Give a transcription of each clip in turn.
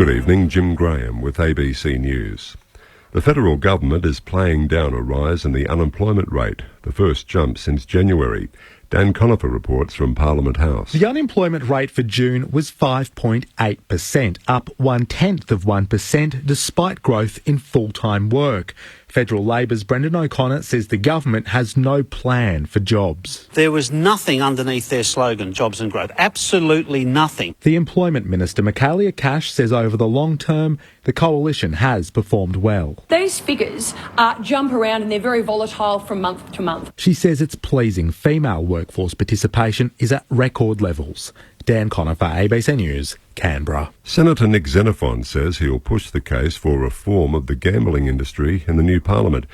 Good evening, Jim Graham with ABC News. The federal government is playing down a rise in the unemployment rate, the first jump since January. Dan Conifer reports from Parliament House. The unemployment rate for June was 5.8%, up 0.1% despite growth in full-time work. Federal Labor's Brendan O'Connor says the government has no plan for jobs. There was nothing underneath their slogan, jobs and growth. Absolutely nothing. The Employment Minister, Michaelia Cash, says over the long term, the coalition has performed well. Those figures jump around and they're very volatile from month to month. She says it's pleasing female workforce participation is at record levels. Dan Connor for ABC News, Canberra. Senator Nick Xenophon says he'll push the case for reform of the gambling industry in the new parliament,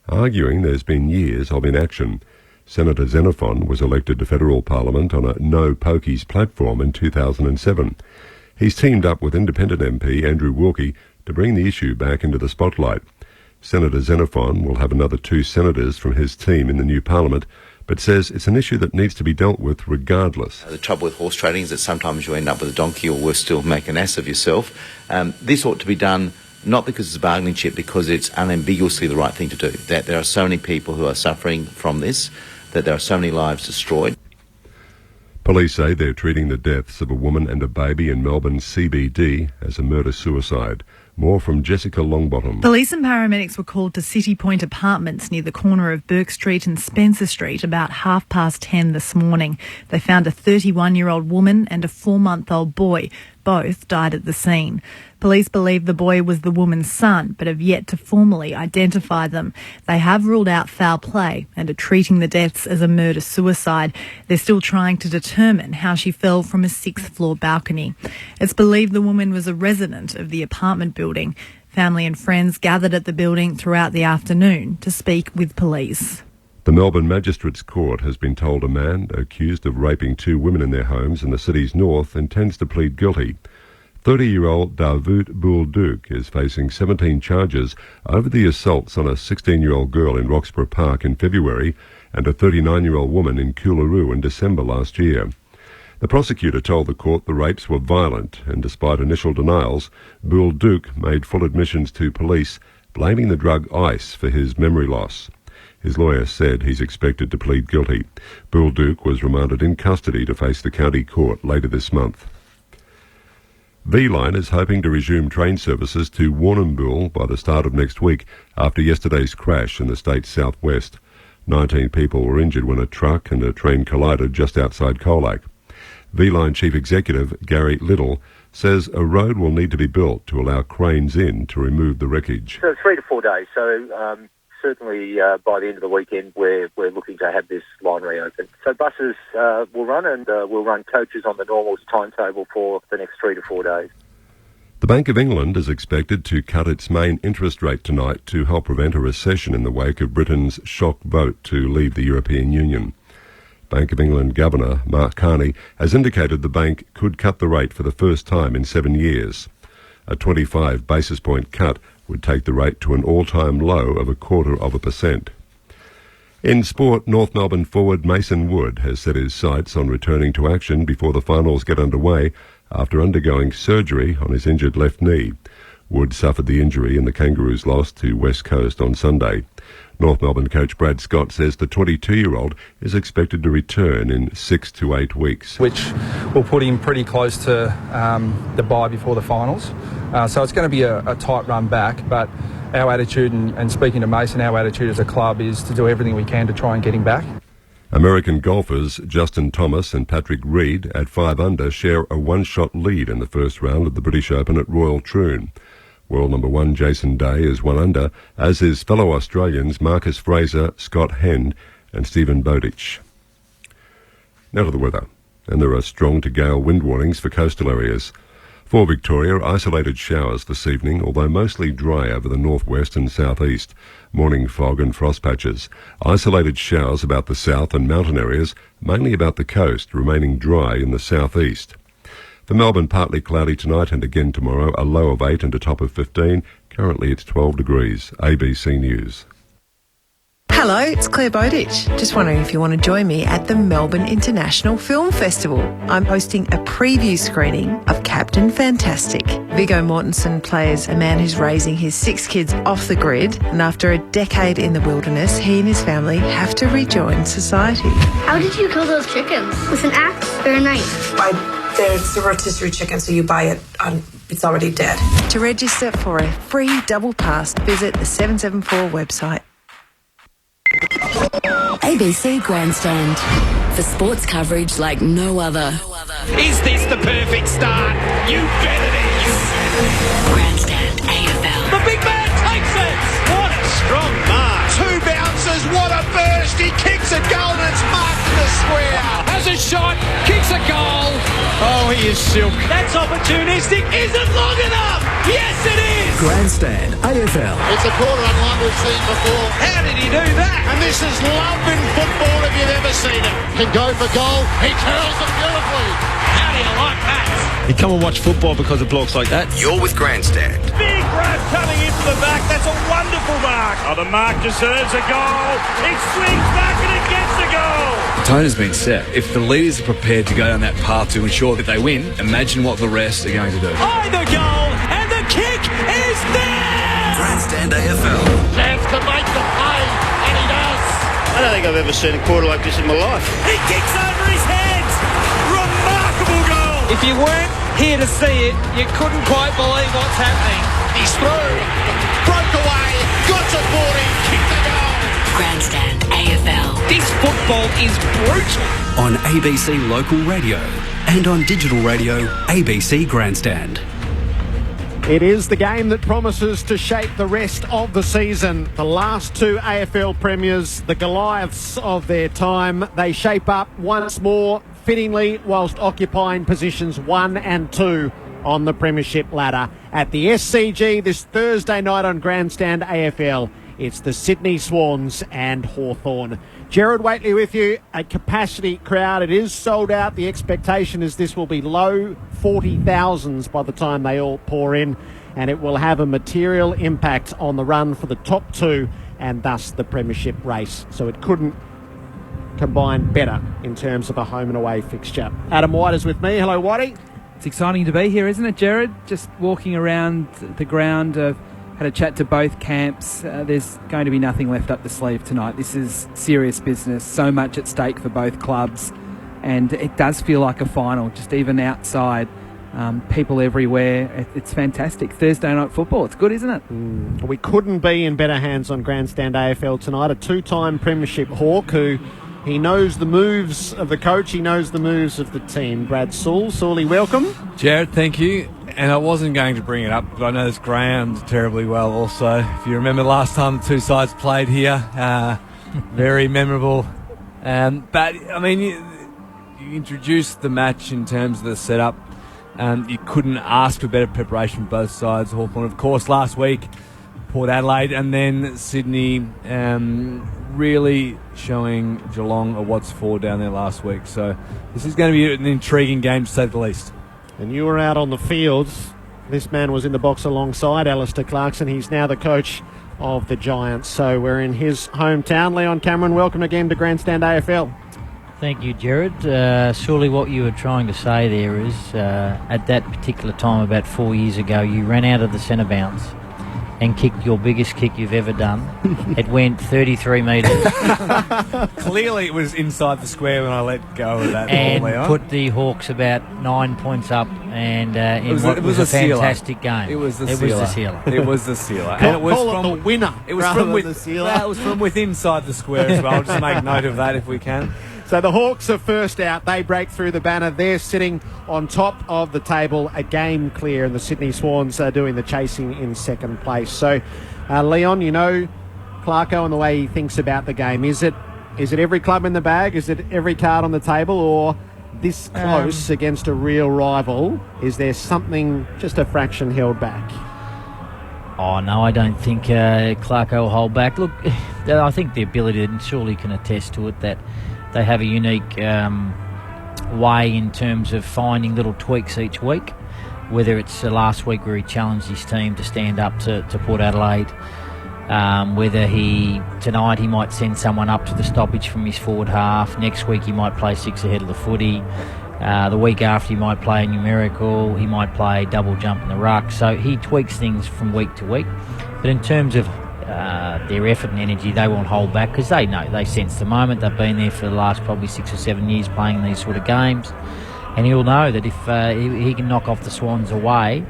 arguing there's been years of inaction. Senator Xenophon was elected to federal parliament on a no pokies platform in 2007. He's teamed up with independent MP Andrew Wilkie to bring the issue back into the spotlight. Senator Xenophon will have another 2 senators from his team in the new parliament, but says it's an issue that needs to be dealt with regardless. The trouble with horse trading is that sometimes you end up with a donkey or worse still, make an ass of yourself. This ought to be done not because it's a bargaining chip, because it's unambiguously the right thing to do. That there are so many people who are suffering from this, that there are so many lives destroyed. Police say they're treating the deaths of a woman and a baby in Melbourne's CBD as a murder-suicide. More from Jessica Longbottom. Police and paramedics were called to City Point Apartments near the corner of Burke Street and Spencer Street about 10:30 this morning. They found a 31-year-old woman and a 4-month-old boy. Both died at the scene. Police believe the boy was the woman's son, but have yet to formally identify them. They have ruled out foul play and are treating the deaths as a murder-suicide. They're still trying to determine how she fell from a 6th-floor balcony. It's believed the woman was a resident of the apartment building. Family and friends gathered at the building throughout the afternoon to speak with police. The Melbourne Magistrates Court has been told a man accused of raping 2 women in their homes in the city's north intends to plead guilty. 30-year-old Davut Bulduc is facing 17 charges over the assaults on a 16-year-old girl in Roxburgh Park in February and a 39-year-old woman in Coolaroo in December last year. The prosecutor told the court the rapes were violent, and despite initial denials, Bulduc made full admissions to police, blaming the drug ice for his memory loss. His lawyer said he's expected to plead guilty. Bulduc was remanded in custody to face the county court later this month. V-Line is hoping to resume train services to Warrnambool by the start of next week after yesterday's crash in the state's southwest. 19 people were injured when a truck and a train collided just outside Colac. V-Line Chief Executive Gary Little says a road will need to be built to allow cranes in to remove the wreckage. So 3 to 4 days. So certainly by the end of the weekend we're looking to have this line reopened. So buses will run, and we'll run coaches on the normal timetable for the next 3 to 4 days. The Bank of England is expected to cut its main interest rate tonight to help prevent a recession in the wake of Britain's shock vote to leave the European Union. Bank of England Governor Mark Carney has indicated the bank could cut the rate for the first time in 7 years. A 25 basis point cut would take the rate to an all-time low of 0.25%. In sport, North Melbourne forward Mason Wood has set his sights on returning to action before the finals get underway after undergoing surgery on his injured left knee. Wood suffered the injury in the Kangaroos' loss to West Coast on Sunday. North Melbourne coach Brad Scott says the 22-year-old is expected to return in 6 to 8 weeks. Which will put him pretty close to the bye before the finals. So it's going to be a tight run back, but our attitude, and speaking to Mason, our attitude as a club is to do everything we can to try and get him back. American golfers Justin Thomas and Patrick Reed at 5 under share a 1-shot lead in the first round of the British Open at Royal Troon. World number 1 Jason Day is 1 under, as is fellow Australians Marcus Fraser, Scott Hend and Stephen Bowditch. Now to the weather, and there are strong to gale wind warnings for coastal areas. For Victoria, isolated showers this evening, although mostly dry over the northwest and southeast. Morning fog and frost patches. Isolated showers about the south and mountain areas, mainly about the coast, remaining dry in the southeast. For Melbourne, partly cloudy tonight and again tomorrow, a low of 8 and a top of 15. Currently it's 12 degrees. ABC News. Hello, it's Claire Bowditch. Just wondering if you want to join me at the Melbourne International Film Festival. I'm hosting a preview screening of Captain Fantastic. Viggo Mortensen plays a man who's raising his 6 kids off the grid, and after a decade in the wilderness, he and his family have to rejoin society. How did you kill those chickens? With an axe or a knife? There's a rotisserie chicken, so you buy it it's already dead. To register for a free double pass, visit the 774 website. ABC Grandstand. For sports coverage like no other. Is this the perfect start? You bet it is. Grandstand AFL. The big man takes it. What a strong mark. 2 bounces. What a burst. He kicks a goal and it's marked in the square. Has a shot. Kicks a goal. Oh, he is silk. That's opportunistic. Is it long enough? Yes, it is. Grandstand AFL. It's a quarter unlike we've seen before. How did he do that? And this is love in football if you've ever seen it. Can go for goal. He curls it beautifully. How do you like that? You come and watch football because of blokes like that. You're with Grandstand. Big grab coming in from the back. That's a wonderful mark. Oh, the mark deserves a goal. It swings back and it gets a goal. The tone has been set. If the leaders are prepared to go down that path to ensure that they win, imagine what the rest are going to do. Oh, the goal and the kick is there. Grandstand AFL. Chance to make the play, and he does. I don't think I've ever seen a quarter like this in my life. He kicks over his head. Remarkable goal. If you weren't here to see it, you couldn't quite believe what's happening. He's through. Broke away. Got to 40. Kicked the goal. Grandstand AFL. This football is brutal. On ABC Local Radio and on digital radio, ABC Grandstand. It is the game that promises to shape the rest of the season. The last 2 AFL premiers, the Goliaths of their time, they shape up once more fittingly whilst occupying positions 1 and 2 on the premiership ladder. At the SCG this Thursday night on Grandstand AFL, it's the Sydney Swans and Hawthorn. Gerard Waitley with you, a capacity crowd. It is sold out. The expectation is this will be low 40,000s by the time they all pour in, and it will have a material impact on the run for the top 2 and thus the premiership race. So it couldn't combine better in terms of a home and away fixture. Adam White is with me. Hello, Whitey. It's exciting to be here, isn't it, Gerard? Just walking around the ground, had a chat to both camps. There's going to be nothing left up the sleeve tonight. This is serious business, so much at stake for both clubs, and it does feel like a final, just even outside. People everywhere. It's fantastic. Thursday night football. It's good, isn't it? We couldn't be in better hands on Grandstand AFL tonight. A 2-time premiership Hawk who he knows the moves of the coach, he knows the moves of the team. Brad Sewell. Sewell, welcome. Gerard, thank you. And I wasn't going to bring it up, but I know this ground terribly well also. If you remember last time the 2 sides played here, very memorable. But, I mean, you introduced the match in terms of the setup. You couldn't ask for better preparation from both sides. Hawthorn, of course, last week, Port Adelaide, and then Sydney really showing Geelong a what's for down there last week. So this is going to be an intriguing game, to say the least. And you were out on the fields. This man was in the box alongside Alistair Clarkson. He's now the coach of the Giants. So we're in his hometown. Leon Cameron, welcome again to Grandstand AFL. Thank you, Gerard. Surely what you were trying to say there is at that particular time, about 4 years ago, you ran out of the centre bounce and kicked your biggest kick you've ever done. It went 33 metres. Clearly it was inside the square when I let go of that and ball, Leon. Put the Hawks about 9 points up, and it was a fantastic game. It was the sealer. It was the sealer. And it was from the winner. It was from the sealer. Well, it was from within inside the square as well. Just make note of that if we can. So the Hawks are first out. They break through the banner. They're sitting on top of the table, a game clear, and the Sydney Swans are doing the chasing in second place. So, Leon, you know Clarko and the way he thinks about the game. Is it every club in the bag? Is it every card on the table? Or this close against a real rival? Is there something just a fraction held back? Oh, no, I don't think Clarko will hold back. Look, I think the ability, and surely can attest to it, that they have a unique way in terms of finding little tweaks each week, whether it's last week where he challenged his team to stand up to Port Adelaide. Whether tonight he might send someone up to the stoppage from his forward half. Next week he might play 6 ahead of the footy. The week after he might play a numerical. He might play double jump in the ruck. So he tweaks things from week to week. But in terms of their effort and energy, they won't hold back because they know, they sense the moment. They've been there for the last probably 6 or 7 years playing these sort of games. And he'll know that if he can knock off the Swans away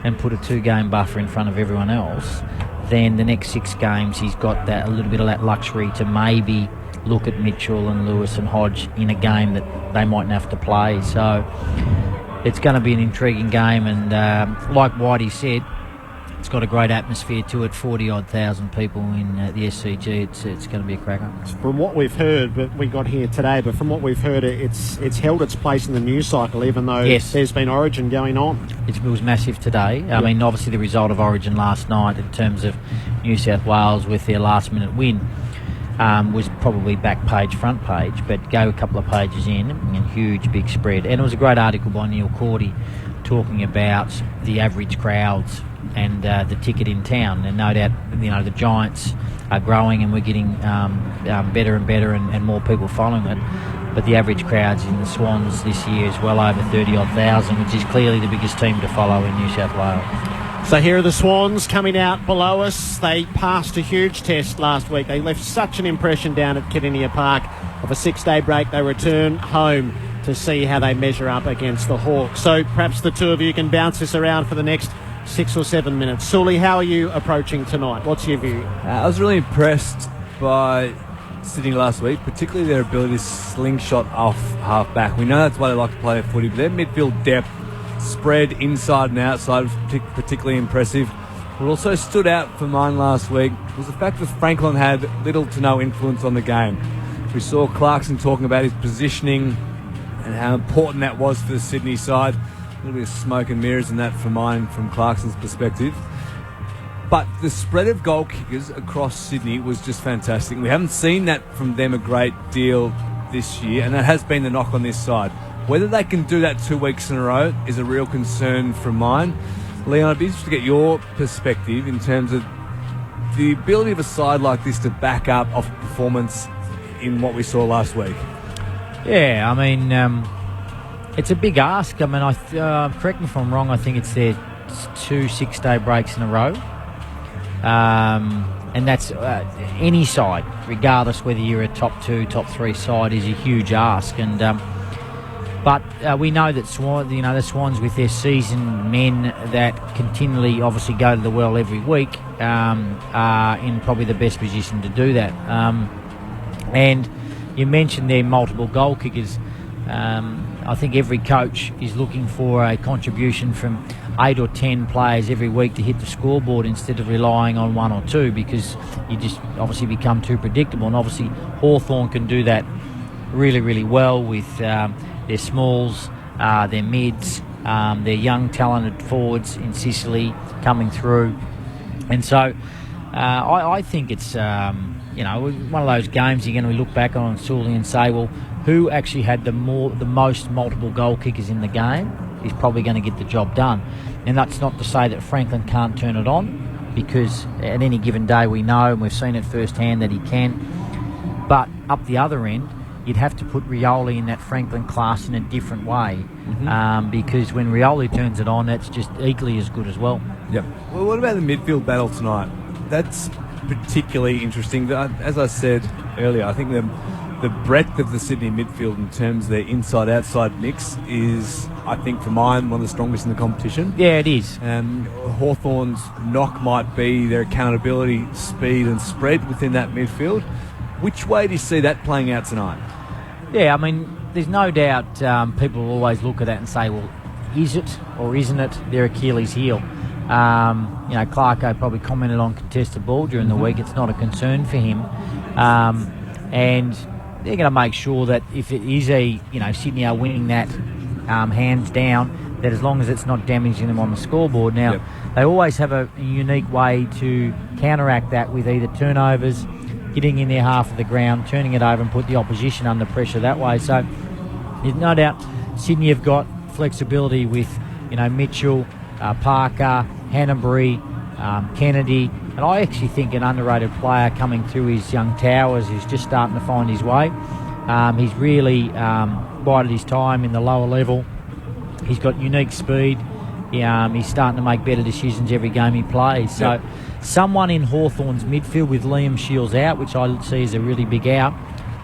and put a 2-game buffer in front of everyone else, then the next 6 games he's got a little bit of that luxury to maybe look at Mitchell and Lewis and Hodge in a game that they mightn't have to play. So it's going to be an intriguing game, and like Whitey said, it's got a great atmosphere to it. 40-odd thousand people in the SCG. It's going to be a cracker. From what we've heard, but we got here today. But from what we've heard, it's held its place in the news cycle, even though there's been Origin going on. It was massive today. I mean, obviously the result of Origin last night in terms of New South Wales with their last-minute win was probably back page, front page, but go a couple of pages in, and huge, big spread. And it was a great article by Neil Cordy talking about the average crowds and the ticket in town. And no doubt, the Giants are growing and we're getting better and better and more people following it. But the average crowds in the Swans this year is well over 30-odd thousand, which is clearly the biggest team to follow in New South Wales. So here are the Swans coming out below us. They passed a huge test last week. They left such an impression down at Kardinia Park. Of a 6-day break, they return home to see how they measure up against the Hawks. So perhaps the two of you can bounce this around for the next 6 or 7 minutes. Sully, how are you approaching tonight? What's your view? I was really impressed by Sydney last week, particularly their ability to slingshot off half-back. We know that's why they like to play their footy, but their midfield depth, spread inside and outside, was particularly impressive. What also stood out for mine last week was the fact that Franklin had little to no influence on the game. We saw Clarkson talking about his positioning and how important that was for the Sydney side. A little bit of smoke and mirrors in that for mine from Clarkson's perspective. But the spread of goal kickers across Sydney was just fantastic. We haven't seen that from them a great deal this year, and that has been the knock on this side. Whether they can do that 2 weeks in a row is a real concern from mine. Leon, I'd be interested to get your perspective in terms of the ability of a side like this to back up off performance in what we saw last week. Yeah, I mean, it's a big ask. I mean, correct me if I'm wrong, I think it's their 2 6-day breaks in a row. And that's any side, regardless whether you're a top 2, top 3 side, is a huge ask. And but we know that the Swans with their seasoned men that continually obviously go to the well every week are in probably the best position to do that. And you mentioned their multiple goal kickers. I think every coach is looking for a contribution from 8 or 10 players every week to hit the scoreboard instead of relying on 1 or 2, because you just obviously become too predictable. And obviously Hawthorn can do that really, really well with their smalls, their mids, their young talented forwards in Sicily coming through. And so I think it's one of those games you're going to look back on Sully and say, well, who actually had the most multiple goal kickers in the game is probably going to get the job done. And that's not to say that Franklin can't turn it on, because at any given day we know, and we've seen it firsthand, that he can. But up the other end, you'd have to put Rioli in that Franklin class in a different way, because when Rioli turns it on, it's just equally as good as well. Yep. Well, what about the midfield battle tonight? That's particularly interesting. As I said earlier, I think the breadth of the Sydney midfield in terms of their inside-outside mix is, I think, for mine, one of the strongest in the competition. Yeah, it is. Hawthorn's knock might be their accountability, speed and spread within that midfield. Which way do you see that playing out tonight? Yeah, I mean, there's no doubt people will always look at that and say, well, is it or isn't it their Achilles heel? Clarko probably commented on contested ball during the week. It's not a concern for him. And they're going to make sure that if it is Sydney are winning that hands down, that as long as it's not damaging them on the scoreboard. Now, they always have a unique way to counteract that with either turnovers, getting in their half of the ground, turning it over and put the opposition under pressure that way. So there's no doubt Sydney have got flexibility with, Mitchell, Parker, Hanbury, Kennedy, And I actually think an underrated player coming through his young towers is just starting to find his way. He's really bided his time in the lower level. He's got unique speed. He's starting to make better decisions every game he plays. So someone in Hawthorn's midfield with Liam Shields out, which I see as a really big out,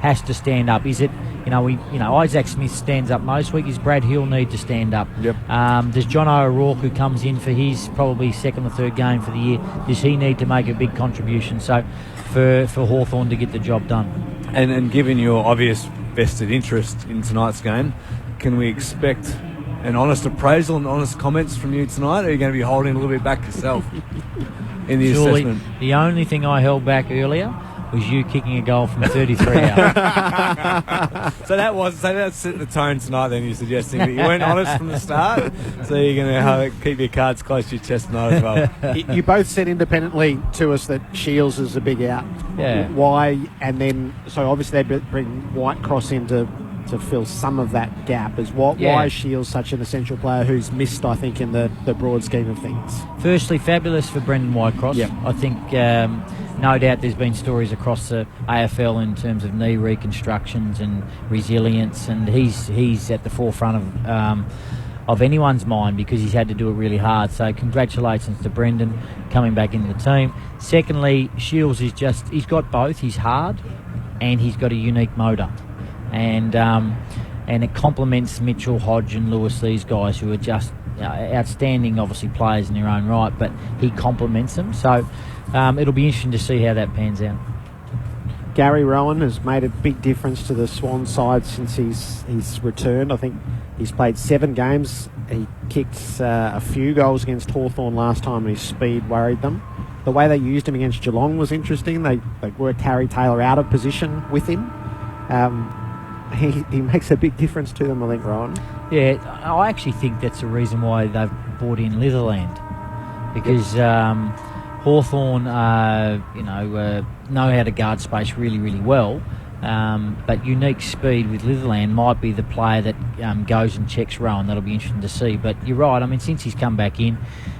has to stand up. Is it, Isaac Smith stands up most weeks. Does Brad Hill need to stand up? Does John O'Rourke, who comes in for his probably second or third game for the year, does he need to make a big contribution? So for Hawthorn to get the job done. And given your obvious vested interest in tonight's game, can we expect an honest appraisal and honest comments from you tonight, or are you going to be holding a little bit back yourself in the assessment? The only thing I held back earlier was you kicking a goal from 33 out. So that set the tone tonight then, you're suggesting that you weren't honest from the start, so you're going to keep your cards close to your chest tonight as well. You both said independently to us that Shields is a big out. Yeah. Why? And then, so obviously they bring Whitecross in to fill some of that gap. Why is Shields such an essential player who's missed, I think, in the broad scheme of things? Firstly, fabulous for Brendan Whitecross. Yep. I think no doubt there's been stories across the AFL in terms of knee reconstructions and resilience, and he's at the forefront of anyone's mind because he's had to do it really hard. So congratulations to Brendan coming back into the team. Secondly, Shields he's got both. He's hard and he's got a unique motor. And it complements Mitchell, Hodge and Lewis, these guys who are just outstanding, obviously, players in their own right, but he complements them. So it'll be interesting to see how that pans out. Gary Rowan has made a big difference to the Swan side since he's returned. I think he's played 7 games. He kicked a few goals against Hawthorn last time and his speed worried them. The way they used him against Geelong was interesting. They worked Harry Taylor out of position with him. He makes a big difference to them, I think, Rowan. Yeah, I actually think that's the reason why they've brought in Litherland, because Hawthorn, know how to guard space really, really well. But unique speed with Litherland might be the player that goes and checks Rowan. That'll be interesting to see. But you're right. I mean, since he's come back in,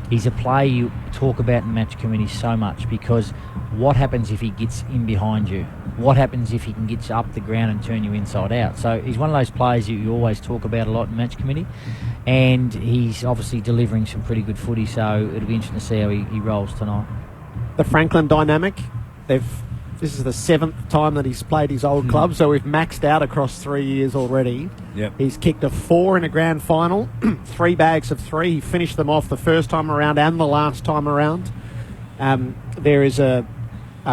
he's a player you talk about in match committee so much, because what happens if he gets in behind you? What happens if he can get up the ground and turn you inside out? So he's one of those players you always talk about a lot in match committee, and he's obviously delivering some pretty good footy, so it'll be interesting to see how he rolls tonight. The Franklin dynamic, this is the 7th time that he's played his old club, so we've maxed out across 3 years already. Yep. He's kicked a 4 in a grand final, 3 bags of 3. He finished them off the first time around and the last time around. There is a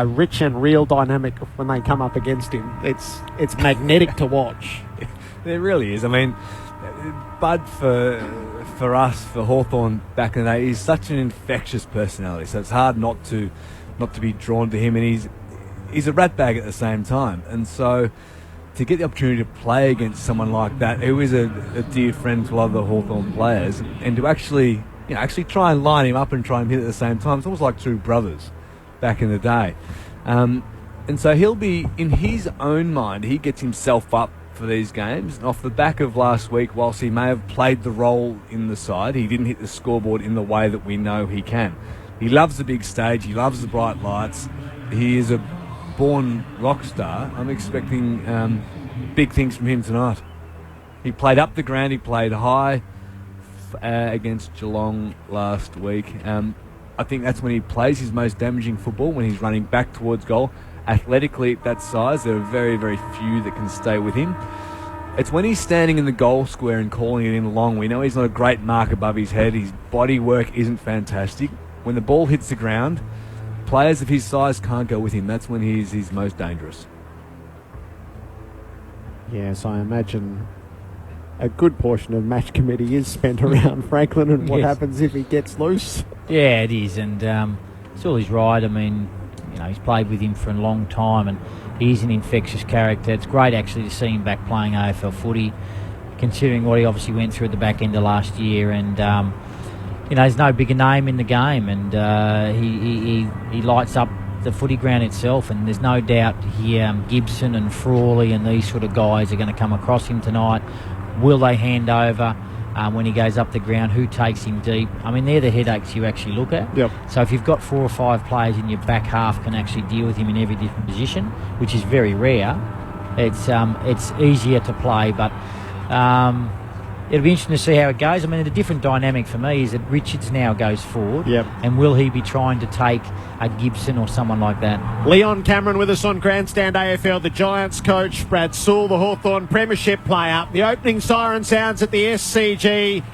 rich and real dynamic when they come up against him. It's magnetic to watch. There really is. I mean, Bud for us, for Hawthorn back in the day, he's such an infectious personality, so it's hard not to be drawn to him, and he's a rat bag at the same time. And so to get the opportunity to play against someone like that, who is a dear friend to a lot of the Hawthorn players, and to actually try and line him up and try and hit at the same time, it's almost like two brothers back in the day. And so he'll be, in his own mind, he gets himself up for these games. And off the back of last week, whilst he may have played the role in the side, he didn't hit the scoreboard in the way that we know he can. He loves the big stage. He loves the bright lights. He is a born rock star. I'm expecting big things from him tonight. He played up the ground. He played high against Geelong last week. I think that's when he plays his most damaging football, when he's running back towards goal. Athletically at that size, there are very, very few that can stay with him. It's when he's standing in the goal square and calling it in long. We know he's not a great mark above his head. His body work isn't fantastic. When the ball hits the ground, players of his size can't go with him. That's when he's most dangerous. Yes, I imagine a good portion of match committee is spent around Franklin and what happens if he gets loose. Yeah, it is, and it's all he's right. I mean, he's played with him for a long time, and he's an infectious character. It's great actually to see him back playing AFL footy, considering what he obviously went through at the back end of last year. And there's no bigger name in the game, and he lights up the footy ground itself. And there's no doubt here Gibson and Frawley and these sort of guys are going to come across him tonight. Will they hand over? when he goes up the ground, who takes him deep. I mean, they're the headaches you actually look at. Yep. So if you've got 4 or 5 players in your back half can actually deal with him in every different position, which is very rare, it's easier to play. But it'll be interesting to see how it goes. I mean, the different dynamic for me is that Richards now goes forward. Yep. And will he be trying to take a Gibson or someone like that? Leon Cameron with us on Grandstand AFL. The Giants coach, Brad Sewell, the Hawthorn Premiership player. The opening siren sounds at the SCG.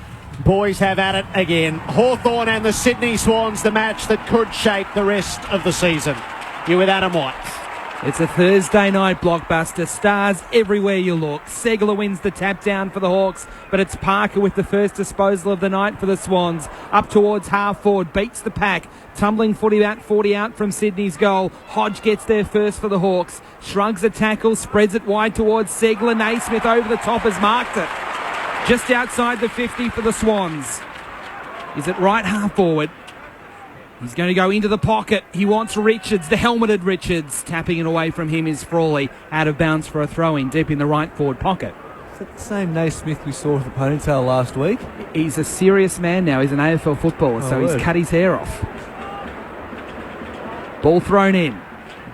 Boys have at it again. Hawthorn and the Sydney Swans, the match that could shape the rest of the season. You with Adam White. It's a Thursday night blockbuster. Stars everywhere you look. Segler wins the tap down for the Hawks, but it's Parker with the first disposal of the night for the Swans. Up towards half forward, beats the pack. Tumbling footy about 40 out from Sydney's goal. Hodge gets there first for the Hawks. Shrugs a tackle, spreads it wide towards Segler. Naismith over the top has marked it. Just outside the 50 for the Swans. Is it right half forward? He's going to go into the pocket. He wants Richards, the helmeted Richards. Tapping it away from him is Frawley. Out of bounds for a throw-in, deep in the right forward pocket. Is that the same Naismith we saw with the ponytail last week? He's a serious man now. He's an AFL footballer, so he's cut his hair off. Ball thrown in.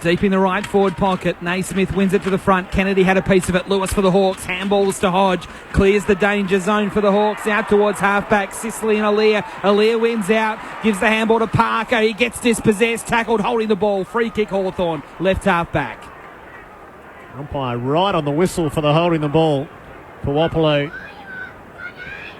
Deep in the right forward pocket. Naismith wins it to the front. Kennedy had a piece of it. Lewis for the Hawks. Handballs to Hodge. Clears the danger zone for the Hawks. Out towards halfback. Sicily and Aaliyah. Aaliyah wins out. Gives the handball to Parker. He gets dispossessed. Tackled holding the ball. Free kick Hawthorn. Left halfback. Umpire right on the whistle for the holding the ball. Puopolo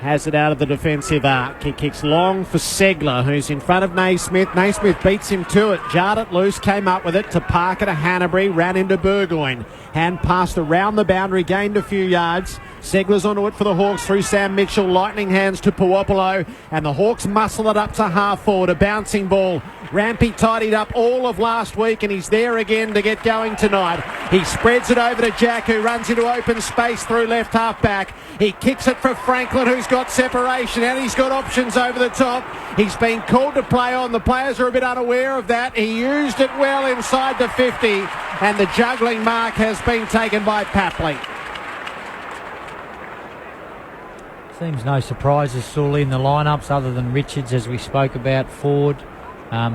has it out of the defensive arc. He kicks long for Segler, who's in front of Naismith. Naismith beats him to it. Jarred it loose, came up with it to Parker to Hanbury, ran into Burgoyne. Hand passed around the boundary, gained a few yards. Segler's onto it for the Hawks through Sam Mitchell. Lightning hands to Puopolo, and the Hawks muscle it up to half forward. A bouncing ball. Rampy tidied up all of last week, and he's there again to get going tonight. He spreads it over to Jack, who runs into open space through left half back. He kicks it for Franklin, who's got separation, and he's got options over the top. He's been called to play on. The players are a bit unaware of that. He used it well inside the 50, and the juggling mark has been taken by Papley. Seems no surprises, Sully, in the lineups other than Richards, as we spoke about, forward.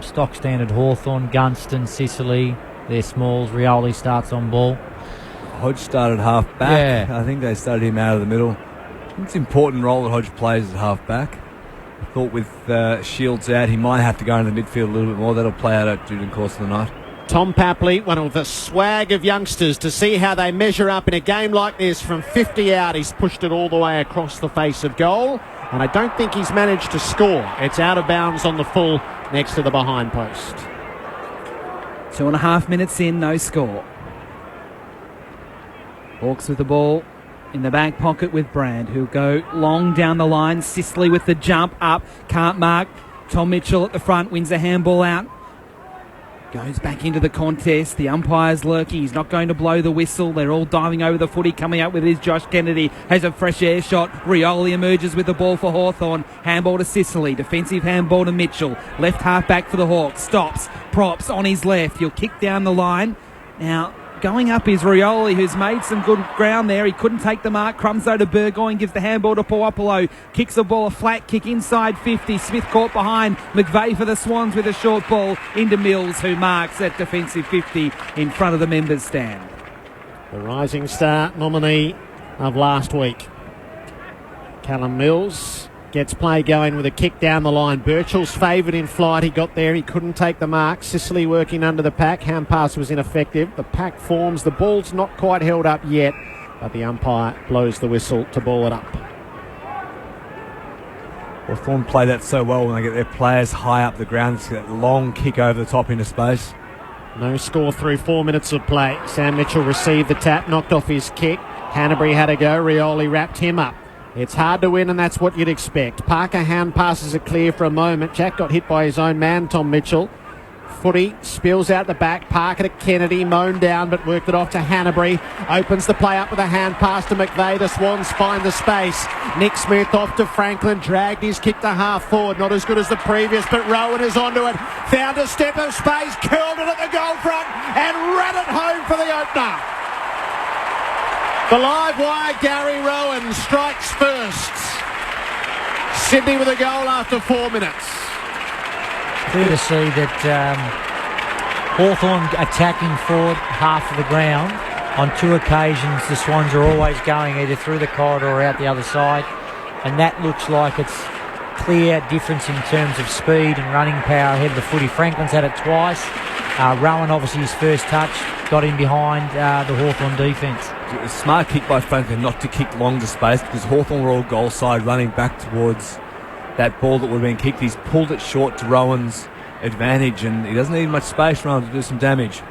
Stock standard Hawthorn, Gunston, Sicily, they're smalls. Rioli starts on ball. Hodge started half back. Yeah. I think they started him out of the middle. It's an important role that Hodge plays as half back. I thought with Shields out, he might have to go into the midfield a little bit more. That'll play out during the course of the night. Tom Papley, one of the swag of youngsters, to see how they measure up in a game like this from 50 out. He's pushed it all the way across the face of goal, and I don't think he's managed to score. It's out of bounds on the full next to the behind post. 2.5 minutes in, no score. Hawks with the ball in the back pocket with Brand, who'll go long down the line. Sicily with the jump up, can't mark. Tom Mitchell at the front wins the handball out. Goes back into the contest. The umpire's lurking. He's not going to blow the whistle. They're all diving over the footy. Coming up with his Josh Kennedy. Has a fresh air shot. Rioli emerges with the ball for Hawthorn. Handball to Sicily. Defensive handball to Mitchell. Left half back for the Hawks. Stops. Props on his left. He'll kick down the line. Now, going up is Rioli, who's made some good ground there. He couldn't take the mark. Crumbs though to Burgoyne, gives the handball to Puopolo. Kicks the ball, a flat kick inside 50. Smith caught behind. McVeigh for the Swans with a short ball into Mills, who marks at defensive 50 in front of the members' stand. The rising star nominee of last week. Callum Mills gets play going with a kick down the line. Birchall's favoured in flight. He got there. He couldn't take the mark. Sicily working under the pack. Hand pass was ineffective. The pack forms. The ball's not quite held up yet, but the umpire blows the whistle to ball it up. Hawthorn play that so well when they get their players high up the ground. It's that long kick over the top into space. No score through 4 minutes of play. Sam Mitchell received the tap, knocked off his kick. Hanbury had a go. Rioli wrapped him up. It's hard to win, and that's what you'd expect. Parker hand passes it clear for a moment. Jack got hit by his own man, Tom Mitchell. Footy spills out the back. Parker to Kennedy, mown down, but worked it off to Hanbury. Opens the play up with a hand pass to McVeigh. The Swans find the space. Nick Smith off to Franklin, dragged his kick to half forward. Not as good as the previous, but Rowan is onto it. Found a step of space, curled it at the goal front, and ran it home for the opener. The live wire, Gary Rowan strikes first. Sydney with a goal after 4 minutes. Clear to see that Hawthorn attacking forward half of the ground. On 2 occasions, the Swans are always going either through the corridor or out the other side, and that looks like it's clear difference in terms of speed and running power ahead of the footy. Franklin's had it twice. Rowan, obviously his first touch, got in behind the Hawthorn defence. A smart kick by Franklin not to kick long to space, because Hawthorn were all goal side running back towards that ball that would have been kicked. He's pulled it short to Rowan's advantage, and he doesn't need much space, Rowan, to do some damage.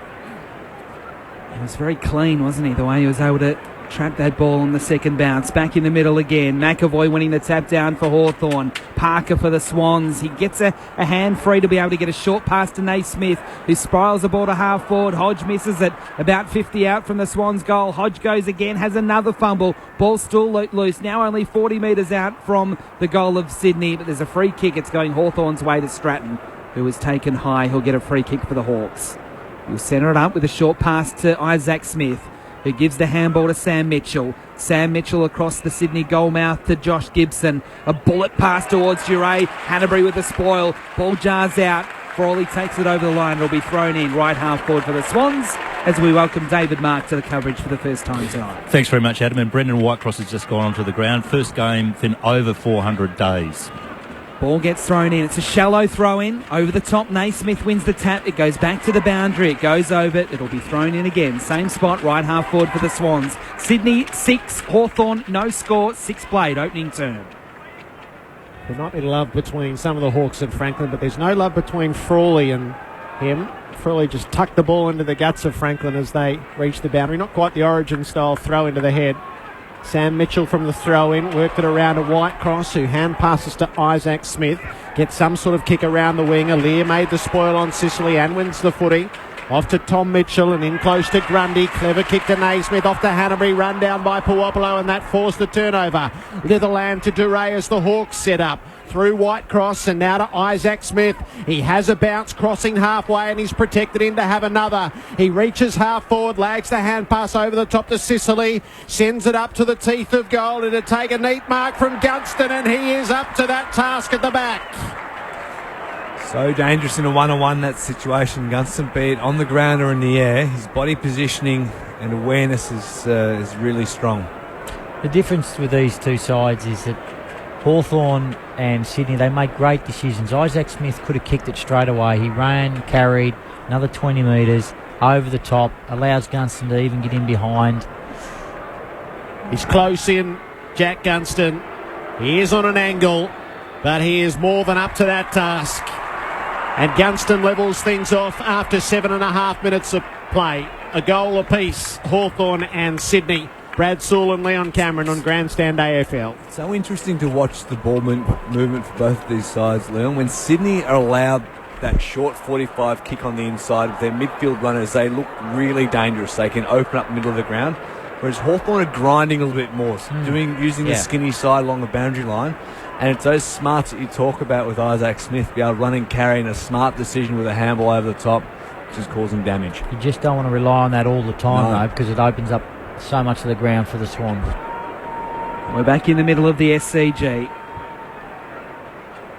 He was very clean, wasn't he, the way he was able to trap that ball on the second bounce. Back in the middle again. McAvoy winning the tap down for Hawthorn. Parker for the Swans. He gets a hand free to be able to get a short pass to Naismith, who spirals the ball to half forward. Hodge misses it. About 50 out from the Swans goal. Hodge goes again, has another fumble. Ball still loose. Now only 40 metres out from the goal of Sydney, but there's a free kick. It's going Hawthorn's way to Stratton, who was taken high. He'll get a free kick for the Hawks. He'll centre it up with a short pass to Isaac Smith, who gives the handball to Sam Mitchell. Sam Mitchell across the Sydney goal mouth to Josh Gibson. A bullet pass towards Duray. Hanbury with the spoil. Ball jars out. For all he takes it over the line, it'll be thrown in right half forward for the Swans as we welcome David Mark to the coverage for the first time tonight. Thanks very much, Adam. And Brendan Whitecross has just gone onto the ground. First game in over 400 days. Ball gets thrown in. It's a shallow throw in. Over the top, Naismith wins the tap. It goes back to the boundary. It goes over it. It'll be thrown in again. Same spot, right half forward for the Swans. Sydney 6, Hawthorn no score, 6 played, opening term. There might be love between some of the Hawks and Franklin, but there's no love between Frawley and him. Frawley just tucked the ball into the guts of Franklin as they reached the boundary. Not quite the Origin style throw into the head. Sam Mitchell from the throw-in, worked it around to Whitecross, who hand passes to Isaac Smith. Gets some sort of kick around the wing. Alear made the spoil on Sicily and wins the footy. Off to Tom Mitchell and in close to Grundy. Clever kick to Naismith. Off to Hanbury, run down by Puopolo, and that forced the turnover. Litherland to Duray as the Hawks set up. Through Whitecross and now to Isaac Smith. He has a bounce crossing halfway and he's protected in to have another. He reaches half forward, lags the hand pass over the top to Sicily, sends it up to the teeth of goal. It'll take a neat mark from Gunston, and he is up to that task at the back. So dangerous in a one-on-one, that situation, Gunston, be it on the ground or in the air. His body positioning and awareness is really strong. The difference with these two sides is that Hawthorn and Sydney, they make great decisions. Isaac Smith could have kicked it straight away. He ran, carried, another 20 metres, over the top, allows Gunston to even get in behind. He's close in, Jack Gunston. He is on an angle, but he is more than up to that task. And Gunston levels things off after 7.5 minutes of play. A goal apiece, Hawthorn and Sydney. Brad Sewell and Leon Cameron on Grandstand AFL. So interesting to watch the ball movement for both of these sides, Leon. When Sydney are allowed that short 45 kick on the inside of their midfield runners, they look really dangerous. They can open up the middle of the ground. Whereas Hawthorn are grinding a little bit more, using the skinny side along the boundary line. And it's those smarts that you talk about with Isaac Smith, be able to run and carry, and a smart decision with a handball over the top, which is causing damage. You just don't want to rely on that all the time, though, because it opens up so much of the ground for the Swans. We're back in the middle of the SCG.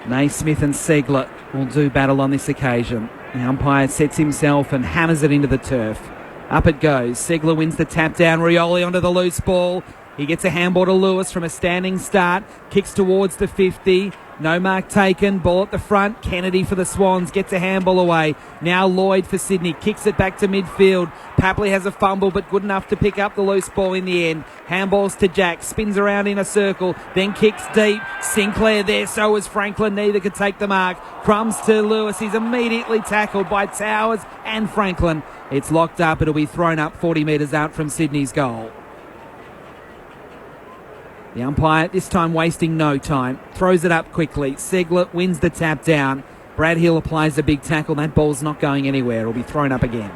Naismith and Segler will do battle on this occasion. The umpire sets himself and hammers it into the turf. Up it goes. Segler wins the tap down. Rioli onto the loose ball. He gets a handball to Lewis from a standing start. Kicks towards the 50. No mark taken. Ball at the front. Kennedy for the Swans. Gets a handball away. Now Lloyd for Sydney. Kicks it back to midfield. Papley has a fumble, but good enough to pick up the loose ball in the end. Handballs to Jack. Spins around in a circle. Then kicks deep. Sinclair there. So is Franklin. Neither could take the mark. Crumbs to Lewis. He's immediately tackled by Towers and Franklin. It's locked up. It'll be thrown up 40 metres out from Sydney's goal. The umpire, this time wasting no time, throws it up quickly. Segler wins the tap down. Brad Hill applies a big tackle. That ball's not going anywhere. It'll be thrown up again.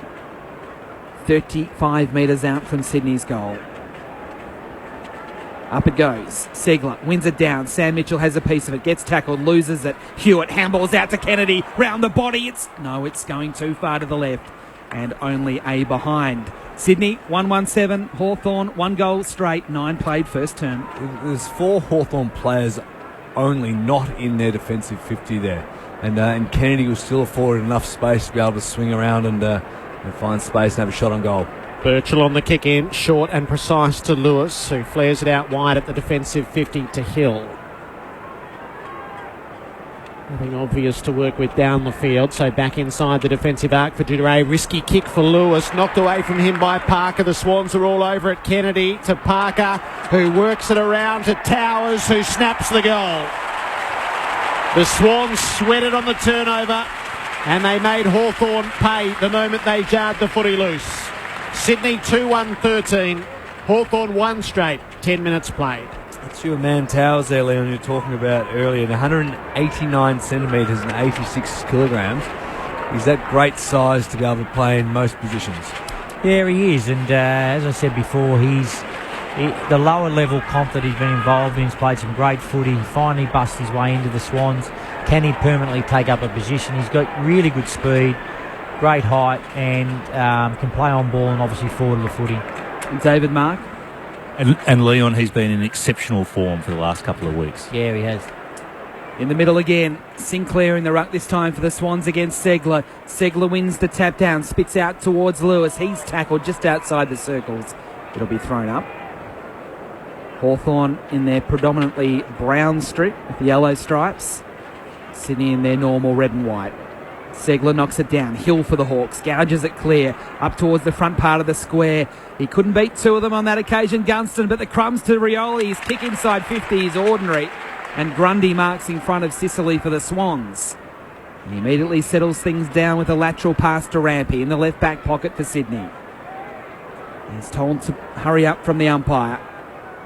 35 metres out from Sydney's goal. Up it goes. Segler wins it down. Sam Mitchell has a piece of it. Gets tackled. Loses it. Hewitt handballs out to Kennedy. Round the body. It's going too far to the left. And only a behind. Sydney 1-1-7, Hawthorn 1 goal straight, 9 played first term. There's 4 Hawthorn players only not in their defensive 50 there. And Kennedy was still afforded enough space to be able to swing around and find space and have a shot on goal. Birchall on the kick in, short and precise to Lewis, who flares it out wide at the defensive 50 to Hill. Nothing obvious to work with down the field, so back inside the defensive arc for Duray. Risky kick for Lewis, knocked away from him by Parker. The Swans are all over it. Kennedy to Parker, who works it around to Towers, who snaps the goal. The Swans sweated on the turnover, and they made Hawthorn pay the moment they jarred the footy loose. Sydney 2-1-13, Hawthorn 1 straight, 10 minutes played. That's your man Towers there, Leon, you're talking about earlier. 189 centimetres and 86 kilograms. He's that great size to be able to play in most positions. Yeah, he is. And as I said before, the lower level comp that he's been involved in. He's played some great footy. He finally busted his way into the Swans. Can he permanently take up a position? He's got really good speed, great height, and can play on ball and obviously forward of the footy. David Mark? And Leon, he's been in exceptional form for the last couple of weeks. Yeah, he has. In the middle again, Sinclair in the ruck this time for the Swans against Segler. Segler wins the tap down, spits out towards Lewis. He's tackled just outside the circles. It'll be thrown up. Hawthorn in their predominantly brown strip with the yellow stripes. Sydney in their normal red and white. Segler knocks it down. Hill for the Hawks. Gouges it clear up towards the front part of the square. He couldn't beat two of them on that occasion, Gunston, but the crumbs to Rioli. His kick inside 50 is ordinary. And Grundy marks in front of Sicily for the Swans. He immediately settles things down with a lateral pass to Rampy in the left back pocket for Sydney. He's told to hurry up from the umpire.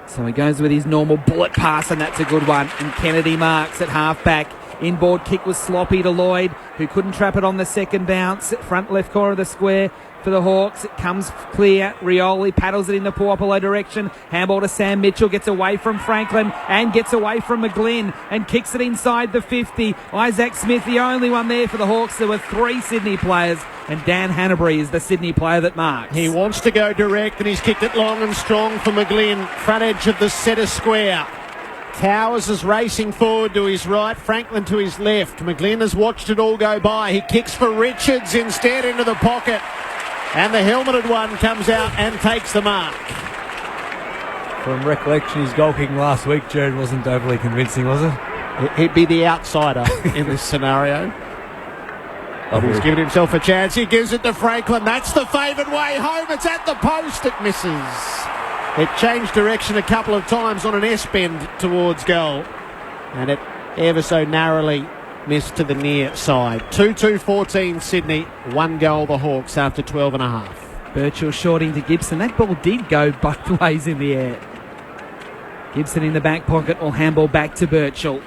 So he goes with his normal bullet pass, and that's a good one. And Kennedy marks at half back. Inboard kick was sloppy to Lloyd, who couldn't trap it on the second bounce. Front left corner of the square for the Hawks. It comes clear. Rioli paddles it in the Puopolo direction. Handball to Sam Mitchell. Gets away from Franklin and gets away from McGlynn and kicks it inside the 50. Isaac Smith, the only one there for the Hawks. There were 3 Sydney players, and Dan Hanbury is the Sydney player that marks. He wants to go direct, and he's kicked it long and strong for McGlynn. Front edge of the centre square. Towers is racing forward to his right, Franklin to his left. McGlynn has watched it all go by. He kicks for Richards instead into the pocket. And the helmeted one comes out and takes the mark. From recollection, his goal kicking last week, Jared, wasn't overly convincing, was it? He'd be the outsider in this scenario. But he's given himself a chance. He gives it to Franklin. That's the favoured way home. It's at the post. It misses. It changed direction a couple of times on an S-bend towards goal. And it ever so narrowly missed to the near side. 2-2-14 Sydney. 1 goal the Hawks after 12 and a half. Birchall shorting to Gibson. That ball did go both ways in the air. Gibson in the back pocket will handball back to Birchall.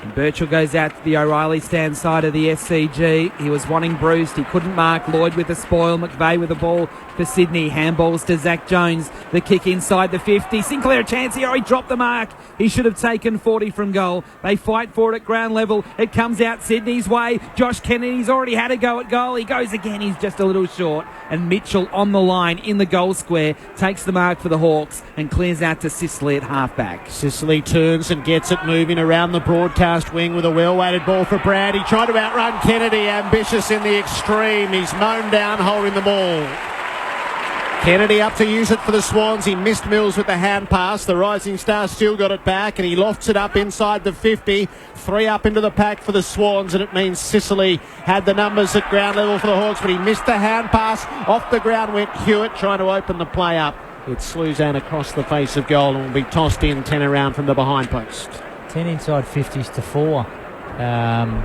And Birchall goes out to the O'Reilly stand side of the SCG. He was wanting Bruce. He couldn't mark. Lloyd with the spoil. McVeigh with the ball for Sydney. Handballs to Zach Jones. The kick inside the 50. Sinclair a chance here. He dropped the mark. He should have taken 40 from goal. They fight for it at ground level. It comes out Sydney's way. Josh Kennedy's already had a go at goal. He goes again. He's just a little short. And Mitchell on the line in the goal square takes the mark for the Hawks and clears out to Sicily at halfback. Sicily turns and gets it moving around the broadcast wing with a well-weighted ball for Brad. He tried to outrun Kennedy, ambitious in the extreme. He's mown down holding the ball. Kennedy up to use it for the Swans. He missed Mills with the hand pass. The Rising Star still got it back, and he lofts it up inside the 50. 3 up into the pack for the Swans, and it means Sicily had the numbers at ground level for the Hawks, but he missed the hand pass. Off the ground went Hewitt, trying to open the play up. It slews out across the face of goal and will be tossed in 10 around from the behind post. 10 inside 50s to 4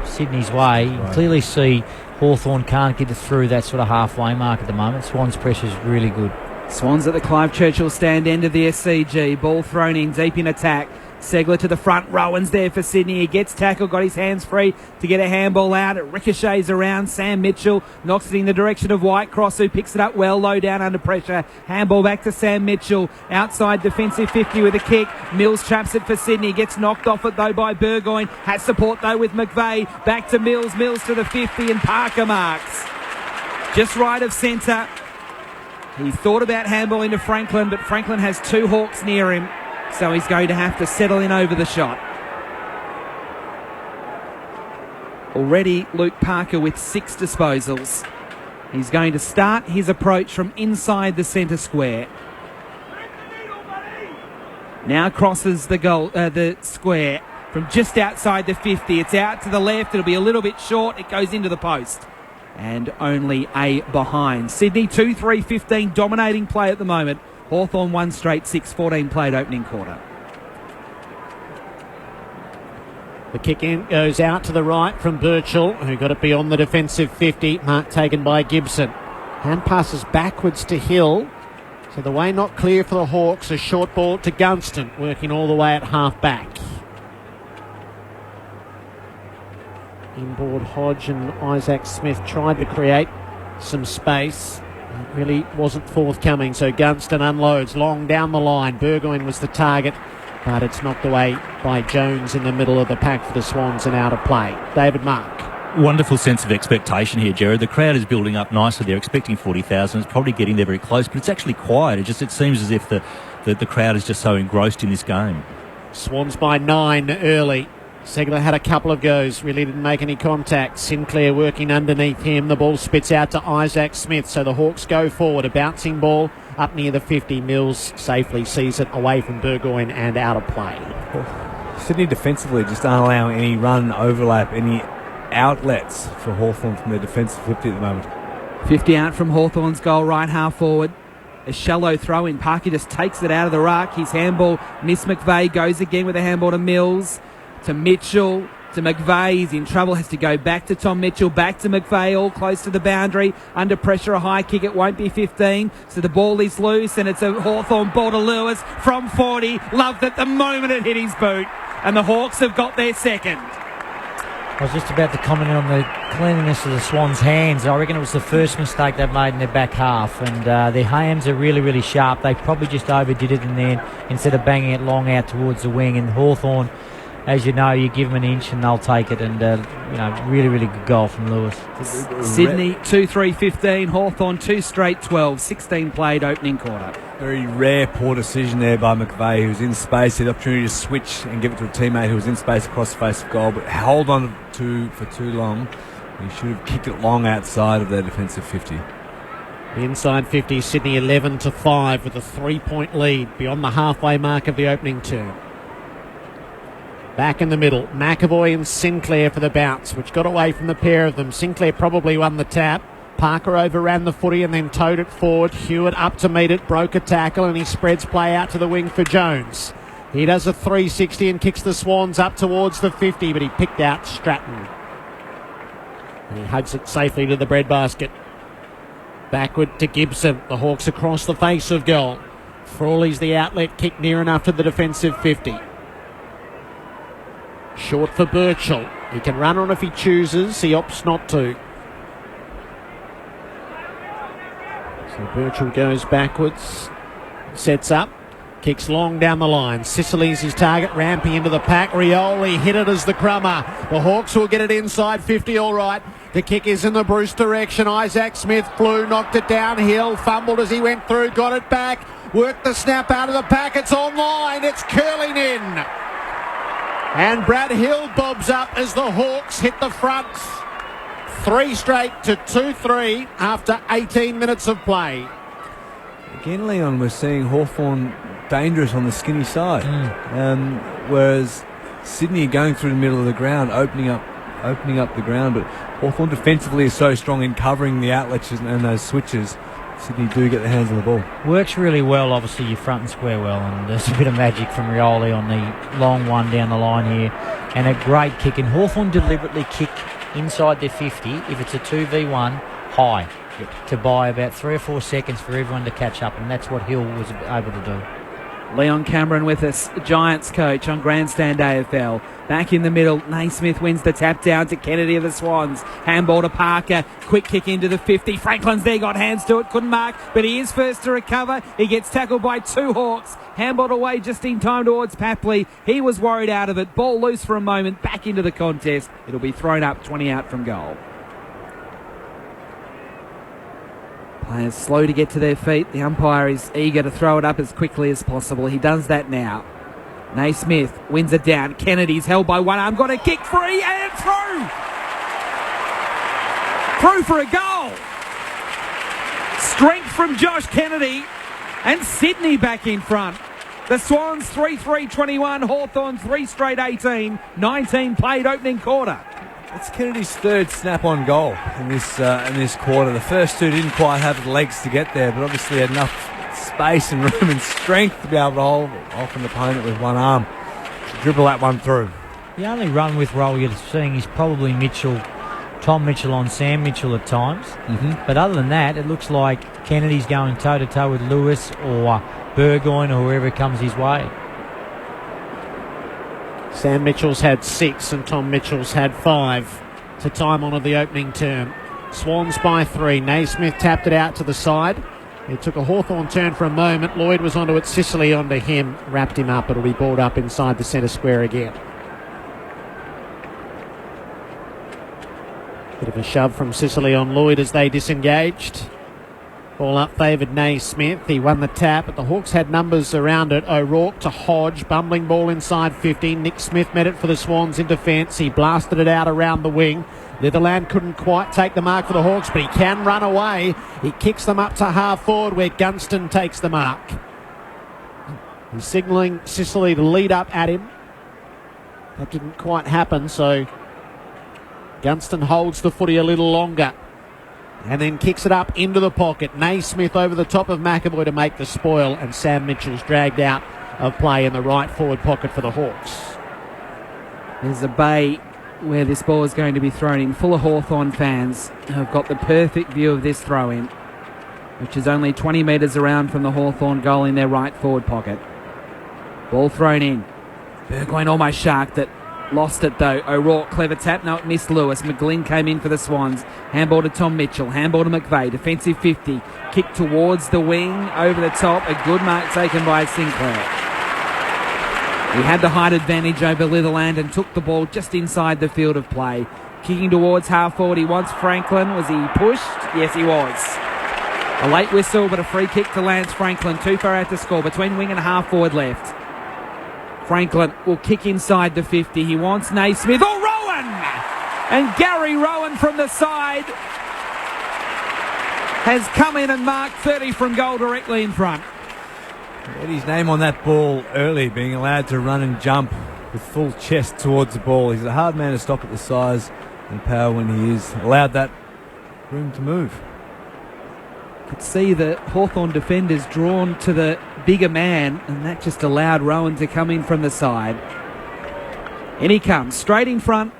Sydney's way. You can clearly see Hawthorn can't get it through that sort of halfway mark at the moment. Swans' pressure is really good. Swans at the Clive Churchill stand end of the SCG. Ball thrown in deep in attack. Segler to the front. Rowan's there for Sydney. He gets tackled, got his hands free to get a handball out. It ricochets around. Sam Mitchell knocks it in the direction of Whitecross, who picks it up well, low down under pressure. Handball back to Sam Mitchell. Outside defensive 50 with a kick. Mills traps it for Sydney. Gets knocked off it though by Burgoyne. Has support though with McVeigh. Back to Mills. Mills to the 50 and Parker marks. Just right of centre. He thought about handballing to Franklin, but Franklin has 2 Hawks near him. So he's going to have to settle in over the shot. Already Luke Parker with 6 disposals. He's going to start his approach from inside the centre square. Now crosses the square from just outside the 50. It's out to the left. It'll be a little bit short. It goes into the post. And only a behind. Sydney 2-3-15 dominating play at the moment. Hawthorn 1 straight 6-14 played opening quarter. The kick in goes out to the right from Birchall, who got it beyond the defensive 50. Mark taken by Gibson. Hand passes backwards to Hill. So the way not clear for the Hawks. A short ball to Gunston, working all the way at half back. Inboard Hodge and Isaac Smith tried to create some space. It really wasn't forthcoming, so Gunston unloads long down the line. Burgoyne was the target, but it's knocked away by Jones in the middle of the pack for the Swans and out of play. David Mark. Wonderful sense of expectation here, Jared. The crowd is building up nicely. They're expecting 40,000. It's probably getting there very close, but it's actually quiet. It seems as if the crowd is just so engrossed in this game. Swans by 9 early. Segler had a couple of goes, really didn't make any contact. Sinclair working underneath him. The ball spits out to Isaac Smith, so the Hawks go forward. A bouncing ball up near the 50. Mills safely sees it away from Burgoyne and out of play. Sydney defensively just aren't allowing any run overlap, any outlets for Hawthorn from their defensive 50 at the moment. 50 out from Hawthorn's goal, right half forward. A shallow throw in. Parker just takes it out of the ruck. His handball, Miss McVeigh goes again with a handball to Mills. To Mitchell, to McVeigh. He's in trouble, has to go back to Tom Mitchell, back to McVeigh, all close to the boundary. Under pressure, a high kick, it won't be 15. So the ball is loose, and it's a Hawthorn ball to Lewis from 40. Loved it the moment it hit his boot. And the Hawks have got their second. I was just about to comment on the cleanliness of the Swans' hands. I reckon it was the first mistake they've made in their back half, and their hands are really, really sharp. They probably just overdid it, and then instead of banging it long out towards the wing, and Hawthorn, as you know, you give them an inch and they'll take it, and really, really good goal from Lewis. Sydney 2-3-15, Hawthorn 2 straight 12, 16 played opening quarter. Very rare poor decision there by McVeigh, who was in space, had the opportunity to switch and give it to a teammate who was in space across the face of goal, but hold on for too long. He should have kicked it long outside of their defensive 50. The inside 50, Sydney 11-5 with a 3-point lead beyond the halfway mark of the opening term. Back in the middle, McAvoy and Sinclair for the bounce, which got away from the pair of them. Sinclair probably won the tap. Parker overran the footy and then towed it forward. Hewitt up to meet it, broke a tackle, and he spreads play out to the wing for Jones. He does a 360 and kicks the Swans up towards the 50, but he picked out Stratton. And he hugs it safely to the breadbasket. Backward to Gibson. The Hawks across the face of goal. Frawley's the outlet kick near enough to the defensive 50. Short for Birchall. He can run on if he chooses. He opts not to. So Birchall goes backwards. Sets up. Kicks long down the line. Sicily's his target, ramping into the pack. Rioli hit it as the crummer. The Hawks will get it inside 50 all right. The kick is in the Bruce direction. Isaac Smith flew, knocked it downhill, fumbled as he went through, got it back, worked the snap out of the pack. It's online. It's curling in. And Brad Hill bobs up as the Hawks hit the front. 3 straight to 2-3 after 18 minutes of play. Again, Leon, we're seeing Hawthorn dangerous on the skinny side, whereas Sydney going through the middle of the ground, opening up the ground. But Hawthorn defensively is so strong in covering the outlets and those switches. Sydney do get their hands on the ball. Works really well, obviously, your front and square well, and there's a bit of magic from Rioli on the long one down the line here, and a great kick. And Hawthorn deliberately kick inside their 50 if it's a 2v1 high, to buy about 3 or 4 seconds for everyone to catch up, and that's what Hill was able to do. Leon Cameron with us, Giants coach on Grandstand AFL. Back in the middle, Naismith wins the tap down to Kennedy of the Swans. Handball to Parker, quick kick into the 50. Franklin's there, got hands to it, couldn't mark, but he is first to recover. He gets tackled by 2 Hawks. Handballed away just in time towards Papley. He was worried out of it. Ball loose for a moment, back into the contest. It'll be thrown up, 20 out from goal. Players slow to get to their feet. The umpire is eager to throw it up as quickly as possible. He does that now. Naismith wins it down. Kennedy's held by one arm. Got a kick free and through. Through for a goal. Strength from Josh Kennedy. And Sydney back in front. The Swans 3-3-21, Hawthorn 3 straight 18, 19 played opening quarter. It's Kennedy's third snap-on goal in this quarter. The first two didn't quite have the legs to get there, but obviously had enough space and room and strength to be able to hold off an opponent with one arm to dribble that one through. The only run with roll you're seeing is probably Tom Mitchell on Sam Mitchell at times. But other than that, it looks like Kennedy's going toe-to-toe with Lewis or Burgoyne or whoever comes his way. Sam Mitchell's had 6 and Tom Mitchell's had 5 to time on of the opening term. Swans by 3. Naismith tapped it out to the side. He took a Hawthorn turn for a moment. Lloyd was onto it. Sicily onto him. Wrapped him up. It'll be balled up inside the centre square again. Bit of a shove from Sicily on Lloyd as they disengaged. Ball up favoured Naismith. He won the tap, but the Hawks had numbers around it. O'Rourke to Hodge. Bumbling ball inside 50. Nick Smith met it for the Swans in defence. He blasted it out around the wing. Litherland couldn't quite take the mark for the Hawks, but he can run away. He kicks them up to half forward where Gunston takes the mark. He's signalling Sicily to lead up at him. That didn't quite happen, so Gunston holds the footy a little longer and then kicks it up into the pocket. Naismith over the top of McAvoy to make the spoil, and Sam Mitchell's dragged out of play in the right forward pocket for the Hawks. There's a bay where this ball is going to be thrown in, full of Hawthorn fans who have got the perfect view of this throw-in, which is only 20 metres around from the Hawthorn goal in their right forward pocket. Ball thrown in. Burgoyne almost sharked it. Lost it though. O'Rourke, clever tap. No, it missed Lewis. McGlynn came in for the Swans. Handball to Tom Mitchell. Handball to McVeigh. Defensive 50. Kick towards the wing. Over the top. A good mark taken by Sinclair. He had the height advantage over Litherland and took the ball just inside the field of play. Kicking towards half forward. He wants Franklin. Was he pushed? Yes, he was. A late whistle, but a free kick to Lance Franklin. Too far out to score. Between wing and half forward left. Franklin will kick inside the 50. He wants Naismith. Oh, Rowan! And Gary Rowan from the side has come in and marked 30 from goal directly in front. He had his name on that ball early, being allowed to run and jump with full chest towards the ball. He's a hard man to stop at the size and power when he is allowed that room to move. Could see the Hawthorn defenders drawn to the bigger man, and that just allowed Rowan to come in from the side. In he comes, straight in front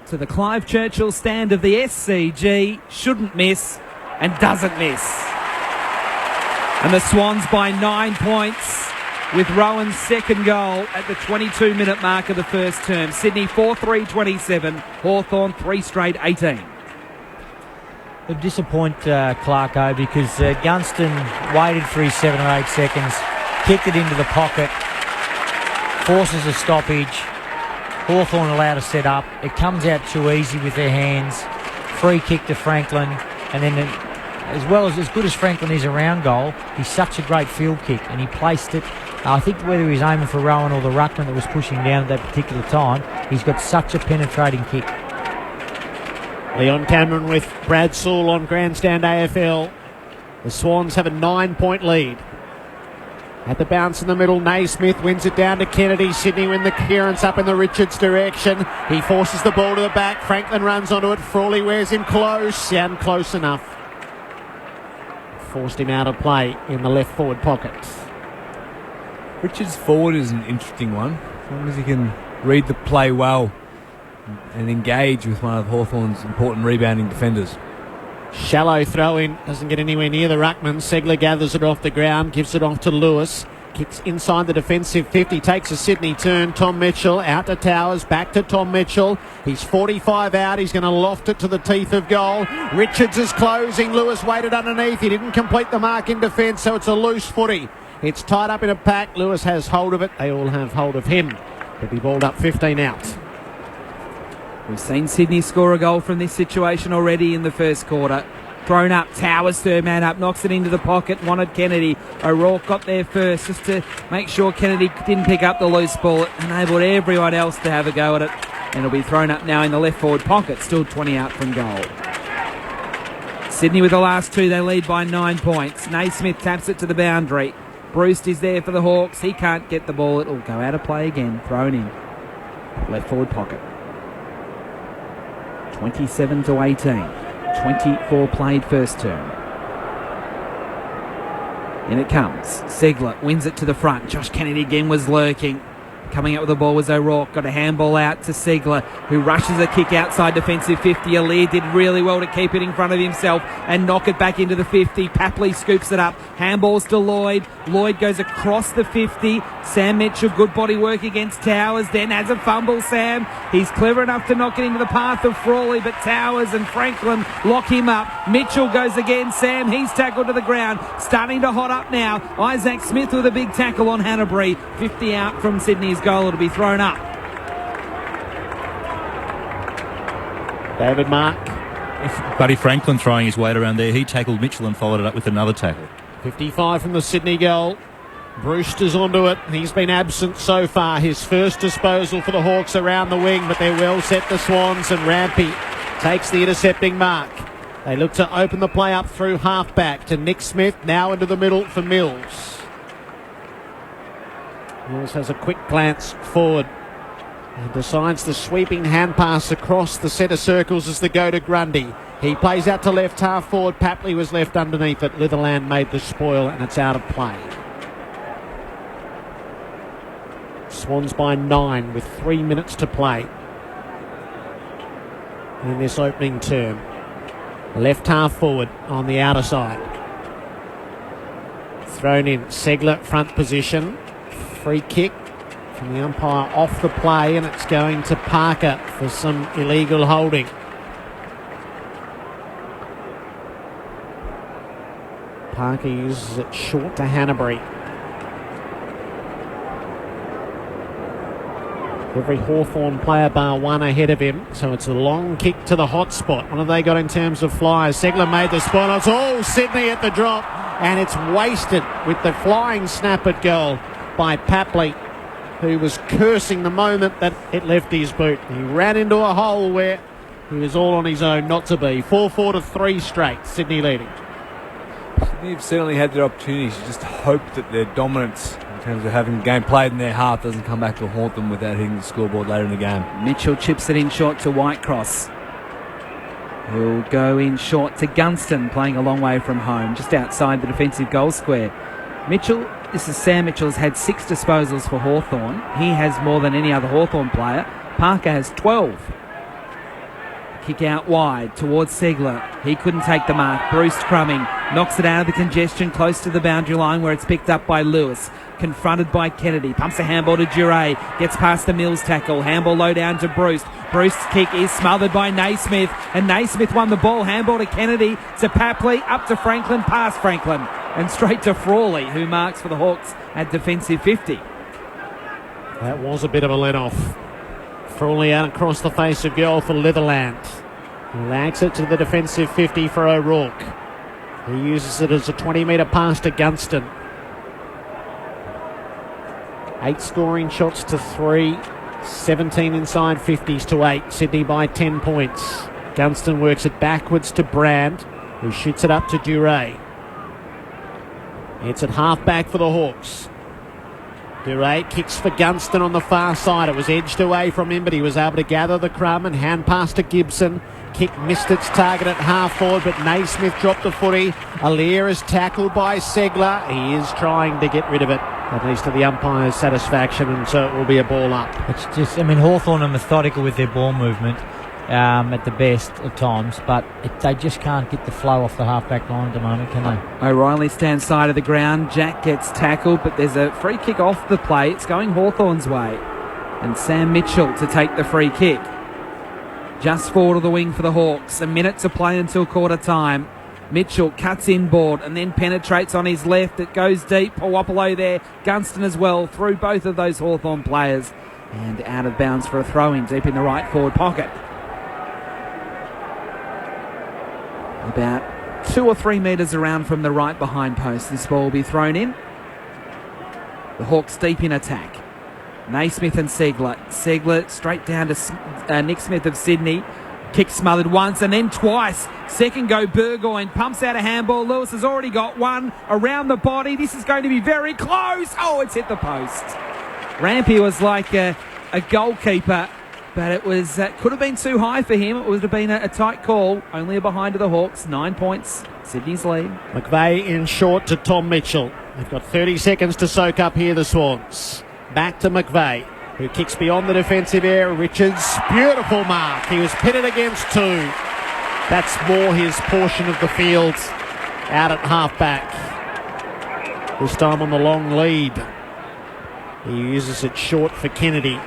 to the Clive Churchill stand of the SCG. Shouldn't miss, and doesn't miss. And the Swans by 9 points with Rowan's second goal at the 22-minute mark of the first term. Sydney 4-3-27, Hawthorn 3 straight 18. It'll disappoint Clarko because Gunston waited for his 7 or 8 seconds, kicked it into the pocket, forces a stoppage. Hawthorn allowed to set up. It comes out too easy with their hands. Free kick to Franklin, and then as good as Franklin is around goal, he's such a great field kick, and he placed it. I think whether he was aiming for Rowan or the ruckman that was pushing down at that particular time, he's got such a penetrating kick. Leon Cameron with Brad Sewell on Grandstand AFL. The Swans have a 9-point lead. At the bounce in the middle, Naismith wins it down to Kennedy. Sydney win the clearance up in the Richards direction. He forces the ball to the back. Franklin runs onto it. Frawley wears him close. And close enough. Forced him out of play in the left forward pocket. Richards forward is an interesting one. As long as he can read the play well and engage with one of Hawthorn's important rebounding defenders. Shallow throw in, doesn't get anywhere near the ruckman. Segler gathers it off the ground, gives it off to Lewis. Kicks inside the defensive 50, takes a Sydney turn. Tom Mitchell out to Towers, back to Tom Mitchell. He's 45 out, he's going to loft it to the teeth of goal. Richards is closing, Lewis waited underneath. He didn't complete the mark in defence, so it's a loose footy. It's tied up in a pack. Lewis has hold of it. They all have hold of him. He'll be balled up 15 out. We've seen Sydney score a goal from this situation already in the first quarter. Thrown up, Towers, third man up, knocks it into the pocket, wanted Kennedy. O'Rourke got there first just to make sure Kennedy didn't pick up the loose ball. It enabled everyone else to have a go at it. And it'll be thrown up now in the left forward pocket, still 20 out from goal. Sydney with the last two, they lead by 9 points. Naismith taps it to the boundary. Bruce is there for the Hawks. He can't get the ball. It'll go out of play again. Thrown in. Left forward pocket. 27-18. 24 played first term. In it comes. Segler wins it to the front. Josh Kennedy again was lurking. Coming out with the ball was O'Rourke. Got a handball out to Segler, who rushes a kick outside defensive 50. Aliir did really well to keep it in front of himself and knock it back into the 50. Papley scoops it up. Handballs to Lloyd. Lloyd goes across the 50. Sam Mitchell, good body work against Towers. Then has a fumble, Sam. He's clever enough to knock it into the path of Frawley, but Towers and Franklin lock him up. Mitchell goes again. Sam, he's tackled to the ground. Starting to hot up now. Isaac Smith with a big tackle on Hanbury. 50 out from Sydney's goal. It'll be thrown up. David Mark. Buddy Franklin throwing his weight around there. He tackled Mitchell and followed it up with another tackle. 55 from the Sydney goal. Brewster's onto it. He's been absent so far. His first disposal for the Hawks around the wing, but they're well set, the Swans, and Rampy takes the intercepting mark. They look to open the play up through half-back to Nick Smith, now into the middle for Mills. Mills has a quick glance forward and decides the sweeping hand pass across the centre circles as the go to Grundy. He plays out to left half forward. Papley was left underneath it. Litherland made the spoil and it's out of play. Swans by 9 with 3 minutes to play in this opening term. Left half forward on the outer side. Thrown in. Segler front position. Free kick from the umpire off the play, and it's going to Parker for some illegal holding. Parker uses it short to Hanbury. Every Hawthorn player bar one ahead of him, so it's a long kick to the hot spot. What have they got in terms of flyers? Segler made the spot. It's all Sydney at the drop, and it's wasted with the flying snap at goal by Papley, who was cursing the moment that it left his boot. He ran into a hole where he was all on his own not to be. 4-4 to 3 straight, Sydney leading. They've certainly had their opportunities. You just hope that their dominance in terms of having the game played in their half doesn't come back to haunt them without hitting the scoreboard later in the game. Mitchell chips it in short to Whitecross. He'll go in short to Gunston, playing a long way from home, just outside the defensive goal square. Mitchell, this is Sam Mitchell, has had 6 disposals for Hawthorn. He has more than any other Hawthorn player. Parker has 12. Kick out wide towards Segler. He couldn't take the mark. Bruce Crumming knocks it out of the congestion close to the boundary line where it's picked up by Lewis. Confronted by Kennedy. Pumps a handball to Duray. Gets past the Mills tackle. Handball low down to Bruce. Bruce's kick is smothered by Naismith. And Naismith won the ball. Handball to Kennedy. To Papley. Up to Franklin. Past Franklin. And straight to Frawley, who marks for the Hawks at defensive 50. That was a bit of a let-off. Frawley out across the face of goal for Litherland. He lags it to the defensive 50 for O'Rourke. He uses it as a 20-metre pass to Gunston. 8 scoring shots to 3. 17 inside 50s to 8. Sydney by 10 points. Gunston works it backwards to Brand, who shoots it up to Duray. It's at half-back for the Hawks. Duray kicks for Gunston on the far side. It was edged away from him, but he was able to gather the crumb and hand pass to Gibson. Kick missed its target at half forward, but Naismith dropped the footy. Aliir is tackled by Segler. He is trying to get rid of it, at least to the umpire's satisfaction, and so it will be a ball up. It's just, I mean, Hawthorn are methodical with their ball movement at the best of times, but they just can't get the flow off the half-back line at the moment, can they? O'Reilly stands side of the ground. Jack gets tackled, but there's a free kick off the play. It's going Hawthorn's way. And Sam Mitchell to take the free kick. Just forward of the wing for the Hawks. A minute to play until quarter time. Mitchell cuts inboard and then penetrates on his left. It goes deep. Pawapolo there. Gunston as well through both of those Hawthorn players. And out of bounds for a throw-in deep in the right forward pocket. About 2 or 3 metres around from the right behind post, this ball will be thrown in. The Hawks deep in attack. Naismith and Segler. Segler straight down to Nick Smith of Sydney. Kick smothered once and then twice. Second go Burgoyne pumps out a handball. Lewis has already got one around the body. This is going to be very close. Oh, it's hit the post. Rampy was like a goalkeeper, but it was could have been too high for him. It would have been a tight call. Only a behind to the Hawks. 9 points. Sydney's lead. McVeigh in short to Tom Mitchell. They've got 30 seconds to soak up here, the Swans. Back to McVeigh, who kicks beyond the defensive area. Richards, beautiful mark. He was pitted against two. That's more his portion of the field out at half-back. This time on the long lead. He uses it short for Kennedy.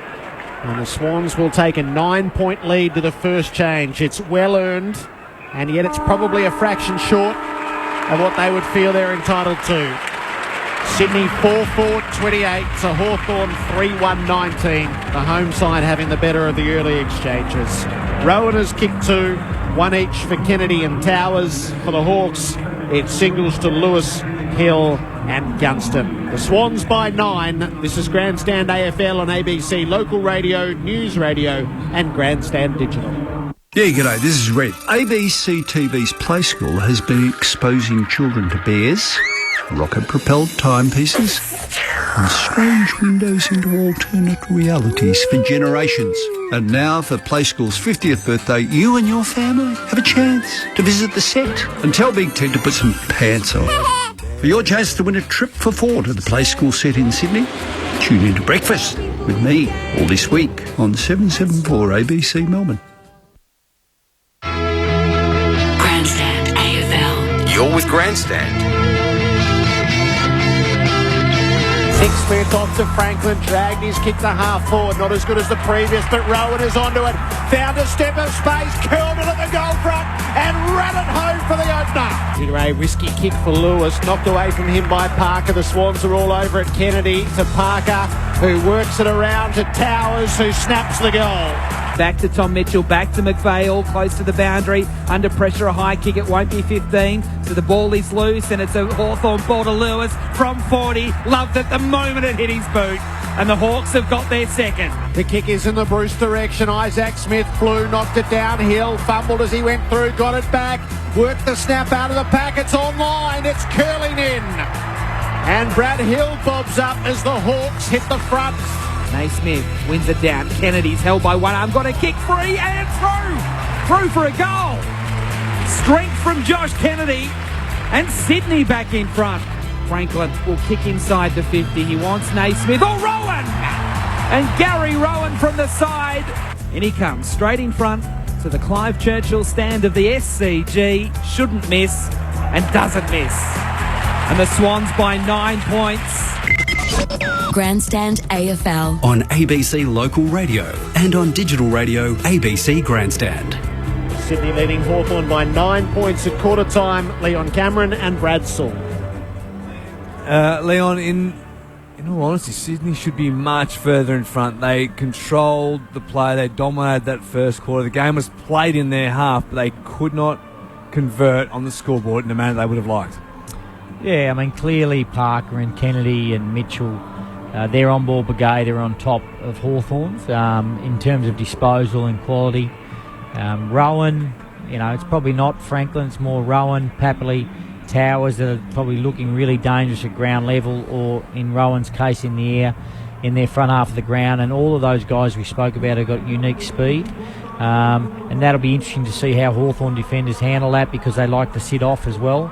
And the Swans will take a 9-point lead to the first change. It's well earned, and yet it's probably a fraction short of what they would feel they're entitled to. Sydney 4-4-28 to Hawthorn 3-1-19. The home side having the better of the early exchanges. Rowan has kicked two, one each for Kennedy and Towers. For the Hawks, it's singles to Lewis, Hill and Gunston. The Swans by 9. This is Grandstand AFL on ABC Local Radio, News Radio and Grandstand Digital. Yeah, g'day, this is Red. ABC TV's Play School has been exposing children to bears, rocket-propelled timepieces and strange windows into alternate realities for generations. And now, for Play School's 50th birthday, you and your family have a chance to visit the set and tell Big Ted to put some pants on. For your chance to win a trip for four to the Play School set in Sydney, tune in to Breakfast with me all this week on 774 ABC Melbourne. Grandstand AFL. You're with Grandstand. 6 clear off to Franklin, dragged his kick to half forward, not as good as the previous, but Rowan is onto it, found a step of space, curled it at the goal front and ran it home for the opener. A risky kick for Lewis, knocked away from him by Parker. The Swans are all over it. Kennedy to Parker, who works it around to Towers, who snaps the goal. Back to Tom Mitchell, back to McVeigh, all close to the boundary. Under pressure, a high kick, it won't be 15. So the ball is loose and it's a Hawthorn ball to Lewis from 40. Loved it the moment it hit his boot. And the Hawks have got their second. The kick is in the Bruce direction. Isaac Smith flew, knocked it downhill, fumbled as he went through, got it back, worked the snap out of the pack. It's online, it's curling in. And Brad Hill bobs up as the Hawks hit the front. Naismith wins it down. Kennedy's held by one arm, got a kick free and through for a goal. Strength from Josh Kennedy and Sydney back in front. Franklin will kick inside the 50. He wants Naismith. Oh, Rowan! And Gary Rowan from the side. In he comes, straight in front to the Clive Churchill stand of the SCG. Shouldn't miss and doesn't miss. And the Swans by 9 points. Grandstand AFL. On ABC Local Radio and on digital radio ABC Grandstand. Sydney leading Hawthorn by 9 points at quarter time. Leon Cameron and Brad Saul. Leon, in all honesty, Sydney should be much further in front. They controlled the play. They dominated that first quarter. The game was played in their half, but they could not convert on the scoreboard in the manner they would have liked. Yeah, I mean, clearly Parker and Kennedy and Mitchell, their on-ball brigade are on top of Hawthorn's in terms of disposal and quality. Rowan, it's probably not Franklin, it's more Rowan, Papley, Towers that are probably looking really dangerous at ground level, or in Rowan's case in the air, in their front half of the ground. And all of those guys we spoke about have got unique speed. And that'll be interesting to see how Hawthorn defenders handle that, because they like to sit off as well.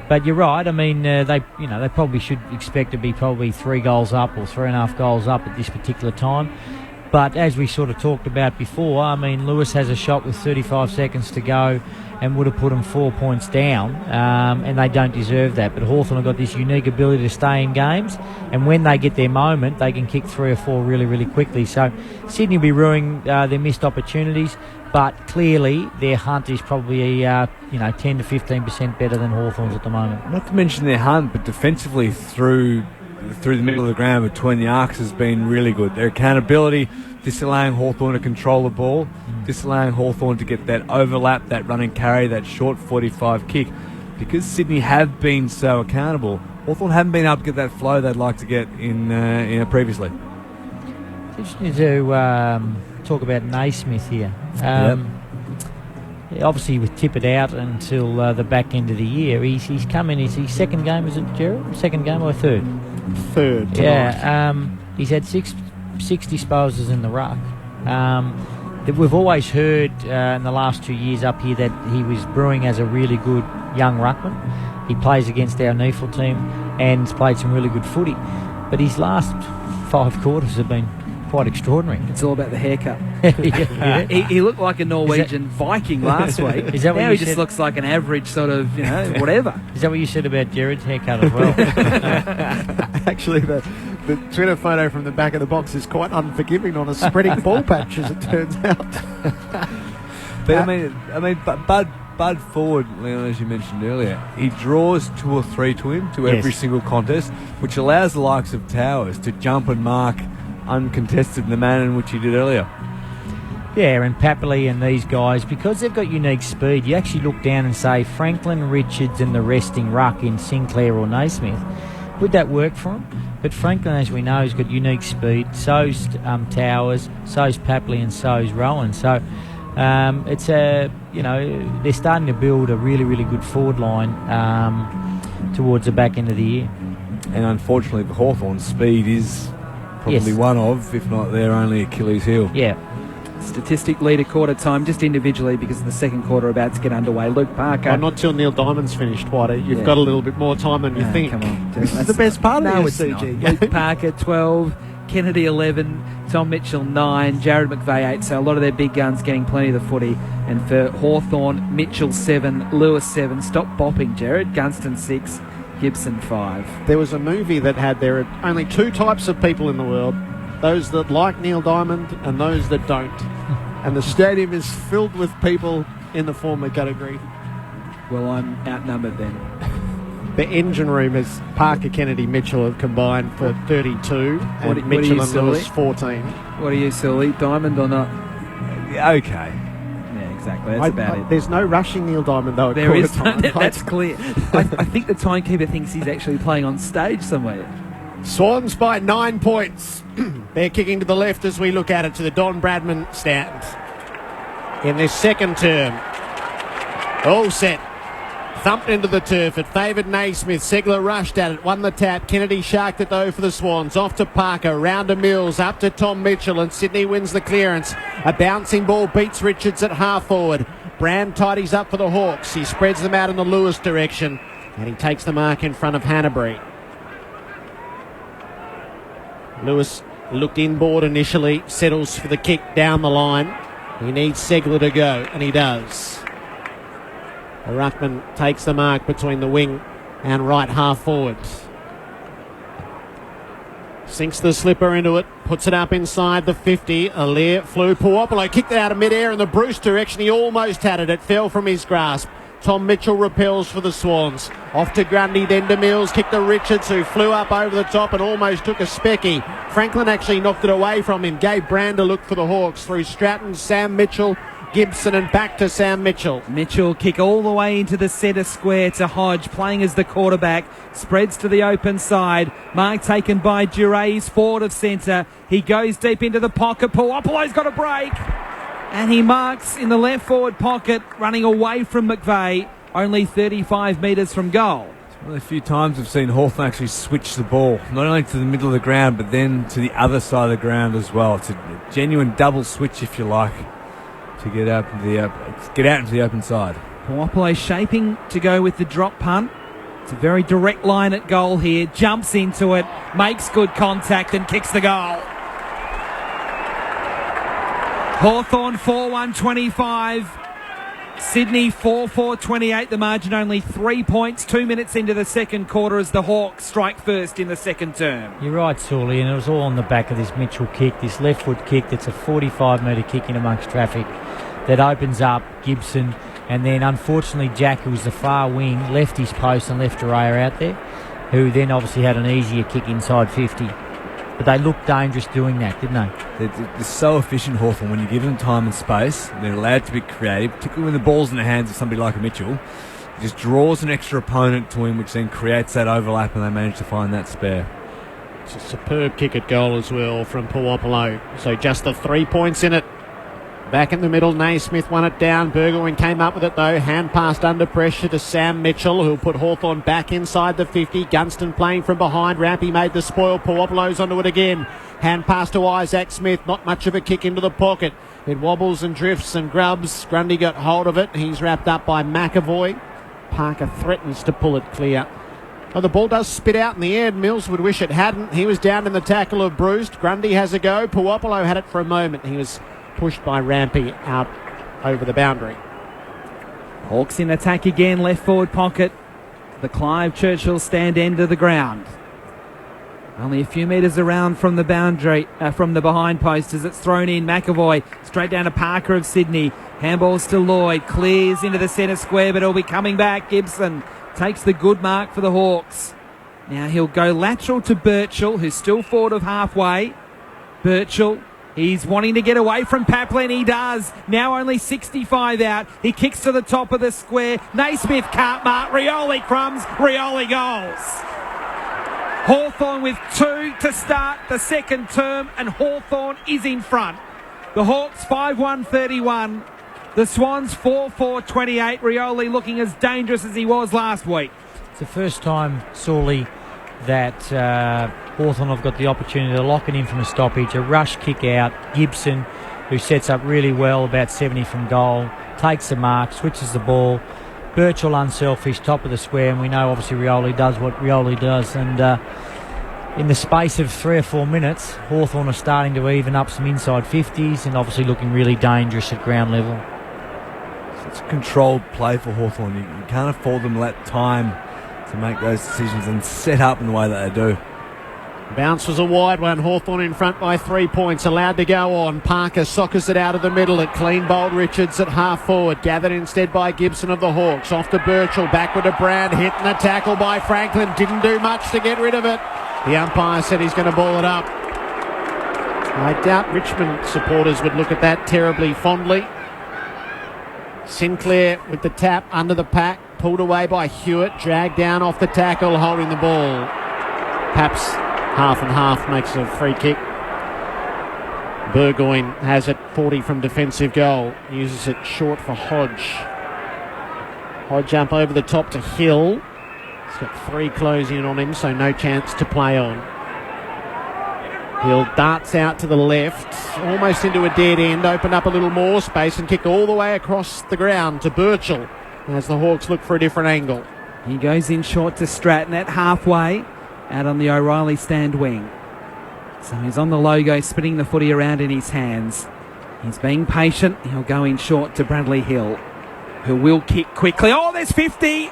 But you're right. I mean, they probably should expect to be probably 3 goals up or 3.5 goals up at this particular time. But as we sort of talked about before, I mean, Lewis has a shot with 35 seconds to go and would have put them 4 points down, and they don't deserve that. But Hawthorn have got this unique ability to stay in games, and when they get their moment, they can kick 3 or 4 really, really quickly. So Sydney will be ruining their missed opportunities. But clearly, their hunt is probably 10 to 15% better than Hawthorn's at the moment. Not to mention their hunt, but defensively through the middle of the ground between the arcs has been really good. Their accountability, disallowing Hawthorn to control the ball, disallowing Hawthorn to get that overlap, that run and carry, that short 45 kick. Because Sydney have been so accountable, Hawthorn haven't been able to get that flow they'd like to get in previously. Just need to talk about Naismith here. Obviously, with tip it out until the back end of the year, he's come in. Is his second game, is it, Gerald? Second game or third? Third tonight. Yeah. He's had six disposals in the ruck. We've always heard in the last 2 years up here that he was brewing as a really good young ruckman. He plays against our NEFL team and has played some really good footy. But his last 5 quarters have been quite extraordinary. It's all about the haircut. Yeah. He looked like a Norwegian Viking last week. Is that what now you he just said? looks like an average sort of, whatever. Is that what you said about Jared's haircut as well? Actually, the Twitter photo from the back of the box is quite unforgiving on a spreading ball patch, as it turns out. But Bud Ford, Leon, as you mentioned earlier, he draws 2 or 3 to him to every single contest, which allows the likes of Towers to jump and mark uncontested in the manner in which he did earlier. Yeah, and Papley and these guys, because they've got unique speed, you actually look down and say Franklin, Richards and the resting ruck in Sinclair or Naismith, would that work for him? But Franklin, as we know, has got unique speed, so's Towers, so's Papley and so's Rowan. So it's they're starting to build a really, really good forward line towards the back end of the year. And unfortunately for Hawthorn, speed is probably one of, if not their only Achilles heel. Yeah. Statistic lead at quarter time, just individually, because the second quarter about to get underway. Luke Parker. Oh, not till Neil Diamond's finished, Whitey. You've got a little bit more time than you think. Come on. This is the best part of the it's SCG. Luke Parker, 12. Kennedy, 11. Tom Mitchell, 9. Jared McVeigh, 8. So a lot of their big guns getting plenty of the footy. And for Hawthorn, Mitchell, 7. Lewis, 7. Stop bopping, Jared. Gunston, 6. Gibson, 5. There was a movie that had there are only 2 types of people in the world, those that like Neil Diamond and those that don't. And the stadium is filled with people in the former category. Well, I'm outnumbered then. The engine room is Parker, Kennedy, Mitchell have combined for 32 and Mitchell and Lewis 14. What are you, Sully? Diamond or not? Okay. Yeah, exactly. That's about it. There's no rushing Neil Diamond, though. There is. That's clear. I think the timekeeper thinks he's actually playing on stage somewhere. Swans by 9 points. They're kicking to the left as we look at it to the Don Bradman stand. In this second term. All set. Thumped into the turf. It favoured Naismith. Segler rushed at it. Won the tap. Kennedy sharked it though for the Swans. Off to Parker. Round to Mills. Up to Tom Mitchell. And Sydney wins the clearance. A bouncing ball beats Richards at half forward. Brand tidies up for the Hawks. He spreads them out in the Lewis direction. And he takes the mark in front of Hanbury. Lewis looked inboard initially, settles for the kick down the line. He needs Segler to go, and he does. The ruckman takes the mark between the wing and right half forward. Sinks the slipper into it, puts it up inside the 50. Allaire flew. Puopolo kicked it out of midair in the Bruce direction. He almost had it. It fell from his grasp. Tom Mitchell repels for the Swans. Off to Grundy, then to Mills. Kicked to Richards, who flew up over the top and almost took a specky. Franklin actually knocked it away from him. Gave Brand a look for the Hawks. Through Stratton, Sam Mitchell, Gibson, and back to Sam Mitchell. Mitchell kick all the way into the centre square to Hodge, playing as the quarterback. Spreads to the open side. Mark taken by Durays, forward of centre. He goes deep into the pocket. Puopolo's got a break. And he marks in the left forward pocket, running away from McVeigh, only 35 metres from goal. It's one of the few times we've seen Hawthorn actually switch the ball, not only to the middle of the ground, but then to the other side of the ground as well. It's a genuine double switch, if you like, to get out into the open side. Puopolo shaping to go with the drop punt. It's a very direct line at goal here. Jumps into it, makes good contact and kicks the goal. Hawthorn 4-1-25. Sydney 4-4-28. The margin only 3 points. 2 minutes into the second quarter as the Hawks strike first in the second term. You're right, Sully, and it was all on the back of this Mitchell kick, this left foot kick that's a 45-metre kick in amongst traffic that opens up Gibson, and then unfortunately Jack, who was the far wing, left his post and left Araya out there, who then obviously had an easier kick inside 50. But they looked dangerous doing that, didn't they? They're so efficient, Hawthorn, when you give them time and space. They're allowed to be creative, particularly when the ball's in the hands of somebody like a Mitchell. He just draws an extra opponent to him, which then creates that overlap, and they manage to find that spare. It's a superb kick at goal as well from Puopolo. So just the 3 points in it. Back in the middle, Naismith won it down. Burgoyne came up with it though. Hand passed under pressure to Sam Mitchell, who'll put Hawthorn back inside the 50. Gunston playing from behind. Rampy made the spoil. Puopolo's onto it again. Hand pass to Isaac Smith. Not much of a kick into the pocket. It wobbles and drifts and grubs. Grundy got hold of it. He's wrapped up by McAvoy. Parker threatens to pull it clear. Oh, the ball does spit out in the air. Mills would wish it hadn't. He was down in the tackle of Bruce. Grundy has a go. Puopolo had it for a moment. He was pushed by Rampy out over the boundary. Hawks in attack again, left forward pocket. The Clive Churchill stand end of the ground. Only a few metres around from the boundary, from the behind post as it's thrown in. McAvoy straight down to Parker of Sydney. Handballs to Lloyd. Clears into the centre square, but he'll be coming back. Gibson takes the good mark for the Hawks. Now he'll go lateral to Birchall, who's still forward of halfway. Birchall, he's wanting to get away from Paplin. He does. Now only 65 out. He kicks to the top of the square. Naismith can't mark. Rioli crumbs. Rioli goals. Hawthorn with 2 to start the second term, and Hawthorn is in front. The Hawks 5-1-31. The Swans 4-4-28. Rioli looking as dangerous as he was last week. It's the first time, Sawley, that Hawthorn have got the opportunity to lock it in from a stoppage. A rush kick out. Gibson, who sets up really well, about 70 from goal, takes the mark, switches the ball. Birchall unselfish, top of the square, and we know obviously Rioli does what Rioli does. And in the space of 3 or 4 minutes, Hawthorn are starting to even up some inside 50s and obviously looking really dangerous at ground level. It's controlled play for Hawthorn. You can't afford them to let time to make those decisions and set up in the way that they do. Bounce was a wide one. Hawthorn in front by 3 points. Allowed to go on. Parker soccers it out of the middle. It clean bowled Richards at half forward. Gathered instead by Gibson of the Hawks. Off to Birchall. Backward to Brand. Hit and a tackle by Franklin. Didn't do much to get rid of it. The umpire said he's going to ball it up. I doubt Richmond supporters would look at that terribly fondly. Sinclair with the tap under the pack. Pulled away by Hewitt. Dragged down off the tackle. Holding the ball. Perhaps half and half makes a free kick. Burgoyne has it 40 from defensive goal. Uses it short for Hodge. Hodge up over the top to Hill. He's got 3 closing on him, so no chance to play on. Hill darts out to the left, almost into a dead end, opened up a little more space and kicked all the way across the ground to Birchall as the Hawks look for a different angle. He goes in short to Stratton at halfway, out on the O'Reilly stand wing. So he's on the logo, spinning the footy around in his hands. He's being patient. He'll go in short to Bradley Hill, who will kick quickly. Oh, there's 50!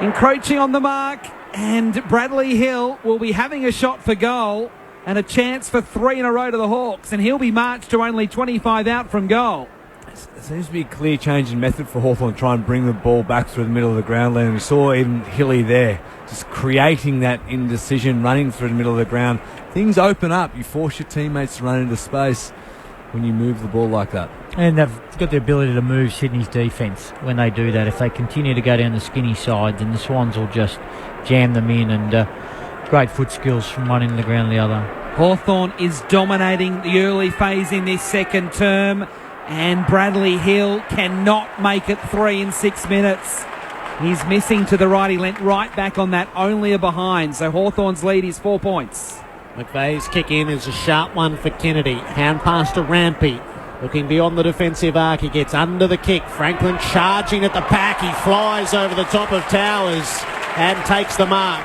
Encroaching on the mark, and Bradley Hill will be having a shot for goal and a chance for 3 in a row to the Hawks, and he'll be marched to only 25 out from goal. It seems to be a clear change in method for Hawthorn to try and bring the ball back through the middle of the ground. And we saw even Hilly there, just creating that indecision, running through the middle of the ground. Things open up. You force your teammates to run into space when you move the ball like that. And they've got the ability to move Sydney's defence when they do that. If they continue to go down the skinny side, then the Swans will just jam them in, and great foot skills from one end of the ground to the other. Hawthorn is dominating the early phase in this second term, and Bradley Hill cannot make it 3 in 6 minutes. He's missing to the right. He leant right back on that, only a behind. So Hawthorn's lead is 4 points. McVeigh's kick in is a sharp one for Kennedy. Hand pass to Rampy. Looking beyond the defensive arc. He gets under the kick. Franklin charging at the pack. He flies over the top of Towers and takes the mark.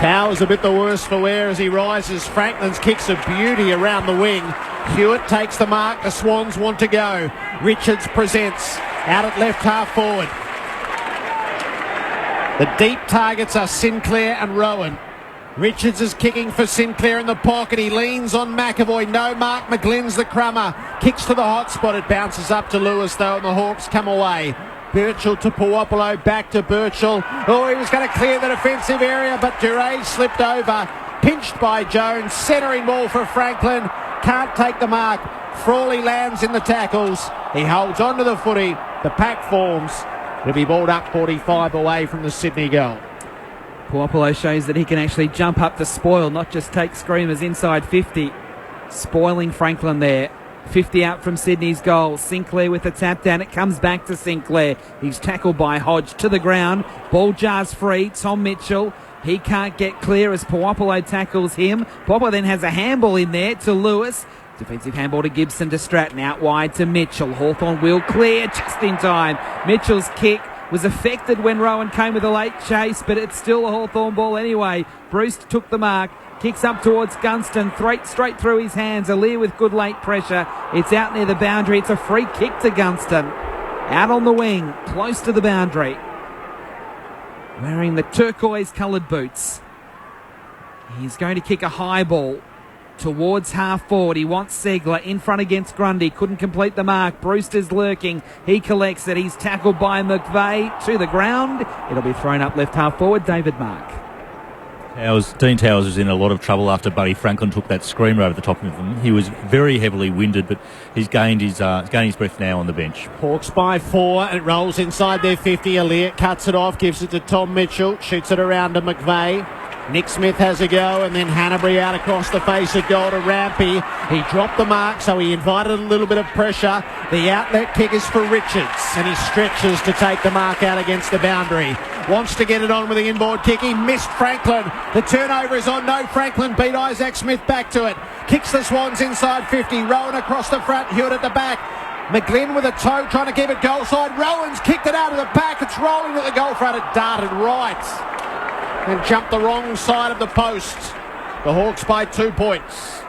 Towers a bit the worse for wear as he rises. Franklin's kick's a beauty around the wing. Hewitt takes the mark. The Swans want to go. Richards presents out at left half forward. The deep targets are Sinclair and Rowan. Richards is kicking for Sinclair in the pocket. He leans on McAvoy. No mark. McGlynn's the crummer. Kicks to the hot spot. It bounces up to Lewis though, and the Hawks come away. Birchall to Puopolo. Back to Birchall. Oh, he was going to clear the defensive area, but Duray slipped over. Pinched by Jones. Centering ball for Franklin. Can't take the mark. Frawley lands in the tackles. He holds on to the footy. The pack forms. It'll be balled up 45 away from the Sydney goal. Puopolo shows that he can actually jump up to spoil, not just take screamers inside 50. Spoiling Franklin there. 50 out from Sydney's goal. Sinclair with the tap down. It comes back to Sinclair. He's tackled by Hodge to the ground. Ball jars free. Tom Mitchell. He can't get clear as Puopolo tackles him. Puopolo then has a handball in there to Lewis. Defensive handball to Gibson to Stratton. Out wide to Mitchell. Hawthorn will clear just in time. Mitchell's kick was affected when Rowan came with a late chase, but it's still a Hawthorn ball anyway. Bruce took the mark. Kicks up towards Gunston, straight through his hands. Alear with good late pressure. It's out near the boundary. It's a free kick to Gunston. Out on the wing, close to the boundary. Wearing the turquoise-coloured boots. He's going to kick a high ball towards half forward. He wants Segler in front against Grundy. Couldn't complete the mark. Brewster's lurking. He collects it. He's tackled by to the ground. It'll be thrown up left half forward. David Mark. Dean Towers was in a lot of trouble after Buddy Franklin took that screamer over the top of him. He was very heavily winded, but he's gained his breath now on the bench. Hawks by 4. It rolls inside their 50. Alear cuts it off, gives it to Tom Mitchell, shoots it around to McVeigh. Nick Smith has a go, and then Hanbury out across the face of goal to Rampy. He dropped the mark, so he invited a little bit of pressure. The outlet kick is for Richards, and he stretches to take the mark out against the boundary. Wants to get it on with the inboard kick. He missed Franklin. The turnover is on. No, Franklin beat Isaac Smith back to it. Kicks the Swans inside 50. Rowan across the front, Hewitt at the back. McGlynn with a toe, trying to keep it goal side. Rowan's kicked it out of the back. It's rolling at the goal front. It darted right and jumped the wrong side of the post. The Hawks by 2 points.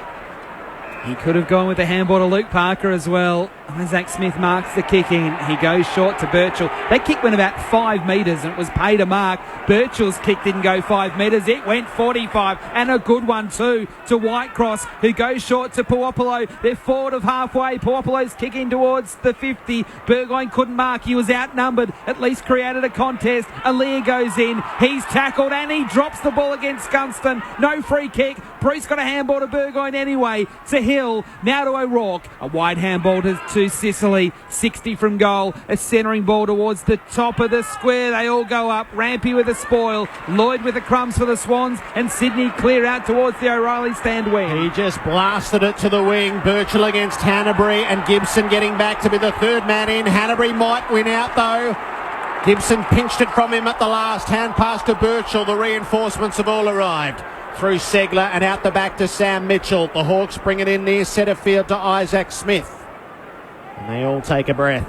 He could have gone with the handball to Luke Parker as well. Isaac Smith marks the kicking. He goes short to Birchall. That kick went about 5 metres and it was paid a mark. Birchall's kick didn't go 5 metres. It went 45, and a good one too to Whitecross, who goes short to Puopolo. They're forward of halfway. Puopolo's kicking towards the 50. Burgoyne couldn't mark. He was outnumbered. At least created a contest. Alear goes in. He's tackled and he drops the ball against Gunston. No free kick. Bruce got a handball to Burgoyne anyway. To Hill. Now to O'Rourke. A wide handball to Sicily. 60 from goal. A centering ball towards the top of the square. They all go up. Rampy with a spoil. Lloyd with the crumbs for the Swans. And Sydney clear out towards the O'Reilly stand wing. He just blasted it to the wing. Birchall against Hanbury, and Gibson getting back to be the third man in. Hanbury might win out though. Gibson pinched it from him at the last. Hand pass to Birchall. The reinforcements have all arrived. Through Segler and out the back to Sam Mitchell. The Hawks bring it in near centre field to Isaac Smith. And they all take a breath.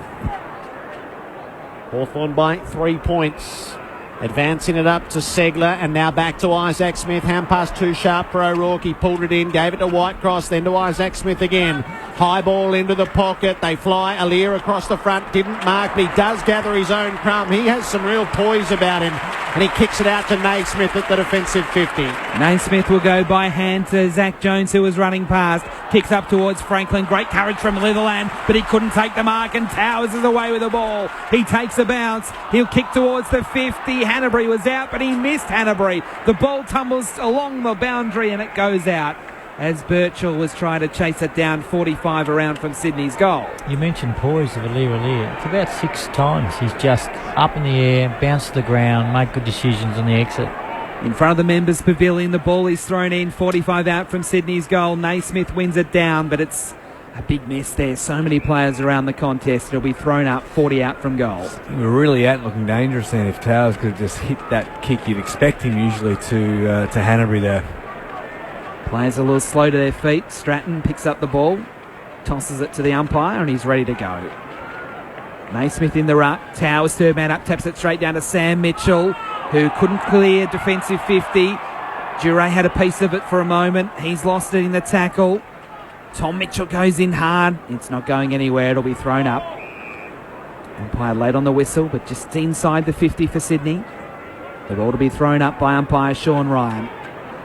Hawthorn by 3 points. Advancing it up to Segler, and now back to Isaac Smith. Hand pass too sharp for O'Rourke. He pulled it in, gave it to Whitecross, then to Isaac Smith again. High ball into the pocket. They fly. Alear across the front. Didn't mark, but he does gather his own crumb. He has some real poise about him. And he kicks it out to Naismith at the defensive 50. Naismith will go by hand to Zach Jones, who was running past. Kicks up towards Franklin. Great courage from Litherland, but he couldn't take the mark, and Towers is away with the ball. He takes a bounce. He'll kick towards the 50. Hanbury was out, but he missed Hanbury. The ball tumbles along the boundary and it goes out as Birchall was trying to chase it down 45 around from Sydney's goal. You mentioned poise of Alear. It's about 6 times. He's just up in the air, bounced to the ground, made good decisions on the exit. In front of the members' pavilion, the ball is thrown in, 45 out from Sydney's goal. Naismith wins it down, but it's a big mess there. So many players around the contest. It'll be thrown up, 40 out from goal. We're really out looking dangerous then. If Towers could have just hit that kick, you'd expect him usually to Hanbury there. Players a little slow to their feet. Stratton picks up the ball, tosses it to the umpire, and he's ready to go. Naismith in the ruck. Towers, third man up, taps it straight down to Sam Mitchell, who couldn't clear defensive 50. Duray had a piece of it for a moment. He's lost it in the tackle. Tom Mitchell goes in hard. It's not going anywhere. It'll be thrown up. Umpire late on the whistle, but just inside the 50 for Sydney. The ball to be thrown up by umpire Sean Ryan.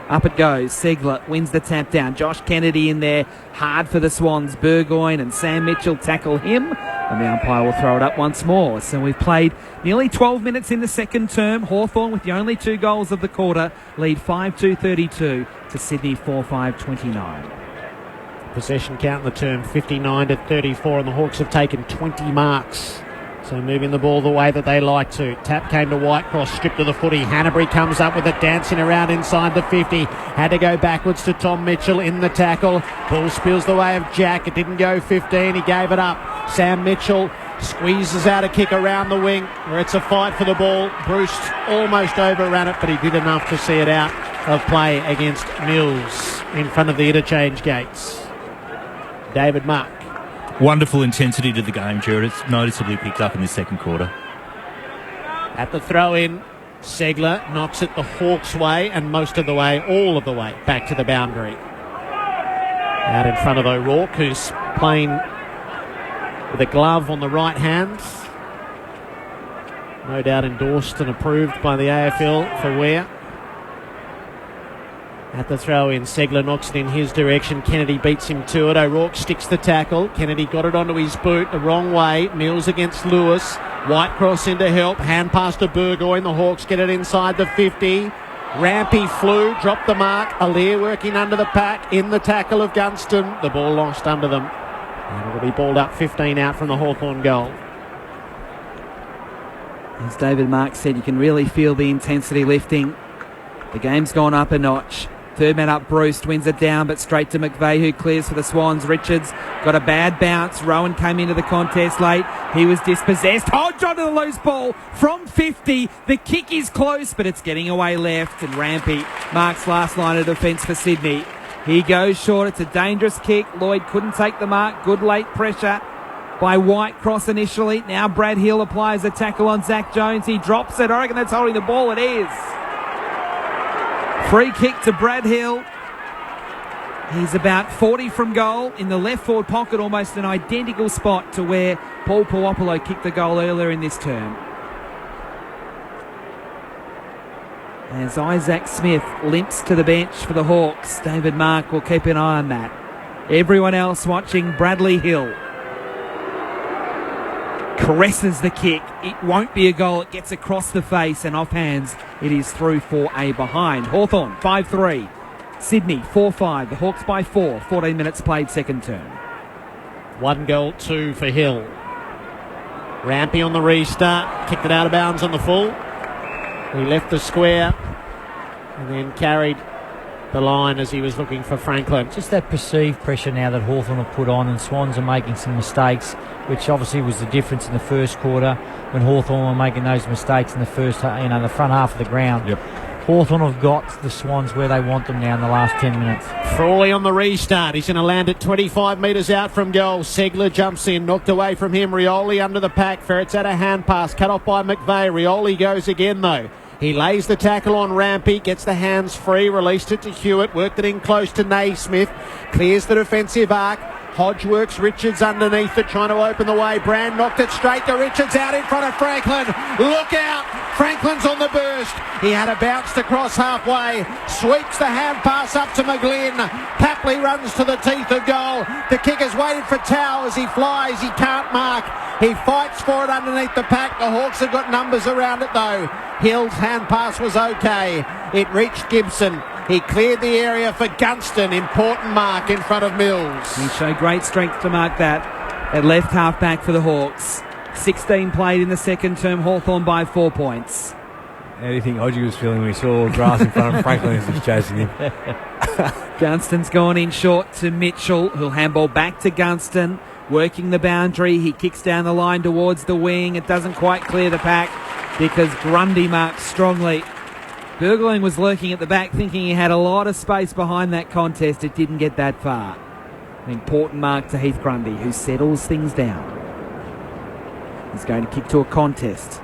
Up it goes. Segler wins the tap down. Josh Kennedy in there. Hard for the Swans. Burgoyne and Sam Mitchell tackle him. And the umpire will throw it up once more. So we've played nearly 12 minutes in the second term. Hawthorn, with the only 2 goals of the quarter, lead 5-2-32 to Sydney 4-5-29. Possession count in the term 59-34, and the Hawks have taken 20 marks So moving the ball the way that they like to. Tap came to Whitecross, stripped to the footy. Hanbury comes up with it, dancing around inside the 50. Had to go backwards to Tom Mitchell in the tackle. Ball spills the way of Jack. It didn't go 15. He gave it up. Sam Mitchell squeezes out a kick around the wing where it's a fight for the ball. Bruce almost overran it, but he did enough to see it out of play against Mills in front of the interchange gates. David Mark. Wonderful intensity to the game, Jared. It's noticeably picked up in this second quarter. At the throw-in, Segler knocks it the Hawks' way and most of the way, all of the way, back to the boundary. Out in front of O'Rourke, who's playing with a glove on the right hand. No doubt endorsed and approved by the AFL for wear. At the throw-in, Segler knocks it in his direction. Kennedy beats him to it. O'Rourke sticks the tackle. Kennedy got it onto his boot the wrong way. Mills against Lewis. Whitecross in to help. Hand pass to Burgoyne. The Hawks get it inside the 50. Rampy flew, dropped the mark. Alier working under the pack in the tackle of Gunston. The ball lost under them. And it'll be balled up 15 out from the Hawthorn goal. As David Mark said, you can really feel the intensity lifting. The game's gone up a notch. Third man up, Bruce wins it down, but straight to McVeigh, who clears for the Swans. Richards got a bad bounce. Rowan came into the contest late. He was dispossessed. Hodge onto the loose ball from 50. The kick is close, but it's getting away left. And Rampy marks last line of defence for Sydney. He goes short. It's a dangerous kick. Lloyd couldn't take the mark. Good late pressure by Whitecross initially. Now Brad Hill applies a tackle on Zach Jones. He drops it. I reckon that's holding the ball. It is. Free kick to Brad Hill. He's about 40 from goal in the left forward pocket, almost an identical spot to where Paul Puopolo kicked the goal earlier in this term. As Isaac Smith limps to the bench for the Hawks, David Mark will keep an eye on that. Everyone else watching Bradley Hill. Caresses the kick. It won't be a goal. It gets across the face and off hands. It is through for a behind. Hawthorn 5-3. Sydney 4-5. The Hawks by 4. 14 minutes played second term. 1 goal, 2 for Hill. Rampy on the restart. Kicked it out of bounds on the full. He left the square and then carried the line as he was looking for Franklin. Just that perceived pressure now that Hawthorn have put on, and Swans are making some mistakes, which obviously was the difference in the first quarter when Hawthorn were making those mistakes in the first, the front half of the ground. Yep. Hawthorn have got the Swans where they want them now in the last 10 minutes. Frawley on the restart. He's going to land at 25 metres out from goal. Segler jumps in, knocked away from him. Rioli under the pack. Ferrets out a hand pass, cut off by McVeigh. Rioli goes again though. He lays the tackle on Rampy, gets the hands free, released it to Hewitt, worked it in close to Naismith, clears the defensive arc. Hodge works Richards underneath it, trying to open the way. Brand knocked it straight to Richards out in front of Franklin. Look out! Franklin's on the burst. He had a bounce to cross halfway. Sweeps the hand pass up to McGlynn. Papley runs to the teeth of goal. The kicker's waited for Tao as he flies. He can't mark. He fights for it underneath the pack. The Hawks have got numbers around it though. Hill's hand pass was okay. It reached Gibson. He cleared the area for Gunston. Important mark in front of Mills. He showed great strength to mark that at left half back for the Hawks. 16 played in the second term. Hawthorn by 4 points. How do you think Hodgie was feeling when he saw grass in front of Franklin as he's chasing him? Gunston's gone in short to Mitchell, who'll handball back to Gunston. Working the boundary. He kicks down the line towards the wing. It doesn't quite clear the pack because Grundy marks strongly. Burgoyne was lurking at the back thinking he had a lot of space behind that contest. It didn't get that far. An important mark to Heath Grundy, who settles things down. He's going to kick to a contest.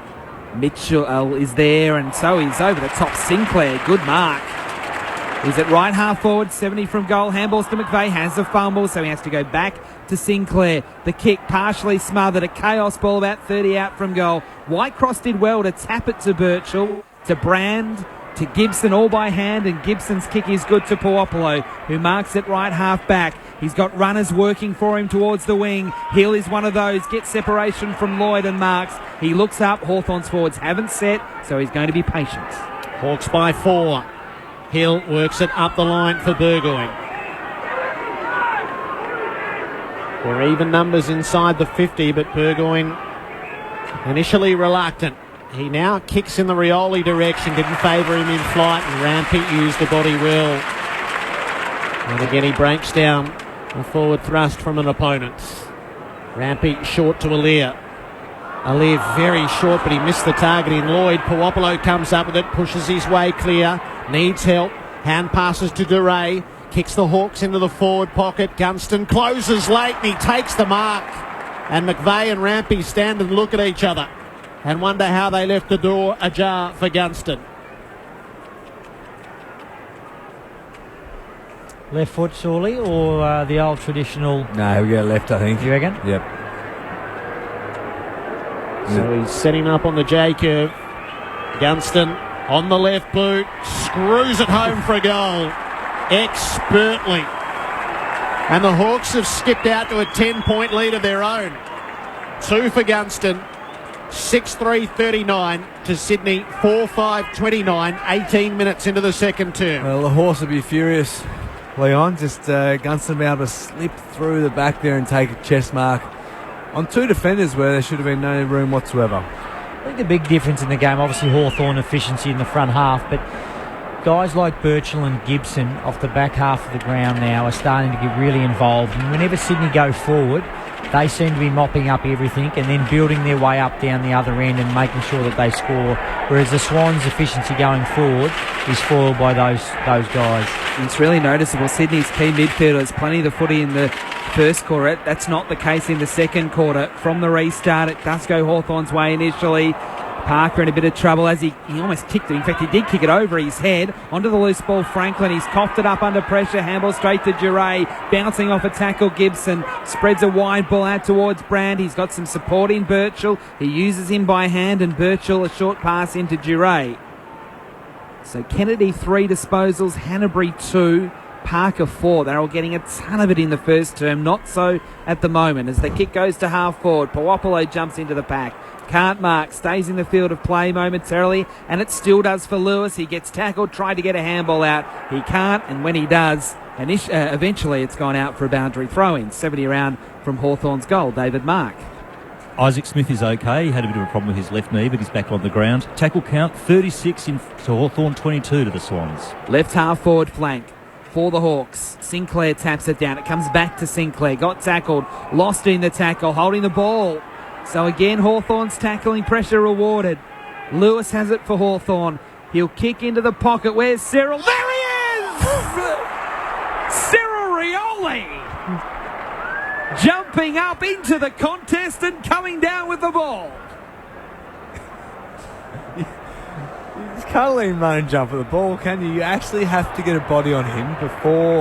Mitchell is there, and so he's over the top. Sinclair, good mark. He's at right half forward, 70 from goal. Handballs to McVeigh, has a fumble, so he has to go back to Sinclair. The kick partially smothered, a chaos ball about 30 out from goal. Whitecross did well to tap it to Birchall, to Brand, to Gibson, all by hand, and Gibson's kick is good to Puopolo, who marks it right half back. He's got runners working for him towards the wing. Hill is one of those, gets separation from Lloyd and marks. He looks up, Hawthorn's forwards haven't set, so he's going to be patient. Hawks by 4. Hill works it up the line for Burgoyne. They're even numbers inside the 50, but Burgoyne Initially reluctant. He now kicks in the Rioli direction. Didn't favour him in flight, and Rampy used the body well. And again he breaks down a forward thrust from an opponent. Rampy short to Alir. Alir very short, but he missed the target in Lloyd. Puopolo comes up with it, pushes his way clear, needs help. Hand passes to Duray, kicks the Hawks into the forward pocket. Gunston closes late and he takes the mark. And McVeigh and Rampy stand and look at each other and wonder how they left the door ajar for Gunston. Left foot, surely, or the old traditional? No, we go left, I think. You reckon? Yep. So he's setting up on the J curve. Gunston on the left boot, screws it home for a goal expertly. And the Hawks have skipped out to a 10-point lead of their own. 2 for Gunston. 6-3-39 to Sydney, 4-5-29, 18 minutes into the second term. Well, the Horse will be furious, Leon. Just Gunston be able to slip through the back there and take a chest mark on 2 defenders where there should have been no room whatsoever. I think the big difference in the game, obviously Hawthorn efficiency in the front half, but guys like Birchall and Gibson off the back half of the ground now are starting to get really involved. And whenever Sydney go forward, they seem to be mopping up everything and then building their way up down the other end and making sure that they score. Whereas the Swans' efficiency going forward is foiled by those guys. It's really noticeable. Sydney's key midfielders, plenty of the footy in the first quarter. That's not the case in the second quarter. From the restart, it does go Hawthorn's way initially. Parker in a bit of trouble as he almost kicked it. In fact, he did kick it over his head. Onto the loose ball, Franklin. He's coughed it up under pressure. Handball straight to Duray. Bouncing off a tackle, Gibson. Spreads a wide ball out towards Brand. He's got some support in Birchall. He uses him by hand, and Birchall a short pass into Duray. So Kennedy 3 disposals, Hanbury 2, Parker 4. They're all getting a ton of it in the first term. Not so at the moment as the kick goes to half forward. Puopolo jumps into the pack. Can't mark, stays in the field of play momentarily, and it still does for Lewis. He gets tackled, tried to get a handball out. He can't, and when he does, eventually it's gone out for a boundary throw-in. 70 around from Hawthorn's goal, David Mark. Isaac Smith is okay. He had a bit of a problem with his left knee, but he's back on the ground. Tackle count 36 to Hawthorn, 22 to the Swans. Left half forward flank for the Hawks. Sinclair taps it down. It comes back to Sinclair. Got tackled, lost in the tackle, holding the ball. So again, Hawthorn's tackling pressure rewarded. Lewis has it for Hawthorn. He'll kick into the pocket. Where's Cyril? There he is! Cyril Rioli! Jumping up into the contest and coming down with the ball. You just can't let him run and jump at the ball, can you? You actually have to get a body on him before...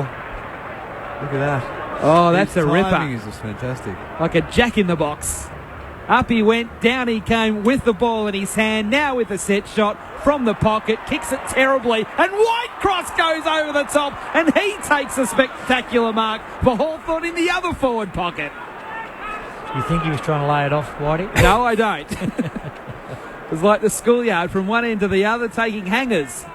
Look at that. Oh, that's a ripper. His timing is just fantastic. Like a jack in the box. Up he went, down he came with the ball in his hand, now with a set shot from the pocket, kicks it terribly, and Whitecross goes over the top, and he takes a spectacular mark for Hawthorn in the other forward pocket. You think he was trying to lay it off, Whitey? No, I don't. It was like the schoolyard from one end to the other, taking hangers.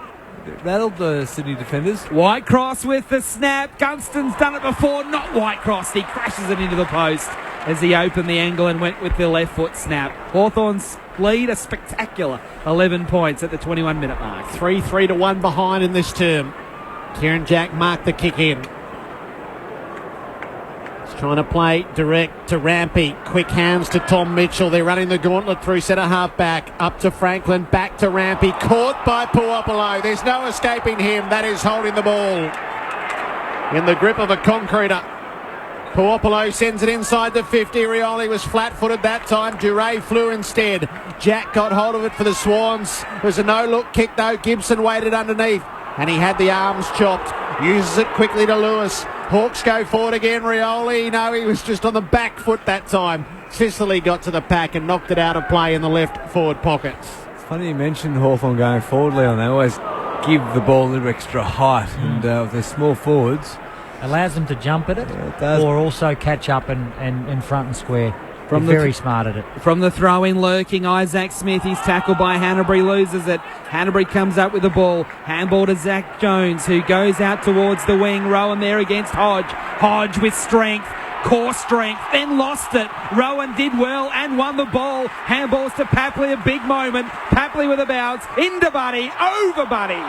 Rattled the Sydney defenders. Whitecross with the snap. Gunston's done it before, not Whitecross. He crashes it into the post as he opened the angle and went with the left foot snap. Hawthorn's lead a spectacular 11 points at the 21-minute mark. 3-3 to 1 behind in this term. Kieran Jack marked the kick in. He's trying to play direct to Rampy. Quick hands to Tom Mitchell. They're running the gauntlet through centre half back. Up to Franklin, back to Rampy. Caught by Puopolo. There's no escaping him. That is holding the ball in the grip of a concreter. Puopolo sends it inside the 50. Rioli was flat-footed that time. Duray flew instead. Jack got hold of it for the Swans. It was a no-look kick though. Gibson waited underneath and he had the arms chopped. Uses it quickly to Lewis. Hawks go forward again. Rioli, no, he was just on the back foot that time. Sicily got to the pack and knocked it out of play in the left forward pocket. It's funny you mentioned Hawthorn going forward, Leon. They always give the ball a little extra height, and with their small forwards, allows them to jump at it, or also catch up and front and square. Very smart at it. From the throw-in lurking, Isaac Smith. He's tackled by Hanbury, loses it. Hanbury comes up with the ball. Handball to Zach Jones, who goes out towards the wing. Rowan there against Hodge. Hodge with strength. core strength, then lost it. Rowan did well and won the ball. Handballs to Papley, a big moment. Papley with a bounce, into Buddy, over Buddy.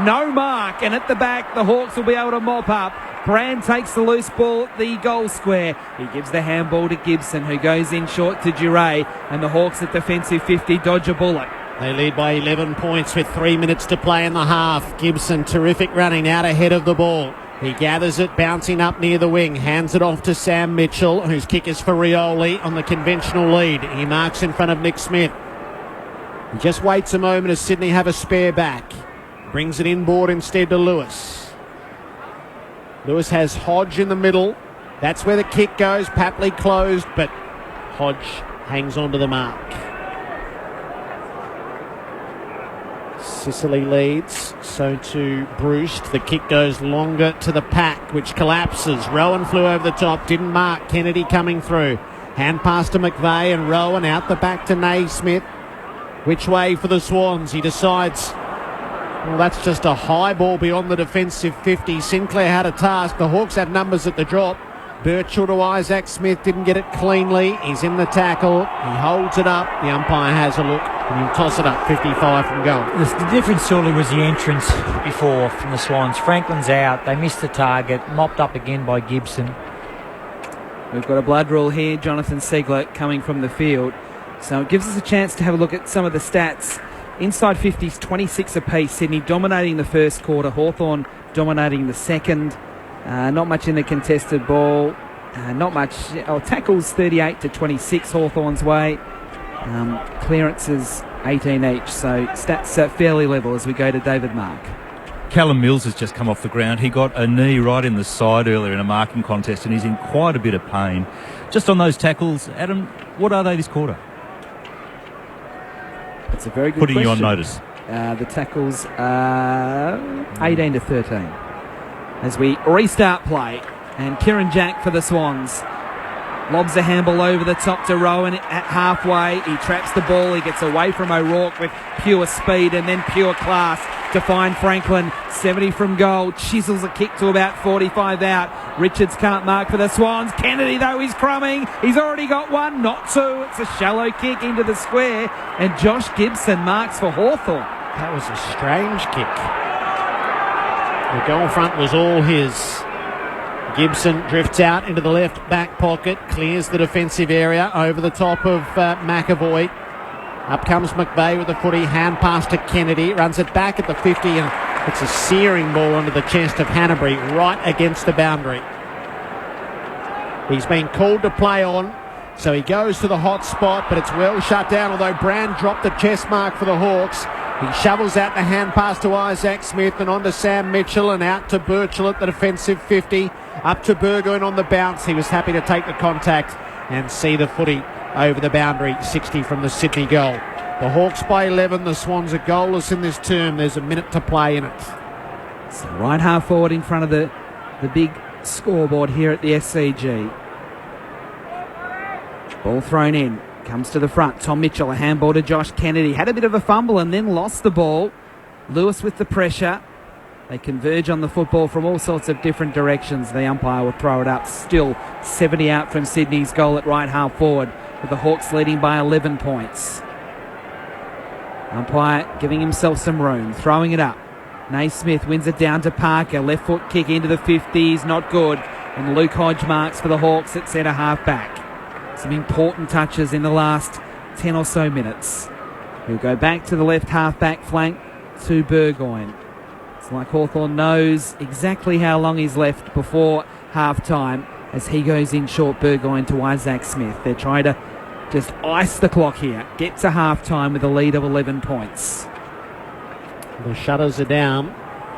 No mark, and at the back, the Hawks will be able to mop up. Brand takes the loose ball at the goal square. He gives the handball to Gibson, who goes in short to Duray, and the Hawks at defensive 50 dodge a bullet. They lead by 11 points with 3 minutes to play in the half. Gibson, terrific running out ahead of the ball. He gathers it, bouncing up near the wing, hands it off to Sam Mitchell, whose kick is for Rioli on the conventional lead. He marks in front of Nick Smith. He just waits a moment as Sydney have a spare back. Brings it inboard instead to Lewis. Lewis has Hodge in the middle. That's where the kick goes. Papley closed, but Hodge hangs on to the mark. Sicily leads, so to Bruce. The kick goes longer to the pack, which collapses. Rowan flew over the top, didn't mark. Kennedy coming through. Hand pass to McVeigh and Rowan out the back to Naismith. Which way for the Swans? He decides, well, that's just a high ball beyond the defensive 50. Sinclair had a task. The Hawks had numbers at the drop. Birchall to Isaac Smith, didn't get it cleanly. He's in the tackle. He holds it up. The umpire has a look and he'll toss it up 55 from goal. The difference surely was the entrance before from the Swans. Franklin's out. They missed the target. Mopped up again by Gibson. We've got a blood rule here. Jonathan Segler coming from the field. So it gives us a chance to have a look at some of the stats. Inside 50s, 26 apiece. Sydney dominating the first quarter. Hawthorn dominating the second. Not much in the contested ball. Not much. Tackles 38 to 26 Hawthorn's way. Clearances 18 each. So stats fairly level as we go to David Mark. Callum Mills has just come off the ground. He got a knee right in the side earlier in a marking contest and he's in quite a bit of pain. Just on those tackles, Adam, what are they this quarter? That's a very good Putting question. you on notice. The tackles are 18 to 13. As we restart play, and Kieran Jack for the Swans lobs a handball over the top to Rowan at halfway. He traps the ball. He gets away from O'Rourke with pure speed and then pure class to find Franklin. 70 from goal. Chisels a kick to about 45 out. Richards can't mark for the Swans. Kennedy, though, he's crumbing. He's already got one, not two. It's a shallow kick into the square. And Josh Gibson marks for Hawthorn. That was a strange kick. The goal front was all his. Gibson drifts out into the left back pocket, clears the defensive area over the top of McAvoy. Up comes McVeigh with the footy, hand pass to Kennedy, runs it back at the 50 and it's a searing ball under the chest of Hanbury, right against the boundary. He's been called to play on, so he goes to the hot spot, but it's well shut down, although Brand dropped the chest mark for the Hawks. He shovels out the hand pass to Isaac Smith and on to Sam Mitchell and out to Birchall at the defensive 50. Up to Burgoyne on the bounce. He was happy to take the contact and see the footy over the boundary. 60 from the Sydney goal. The Hawks by 11. The Swans are goalless in this term. There's a minute to play in it. So right half forward in front of the big scoreboard here at the SCG. Ball thrown in. Comes to the front. Tom Mitchell, a handball to Josh Kennedy. Had a bit of a fumble and then lost the ball. Lewis with the pressure. They converge on the football from all sorts of different directions. The umpire will throw it up. Still 70 out from Sydney's goal at right half forward, with the Hawks leading by 11 points. Umpire giving himself some room, throwing it up. Naismith wins it down to Parker. Left foot kick into the 50s, not good. And Luke Hodge marks for the Hawks at centre half back. Some important touches in the last 10 or so minutes. He'll go back to the left half back flank to Burgoyne. It's like Hawthorn knows exactly how long he's left before half-time as he goes in short. Burgoyne to Isaac Smith. They're trying to just ice the clock here. Get to half-time with a lead of 11 points. The shutters are down.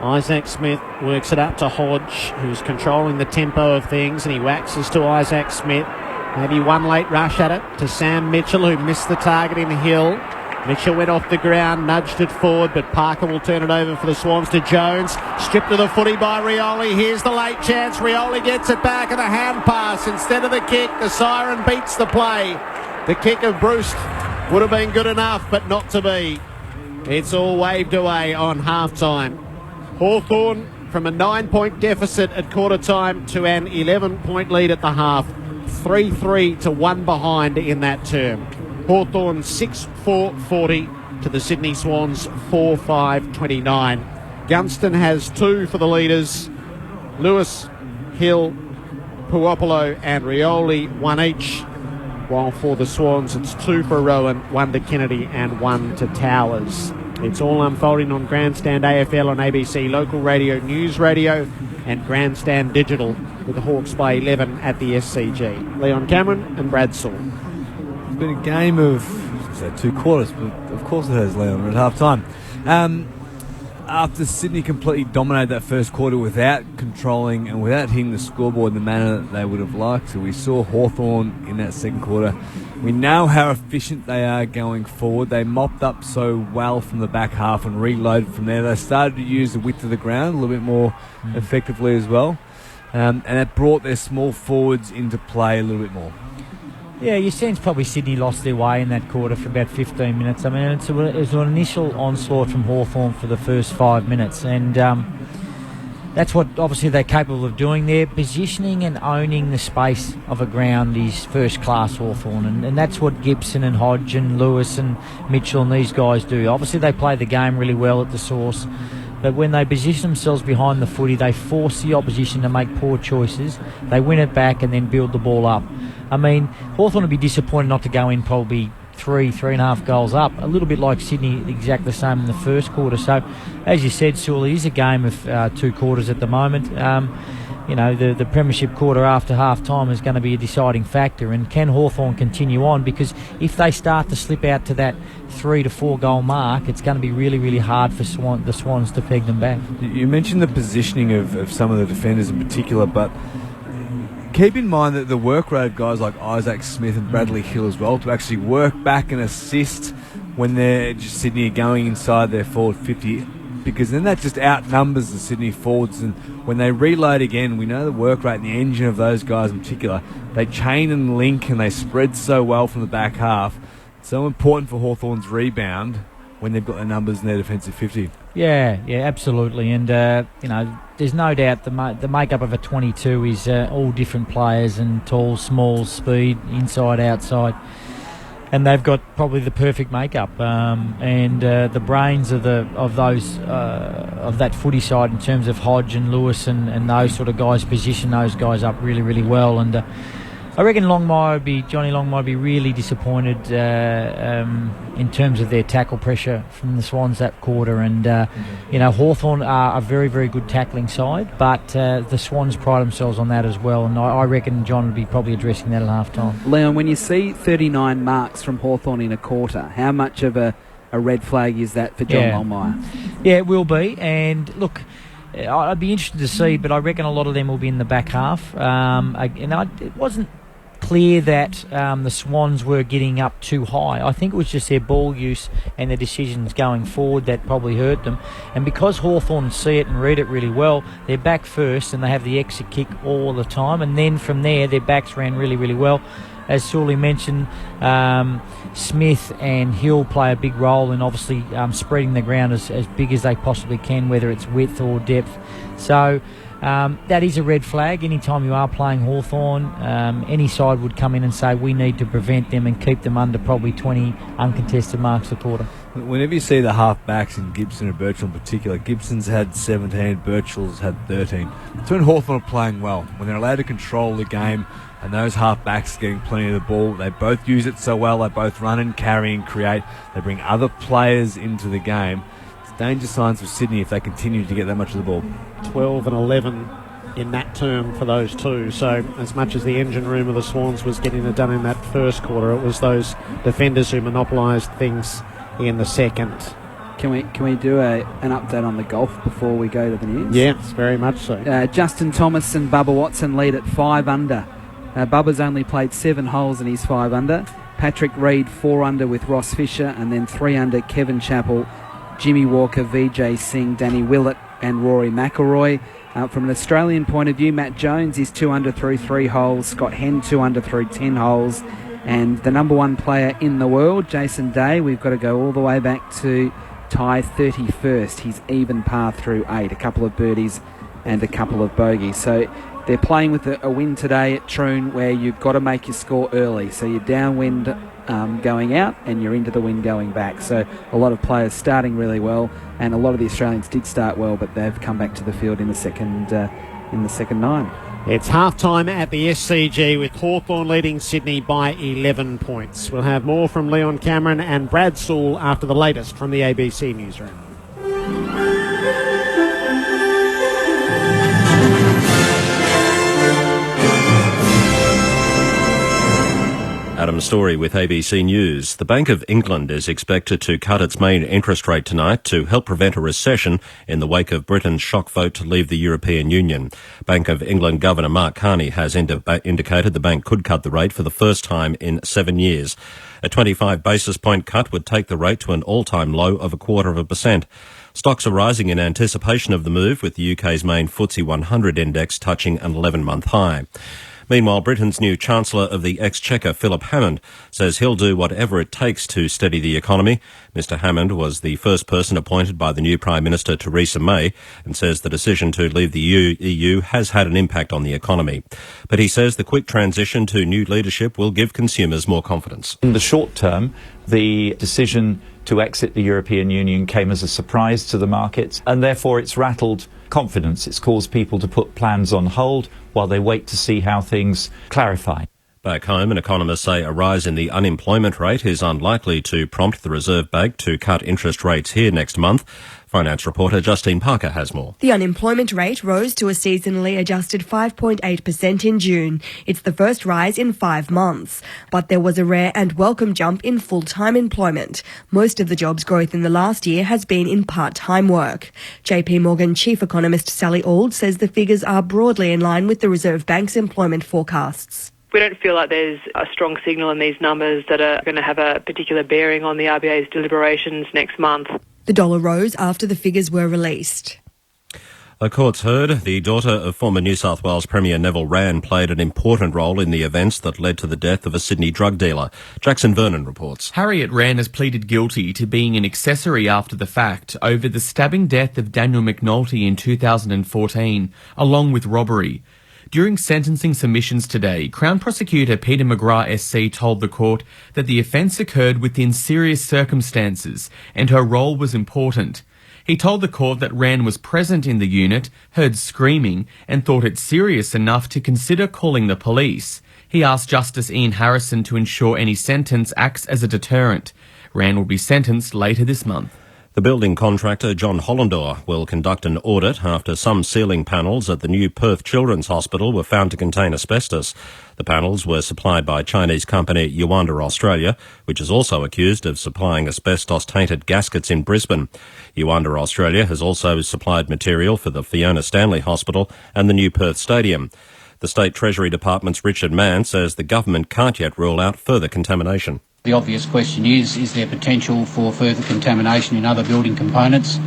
Isaac Smith works it up to Hodge, who's controlling the tempo of things, and he waxes to Isaac Smith. Maybe one late rush at it to Sam Mitchell, who missed the target in Hill. Mitchell went off the ground, nudged it forward, but Parker will turn it over for the Swans to Jones. Stripped to the footy by Rioli. Here's the late chance. Rioli gets it back and a hand pass instead of the kick. The siren beats the play. The kick of Bruce would have been good enough, but not to be. It's all waved away on half-time. Hawthorn from a 9-point deficit at quarter time to an 11-point lead at the half. 3-3 to 1 behind in that term. Hawthorn 6-4-40 to the Sydney Swans 4-5-29. Gunston has 2 for the leaders. Lewis, Hill, Puopolo and Rioli 1 each. While for the Swans it's 2 for Rowan, 1 to Kennedy and 1 to Towers. It's all unfolding on Grandstand AFL on ABC Local Radio, News Radio and Grandstand Digital with the Hawks by 11 at the SCG. Leon Cameron and Brad Saul. It's been a game of 2 quarters, but of course it has, Leon, at half time. After Sydney completely dominated that first quarter without controlling and without hitting the scoreboard in the manner that they would have liked, so we saw Hawthorn in that second quarter. We know how efficient they are going forward. They mopped up so well from the back half and reloaded from there. They started to use the width of the ground a little bit more effectively as well, and it brought their small forwards into play a little bit more. Yeah, you sense probably Sydney lost their way in that quarter for about 15 minutes. I mean, it was an initial onslaught from Hawthorn for the first 5 minutes, and that's what obviously they're capable of doing there. Positioning and owning the space of a ground is first-class Hawthorn, and that's what Gibson and Hodge and Lewis and Mitchell and these guys do. Obviously, they play the game really well at the source, but when they position themselves behind the footy, they force the opposition to make poor choices. They win it back and then build the ball up. I mean, Hawthorn would be disappointed not to go in probably 3.5 goals up, a little bit like Sydney, exactly the same in the first quarter. So, as you said, Sewell, it is a game of 2 quarters at the moment. The premiership quarter after half time is going to be a deciding factor, and can Hawthorn continue on? Because if they start to slip out to that 3 to 4 goal mark, it's going to be really, really hard for the Swans to peg them back. You mentioned the positioning of some of the defenders in particular, but keep in mind that the work rate of guys like Isaac Smith and Bradley Hill as well to actually work back and assist when they're just Sydney going inside their forward 50, because then that just outnumbers the Sydney forwards, and when they reload again, we know the work rate and the engine of those guys in particular. They chain and link and they spread so well from the back half. It's so important for Hawthorn's rebound when they've got their numbers in their defensive 50. Yeah, absolutely. And, there's no doubt the makeup of a 22 is all different players, and tall, small, speed, inside, outside. And they've got probably the perfect makeup, and the brains of that footy side in terms of Hodge and Lewis and those sort of guys position those guys up really, really well. And I reckon Johnny Longmire would be really disappointed in terms of their tackle pressure from the Swans that quarter. And Hawthorn are a very, very good tackling side, but the Swans pride themselves on that as well. And I reckon John would be probably addressing that at half time. Leon, when you see 39 marks from Hawthorn in a quarter, how much of a red flag is that for John Longmire? Yeah, it will be. And look, I'd be interested to see, but I reckon a lot of them will be in the back half. It wasn't clear that the Swans were getting up too high. I think it was just their ball use and their decisions going forward that probably hurt them. And because Hawthorn see it and read it really well, they're back first and they have the exit kick all the time. And then from there, their backs ran really, really well. As Sully mentioned, Smith and Hill play a big role in obviously spreading the ground as big as they possibly can, whether it's width or depth. So that is a red flag. Anytime you are playing Hawthorn, any side would come in and say we need to prevent them and keep them under probably 20 uncontested marks a quarter. Whenever you see the half-backs in Gibson and Birchall in particular, Gibson's had 17, Birchall's had 13. That's when Hawthorn are playing well, when they're allowed to control the game, and those half-backs getting plenty of the ball. They both use it so well. They both run and carry and create. They bring other players into the game. It's danger signs for Sydney if they continue to get that much of the ball. 12 and 11 in that term for those two. So as much as the engine room of the Swans was getting it done in that first quarter, it was those defenders who monopolised things in the second. Can we do an update on the golf before we go to the news? Yes, very much so. Justin Thomas and Bubba Watson lead at 5 under. Bubba's only played 7 holes and he's 5 under. Patrick Reed 4 under with Ross Fisher, and then 3 under Kevin Chappell, Jimmy Walker, Vijay Singh, Danny Willett and Rory McIlroy. From an Australian point of view, Matt Jones is 2 under through 3 holes, Scott Henn 2 under through 10 holes, and the number 1 player in the world, Jason Day, we've got to go all the way back to tie 31st. He's even par through 8, a couple of birdies and a couple of bogeys. So They're playing with a win today at Troon where you've got to make your score early. So you're downwind going out and you're into the wind going back. So a lot of players starting really well, and a lot of the Australians did start well, but they've come back to the field in the second nine. It's half-time at the SCG with Hawthorn leading Sydney by 11 points. We'll have more from Leon Cameron and Brad Sewell after the latest from the ABC newsroom. Adam Story with ABC News. The Bank of England is expected to cut its main interest rate tonight to help prevent a recession in the wake of Britain's shock vote to leave the European Union. Bank of England Governor Mark Carney has indicated the bank could cut the rate for the first time in 7 years. A 25 basis point cut would take the rate to an all-time low of 0.25%. Stocks are rising in anticipation of the move, with the UK's main FTSE 100 index touching an 11-month high. Meanwhile, Britain's new Chancellor of the Exchequer, Philip Hammond, says he'll do whatever it takes to steady the economy. Mr Hammond was the first person appointed by the new Prime Minister, Theresa May, and says the decision to leave the EU has had an impact on the economy. But he says the quick transition to new leadership will give consumers more confidence. In the short term, the decision to exit the European Union came as a surprise to the markets, and therefore it's rattled confidence. It's caused people to put plans on hold while they wait to see how things clarify. Back home, and economists say a rise in the unemployment rate is unlikely to prompt the Reserve Bank to cut interest rates here next month. Finance reporter Justine Parker has more. The unemployment rate rose to a seasonally adjusted 5.8% in June. It's the first rise in 5 months. But there was a rare and welcome jump in full-time employment. Most of the jobs growth in the last year has been in part-time work. JP Morgan chief economist Sally Auld says the figures are broadly in line with the Reserve Bank's employment forecasts. We don't feel like there's a strong signal in these numbers that are going to have a particular bearing on the RBA's deliberations next month. The dollar rose after the figures were released. The court's heard the daughter of former New South Wales Premier Neville Wran played an important role in the events that led to the death of a Sydney drug dealer. Jackson Vernon reports. Harriet Wran has pleaded guilty to being an accessory after the fact over the stabbing death of Daniel McNulty in 2014, along with robbery. During sentencing submissions today, Crown Prosecutor Peter McGrath SC told the court that the offence occurred within serious circumstances and her role was important. He told the court that Wran was present in the unit, heard screaming and thought it serious enough to consider calling the police. He asked Justice Ian Harrison to ensure any sentence acts as a deterrent. Wran will be sentenced later this month. The building contractor John Hollendore will conduct an audit after some ceiling panels at the new Perth Children's Hospital were found to contain asbestos. The panels were supplied by Chinese company Yuanda Australia, which is also accused of supplying asbestos-tainted gaskets in Brisbane. Yuanda Australia has also supplied material for the Fiona Stanley Hospital and the new Perth Stadium. The State Treasury Department's Richard Mann says the government can't yet rule out further contamination. The obvious question is there potential for further contamination in other building components?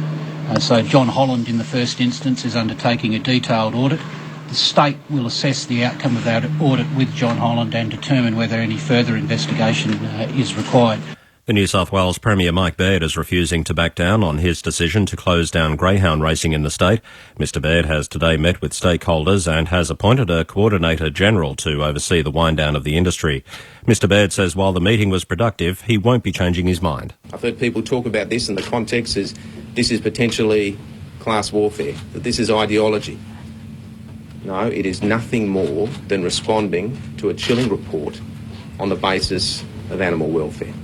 So John Holland, in the first instance, is undertaking a detailed audit. The state will assess the outcome of that audit with John Holland and determine whether any further investigation is required. The New South Wales Premier Mike Baird is refusing to back down on his decision to close down greyhound racing in the state. Mr Baird has today met with stakeholders and has appointed a Coordinator General to oversee the wind-down of the industry. Mr Baird says while the meeting was productive, he won't be changing his mind. I've heard people talk about this, and the context is this is potentially class warfare, that this is ideology. No, it is nothing more than responding to a chilling report on the basis of animal welfare.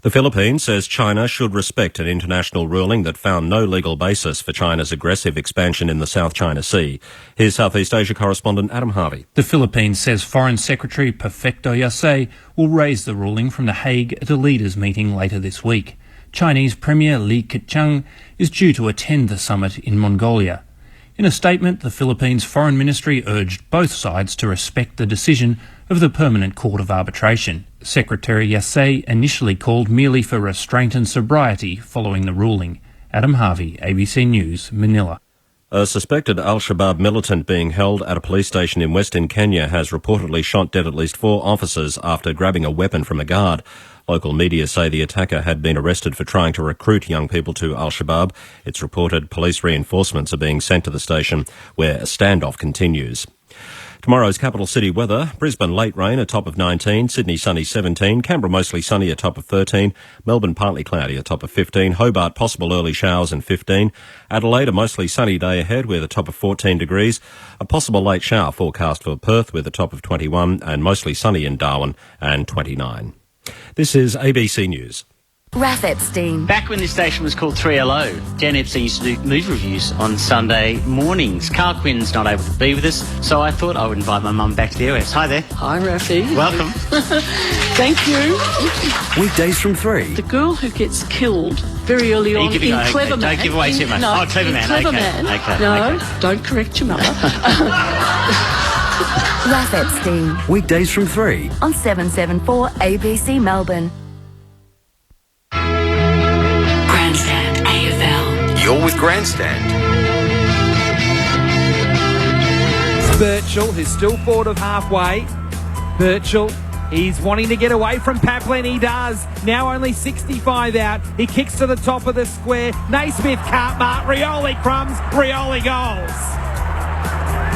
The Philippines says China should respect an international ruling that found no legal basis for China's aggressive expansion in the South China Sea. Here's Southeast Asia correspondent Adam Harvey. The Philippines says Foreign Secretary Perfecto Yasay will raise the ruling from The Hague at a leaders' meeting later this week. Chinese Premier Li Keqiang is due to attend the summit in Mongolia. In a statement, the Philippines Foreign Ministry urged both sides to respect the decision of the Permanent Court of Arbitration. Secretary Yasay initially called merely for restraint and sobriety following the ruling. Adam Harvey, ABC News, Manila. A suspected Al-Shabaab militant being held at a police station in Western Kenya has reportedly shot dead at least 4 officers after grabbing a weapon from a guard. Local media say the attacker had been arrested for trying to recruit young people to Al-Shabaab. It's reported police reinforcements are being sent to the station, where a standoff continues. Tomorrow's capital city weather: Brisbane late rain, a top of 19, Sydney sunny 17, Canberra mostly sunny, a top of 13, Melbourne partly cloudy, a top of 15, Hobart possible early showers and 15, Adelaide a mostly sunny day ahead with a top of 14 degrees, a possible late shower forecast for Perth with a top of 21 and mostly sunny in Darwin and 29. This is ABC News. Raf Epstein. Back when this station was called 3LO, Jan Epstein used to do movie reviews on Sunday mornings. Carl Quinn's not able to be with us, so I thought I would invite my mum back to the airwaves. Hi there. Hi, Rafi. Welcome. Thank you. Weekdays from 3. The girl who gets killed very early on in Clever Man. Don't give away too much. No, Clever Man. Clever Man. Okay. No, don't correct your mother. Raf Epstein. Weekdays from 3. On 774 ABC Melbourne. Grandstand AFL. You're with Grandstand. Birchall, who's still forward of halfway. Birchall, he's wanting to get away from Paplin. He does. Now only 65 out. He kicks to the top of the square. Naismith can't mark. Rioli crumbs. Rioli goals.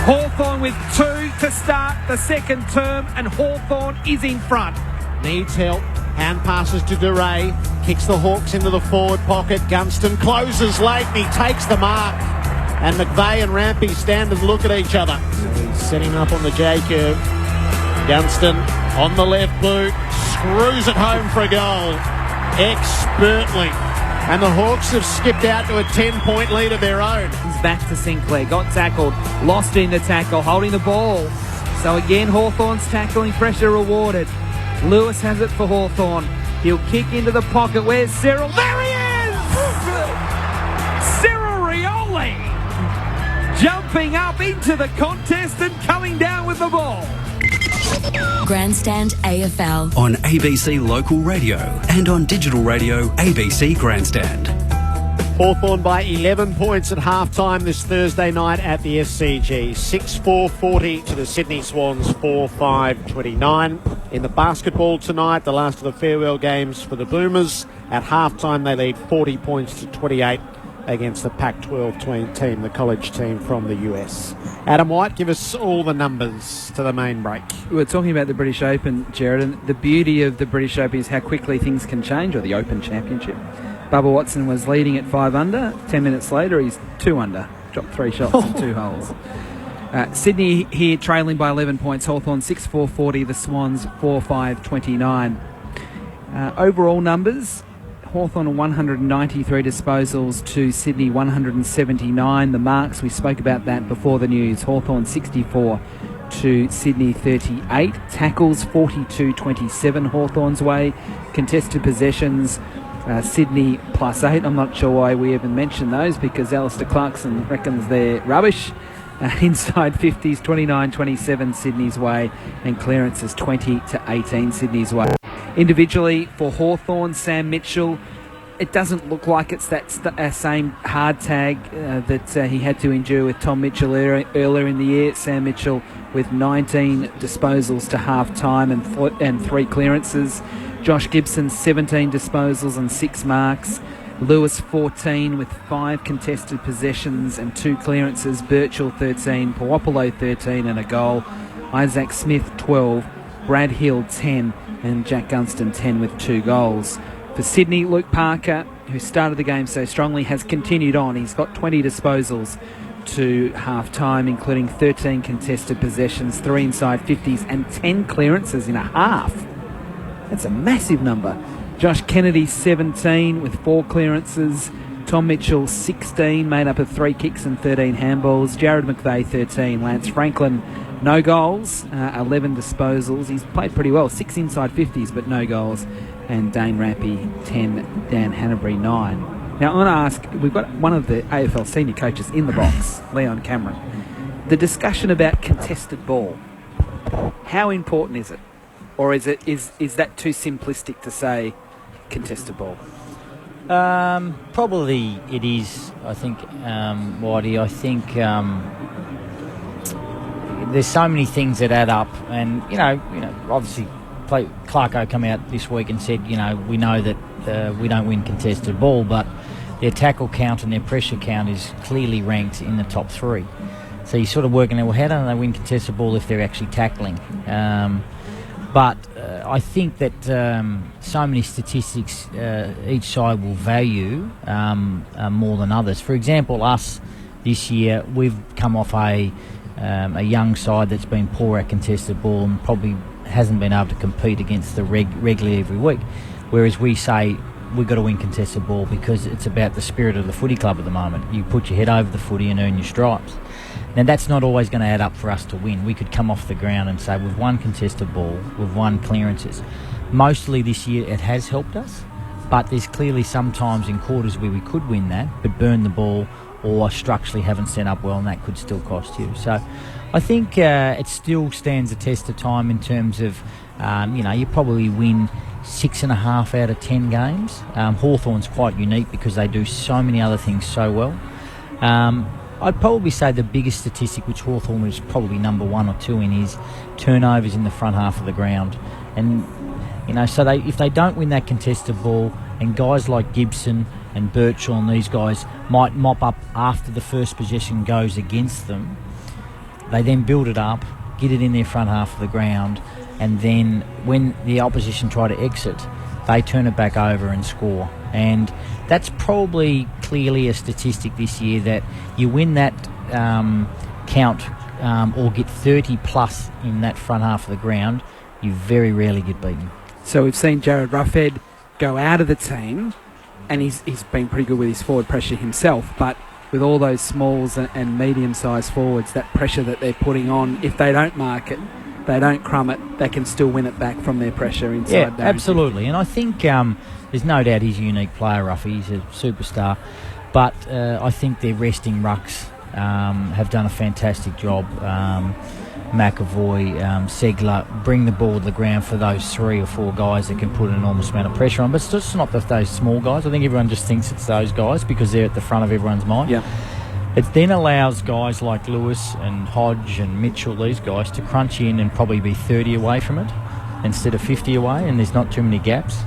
Hawthorn with 2 to start the second term, and Hawthorn is in front. Needs help. Hand passes to DeRay. Kicks the Hawks into the forward pocket. Gunston closes late and he takes the mark. And McVeigh and Rampy stand and look at each other. So he's setting up on the J-curve. Gunston on the left boot. Screws it home for a goal. Expertly. And the Hawks have skipped out to a 10-point lead of their own. He's back to Sinclair. Got tackled. Lost in the tackle. Holding the ball. So again, Hawthorn's tackling pressure rewarded. Lewis has it for Hawthorn. He'll kick into the pocket. Where's Cyril? There he is! Cyril Rioli! Jumping up into the contest and coming down with the ball. Grandstand AFL. On ABC Local Radio and on digital radio ABC Grandstand. Hawthorn by 11 points at half-time this Thursday night at the SCG. 6-4-40 to the Sydney Swans, 4-5-29. In the basketball tonight, the last of the farewell games for the Boomers. At half-time, they lead 40 points to 28 against the Pac-12 team, the college team from the US. Adam White, give us all the numbers to the main break. We're talking about the British Open, Jared, and the beauty of the British Open is how quickly things can change, or the Open Championship. Bubba Watson was leading at 5 under. 10 minutes later, he's 2 under. Dropped 3 shots in 2 holes. Sydney here trailing by 11 points. Hawthorn 6-4-40. The Swans 4-5-29. Overall numbers, Hawthorn 193 disposals to Sydney 179. The marks, we spoke about that before the news. Hawthorn 64 to Sydney 38. Tackles 42-27 Hawthorn's way. Contested possessions, Sydney +8. I'm not sure why we even mentioned those, because Alistair Clarkson reckons they're rubbish. Inside 50s, 29-27 Sydney's way, and clearances 20-18 Sydney's way. Individually for Hawthorn, Sam Mitchell, it doesn't look like it's that same hard tag that he had to endure with Tom Mitchell earlier in the year. Sam Mitchell with 19 disposals to half-time and 3 clearances. Josh Gibson, 17 disposals and 6 marks. Lewis, 14 with 5 contested possessions and 2 clearances. Birchall, 13. Puopolo, 13 and a goal. Isaac Smith, 12. Brad Hill, 10. And Jack Gunston, 10 with 2 goals. For Sydney, Luke Parker, who started the game so strongly, has continued on. He's got 20 disposals to half-time, including 13 contested possessions, 3 inside 50s and 10 clearances in a half. That's a massive number. Josh Kennedy, 17 with 4 clearances. Tom Mitchell, 16, made up of 3 kicks and 13 handballs. Jared McVeigh, 13. Lance Franklin, no goals, 11 disposals. He's played pretty well, 6 inside 50s, but no goals. And Dane Rampy, 10. Dan Hanbury, 9. Now, I want to ask, we've got one of the AFL senior coaches in the box, Leon Cameron. The discussion about contested ball, how important is it? Or is that too simplistic to say contested ball? Probably it is, I think, Whitey. I think there's so many things that add up, and you know, obviously, Clarko come out this week and said, we know that we don't win contested ball, but their tackle count and their pressure count is clearly ranked in the top 3. So you're sort of working out, well, how do they win contested ball if they're actually tackling? But I think that so many statistics each side will value more than others. For example, us this year, we've come off a young side that's been poor at contested ball and probably hasn't been able to compete against the regularly every week. Whereas we say we've got to win contested ball because it's about the spirit of the footy club at the moment. You put your head over the footy and earn your stripes. Now, that's not always going to add up for us to win. We could come off the ground and say we've won contested ball, we've won clearances. Mostly this year it has helped us, but there's clearly some times in quarters where we could win that, but burn the ball or structurally haven't set up well, and that could still cost you. So I think it still stands a test of time in terms of, you probably win 6.5 out of 10 games. Hawthorn's quite unique because they do so many other things so well. I'd probably say the biggest statistic, which Hawthorn is probably number 1 or 2 in, is turnovers in the front half of the ground. And, so if they don't win that contested ball, and guys like Gibson and Birchall and these guys might mop up after the first possession goes against them, they then build it up, get it in their front half of the ground, and then when the opposition try to exit, they turn it back over and score. And that's probably clearly a statistic this year, that you win that count or get 30 plus in that front half of the ground, you very rarely get beaten. So we've seen Jared Ruffhead go out of the team, and he's been pretty good with his forward pressure himself, but with all those smalls and medium-sized forwards, that pressure that they're putting on, if they don't mark it, they don't crumb it, they can still win it back from their pressure inside. Yeah, absolutely. And I think there's no doubt he's a unique player, Ruffy. He's a superstar. But I think their resting rucks have done a fantastic job. McAvoy, Segler, bring the ball to the ground for those 3 or 4 guys that can put an enormous amount of pressure on. But it's just not those small guys. I think everyone just thinks it's those guys because they're at the front of everyone's mind. Yeah. It then allows guys like Lewis and Hodge and Mitchell, these guys, to crunch in and probably be 30 away from it instead of 50 away, and there's not too many gaps.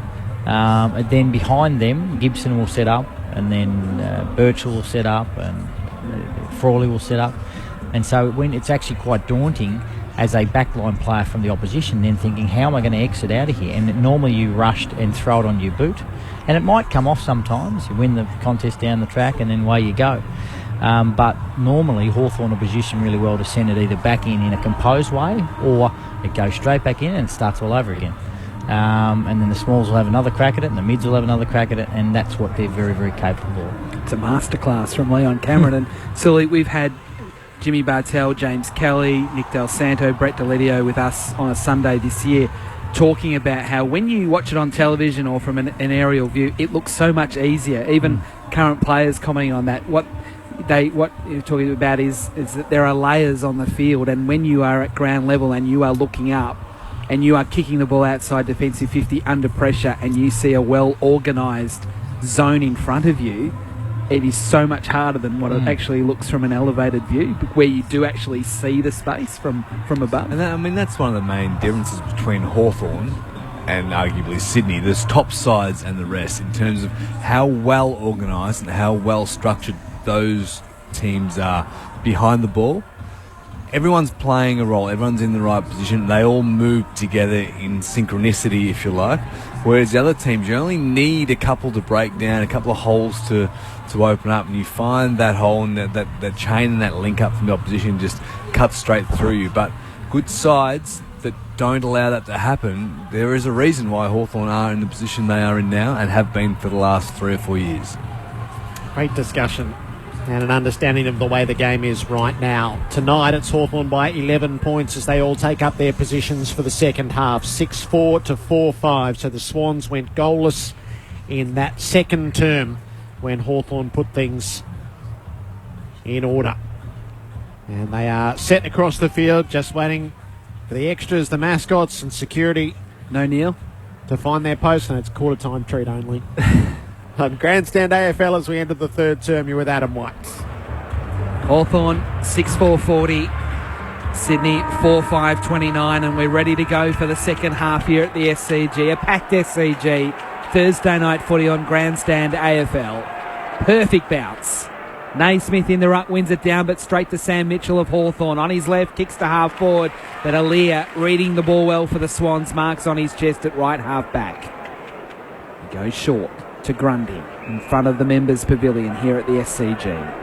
And then behind them, Gibson will set up, and then Birchall will set up, and Frawley will set up. And so when it's actually quite daunting as a backline player from the opposition, then thinking, how am I going to exit out of here? And normally you rushed and throw it on your boot. And it might come off sometimes. You win the contest down the track and then away you go. But normally Hawthorn will position really well to send it either back in a composed way, or it goes straight back in and it starts all over again. And then the smalls will have another crack at it, and the mids will have another crack at it, and that's what they're very, very capable of. It's a masterclass from Leon Cameron. And Sully, we've had Jimmy Bartell, James Kelly, Nick Del Santo, Brett Delidio with us on a Sunday this year, talking about how when you watch it on television or from an aerial view, it looks so much easier. Even current players commenting on that. What you're talking about is that there are layers on the field, and when you are at ground level and you are looking up and you are kicking the ball outside defensive 50 under pressure, and you see a well-organised zone in front of you, it is so much harder than what it actually looks from an elevated view, where you do actually see the space from above. And that's one of the main differences between Hawthorn and arguably Sydney. There's top sides and the rest in terms of how well organised and how well structured those teams are behind the ball. Everyone's playing a role, everyone's in the right position, they all move together in synchronicity, if you like, whereas the other teams, you only need a couple to break down, a couple of holes to open up, and you find that hole and that chain and that link up from the opposition just cuts straight through you. But good sides that don't allow that to happen, there is a reason why Hawthorn are in the position they are in now and have been for the last 3 or 4 years. Great discussion and an understanding of the way the game is right now. Tonight it's Hawthorn by 11 points as they all take up their positions for the second half, 6-4 to 4-5. So the Swans went goalless in that second term when Hawthorn put things in order. And they are set across the field, just waiting for the extras, the mascots and security. No Neil to find their post, and it's quarter time treat only. On Grandstand AFL as we enter the third term, you're with Adam White. Hawthorn 6-4-40, Sydney 4-5-29, and we're ready to go for the second half here at the SCG. A packed SCG, Thursday night footy on Grandstand AFL. Perfect bounce. Naismith in the ruck wins it down, but straight to Sam Mitchell of Hawthorn. On his left, kicks to half forward. But Aaliyah, reading the ball well for the Swans, marks on his chest at right half back. He goes short to Grundy in front of the members' pavilion here at the SCG.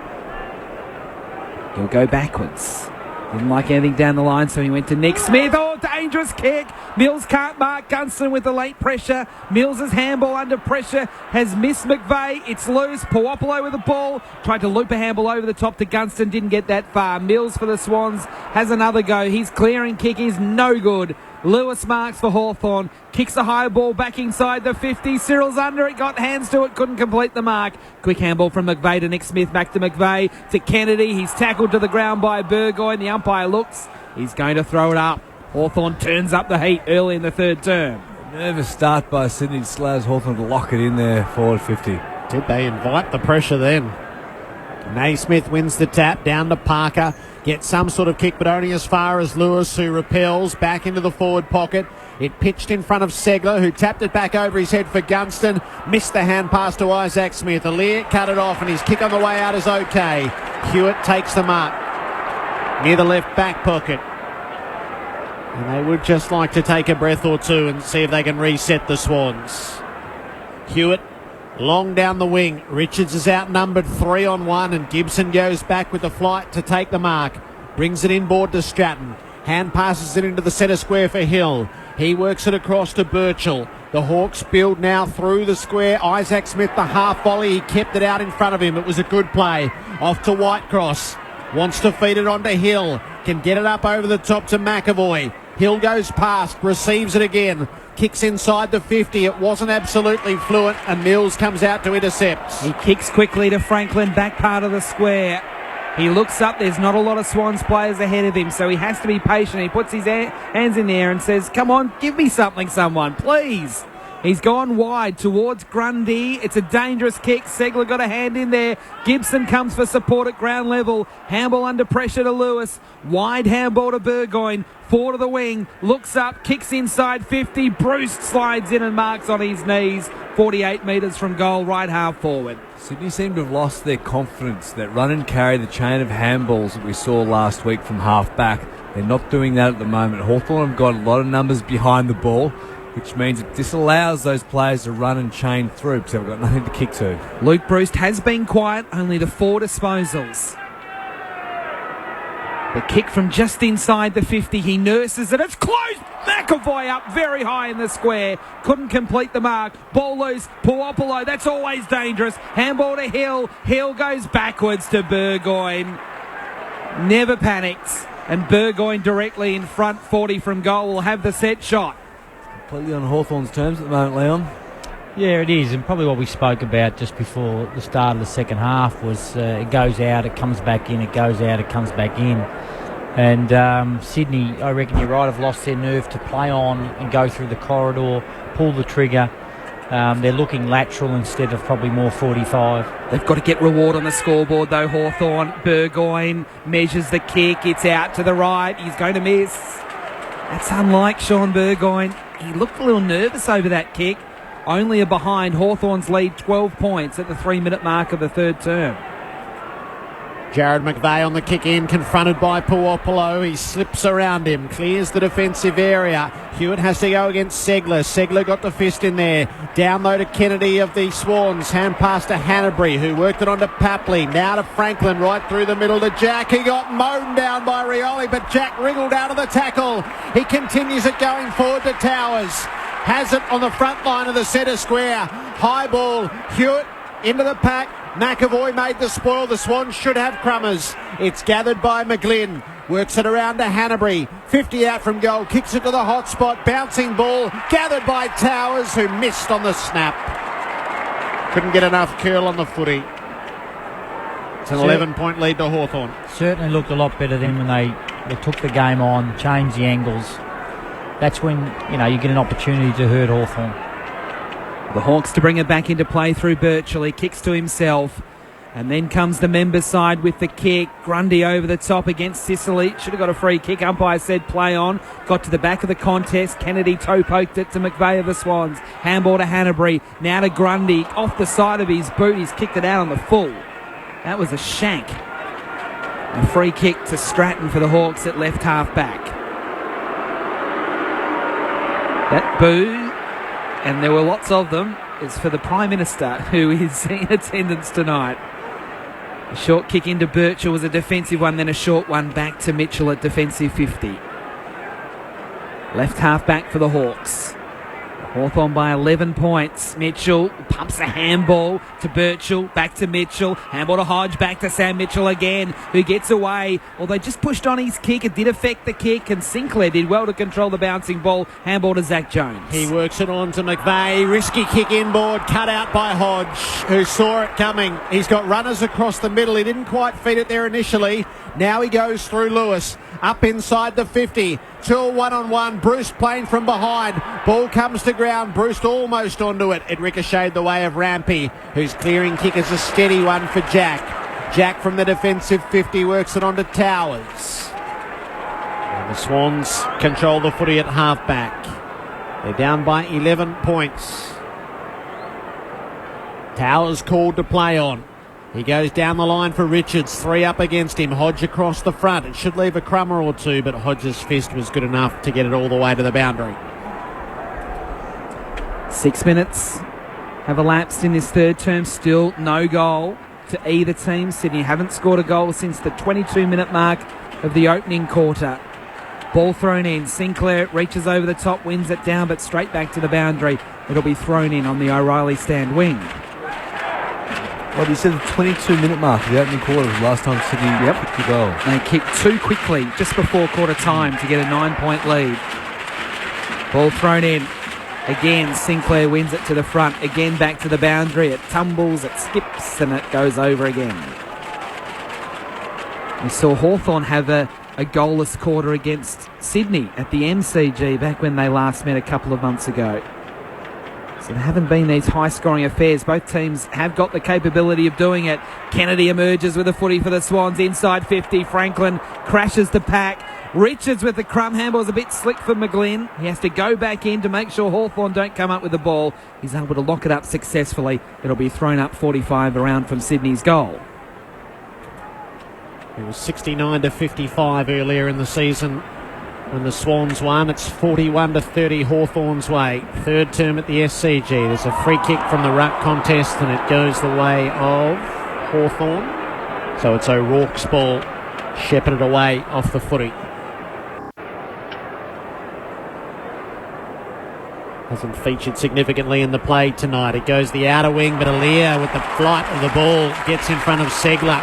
He'll go backwards. Didn't like anything down the line, so he went to Nick Smith. Oh, dangerous kick. Mills can't mark Gunston with the late pressure. Mills's handball under pressure has missed McVeigh. It's loose. Puopolo with the ball. Tried to loop a handball over the top to Gunston. Didn't get that far. Mills for the Swans has another go. His clearing kick is no good. Lewis marks for Hawthorn. Kicks a high ball back inside the 50. Cyril's under it. Got hands to it. Couldn't complete the mark. Quick handball from McVeigh to Nick Smith. Back to McVeigh to Kennedy. He's tackled to the ground by Burgoyne. The umpire looks. He's going to throw it up. Hawthorn turns up the heat early in the third term. Nervous start by Sydney Swans. Hawthorn to lock it in there, forward 50. Did they invite the pressure then? Naismith wins the tap down to Parker. Gets some sort of kick, but only as far as Lewis, who repels back into the forward pocket. It pitched in front of Segler, who tapped it back over his head for Gunston. Missed the hand pass to Isaac Smith. Aaliyah cut it off, and his kick on the way out is okay. Hewitt takes the mark near the left back pocket. And they would just like to take a breath or two and see if they can reset the Swans. Hewitt long down the wing. Richards is outnumbered 3-on-1, and Gibson goes back with the flight to take the mark. Brings it inboard to Stratton. Hand passes it into the centre square for Hill. He works it across to Birchall. The Hawks build now through the square. Isaac Smith, the half volley. He kept it out in front of him. It was a good play. Off to Whitecross. Wants to feed it on to Hill. Can get it up over the top to McAvoy. Hill goes past. Receives it again. Kicks inside the 50. It wasn't absolutely fluent, and Mills comes out to intercept. He kicks quickly to Franklin, back part of the square. He looks up. There's not a lot of Swans players ahead of him, so he has to be patient. He puts his hands in the air and says, come on, give me something, someone, please. He's gone wide towards Grundy. It's a dangerous kick. Segler got a hand in there. Gibson comes for support at ground level. Handball under pressure to Lewis. Wide handball to Burgoyne. Four to the wing. Looks up. Kicks inside 50. Bruce slides in and marks on his knees. 48 metres from goal, right half forward. Sydney seem to have lost their confidence. That run and carry, the chain of handballs that we saw last week from half back. They're not doing that at the moment. Hawthorn have got a lot of numbers behind the ball, which means it disallows those players to run and chain through because they've got nothing to kick to. Luke Bruce has been quiet, only the 4 disposals. The kick from just inside the 50, he nurses it, it's close! McAvoy up very high in the square, couldn't complete the mark. Ball loose, Puopolo, that's always dangerous. Handball to Hill, Hill goes backwards to Burgoyne. Never panics, and Burgoyne directly in front, 40 from goal, will have the set shot. Completely on Hawthorn's terms at the moment, Leon. Yeah, it is, and probably what we spoke about just before the start of the second half was it goes out, it comes back in, it goes out, it comes back in. And Sydney, I reckon you're right, have lost their nerve to play on and go through the corridor, pull the trigger. They're looking lateral instead of probably more 45. They've got to get reward on the scoreboard though, Hawthorn. Burgoyne measures the kick, it's out to the right, he's going to miss. That's unlike Sean Burgoyne. He looked a little nervous over that kick. Only a behind Hawthorn's lead 12 points at the 3-minute mark of the third term. Jared McVeigh on the kick in, confronted by Puopolo. He slips around him, clears the defensive area. Hewitt has to go against Segler. Segler got the fist in there. Down low to Kennedy of the Swans. Hand pass to Hanbury, who worked it on to Papley. Now to Franklin, right through the middle to Jack. He got mown down by Rioli, but Jack wriggled out of the tackle. He continues it going forward to Towers. Has it on the front line of the centre square. High ball. Hewitt into the pack. McAvoy made the spoil. The Swans should have crummers. It's gathered by McGlynn. Works it around to Hanbury. 50 out from goal. Kicks it to the hot spot. Bouncing ball. Gathered by Towers, who missed on the snap. Couldn't get enough curl on the footy. It's an 11-point lead to Hawthorn. Certainly looked a lot better than when they took the game on, changed the angles. That's when, you get an opportunity to hurt Hawthorn. The Hawks to bring it back into play through Birchall. He kicks to himself. And then comes the members' side with the kick. Grundy over the top against Sicily. Should have got a free kick. Umpire said play on. Got to the back of the contest. Kennedy toe-poked it to McVeigh of the Swans. Handball to Hanbury. Now to Grundy. Off the side of his boot. He's kicked it out on the full. That was a shank. A free kick to Stratton for the Hawks at left half back. That boo, and there were lots of them, is for the Prime Minister, who is in attendance tonight. A short kick into Birchall was a defensive one, then a short one back to Mitchell at defensive 50. Left half back for the Hawks. Hawthorn by 11 points. Mitchell pumps a handball to Birchall, back to Mitchell. Handball to Hodge, back to Sam Mitchell again, who gets away. Although just pushed on his kick, it did affect the kick, and Sinclair did well to control the bouncing ball. Handball to Zach Jones. He works it on to McVeigh. Risky kick inboard, cut out by Hodge, who saw it coming. He's got runners across the middle. He didn't quite feed it there initially. Now he goes through Lewis. Up inside the 50. Till 1-on-1. Bruce playing from behind. Ball comes to ground. Bruce almost onto it. It ricocheted the way of Rampy, whose clearing kick is a steady one for Jack. Jack from the defensive 50 works it on to Towers. And the Swans control the footy at half-back. They're down by 11 points. Towers called to play on. He goes down the line for Richards. 3 up against him. Hodge across the front. It should leave a crummer or two, but Hodge's fist was good enough to get it all the way to the boundary. 6 minutes have elapsed in this third term. Still no goal to either team. Sydney haven't scored a goal since the 22-minute mark of the opening quarter. Ball thrown in. Sinclair reaches over the top, wins it down, but straight back to the boundary. It'll be thrown in on the O'Reilly stand wing. Well, you said the 22-minute mark of the opening quarter was the last time Sydney kicked the goal. They kicked too quickly just before quarter time to get a 9-point lead. Ball thrown in. Again, Sinclair wins it to the front. Again, back to the boundary. It tumbles, it skips, and it goes over again. We saw Hawthorn have a goalless quarter against Sydney at the MCG back when they last met a couple of months ago. So there haven't been these high-scoring affairs. Both teams have got the capability of doing it. Kennedy emerges with a footy for the Swans inside 50. Franklin crashes the pack. Richards with the crumb. Handball's a bit slick for McGlynn. He has to go back in to make sure Hawthorn don't come up with the ball. He's able to lock it up successfully. It'll be thrown up 45 around from Sydney's goal. It was 69-55 earlier in the season when the Swans won. It's 41-30 Hawthorn's way. Third term at the SCG. There's a free kick from the ruck contest and it goes the way of Hawthorn. So it's O'Rourke's ball, shepherded away off the footy. Hasn't featured significantly in the play tonight. It goes the outer wing, but Alia with the flight of the ball gets in front of Segler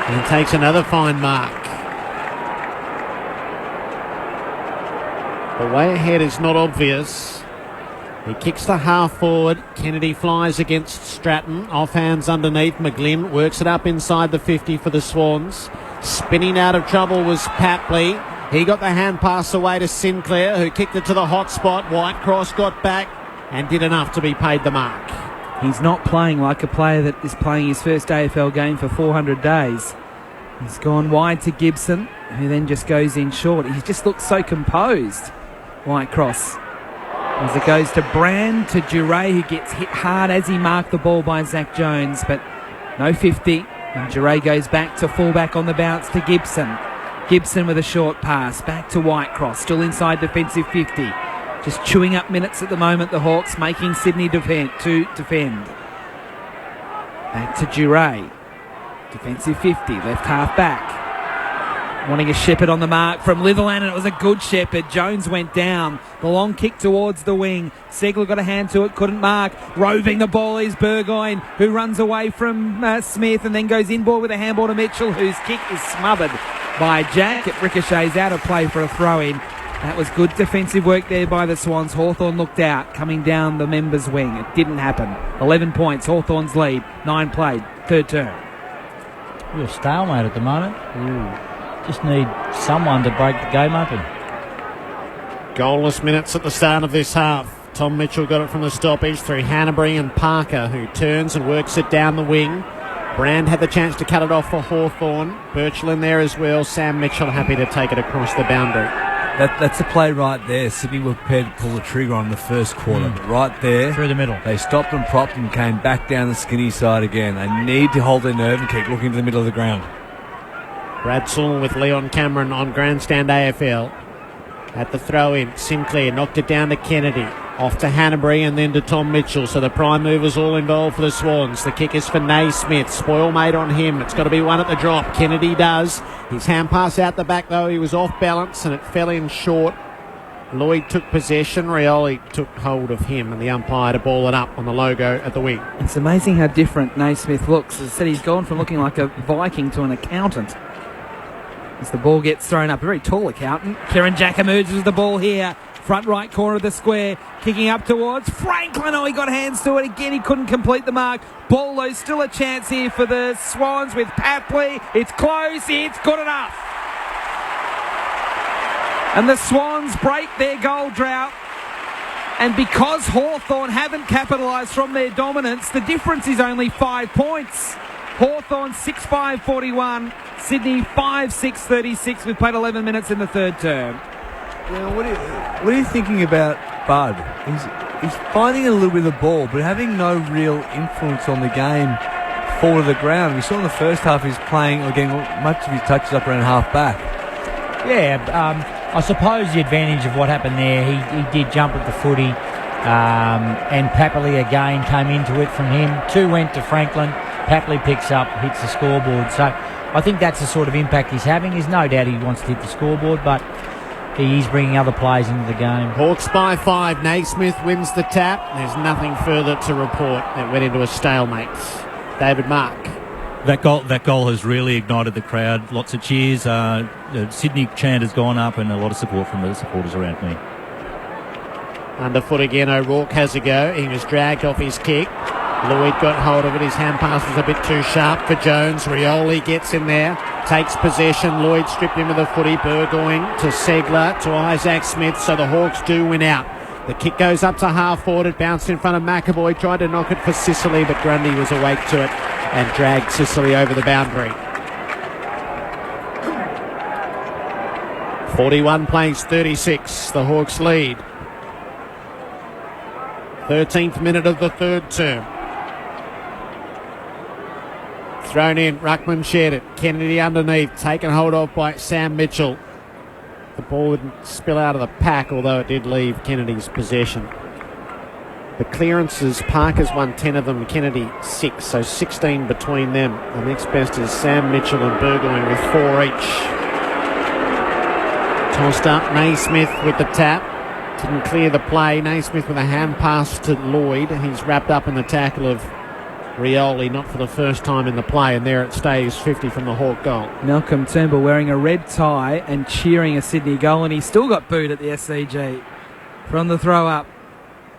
and takes another fine mark. The way ahead is not obvious. He kicks the half forward. Kennedy flies against Stratton. Off hands underneath. McGlynn works it up inside the 50 for the Swans. Spinning out of trouble was Papley. He got the hand pass away to Sinclair, who kicked it to the hot spot. Whitecross got back and did enough to be paid the mark. He's not playing like a player that is playing his first AFL game for 400 days. He's gone wide to Gibson, who then just goes in short. He just looks so composed. Whitecross. As it goes to Brand, to Duray, who gets hit hard as he marked the ball by Zach Jones, but no 50. And Duray goes back to fullback on the bounce to Gibson. Gibson with a short pass, back to Whitecross, still inside defensive 50. Just chewing up minutes at the moment, the Hawks, making Sydney defend. Back to Duray. Defensive 50, left half back. Wanting a shepherd on the mark from Litherland, and it was a good shepherd. Jones went down. The long kick towards the wing. Segler got a hand to it, couldn't mark. Roving the ball is Burgoyne, who runs away from Smith and then goes inboard with a handball to Mitchell, whose kick is smothered by Jack. It ricochets out of play for a throw-in. That was good defensive work there by the Swans. Hawthorn looked out, coming down the members' wing. It didn't happen. 11 points, Hawthorn's lead. 9 played, third term. Real stalemate at the moment. Just need someone to break the game open. Goalless minutes at the start of this half. Tom Mitchell got it from the stoppage through Hanbury and Parker, who turns and works it down the wing. Brand had the chance to cut it off for Hawthorn. Birchall in there as well. Sam Mitchell happy to take it across the boundary. That's a play right there. Sydney were prepared to pull the trigger on the first quarter. But right there, through the middle, they stopped and propped and came back down the skinny side again. They need to hold their nerve and keep looking to the middle of the ground. Brad Sewell with Leon Cameron on Grandstand AFL. At the throw-in, Sinclair knocked it down to Kennedy. Off to Hanbury and then to Tom Mitchell. So the prime movers all involved for the Swans. The kick is for Naismith. Spoil made on him. It's got to be one at the drop. Kennedy does. His hand pass out the back though. He was off balance and it fell in short. Lloyd took possession. Rioli took hold of him and the umpire to ball it up on the logo at the wing. It's amazing how different Naismith looks. As I said, he's gone from looking like a Viking to an accountant. As the ball gets thrown up, a very tall accountant. Kieran Jack emerges with the ball here. Front right corner of the square, kicking up towards Franklin. Oh, he got hands to it again. He couldn't complete the mark. Ball, though, still a chance here for the Swans with Papley. It's close. It's good enough. And the Swans break their goal drought. And because Hawthorn haven't capitalised from their dominance, the difference is only 5 points. Hawthorn 6-5-41, Sydney 5-6-36. We've played 11 minutes in the third term. Yeah, what are you thinking about Bud? He's finding a little bit of the ball, but having no real influence on the game forward of the ground. We saw in the first half he's playing, again, much of his touches up around half back. Yeah, I suppose the advantage of what happened there, he did jump at the footy, and Papley again came into it from him. 2 went to Franklin. Papley picks up, hits the scoreboard. So I think that's the sort of impact he's having. There's no doubt he wants to hit the scoreboard, but he's bringing other players into the game. Hawks by 5. Naismith wins the tap. There's nothing further to report. It went into a stalemate. David Mark. That goal has really ignited the crowd. Lots of cheers. The Sydney chant has gone up and a lot of support from the supporters around me. Underfoot again, O'Rourke has a go. He was dragged off his kick. Lloyd got hold of it. His hand pass was a bit too sharp for Jones. Rioli gets in there, takes possession. Lloyd stripped him with a footy. Burgoyne to Segler to Isaac Smith. So the Hawks do win out. The kick goes up to half forward. It bounced in front of McAvoy. Tried to knock it for Sicily, but Grundy was awake to it and dragged Sicily over the boundary. 41 plays 36. The Hawks lead. 13th minute of the third term. Thrown in, Ruckman shared it. Kennedy underneath, taken hold of by Sam Mitchell. The ball didn't spill out of the pack, although it did leave Kennedy's possession. The clearances, Parker's won 10 of them, Kennedy 6, so 16 between them. The next best is Sam Mitchell and Burgoyne with 4 each. Tossed up, Naismith with the tap. Didn't clear the play. Naismith with a hand pass to Lloyd. He's wrapped up in the tackle of Rioli, not for the first time in the play, and there it stays, 50 from the Hawk goal. Malcolm Turnbull wearing a red tie and cheering a Sydney goal, and he still got booed at the SCG from the throw up.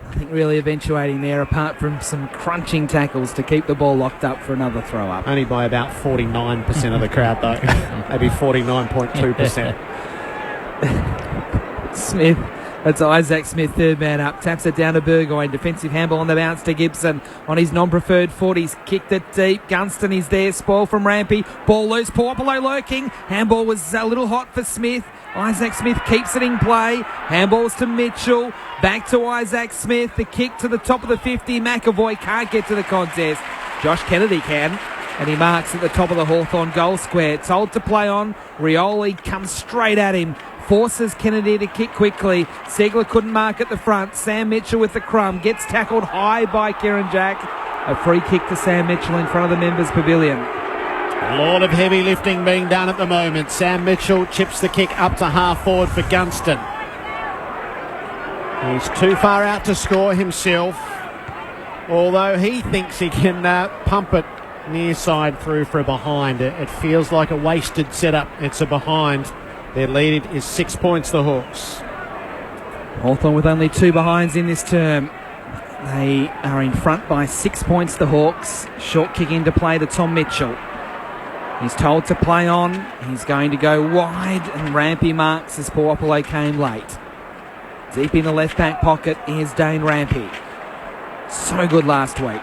I think really eventuating there, apart from some crunching tackles to keep the ball locked up for another throw up. Only by about 49% of the crowd though. Maybe 49.2%. Smith. That's Isaac Smith, third man up. Taps it down to Burgoyne. Defensive handball on the bounce to Gibson. On his non-preferred foot, he's kicked it deep. Gunston is there. Spoil from Rampy. Ball loose. Puopolo lurking. Handball was a little hot for Smith. Isaac Smith keeps it in play. Handballs to Mitchell. Back to Isaac Smith. The kick to the top of the 50. McAvoy can't get to the contest. Josh Kennedy can. And he marks at the top of the Hawthorn goal square. Told to play on. Rioli comes straight at him. Forces Kennedy to kick quickly. Segler couldn't mark at the front. Sam Mitchell with the crumb. Gets tackled high by Kieran Jack. A free kick to Sam Mitchell in front of the members' pavilion. A lot of heavy lifting being done at the moment. Sam Mitchell chips the kick up to half forward for Gunston. He's too far out to score himself, although he thinks he can pump it near side through for a behind. It feels like a wasted setup. It's a behind. Their lead is 6 points, the Hawks. Hawthorn with only 2 behinds in this term. They are in front by 6 points, the Hawks. Short kick into play to Tom Mitchell. He's told to play on. He's going to go wide, and Rampy marks as Puopolo came late. Deep in the left back pocket is Dane Rampy. So good last week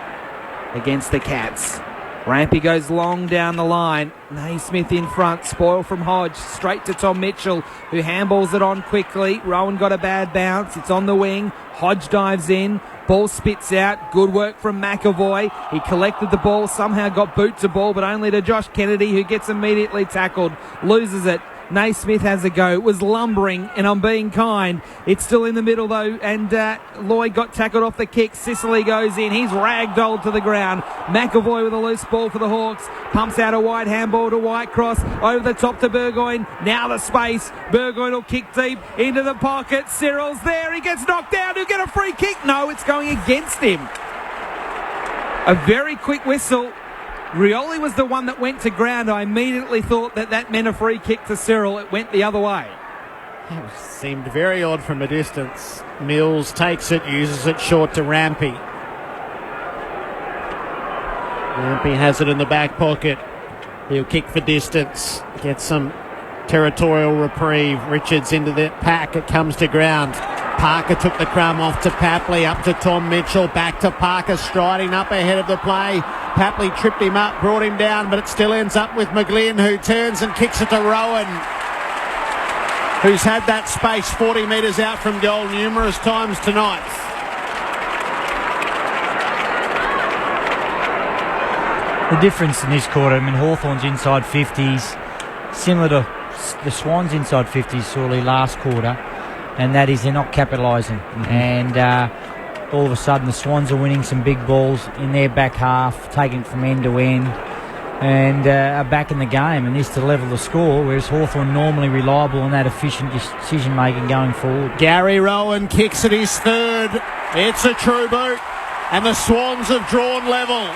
against the Cats. Rampy goes long down the line. Naismith in front. Spoil from Hodge. Straight to Tom Mitchell, who handballs it on quickly. Rowan got a bad bounce. It's on the wing. Hodge dives in. Ball spits out. Good work from McAvoy. He collected the ball. Somehow got boot to ball, but only to Josh Kennedy, who gets immediately tackled. Loses it. Naismith has a go. It was lumbering, and I'm being kind. It's still in the middle, though, and Lloyd got tackled off the kick. Sicily goes in. He's ragdolled to the ground. McAvoy with a loose ball for the Hawks. Pumps out a wide handball to Whitecross. Over the top to Burgoyne. Now the space. Burgoyne will kick deep into the pocket. Cyril's there. He gets knocked down. He'll get a free kick. No, it's going against him. A very quick whistle. Rioli was the one that went to ground. I immediately thought that meant a free kick to Cyril. It went the other way. That seemed very odd from a distance. Mills takes it, uses it short to Rampy. Rampy has it in the back pocket. He'll kick for distance. Get some territorial reprieve. Richards into the pack. It comes to ground. Parker took the crumb off to Papley, up to Tom Mitchell, back to Parker, striding up ahead of the play. Papley tripped him up, brought him down, but it still ends up with McGlynn, who turns and kicks it to Rowan, who's had that space 40 metres out from goal numerous times tonight. The difference in this quarter, I mean, Hawthorn's inside 50s, similar to the Swans' inside 50s, surely last quarter. And that is they're not capitalising. And all of a sudden the Swans are winning some big balls in their back half, taking it from end to end, and are back in the game. And this to level the score, whereas Hawthorn normally reliable on that efficient decision-making going forward. Gary Rowan kicks at his third. It's a true boot. And the Swans have drawn level.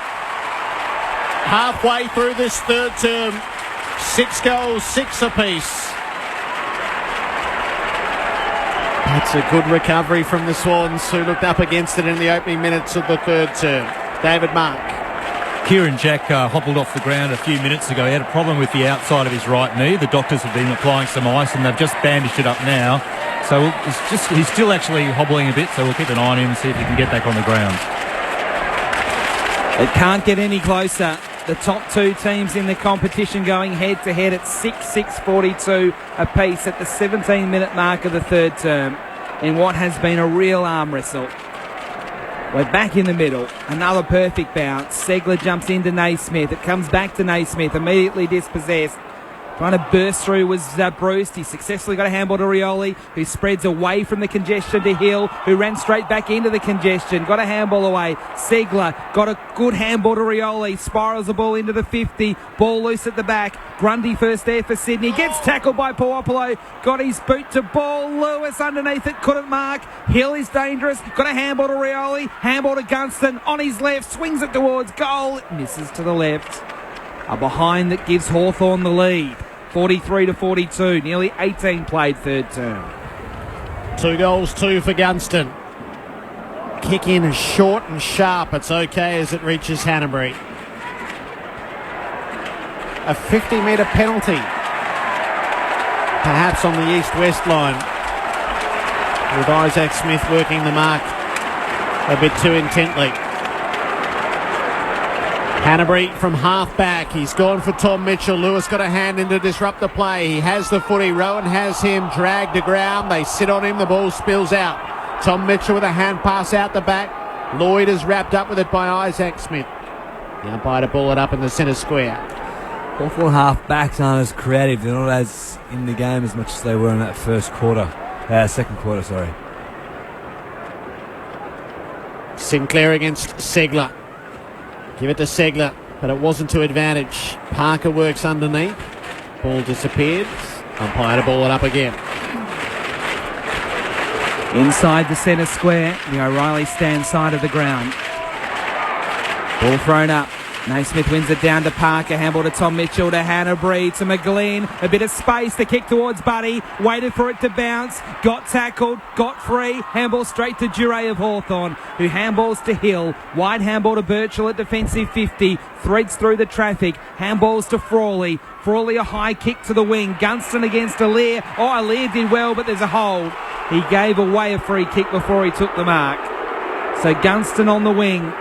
Halfway through this third term, 6 goals, 6 apiece. That's a good recovery from the Swans, who looked up against it in the opening minutes of the third term. David Mark. Kieran Jack hobbled off the ground a few minutes ago. He had a problem with the outside of his right knee. The doctors have been applying some ice, and they've just bandaged it up now. So he's still actually hobbling a bit, so we'll keep an eye on him and see if he can get back on the ground. It can't get any closer. The top two teams in the competition going head-to-head at 6-6-42 apiece at the 17-minute mark of the third term in what has been a real arm wrestle. We're back in the middle. Another perfect bounce. Segler jumps into Naismith. It comes back to Naismith, immediately dispossessed. Trying to burst through was Bruce. He successfully got a handball to Rioli, who spreads away from the congestion to Hill, who ran straight back into the congestion. Got a handball away. Segler got a good handball to Rioli. Spirals the ball into the 50. Ball loose at the back. Grundy first there for Sydney. Gets tackled by Puopolo. Got his boot to ball. Lewis underneath it. Couldn't mark. Hill is dangerous. Got a handball to Rioli. Handball to Gunston on his left. Swings it towards goal. It misses to the left. A behind that gives Hawthorn the lead. 43-42, nearly 18 played third term. 2 goals, 2 for Gunston. Kick in is short and sharp. It's okay as it reaches Hanbury. A 50-metre penalty. Perhaps on the east-west line. With Isaac Smith working the mark a bit too intently. Hanbury from half-back. He's gone for Tom Mitchell. Lewis got a hand in to disrupt the play. He has the footy. Rowan has him dragged to ground. They sit on him. The ball spills out. Tom Mitchell with a hand pass out the back. Lloyd is wrapped up with it by Isaac Smith. The umpire to ball it up in the centre square. Hawthorn half-backs aren't as creative. They're not as in the game as much as they were in that second quarter, sorry. Sinclair against Segler. Give it to Segler, but it wasn't to advantage. Parker works underneath. Ball disappeared. Umpire to ball it up again. Inside the centre square, the O'Reilly stand side of the ground. Ball thrown up. Naismith wins it down to Parker. Handball to Tom Mitchell, to Hanbury, to McGlynn. A bit of space to kick towards Buddy. Waited for it to bounce. Got tackled. Got free. Handball straight to Duray of Hawthorn, who handballs to Hill. Wide handball to Birchall at defensive 50. Threads through the traffic. Handballs to Frawley. Frawley a high kick to the wing. Gunston against Allaire. Oh, Allaire did well, but there's a hold. He gave away a free kick before he took the mark. So Gunston on the wing.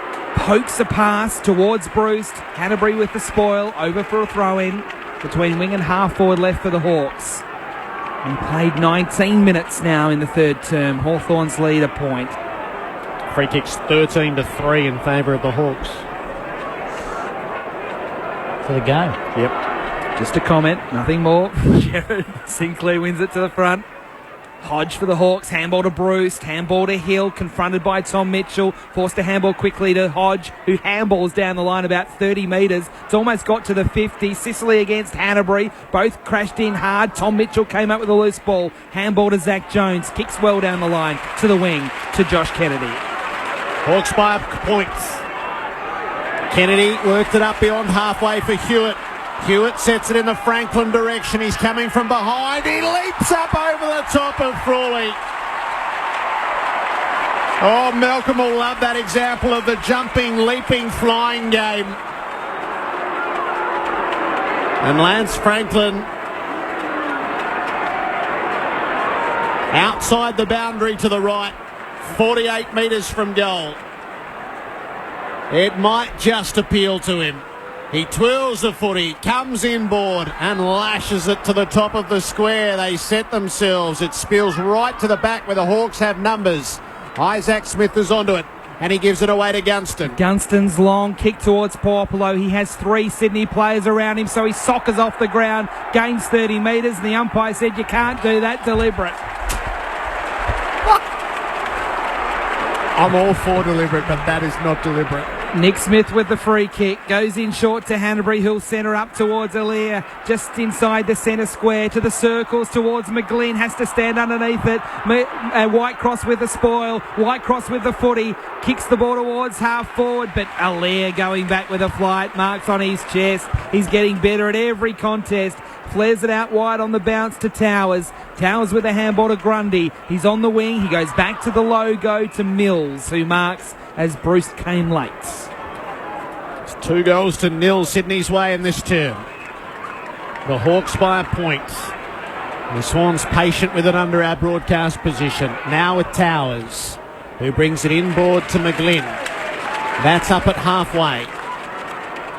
pokes a pass towards Bruce. Canterbury with the spoil, over for a throw-in between wing and half forward left for the Hawks. And played 19 minutes now in the third term. Hawthorn's lead a point. Free kick's 13-3 in favour of the Hawks. For the game. Yep. Just a comment, nothing more. Jared Sinclair wins it to the front. Hodge for the Hawks, handball to Bruce, handball to Hill, confronted by Tom Mitchell, forced to handball quickly to Hodge, who handballs down the line about 30 metres. It's almost got to the 50. Sicily against Hanbury, both crashed in hard. Tom Mitchell came up with a loose ball, handball to Zach Jones, kicks well down the line to the wing to Josh Kennedy. Hawks by points. Kennedy worked it up beyond halfway for Hewitt. Hewitt sets it in the Franklin direction. He's coming from behind. He leaps up over the top of Frawley. Oh, Malcolm will love that example of the jumping, leaping, flying game. And Lance Franklin outside the boundary to the right, 48 metres from goal. It might just appeal to him. He twirls the footy, comes inboard and lashes it to the top of the square. They set themselves. It spills right to the back where the Hawks have numbers. Isaac Smith is onto it and he gives it away to Gunston. Gunston's long kick towards Popolo. He has 3 Sydney players around him, so he soccers off the ground, gains 30 metres, and the umpire said you can't do that, deliberate. I'm all for deliberate, but that is not deliberate. Nick Smith with the free kick, goes in short to Hanbury, who'll centre up towards Alier, just inside the centre square, to the circles towards McGlynn, has to stand underneath it. Whitecross with the spoil, Whitecross with the footy, kicks the ball towards half forward, but Alier going back with a flight, marks on his chest. He's getting better at every contest. Flares it out wide on the bounce to Towers. Towers with a handball to Grundy. He's on the wing. He goes back to the logo to Mills, who marks as Bruce came late. It's 2-0 Sydney's way in this term. The Hawks by a point. The Swans patient with it under our broadcast position. Now with Towers, who brings it inboard to McGlynn. That's up at halfway.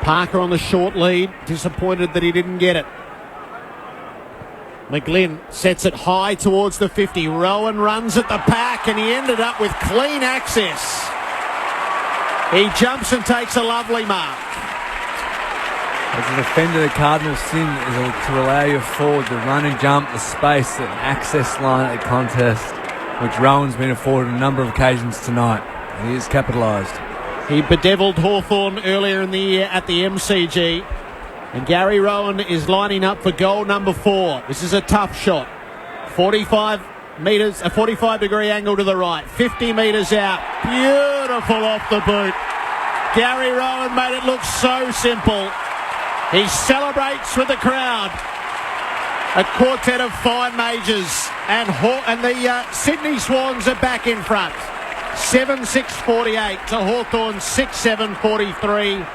Parker on the short lead, disappointed that he didn't get it. McGlynn sets it high towards the 50. Rowan runs at the pack and he ended up with clean access. He jumps and takes a lovely mark. As a defender, the Cardinals' sin is to allow your forward to run and jump the space and access line at the contest, which Rowan's been afforded a number of occasions tonight. And he has capitalised. He bedevilled Hawthorn earlier in the year at the MCG. And Gary Rowan is lining up for goal number 4. This is a tough shot. 45 metres, a 45-degree angle to the right. 50 metres out. Beautiful off the boot. Gary Rowan made it look so simple. He celebrates with the crowd. A quartet of fine majors. And the Sydney Swans are back in front. 7-6-48 to Hawthorn 6-7-43.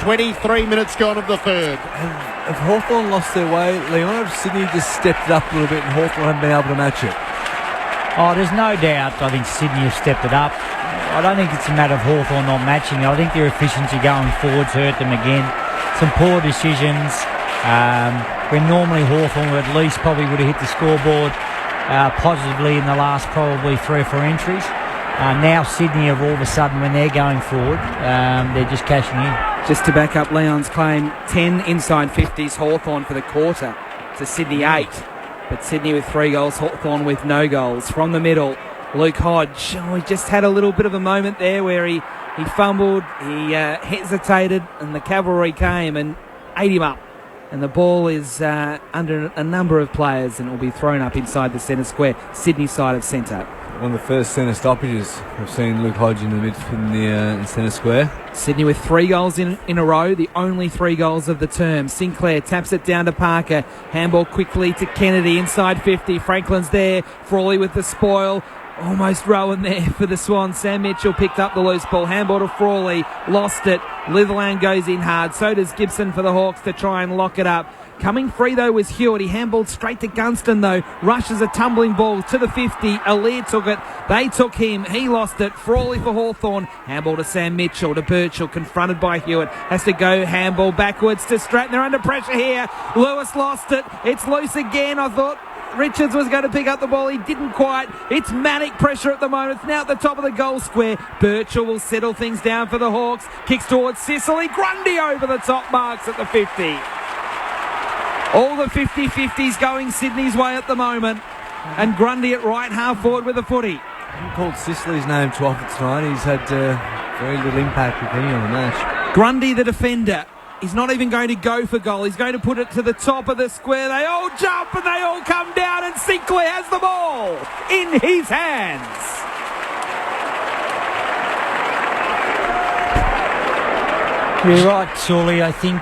23 minutes gone of the third. And if Hawthorn lost their way, Leon, Sydney just stepped it up a little bit and Hawthorn haven't been able to match it. Oh, there's no doubt I think Sydney have stepped it up. I don't think it's a matter of Hawthorn not matching. I think their efficiency going forwards hurt them again. Some poor decisions. When normally Hawthorn at least probably would have hit the scoreboard positively in the last probably 3 or 4 entries. Now Sydney have all of a sudden, when they're going forward, they're just cashing in. Just to back up Leon's claim, 10 inside 50s Hawthorn for the quarter to Sydney 8. But Sydney with 3 goals, Hawthorn with no goals. From the middle, Luke Hodge. Oh, he just had a little bit of a moment there where he fumbled, he hesitated, and the cavalry came and ate him up. And the ball is under a number of players and it will be thrown up inside the centre square, Sydney side of centre. One of the first centre stoppages we've seen Luke Hodge in the centre square. Sydney with 3 goals in a row, the only 3 goals of the term. Sinclair taps it down to Parker. Handball quickly to Kennedy inside 50. Franklin's there. Frawley with the spoil. Almost Rowan there for the Swans. Sam Mitchell picked up the loose ball. Handball to Frawley. Lost it. Litherland goes in hard. So does Gibson for the Hawks to try and lock it up. Coming free, though, was Hewitt. He handballed straight to Gunston, though. Rushes a tumbling ball to the 50. Alear took it. They took him. He lost it. Frawley for Hawthorn. Handball to Sam Mitchell. To Birchall. Confronted by Hewitt. Has to go handball backwards to Stratton. They're under pressure here. Lewis lost it. It's loose again. I thought Richards was going to pick up the ball. He didn't quite. It's manic pressure at the moment. It's now at the top of the goal square. Birchall will settle things down for the Hawks. Kicks towards Sicily. Grundy over the top marks at the 50. All the 50-50s going Sydney's way at the moment. And Grundy at right half forward with a footy. You called Sicily's name too often tonight. He's had very little impact, if any, on the match. Grundy, the defender. He's not even going to go for goal. He's going to put it to the top of the square. They all jump and they all come down, and Sinclair has the ball in his hands. You're right, Sully. I think,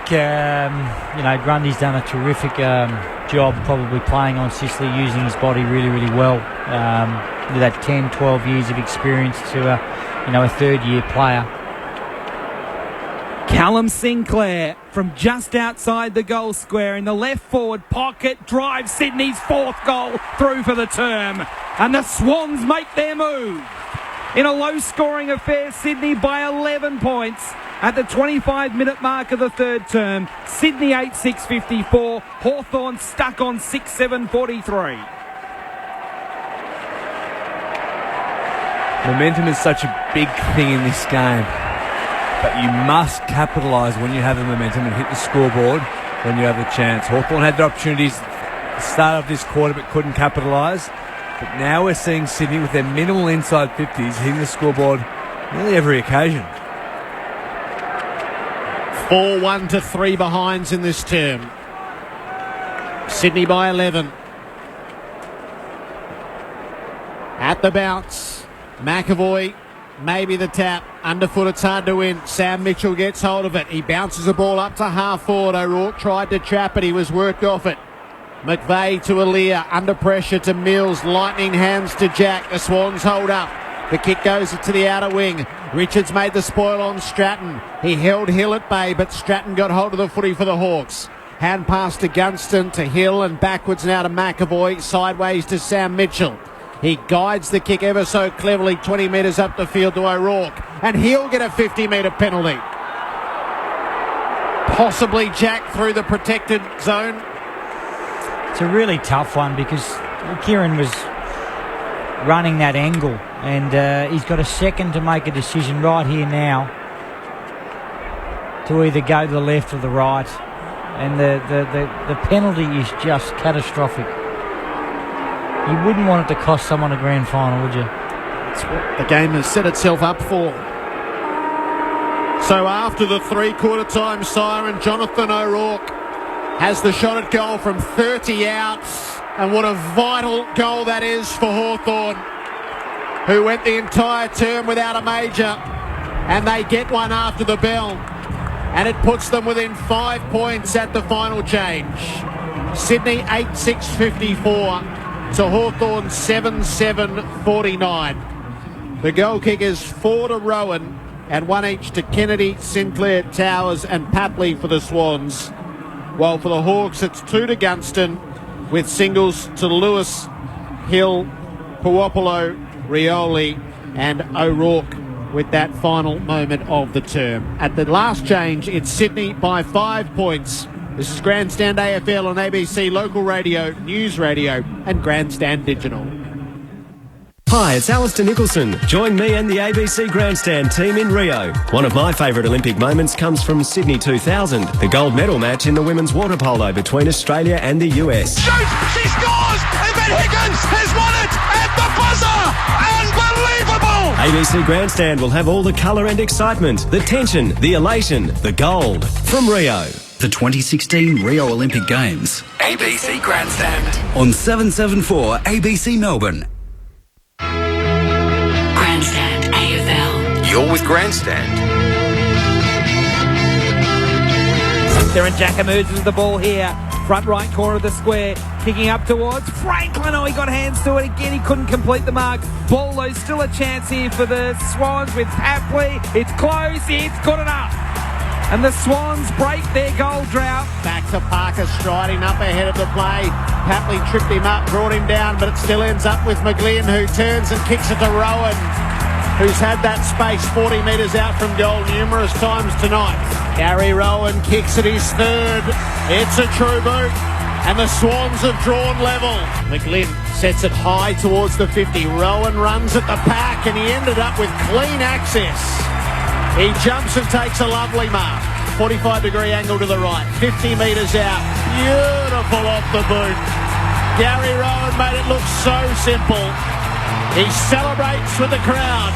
Grundy's done a terrific job probably playing on Sicily, using his body really, really well. With that 10, 12 years of experience to a third-year player. Callum Sinclair from just outside the goal square in the left forward pocket drives Sydney's fourth goal through for the term. And the Swans make their move. In a low-scoring affair, Sydney by 11 points. At the 25-minute mark of the third term, Sydney 8-6-54, Hawthorn stuck on 6-7-43. Momentum is such a big thing in this game, but you must capitalise when you have the momentum and hit the scoreboard when you have the chance. Hawthorn had their opportunities at the start of this quarter but couldn't capitalise. But now we're seeing Sydney with their minimal inside 50s hitting the scoreboard nearly every occasion. 4-1 to 3 behinds in this term. Sydney by 11. At the bounce, McAvoy, maybe the tap. Underfoot, it's hard to win. Sam Mitchell gets hold of it. He bounces the ball up to half forward. O'Rourke tried to trap it. He was worked off it. McVeigh to Alear. Under pressure to Mills. Lightning hands to Jack. The Swans hold up. The kick goes to the outer wing. Richards made the spoil on Stratton. He held Hill at bay, but Stratton got hold of the footy for the Hawks. Hand pass to Gunston, to Hill, and backwards now to McAvoy. Sideways to Sam Mitchell. He guides the kick ever so cleverly 20 metres up the field to O'Rourke. And he'll get a 50-metre penalty. Possibly Jack through the protected zone. It's a really tough one because Kieran was running that angle, and he's got a second to make a decision right here now to either go to the left or the right, and the penalty is just catastrophic. You wouldn't want it to cost someone a grand final, would you? That's what the game has set itself up for. So after the three-quarter time siren, Jonathan O'Rourke has the shot at goal from 30 out. And what a vital goal that is for Hawthorn, who went the entire term without a major. And they get one after the bell. And it puts them within 5 points at the final change. Sydney 8-6-54 to Hawthorn 7-7-49. The goal kickers 4 to Rowan and 1 each to Kennedy, Sinclair, Towers and Papley for the Swans. While for the Hawks it's 2 to Gunston, with singles to Lewis, Hill, Puopolo, Rioli and O'Rourke with that final moment of the term. At the last change, it's Sydney by 5 points. This is Grandstand AFL on ABC Local Radio, News Radio and Grandstand Digital. Hi, it's Alistair Nicholson. Join me and the ABC Grandstand team in Rio. One of my favourite Olympic moments comes from Sydney 2000, the gold medal match in the women's water polo between Australia and the US. Shoots! She scores! Evan Higgins has won it at the buzzer! Unbelievable! ABC Grandstand will have all the colour and excitement, the tension, the elation, the gold from Rio. The 2016 Rio Olympic Games. ABC Grandstand. On 774 ABC Melbourne. Grandstand AFL. You're with Grandstand. There and Jack emerges with the ball here. Front right corner of the square. Kicking up towards Franklin. Oh, he got hands to it again. He couldn't complete the mark. Ball, though, still a chance here for the Swans with Papley. It's close. It's good enough. And the Swans break their goal drought. Back to Parker, striding up ahead of the play. Papley tripped him up, brought him down, but it still ends up with McGlynn, who turns and kicks it to Rowan, who's had that space 40 metres out from goal numerous times tonight. Gary Rowan kicks it his third. It's a true boot. And the Swans have drawn level. McGlynn sets it high towards the 50. Rowan runs at the pack and he ended up with clean access. He jumps and takes a lovely mark. 45-degree angle to the right. 50 metres out. Beautiful off the boot. Gary Rowan made it look so simple. He celebrates with the crowd.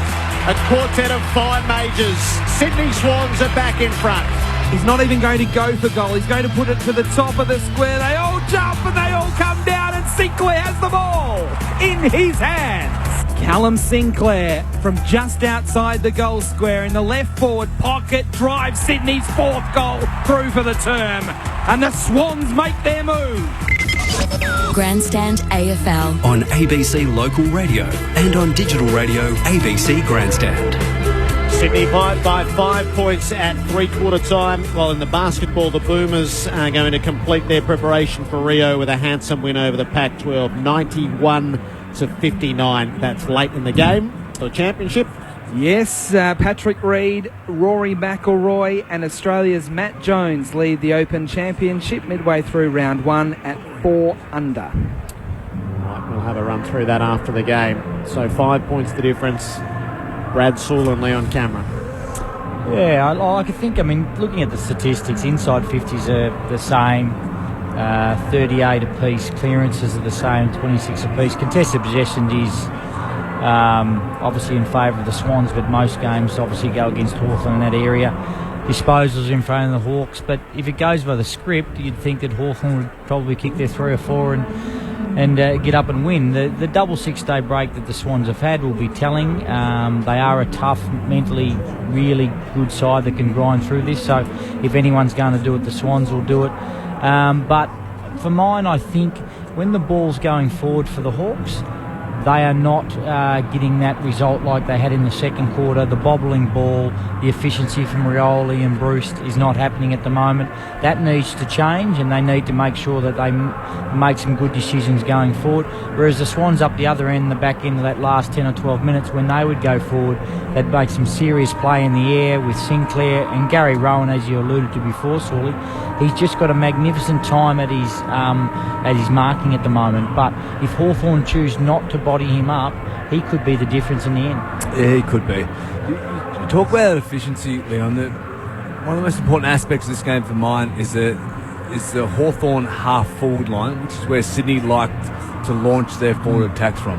A quartet of 5 majors. Sydney Swans are back in front. He's not even going to go for goal. He's going to put it to the top of the square. They all jump and they all come down, and Sinclair has the ball in his hands. Callum Sinclair from just outside the goal square in the left forward pocket drives Sydney's 4th goal through for the term, and the Swans make their move. Grandstand AFL on ABC Local Radio and on digital radio ABC Grandstand. Sydney by 5 points at three-quarter time, while in the basketball, the Boomers are going to complete their preparation for Rio with a handsome win over the Pac-12, 91-59. That's late in the game for the championship. Yes, Patrick Reed, Rory McIlroy and Australia's Matt Jones lead the Open Championship midway through round 1 at 4 under. Right, we'll have a run through that after the game. So 5 points the difference. Brad Sewell and Leon Cameron. Yeah, I think, looking at the statistics, inside 50s are the same, 38 apiece, clearances are the same, 26 apiece. Contested possession is obviously in favour of the Swans, but most games obviously go against Hawthorn in that area. Disposals in front of the Hawks, but if it goes by the script, you'd think that Hawthorn would probably kick their 3 or 4 and get up and win. The double 6-day break that the Swans have had will be telling. They are a tough, mentally really good side that can grind through this, so if anyone's going to do it, the Swans will do it. But for mine, I think when the ball's going forward for the Hawks, they are not getting that result like they had in the second quarter. The bobbling ball, the efficiency from Rioli and Bruce is not happening at the moment. That needs to change, and they need to make sure that they make some good decisions going forward. Whereas the Swans up the other end, the back end of that last 10 or 12 minutes, when they would go forward, they'd make some serious play in the air with Sinclair and Gary Rowan, as you alluded to before, Sawley. He's just got a magnificent time at his marking at the moment. But if Hawthorn choose not to body him up, he could be the difference in the end. Yeah, he could be. You talk about efficiency, Leon. One of the most important aspects of this game for mine is the Hawthorn half-forward line, which is where Sydney liked to launch their forward attacks from.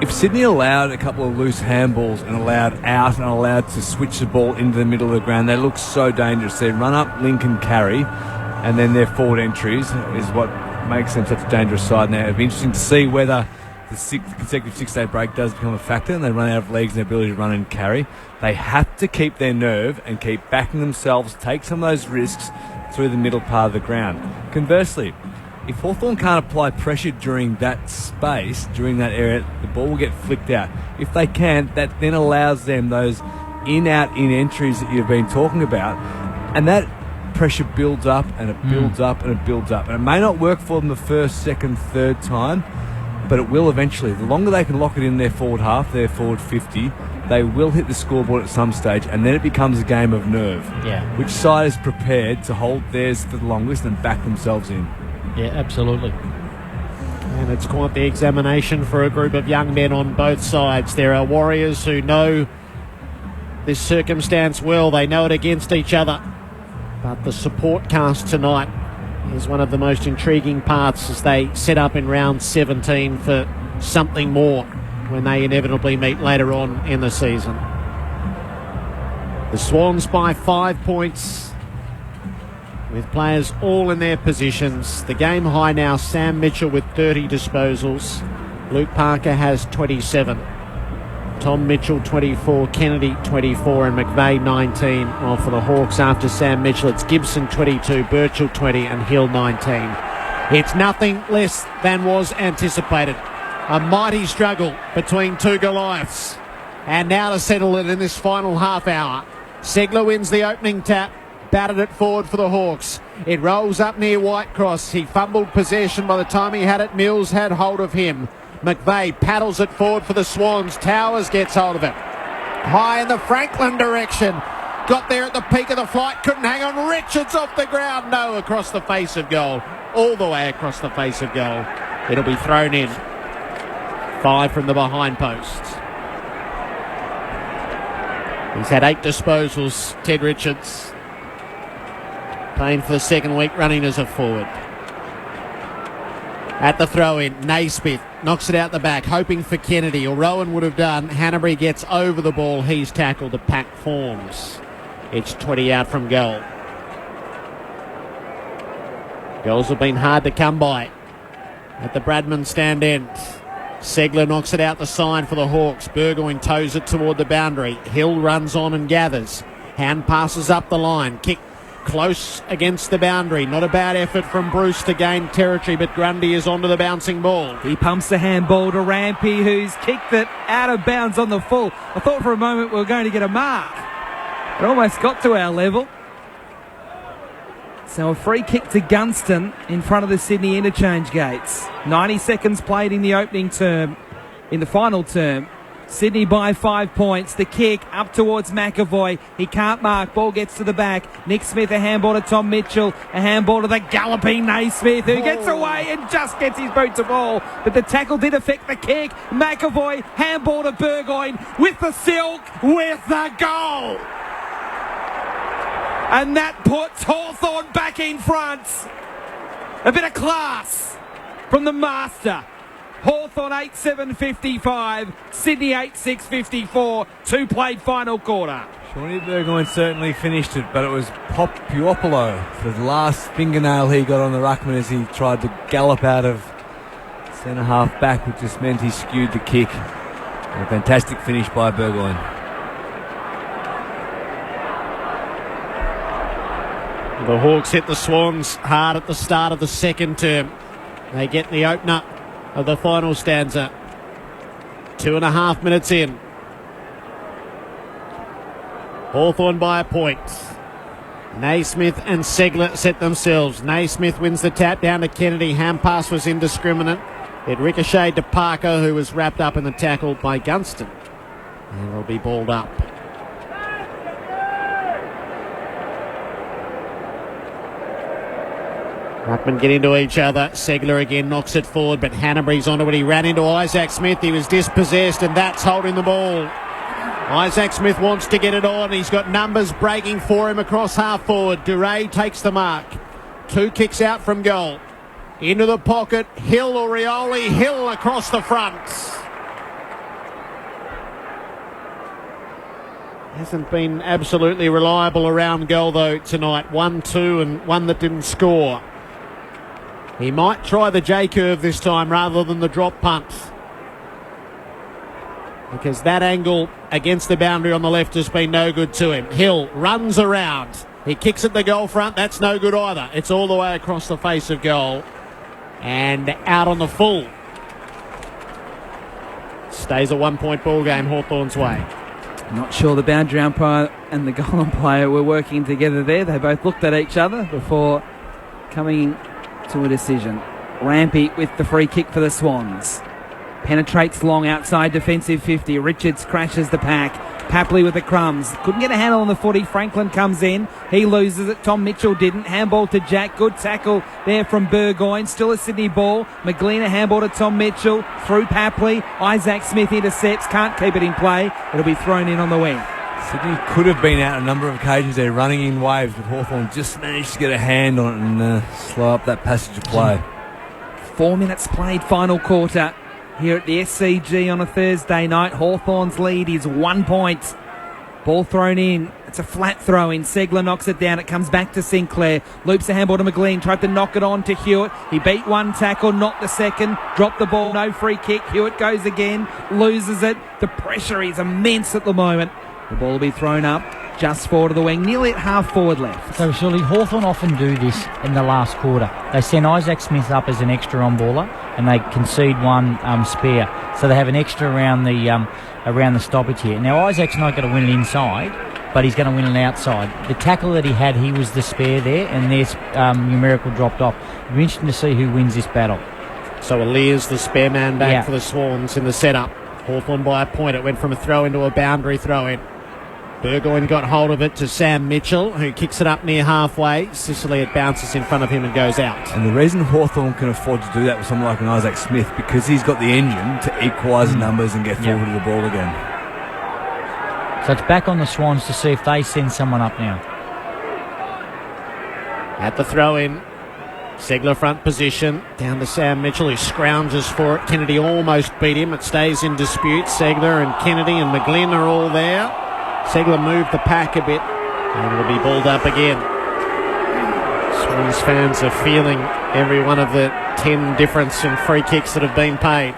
If Sydney allowed a couple of loose handballs and allowed out and allowed to switch the ball into the middle of the ground, they look so dangerous. They run up, link and carry, and then their forward entries is what makes them such a dangerous side. Now, it'd be interesting to see whether the consecutive 6-day break does become a factor and they run out of legs and their ability to run and carry. They have to keep their nerve and keep backing themselves, take some of those risks through the middle part of the ground. Conversely, if Hawthorn can't apply pressure during that space, during that area, the ball will get flicked out. If they can, that then allows them those in-out entries that you've been talking about, and that pressure builds up and it builds up and it builds up. And it may not work for them the first, second, third time, but it will eventually. The longer they can lock it in their forward half, their forward 50, they will hit the scoreboard at some stage, and then it becomes a game of nerve. Yeah. Which side is prepared to hold theirs for the longest and back themselves in? Yeah, absolutely. And it's quite the examination for a group of young men on both sides. There are Warriors who know this circumstance well. They know it against each other. But the support cast tonight is one of the most intriguing parts as they set up in round 17 for something more when they inevitably meet later on in the season. The Swans by 5 points with players all in their positions. The game high now, Sam Mitchell with 30 disposals. Luke Parker has 27. Tom Mitchell 24, Kennedy 24 and McVeigh 19. While for the Hawks after Sam Mitchell it's Gibson 22, Birchall 20 and Hill 19. It's nothing less than was anticipated. A mighty struggle between two Goliaths. And now to settle it in this final half hour. Segler wins the opening tap, batted it forward for the Hawks. It rolls up near Whitecross. He fumbled possession by the time he had it. Mills had hold of him. McVeigh paddles it forward for the Swans. Towers gets hold of it. High in the Franklin direction. Got there at the peak of the flight, couldn't hang on. Richards off the ground. No, across the face of goal. All the way across the face of goal. It'll be thrown in. 5 from the behind post. He's had 8 disposals, Ted Richards. Playing for the second week running as a forward. At the throw-in, Naismith knocks it out the back, hoping for Kennedy, or Rowan would have done. Hanbury gets over the ball. He's tackled. The pack forms. It's 20 out from goal. Goals have been hard to come by at the Bradman stand end. Segler knocks it out the side for the Hawks. Burgoyne toes it toward the boundary. Hill runs on and gathers. Hand passes up the line. Kick close against the boundary. Not a bad effort from Bruce to gain territory, but Grundy is onto the bouncing ball. He pumps the handball to Rampy, who's kicked it out of bounds on the full. I thought for a moment we were going to get a mark. It almost got to our level. So a free kick to Gunston in front of the Sydney interchange gates. 90 seconds played in the opening term. In the final term, Sydney by 5 points. The kick up towards McAvoy. He can't mark. Ball gets to the back. Nick Smith, a handball to Tom Mitchell. A handball to the galloping Naismith, who gets away and just gets his boot to ball. But the tackle did affect the kick. McAvoy, handball to Burgoyne with the silk, with the goal. And that puts Hawthorn back in front. A bit of class from the master. Hawthorn 8-7-55, Sydney 8-6-54, 2 played final quarter. Shawnee Burgoyne certainly finished it, but it was Puopolo. The last fingernail he got on the ruckman as he tried to gallop out of centre half back, which just meant he skewed the kick. And a fantastic finish by Burgoyne. The Hawks hit the Swans hard at the start of the second term. They get the opener of the final stanza. 2.5 minutes in. Hawthorn by a point. Naismith and Segler set themselves. Naismith wins the tap down to Kennedy. Hand pass was indiscriminate. It ricocheted to Parker, who was wrapped up in the tackle by Gunston. And it'll be balled up. Ruckman get into each other. Segler again knocks it forward, but Hanbury's onto it. He ran into Isaac Smith. He was dispossessed, and that's holding the ball. Isaac Smith wants to get it on. He's got numbers breaking for him across half forward. Duray takes the mark. 2 kicks out from goal. Into the pocket. Hill or Rioli. Hill across the front. Hasn't been absolutely reliable around goal, though, tonight. 1-2 and one that didn't score. He might try the J-curve this time rather than the drop punt, because that angle against the boundary on the left has been no good to him. Hill runs around. He kicks at the goal front. That's no good either. It's all the way across the face of goal and out on the full. Stays a 1-point ball game Hawthorn's way. Not sure the boundary umpire and the goal umpire were working together there. They both looked at each other before coming to a decision. Rampy with the free kick for the Swans. Penetrates long outside defensive 50. Richards crashes the pack. Papley with the crumbs. Couldn't get a handle on the footy. Franklin comes in. He loses it. Tom Mitchell didn't. Handball to Jack. Good tackle there from Burgoyne. Still a Sydney ball. McGlean handball to Tom Mitchell. Through Papley. Isaac Smith intercepts. Can't keep it in play. It'll be thrown in on the wing. Sydney could have been out a number of occasions there running in waves, but Hawthorn just managed to get a hand on it and slow up that passage of play. 4 minutes played final quarter here at the SCG on a Thursday night. Hawthorn's lead is 1 point. Ball thrown in. It's a flat throw in. Segler knocks it down. It comes back to Sinclair. Loops the handball to McGlean. Tried to knock it on to Hewitt. He beat one tackle, not the second. Dropped the ball. No free kick. Hewitt goes again. Loses it. The pressure is immense at the moment. The ball will be thrown up just forward of the wing, nearly at half forward left. So surely Hawthorn often do this in the last quarter. They send Isaac Smith up as an extra on baller, and they concede one spare. So they have an extra around the stoppage here. Now Isaac's not going to win it inside, but he's going to win it outside. The tackle that he had, he was the spare there, and there's numerical dropped off. It'll be interesting to see who wins this battle. So Aaliyah's the spare man back for the Swans in the setup. Hawthorn by a point. It went from a throw into a boundary throw in. Burgoyne got hold of it to Sam Mitchell, who kicks it up near halfway. Sicily, it bounces in front of him and goes out. And the reason Hawthorn can afford to do that with someone like an Isaac Smith, because he's got the engine to equalise the numbers and get forward to the ball again. So it's back on the Swans to see if they send someone up now. At the throw-in, Segler front position, down to Sam Mitchell, who scrounges for it. Kennedy almost beat him. It stays in dispute. Segler and Kennedy and McGlynn are all there. Segler moved the pack a bit, and it'll be balled up again. Swans fans are feeling every one of the 10 difference in free kicks that have been paid.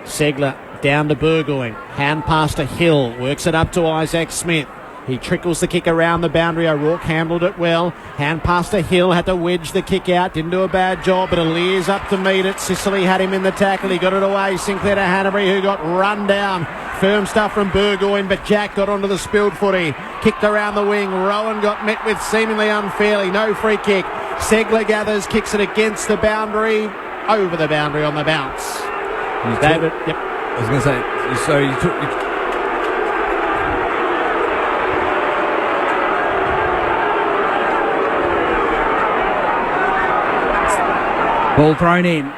Segler down to Burgoyne, hand pass to Hill, works it up to Isaac Smith. He trickles the kick around the boundary. O'Rourke handled it well. Hand pass to Hill, had to wedge the kick out. Didn't do a bad job, but Aaliyah's up to meet it. Sicily had him in the tackle. He got it away. Sinclair to Hanbury, who got run down. Firm stuff from Burgoyne, but Jack got onto the spilled footy. Kicked around the wing. Rowan got met with seemingly unfairly. No free kick. Segler gathers, kicks it against the boundary. Over the boundary on the bounce. David, I was going to say, so you took... Ball thrown in.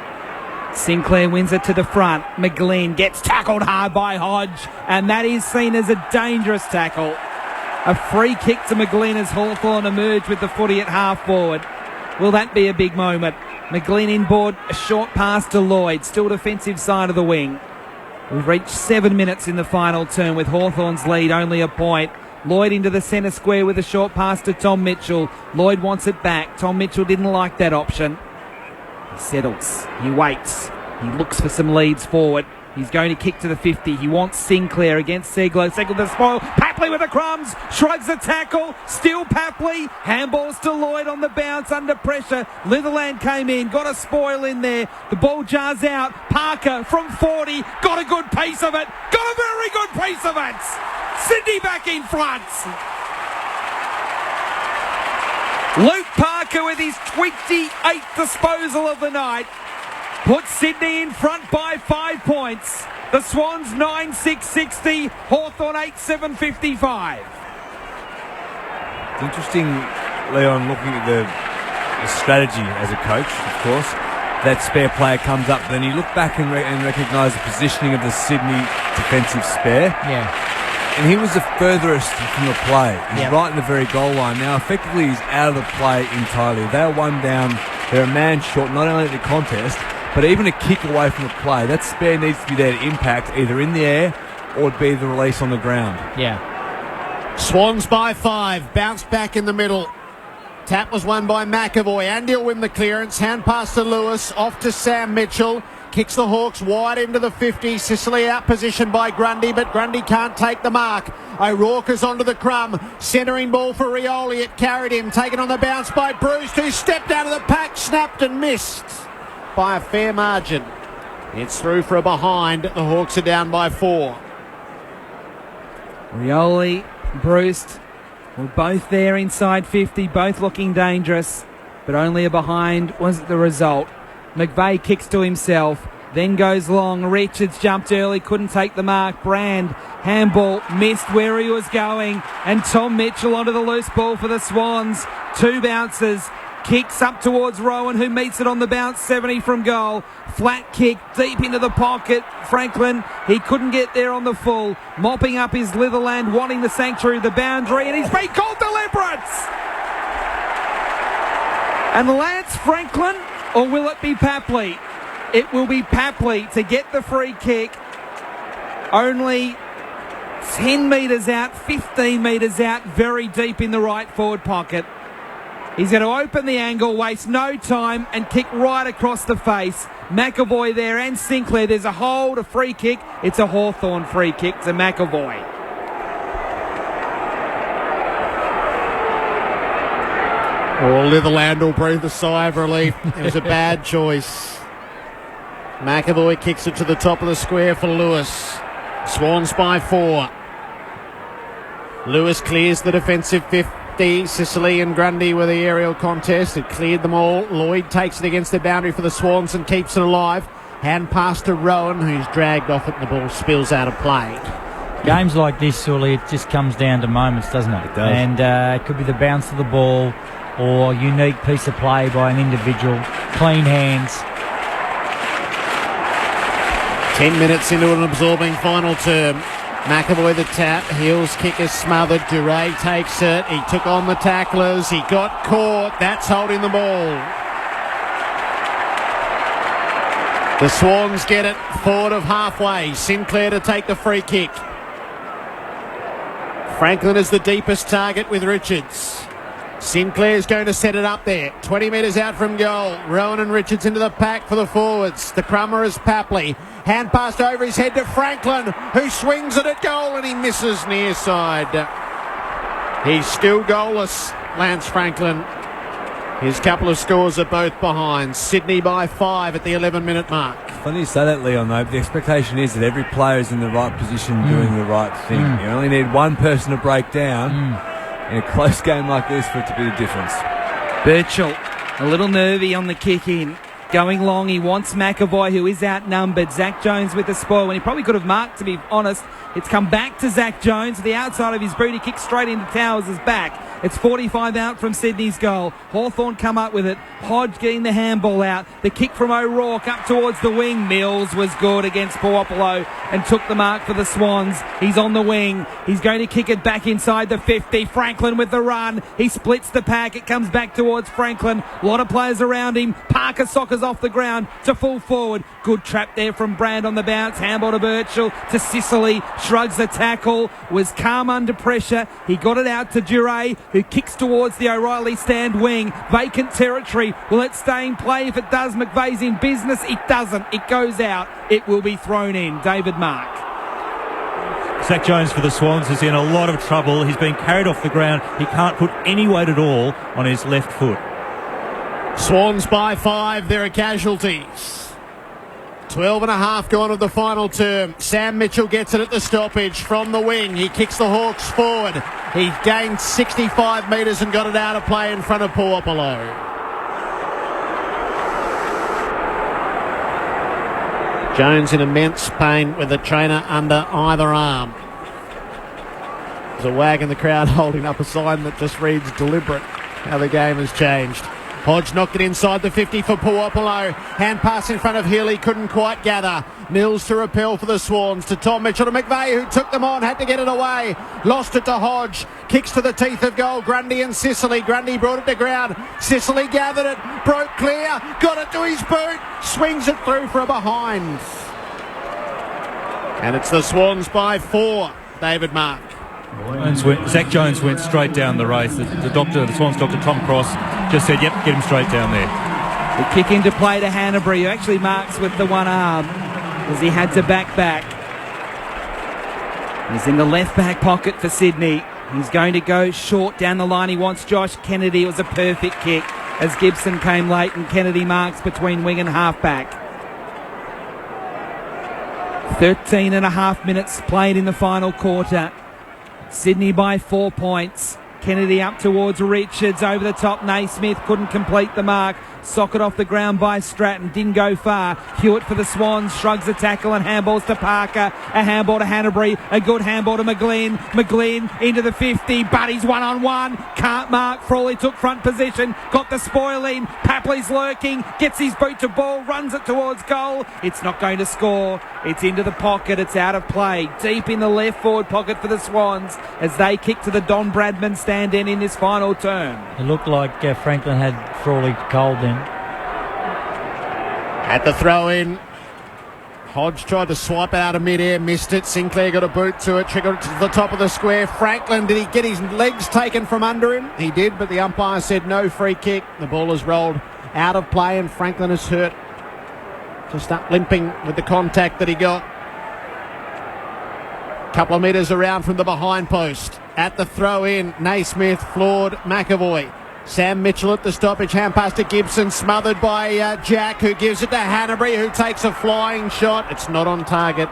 Sinclair wins it to the front. McGlynn gets tackled hard by Hodge, and that is seen as a dangerous tackle. A free kick to McGlynn as Hawthorn emerged with the footy at half forward. Will that be a big moment? McGlynn inboard, a short pass to Lloyd, still defensive side of the wing. We've reached 7 minutes in the final term with Hawthorn's lead only a point. Lloyd into the centre square with a short pass to Tom Mitchell. Lloyd wants it back. Tom Mitchell didn't like that option. He settles. He waits. He looks for some leads forward. He's going to kick to the 50. He wants Sinclair against Segler. Segler the spoil. Papley with the crumbs. Shrugs the tackle. Still Papley. Handballs to Lloyd on the bounce under pressure. Litherland came in. Got a spoil in there. The ball jars out. Parker from 40. Got a good piece of it. Got a very good piece of it. Sydney back in front. Luke Parker with his 28th disposal of the night puts Sydney in front by 5 points. The Swans 9-6-60, Hawthorn 8-7-55. It's interesting, Leon, looking at the strategy as a coach, of course. That spare player comes up, then you look back and recognise the positioning of the Sydney defensive spare. Yeah. And he was the furthest from the play. He's right in the very goal line. Now, effectively, he's out of the play entirely. They're one down. They're a man short, not only at the contest, but even a kick away from the play. That spare needs to be there to impact either in the air or be the release on the ground. Yeah. Swans by 5. Bounced back in the middle. Tap was won by McAvoy. Andy will win the clearance. Hand pass to Lewis. Off to Sam Mitchell. Kicks the Hawks wide into the 50. Sicily out positioned by Grundy, but Grundy can't take the mark. O'Rourke is onto the crumb. Centering ball for Rioli. It carried him. Taken on the bounce by Bruce, who stepped out of the pack, snapped and missed by a fair margin. It's through for a behind. The Hawks are down by 4. Rioli, Bruce were both there inside 50, both looking dangerous, but only a behind was the result. McVeigh kicks to himself, then goes long. Richards jumped early, couldn't take the mark. Brand, handball, missed where he was going. And Tom Mitchell onto the loose ball for the Swans. 2 bounces, kicks up towards Rowan, who meets it on the bounce, 70 from goal. Flat kick, deep into the pocket. Franklin, he couldn't get there on the full. Mopping up his Litherland, wanting the sanctuary of the boundary, and he's been called deliberate! And Lance Franklin, or will it be Papley? It will be Papley to get the free kick. Only 10 metres out, 15 metres out, very deep in the right forward pocket. He's going to open the angle, waste no time, and kick right across the face. McAvoy there and Sinclair. There's a hold, a free kick. It's a Hawthorn free kick to McAvoy. Oh, Litherland will breathe a sigh of relief. It was a bad choice. McAvoy kicks it to the top of the square for Lewis. Swans by 4. Lewis clears the defensive 50. Sicily and Grundy with the aerial contest. It cleared them all. Lloyd takes it against the boundary for the Swans and keeps it alive. Hand pass to Rowan, who's dragged off it and the ball spills out of play. Games like this, surely it just comes down to moments, doesn't it? It does. And it could be the bounce of the ball or unique piece of play by an individual. Clean hands. 10 minutes into an absorbing final term. McAvoy the tap. Heels kick is smothered. Duray takes it. He took on the tacklers. He got caught. That's holding the ball. The Swans get it forward of halfway. Sinclair to take the free kick. Franklin is the deepest target with Richards. Sinclair's going to set it up there. 20 metres out from goal. Rowan and Richards into the pack for the forwards. The crummer is Papley. Hand passed over his head to Franklin, who swings it at goal and he misses near side. He's still goalless, Lance Franklin. His couple of scores are both behind. Sydney by 5 at the 11-minute mark. Funny you say that, Leon, though. The expectation is that every player is in the right position doing the right thing. You only need one person to break down in a close game like this for it to be the difference. Birchall, a little nervy on the kick in. Going long, he wants McAvoy, who is outnumbered. Zach Jones with the spoil when he probably could have marked, to be honest. It's come back to Zach Jones to the outside of his boot. He kicks straight into Towers' back. It's 45 out from Sydney's goal. Hawthorn come up with it. Hodge getting the handball out. The kick from O'Rourke up towards the wing. Mills was good against Puopolo and took the mark for the Swans. He's on the wing. He's going to kick it back inside the 50. Franklin with the run. He splits the pack. It comes back towards Franklin. A lot of players around him. Parker soccers off the ground to full forward. Good trap there from Brand on the bounce. Handball to Birchall to Sicily. Shrugs the tackle. Was calm under pressure. He got it out to Duray, who kicks towards the O'Reilly stand wing. Vacant territory. Will it stay in play? If it does, McVeigh's in business. It doesn't. It goes out. It will be thrown in. David Mark. Zach Jones for the Swans is in a lot of trouble. He's been carried off the ground. He can't put any weight at all on his left foot. Swans by 5. There are casualties. 12 and a half gone of the final term. Sam Mitchell gets it at the stoppage from the wing. He kicks the Hawks forward. He gained 65 metres and got it out of play in front of Puopolo. Jones in immense pain with the trainer under either arm. There's a wag in the crowd holding up a sign that just reads deliberate. How the game has changed. Hodge knocked it inside the 50 for Puopolo. Hand pass in front of Healy, couldn't quite gather. Mills to repel for the Swans, to Tom Mitchell, to McVeigh, who took them on, had to get it away. Lost it to Hodge. Kicks to the teeth of goal. Grundy and Sicily. Grundy brought it to ground. Sicily gathered it, broke clear, got it to his boot, swings it through for a behind. And it's the Swans by 4. David Mark. Zach Jones went straight down the race. The Swans doctor, Tom Cross, just said, yep, get him straight down there. The kick into play to Hanbury, who actually marks with the one arm as he had to back. He's in the left back pocket for Sydney. He's going to go short down the line. He wants Josh Kennedy. It was a perfect kick as Gibson came late and Kennedy marks between wing and halfback. 13 and a half minutes played in the final quarter. Sydney by 4 points. Kennedy up towards Richards, over the top. Naismith couldn't complete the mark. Socket off the ground by Stratton, didn't go far. Hewitt for the Swans, shrugs the tackle and handballs to Parker. A handball to Hanbury, a good handball to McGlynn. McGlynn into the 50, but he's one-on-one. Can't mark. Frawley took front position, got the spoil in. Papley's lurking, gets his boot to ball, runs it towards goal. It's not going to score. It's into the pocket, it's out of play. Deep in the left forward pocket for the Swans as they kick to the Don Bradman stand-in in this final term. It looked like Franklin had Frawley cold then. At the throw-in, Hodge tried to swipe out of mid-air, missed it. Sinclair got a boot to it, triggered it to the top of the square. Franklin, did he get his legs taken from under him? He did, but the umpire said no free kick. The ball has rolled out of play and Franklin is hurt. Just up limping with the contact that he got. Couple of metres around from the behind post. At the throw-in, Naismith floored McAvoy. Sam Mitchell at the stoppage, hand pass to Gibson, smothered by Jack, who gives it to Hanbury, who takes a flying shot. It's not on target.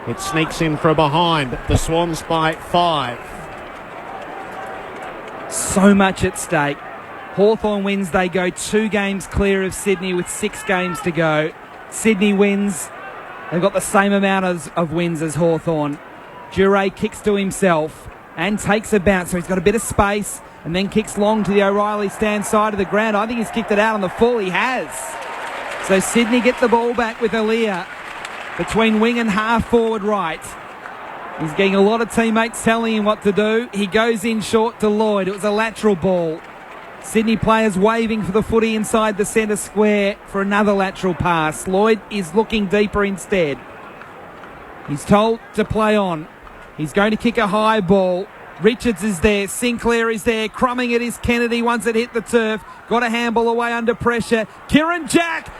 It sneaks in for a behind. The Swans by 5. So much at stake. Hawthorn wins, they go 2 games clear of Sydney with 6 games to go. Sydney wins, they've got the same amount of wins as Hawthorn. Duray kicks to himself and takes a bounce, so he's got a bit of space and then kicks long to the O'Reilly stand side of the ground. I think he's kicked it out on the full. He has. So Sydney get the ball back with Aaliyah between wing and half forward right. He's getting a lot of teammates telling him what to do. He goes in short to Lloyd. It was a lateral ball. Sydney players waving for the footy inside the centre square for another lateral pass. Lloyd is looking deeper instead. He's told to play on. He's going to kick a high ball. Richards is there. Sinclair is there. Crumbing it is Kennedy once it hit the turf. Got a handball away under pressure. Kieran Jack!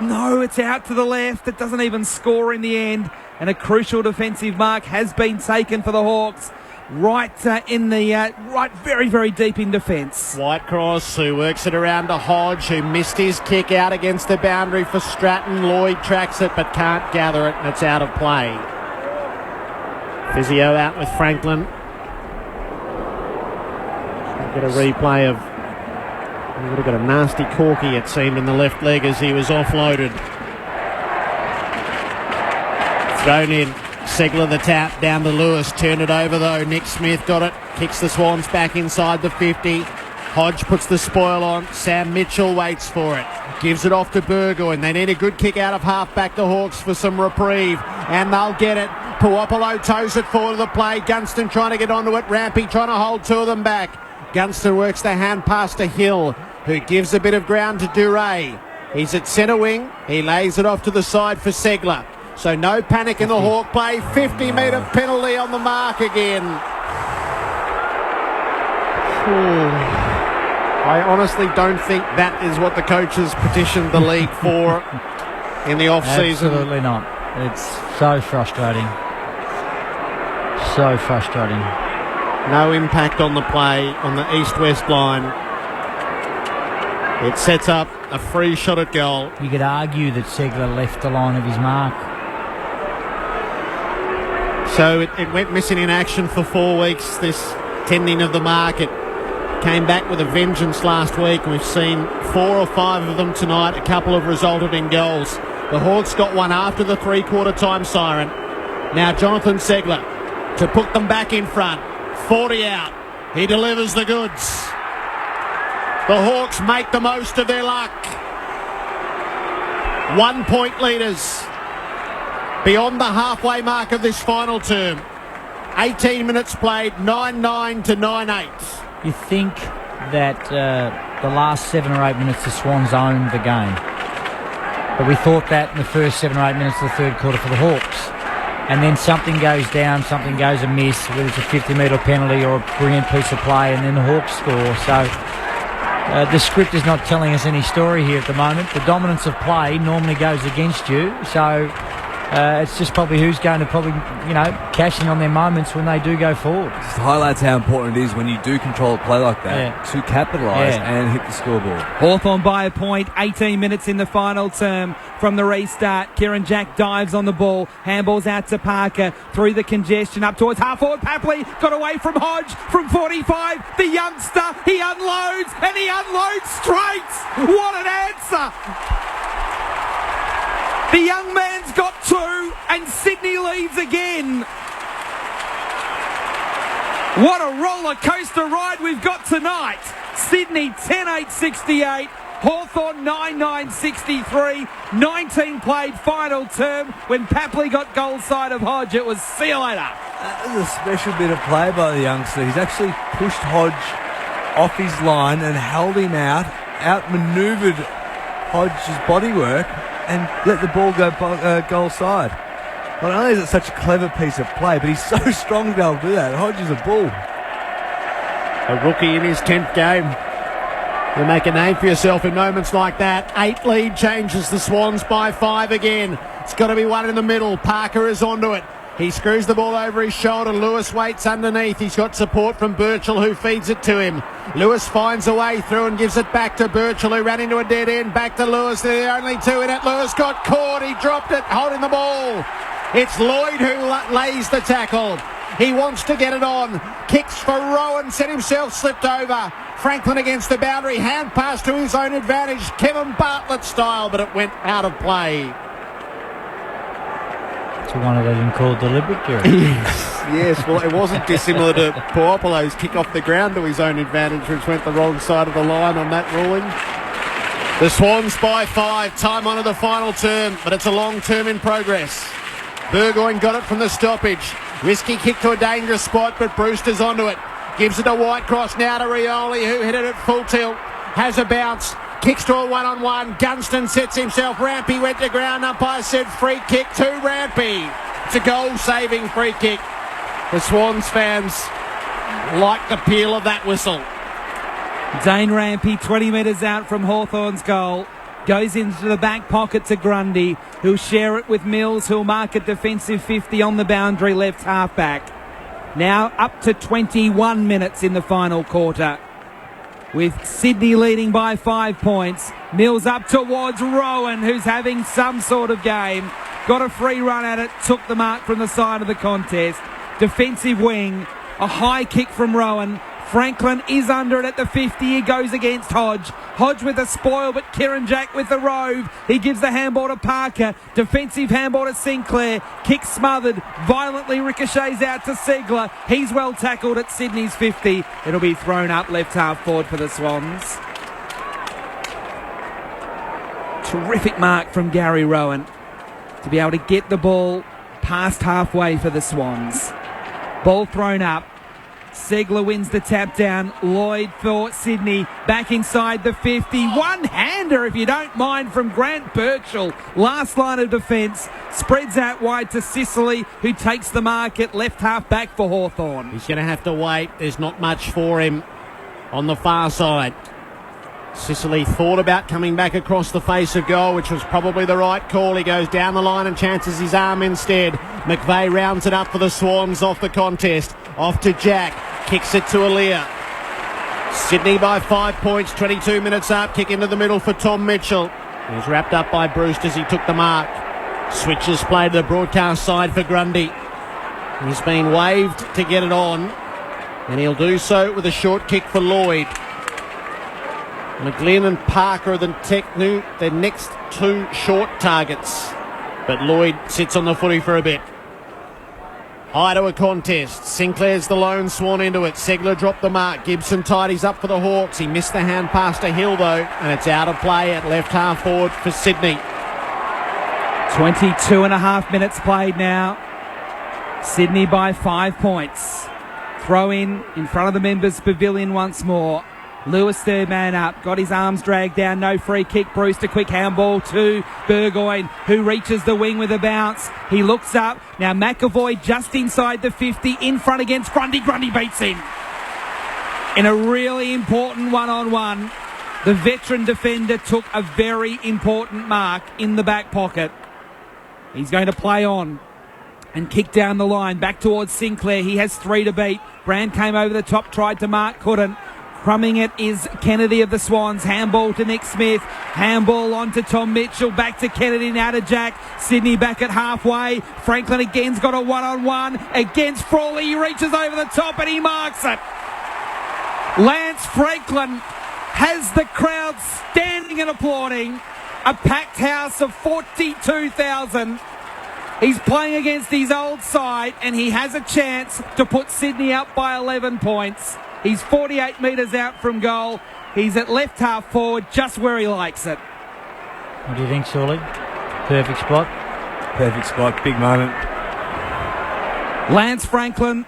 No, it's out to the left. It doesn't even score in the end. And a crucial defensive mark has been taken for the Hawks. Right very, very deep in defence. Whitecross, who works it around to Hodge, who missed his kick out against the boundary for Stratton. Lloyd tracks it but can't gather it, and it's out of play. Physio out with Franklin. Get a replay of... He would have got a nasty corky, it seemed, in the left leg as he was offloaded. Thrown in. Segler the tap down to Lewis. Turned it over though. Nick Smith got it. Kicks the Swans back inside the 50. Hodge puts the spoil on. Sam Mitchell waits for it. Gives it off to Burgoyne. They need a good kick out of half back to Hawks for some reprieve. And they'll get it. Puopolo toes it forward to the play. Gunston trying to get onto it. Rampy trying to hold 2 of them back. Gunston works the hand pass to Hill, who gives a bit of ground to Duray. He's at centre wing. He lays it off to the side for Segler. So no panic in the Hawk play. 50-metre penalty on the mark again. I honestly don't think that is what the coaches petitioned the league for in the off-season. Absolutely not. It's so frustrating. So frustrating. No impact on the play on the east-west line. It sets up a free shot at goal. You could argue that Segler left the line of his mark. So it went missing in action for 4 weeks, this tending of the mark. It came back with a vengeance last week. We've seen 4 or 5 of them tonight. A couple have resulted in goals. The Hawks got one after the three-quarter time siren. Now Jonathan Segler to put them back in front. 40 out. He delivers the goods. The Hawks make the most of their luck. 1 point leaders. Beyond the halfway mark of this final term. 18 minutes played, 9-9 to 9-8. You think that the last 7 or 8 minutes the Swans owned the game. But we thought that in the first 7 or 8 minutes of the third quarter for the Hawks. And then something goes down, something goes amiss, whether it's a 50-metre penalty or a brilliant piece of play, and then the Hawks score. So the script is not telling us any story here at the moment. The dominance of play normally goes against you. So it's just probably who's going to cash in on their moments when they do go forward. Just highlights how important it is when you do control a play like that to capitalise and hit the scoreboard. Hawthorn by a point, 18 minutes in the final term from the restart. Kieran Jack dives on the ball, handballs out to Parker, through the congestion, up towards half forward. Papley got away from Hodge from 45. The youngster, he unloads, and he unloads straight. What an answer! The young man's got 2, and Sydney leads again. What a roller coaster ride we've got tonight. Sydney 10-8-68, Hawthorn 9-9-63, 19 played final term. When Papley got goal side of Hodge, it was see you later. That was a special bit of play by the youngster. He's actually pushed Hodge off his line and held him outmanoeuvred Hodge's bodywork, and let the ball go goal side. Not only is it such a clever piece of play, but he's so strong to be able to do that. Hodge is a bull. A rookie in his 10th game. You make a name for yourself in moments like that. 8 lead changes. The Swans by 5 again. It's got to be one in the middle. Parker is onto it. He screws the ball over his shoulder. Lewis waits underneath. He's got support from Birchall, who feeds it to him. Lewis finds a way through and gives it back to Birchall, who ran into a dead end. Back to Lewis. They're the only two in it. Lewis got caught. He dropped it, holding the ball. It's Lloyd who lays the tackle. He wants to get it on. Kicks for Rowan. Set himself slipped over. Franklin against the boundary. Hand pass to his own advantage. Kevin Bartlett style, but it went out of play. To one of those called deliberate, Jerry. Yes, well, it wasn't dissimilar to Puopolo's kick off the ground to his own advantage, which went the wrong side of the line on that ruling. The Swans by 5, time on to the final term, but it's a long term in progress. Burgoyne got it from the stoppage. Risky kick to a dangerous spot, but Brewster's onto it. Gives it a Whitecross now to Rioli, who hit it at full tilt. Has a bounce. Kicks to a one-on-one. Gunston sets himself. Rampy went to ground. Umpire said free kick to Rampy. It's a goal-saving free kick. The Swans fans like the peel of that whistle. Dane Rampy, 20 metres out from Hawthorn's goal. Goes into the back pocket to Grundy, who'll share it with Mills, who'll mark a defensive 50 on the boundary left half-back. Now up to 21 minutes in the final quarter, with Sydney leading by 5 points. Mills up towards Rowan, who's having some sort of game. Got a free run at it, took the mark from the side of the contest. Defensive wing, a high kick from Rowan. Franklin is under it at the 50. He goes against Hodge. Hodge with a spoil, but Kieran Jack with the rove. He gives the handball to Parker. Defensive handball to Sinclair. Kick smothered. Violently ricochets out to Segler. He's well tackled at Sydney's 50. It'll be thrown up left half forward for the Swans. Terrific mark from Gary Rowan to be able to get the ball past halfway for the Swans. Ball thrown up. Segler wins the tap down. Lloyd for Sydney. Back inside the 50. One-hander, if you don't mind, from Grant Birchall. Last line of defence. Spreads out wide to Sicily, who takes the mark at left half back for Hawthorn. He's going to have to wait. There's not much for him on the far side. Sicily thought about coming back across the face of goal, which was probably the right call. He goes down the line and chances his arm instead. McVeigh rounds it up for the Swans off the contest. Off to Jack. Kicks it to Aaliyah. Sydney by 5 points. 22 minutes up. Kick into the middle for Tom Mitchell. He was wrapped up by Bruce as he took the mark. Switches play to the broadcast side for Grundy. He's been waved to get it on, and he'll do so with a short kick for Lloyd. McGlynn and Parker are the next two short targets, but Lloyd sits on the footy for a bit. High to a contest. Sinclair's the lone Swan into it. Segler dropped the mark. Gibson tidies up for the Hawks. He missed the hand pass to Hill though, and it's out of play at left half forward for Sydney. 22 and a half minutes played now. Sydney by 5 points. Throw in front of the members' pavilion once more. Lewis, third man up, got his arms dragged down, no free kick. Brewster, quick handball to Burgoyne, who reaches the wing with a bounce. He looks up, now McAvoy just inside the 50, in front against Grundy. Grundy beats him. In a really important one-on-one, the veteran defender took a very important mark in the back pocket. He's going to play on and kick down the line, back towards Sinclair. He has 3 to beat. Brand came over the top, tried to mark, couldn't. Crumbing it is Kennedy of the Swans. Handball to Nick Smith. Handball on to Tom Mitchell. Back to Kennedy, now to Jack. Sydney back at halfway. Franklin again's got a one-on-one against Frawley. He reaches over the top and he marks it. Lance Franklin has the crowd standing and applauding. A packed house of 42,000. He's playing against his old side and he has a chance to put Sydney up by 11 points. He's 48 metres out from goal. He's at left half forward, just where he likes it. What do you think, Sully? Perfect spot? Perfect spot, big moment. Lance Franklin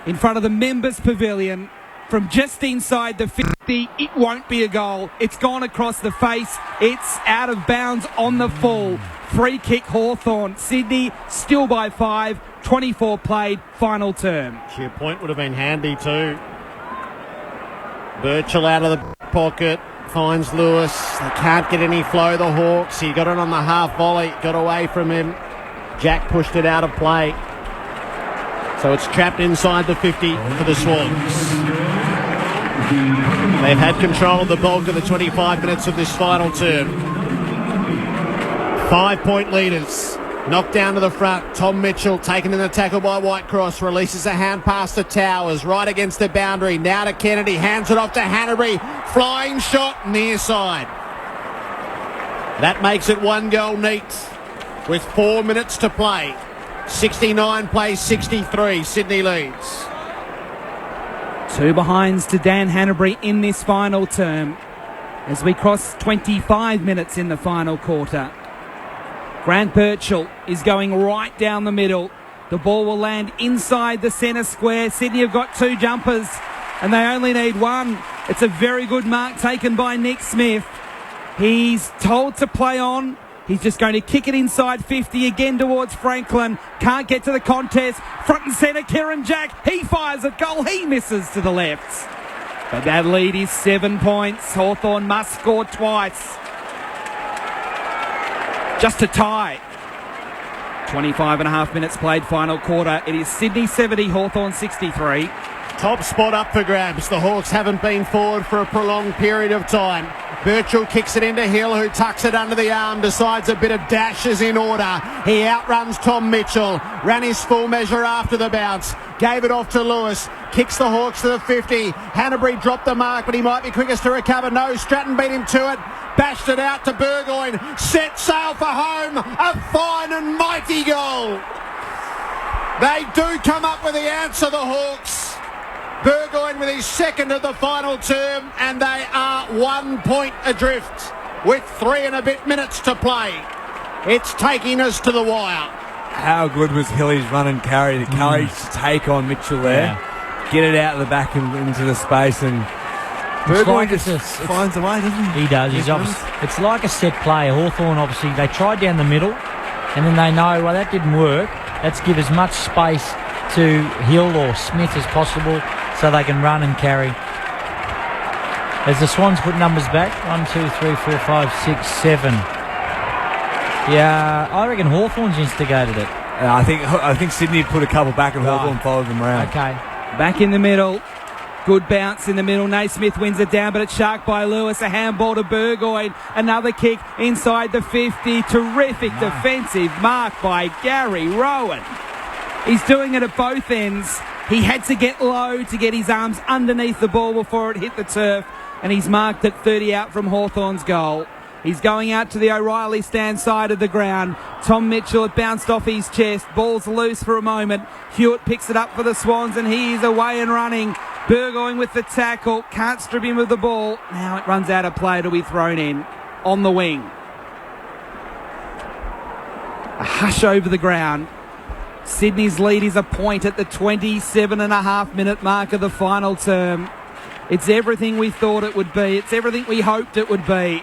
in front of the members' pavilion from just inside the 50. It won't be a goal. It's gone across the face. It's out of bounds on the full. Free kick Hawthorn. Sydney still by 5. 24 played, final term. Sheer point would have been handy too. Birchall out of the pocket, finds Lewis. They can't get any flow, the Hawks. He got it on the half volley, got away from him. Jack pushed it out of play. So it's trapped inside the 50 for the Swans. They've had control of the bulk of the 25 minutes of this final term. 5-point leaders. Knocked down to the front. Tom Mitchell taken in the tackle by Whitecross. Releases a hand pass to Towers. Right against the boundary. Now to Kennedy. Hands it off to Hanbury. Flying shot near side. That makes it 1 goal neat with 4 minutes to play. 69 plays 63. Sydney leads. 2 behinds to Dan Hanbury in this final term as we cross 25 minutes in the final quarter. Grant Birchall is going right down the middle. The ball will land inside the centre square. Sydney have got 2 jumpers and they only need 1. It's a very good mark taken by Nick Smith. He's told to play on. He's just going to kick it inside 50 again towards Franklin. Can't get to the contest. Front and centre, Kieran Jack. He fires at goal. He misses to the left. But that lead is 7 points. Hawthorn must score twice just to tie. 25 and a half minutes played, final quarter. It is Sydney 70, Hawthorn 63. Top spot up for grabs. The Hawks haven't been forward for a prolonged period of time. Birchall kicks it into Hill, who tucks it under the arm, decides a bit of dash is in order. He outruns Tom Mitchell, ran his full measure after the bounce, gave it off to Lewis, kicks the Hawks to the 50. Hanbury dropped the mark, but he might be quickest to recover. No, Stratton beat him to it, bashed it out to Burgoyne, set sail for home. A fine and mighty goal. They do come up with the answer, the Hawks. Burgoyne with his second of the final term, and they are 1 point adrift with 3 and a bit minutes to play. It's taking us to the wire. How good was Hilly's run and carry, the courage to take on Mitchell there, get it out of the back and into the space, and Burgoyne just finds a way, doesn't he? He does. It's like a set play. Hawthorn, obviously, they tried down the middle, and then they know, well, that didn't work. Let's give as much space to Hill or Smith as possible, so they can run and carry. As the Swans put numbers back, 1, 2, 3, 4, 5, 6, 7. Yeah, I reckon Hawthorn's instigated it. I think Sydney put a couple back and Hawthorn followed them around. Okay. Back in the middle. Good bounce in the middle. Naismith wins it down, but it's sharked by Lewis. A handball to Burgoyne. Another kick inside the 50. Terrific defensive mark by Gary Rowan. He's doing it at both ends. He had to get low to get his arms underneath the ball before it hit the turf, and he's marked at 30 out from Hawthorn's goal. He's going out to the O'Reilly stand side of the ground. Tom Mitchell, it bounced off his chest. Ball's loose for a moment. Hewitt picks it up for the Swans, and he is away and running. Burgoyne with the tackle. Can't strip him with the ball. Now it runs out of play to be thrown in on the wing. A hush over the ground. Sydney's lead is a point at the 27.5 minute mark of the final term. It's everything we thought it would be. It's everything we hoped it would be.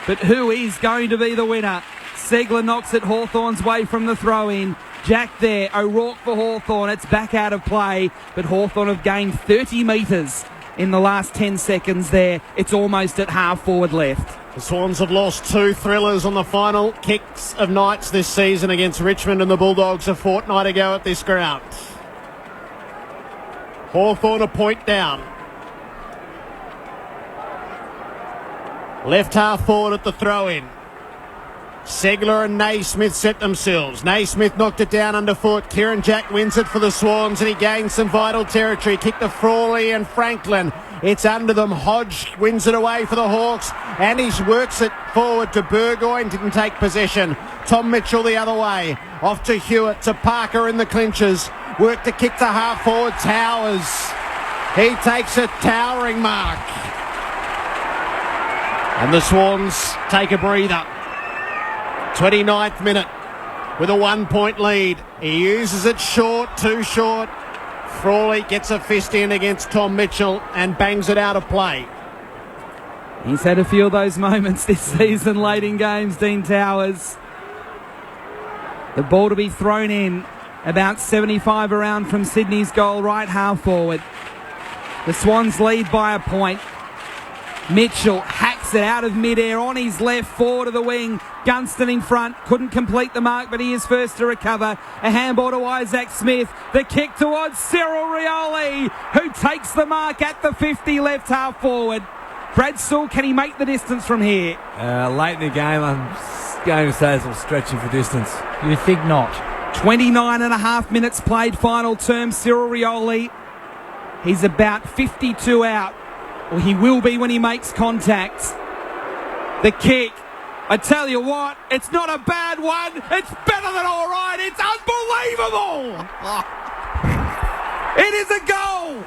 But who is going to be the winner? Segler knocks it Hawthorn's way from the throw-in. Jack there, O'Rourke for Hawthorn. It's back out of play, but Hawthorn have gained 30 metres in the last 10 seconds there. It's almost at half forward left. The Swans have lost 2 thrillers on the final kicks of nights this season against Richmond and the Bulldogs a fortnight ago at this ground. Hawthorn a point down. Left half forward at the throw-in. Segler and Naismith set themselves. Naismith knocked it down underfoot. Kieran Jack wins it for the Swans, and he gains some vital territory. Kick to Frawley and Franklin. It's under them. Hodge wins it away for the Hawks, and he works it forward to Burgoyne. Didn't take possession. Tom Mitchell the other way. Off to Hewitt, to Parker in the clinches. Work to kick to half forward. Towers. He takes a towering mark. And the Swans take a breather. 29th minute with a 1 point lead. He uses it short, too short. Frawley gets a fist in against Tom Mitchell and bangs it out of play. He's had a few of those moments this season late in games, Dean Towers. The ball to be thrown in about 75 around from Sydney's goal, right half forward. The Swans lead by a point. Mitchell hacks it out of midair on his left, forward of the wing. Gunston in front, couldn't complete the mark, but he is first to recover. A handball to Isaac Smith. The kick towards Cyril Rioli, who takes the mark at the 50, left half forward. Brad Sewell, can he make the distance from here? Late in the game, I'm going to say it's all stretching for distance. You think not? 29 and a half minutes played, final term. Cyril Rioli, he's about 52 out. Well, he will be when he makes contact. The kick, I tell you what, it's not a bad one. It's better than all right. It's unbelievable. It is a goal.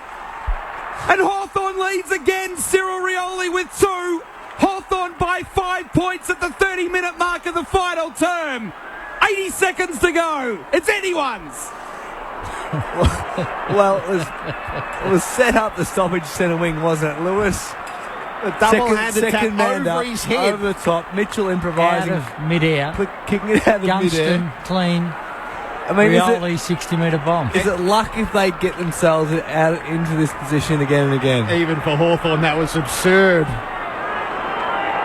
And Hawthorn leads again. Cyril Rioli with 2. Hawthorn by 5 points at the 30-minute mark of the final term. 80 seconds to go. It's anyone's. Well, it was set up the stoppage centre wing, wasn't it, Lewis? A double-handed second tap man over up, his head. over the top. Mitchell improvising. Out of mid-air. Kicking it out of mid-air. Gunston, clean. I mean, Rioli, 60-metre bomb. Is it luck if they get themselves out into this position again and again? Even for Hawthorn, that was absurd.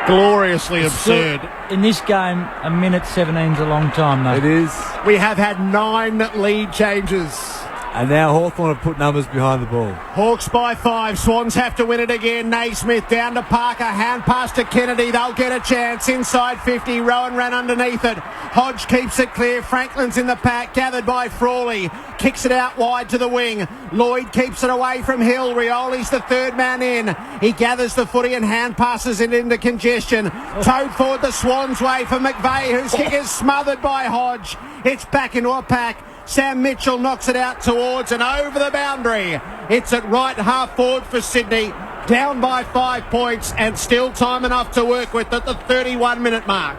Gloriously absurd. In this game, a minute 17 is a long time, though. It is. We have had 9 lead changes. And now Hawthorn have put numbers behind the ball. Hawks by 5. Swans have to win it again. Naismith down to Parker. Hand pass to Kennedy. They'll get a chance. Inside 50. Rowan ran underneath it. Hodge keeps it clear. Franklin's in the pack. Gathered by Frawley. Kicks it out wide to the wing. Lloyd keeps it away from Hill. Rioli's the third man in. He gathers the footy and hand passes it into congestion. Towed forward the Swans way for McVeigh, whose kick is smothered by Hodge. It's back into a pack. Sam Mitchell knocks it out towards and over the boundary. It's at right half forward for Sydney. Down by 5 points and still time enough to work with at the 31-minute mark.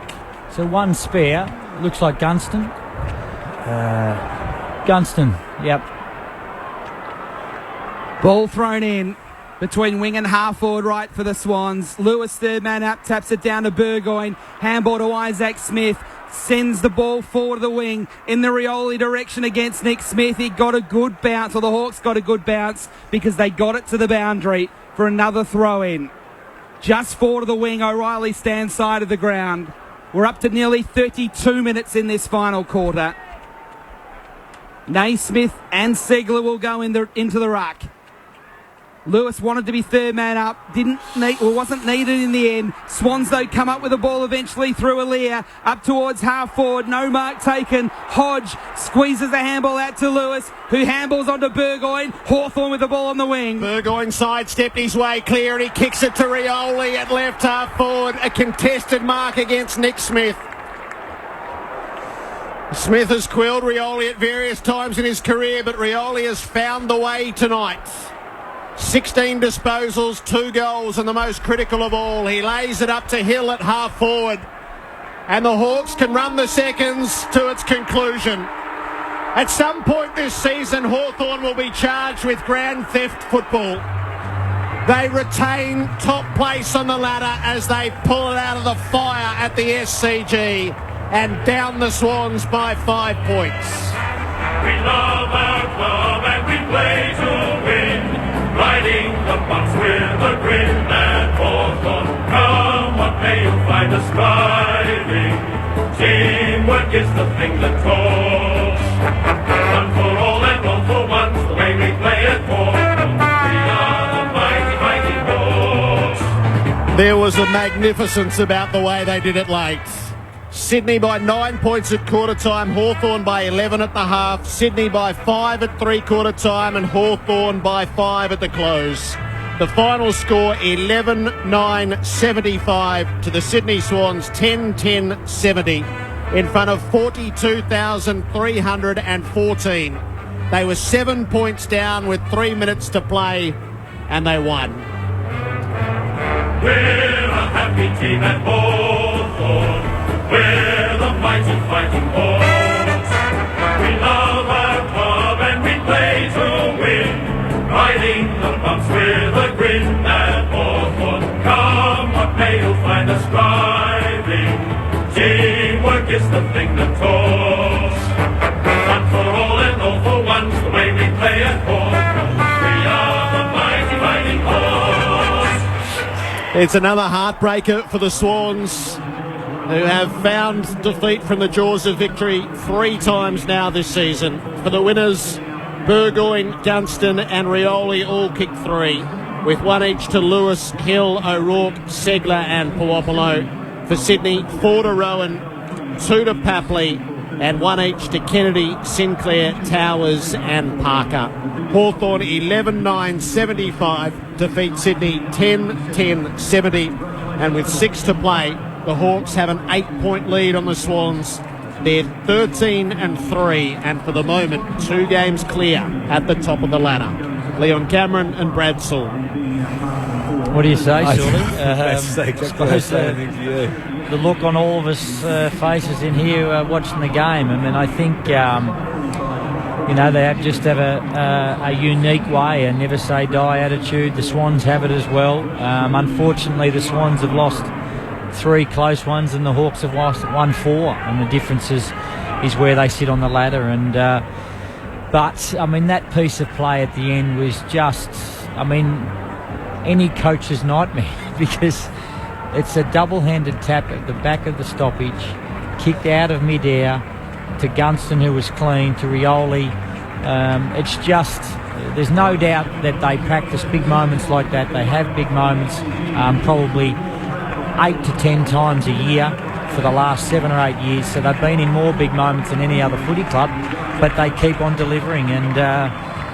So one spare. Looks like Gunston. Gunston, yep. Ball thrown in between wing and half forward right for the Swans. Lewis, third man up, taps it down to Burgoyne. Handball to Isaac Smith. Sends the ball forward of the wing in the Rioli direction against Nick Smith. He got a good bounce, or the Hawks got a good bounce, because they got it to the boundary for another throw-in. Just forward of the wing, O'Reilly stands side of the ground. We're up to nearly 32 minutes in this final quarter. Naismith and Segler will go into the ruck. Lewis wanted to be third man up, wasn't needed in the end. Swans, though, come up with the ball eventually through Aaliyah, up towards half forward, no mark taken. Hodge squeezes the handball out to Lewis, who handballs onto Burgoyne. Hawthorn with the ball on the wing. Burgoyne sidestepped his way clear and he kicks it to Rioli at left half forward. A contested mark against Nick Smith. Smith has quilled Rioli at various times in his career, but Rioli has found the way tonight. 16 disposals, 2 goals, and the most critical of all, he lays it up to Hill at half forward. And the Hawks can run the seconds to its conclusion. At some point this season, Hawthorn will be charged with grand theft football. They retain top place on the ladder as they pull it out of the fire at the SCG and down the Swans by 5 points. We love our club and we play to win. Riding the box with a grin and Hawthorn. Come what may, you'll find us striving. Teamwork is the thing that calls. One for all and all for once, the way we play at Hawthorn. We are the mighty, mighty Hawks. There was a magnificence about the way they did it late. Sydney by 9 points at quarter time, Hawthorn by 11 at the half, Sydney by 5 at three-quarter time and Hawthorn by 5 at the close. The final score 11-9-75 to the Sydney Swans, 10-10-70 in front of 42,314. They were 7 points down with 3 minutes to play and they won. We're a happy team at Hawthorn. We're the mighty fighting Hawks. We love our club and we play to win. Riding the bumps with a grin at Hawthorn. Come what may, you'll find us striving. Teamwork is the thing that talks. One for all and all for once, the way we play at Hawthorn. We are the mighty, mighty Hawks. It's another heartbreaker for the Swans, who have found defeat from the jaws of victory 3 times now this season. For the winners, Burgoyne, Gunston and Rioli all kicked 3, with 1 each to Lewis, Hill, O'Rourke, Segler and Puopolo. For Sydney, 4 to Rowan, 2 to Papley and 1 each to Kennedy, Sinclair, Towers and Parker. Hawthorn 11-9-75 defeat Sydney 10-10-70, and with 6 to play, the Hawks have an 8-point lead on the Swans. They're 13-3 and for the moment 2 games clear at the top of the ladder. Leon Cameron and Brad Saul. What do you say, Shirley? The look on all of us faces in here watching the game. I mean, I think they have a unique way, a never say die attitude. The Swans have it as well. Unfortunately, the Swans have lost 3 close ones and the Hawks have lost 1-4, and the difference is where they sit on the ladder. And but I mean, that piece of play at the end was just, any coach's nightmare, because it's a double-handed tap at the back of the stoppage, kicked out of mid-air to Gunston, who was clean, to Rioli. It's just, there's no doubt that they practice big moments like that. They have big moments probably 8 to 10 times a year for the last 7 or 8 years. So they've been in more big moments than any other footy club, but they keep on delivering, and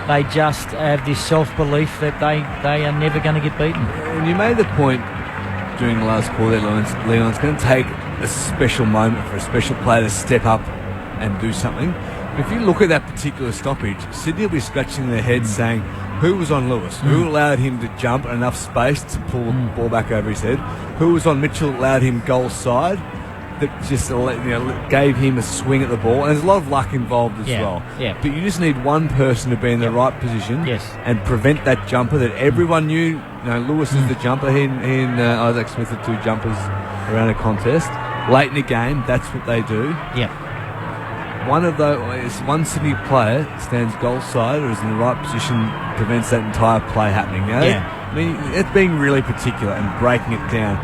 they just have this self-belief that they are never going to get beaten. And you made the point during the last quarter, Leon, it's going to take a special moment for a special player to step up and do something. But if you look at that particular stoppage, Sydney will be scratching their heads saying, who was on Lewis? Who allowed him to jump enough space to pull the ball back over his head? Who was on Mitchell, allowed him goal side, that just gave him a swing at the ball? And there's a lot of luck involved as well. Yeah. But you just need one person to be in the right position and prevent that jumper that everyone knew. Lewis is the jumper. He and Isaac Smith are 2 jumpers around a contest. Late in the game, that's what they do. Yeah. One Sydney player stands goal side or is in the right position, prevents that entire play happening. It's being really particular and breaking it down.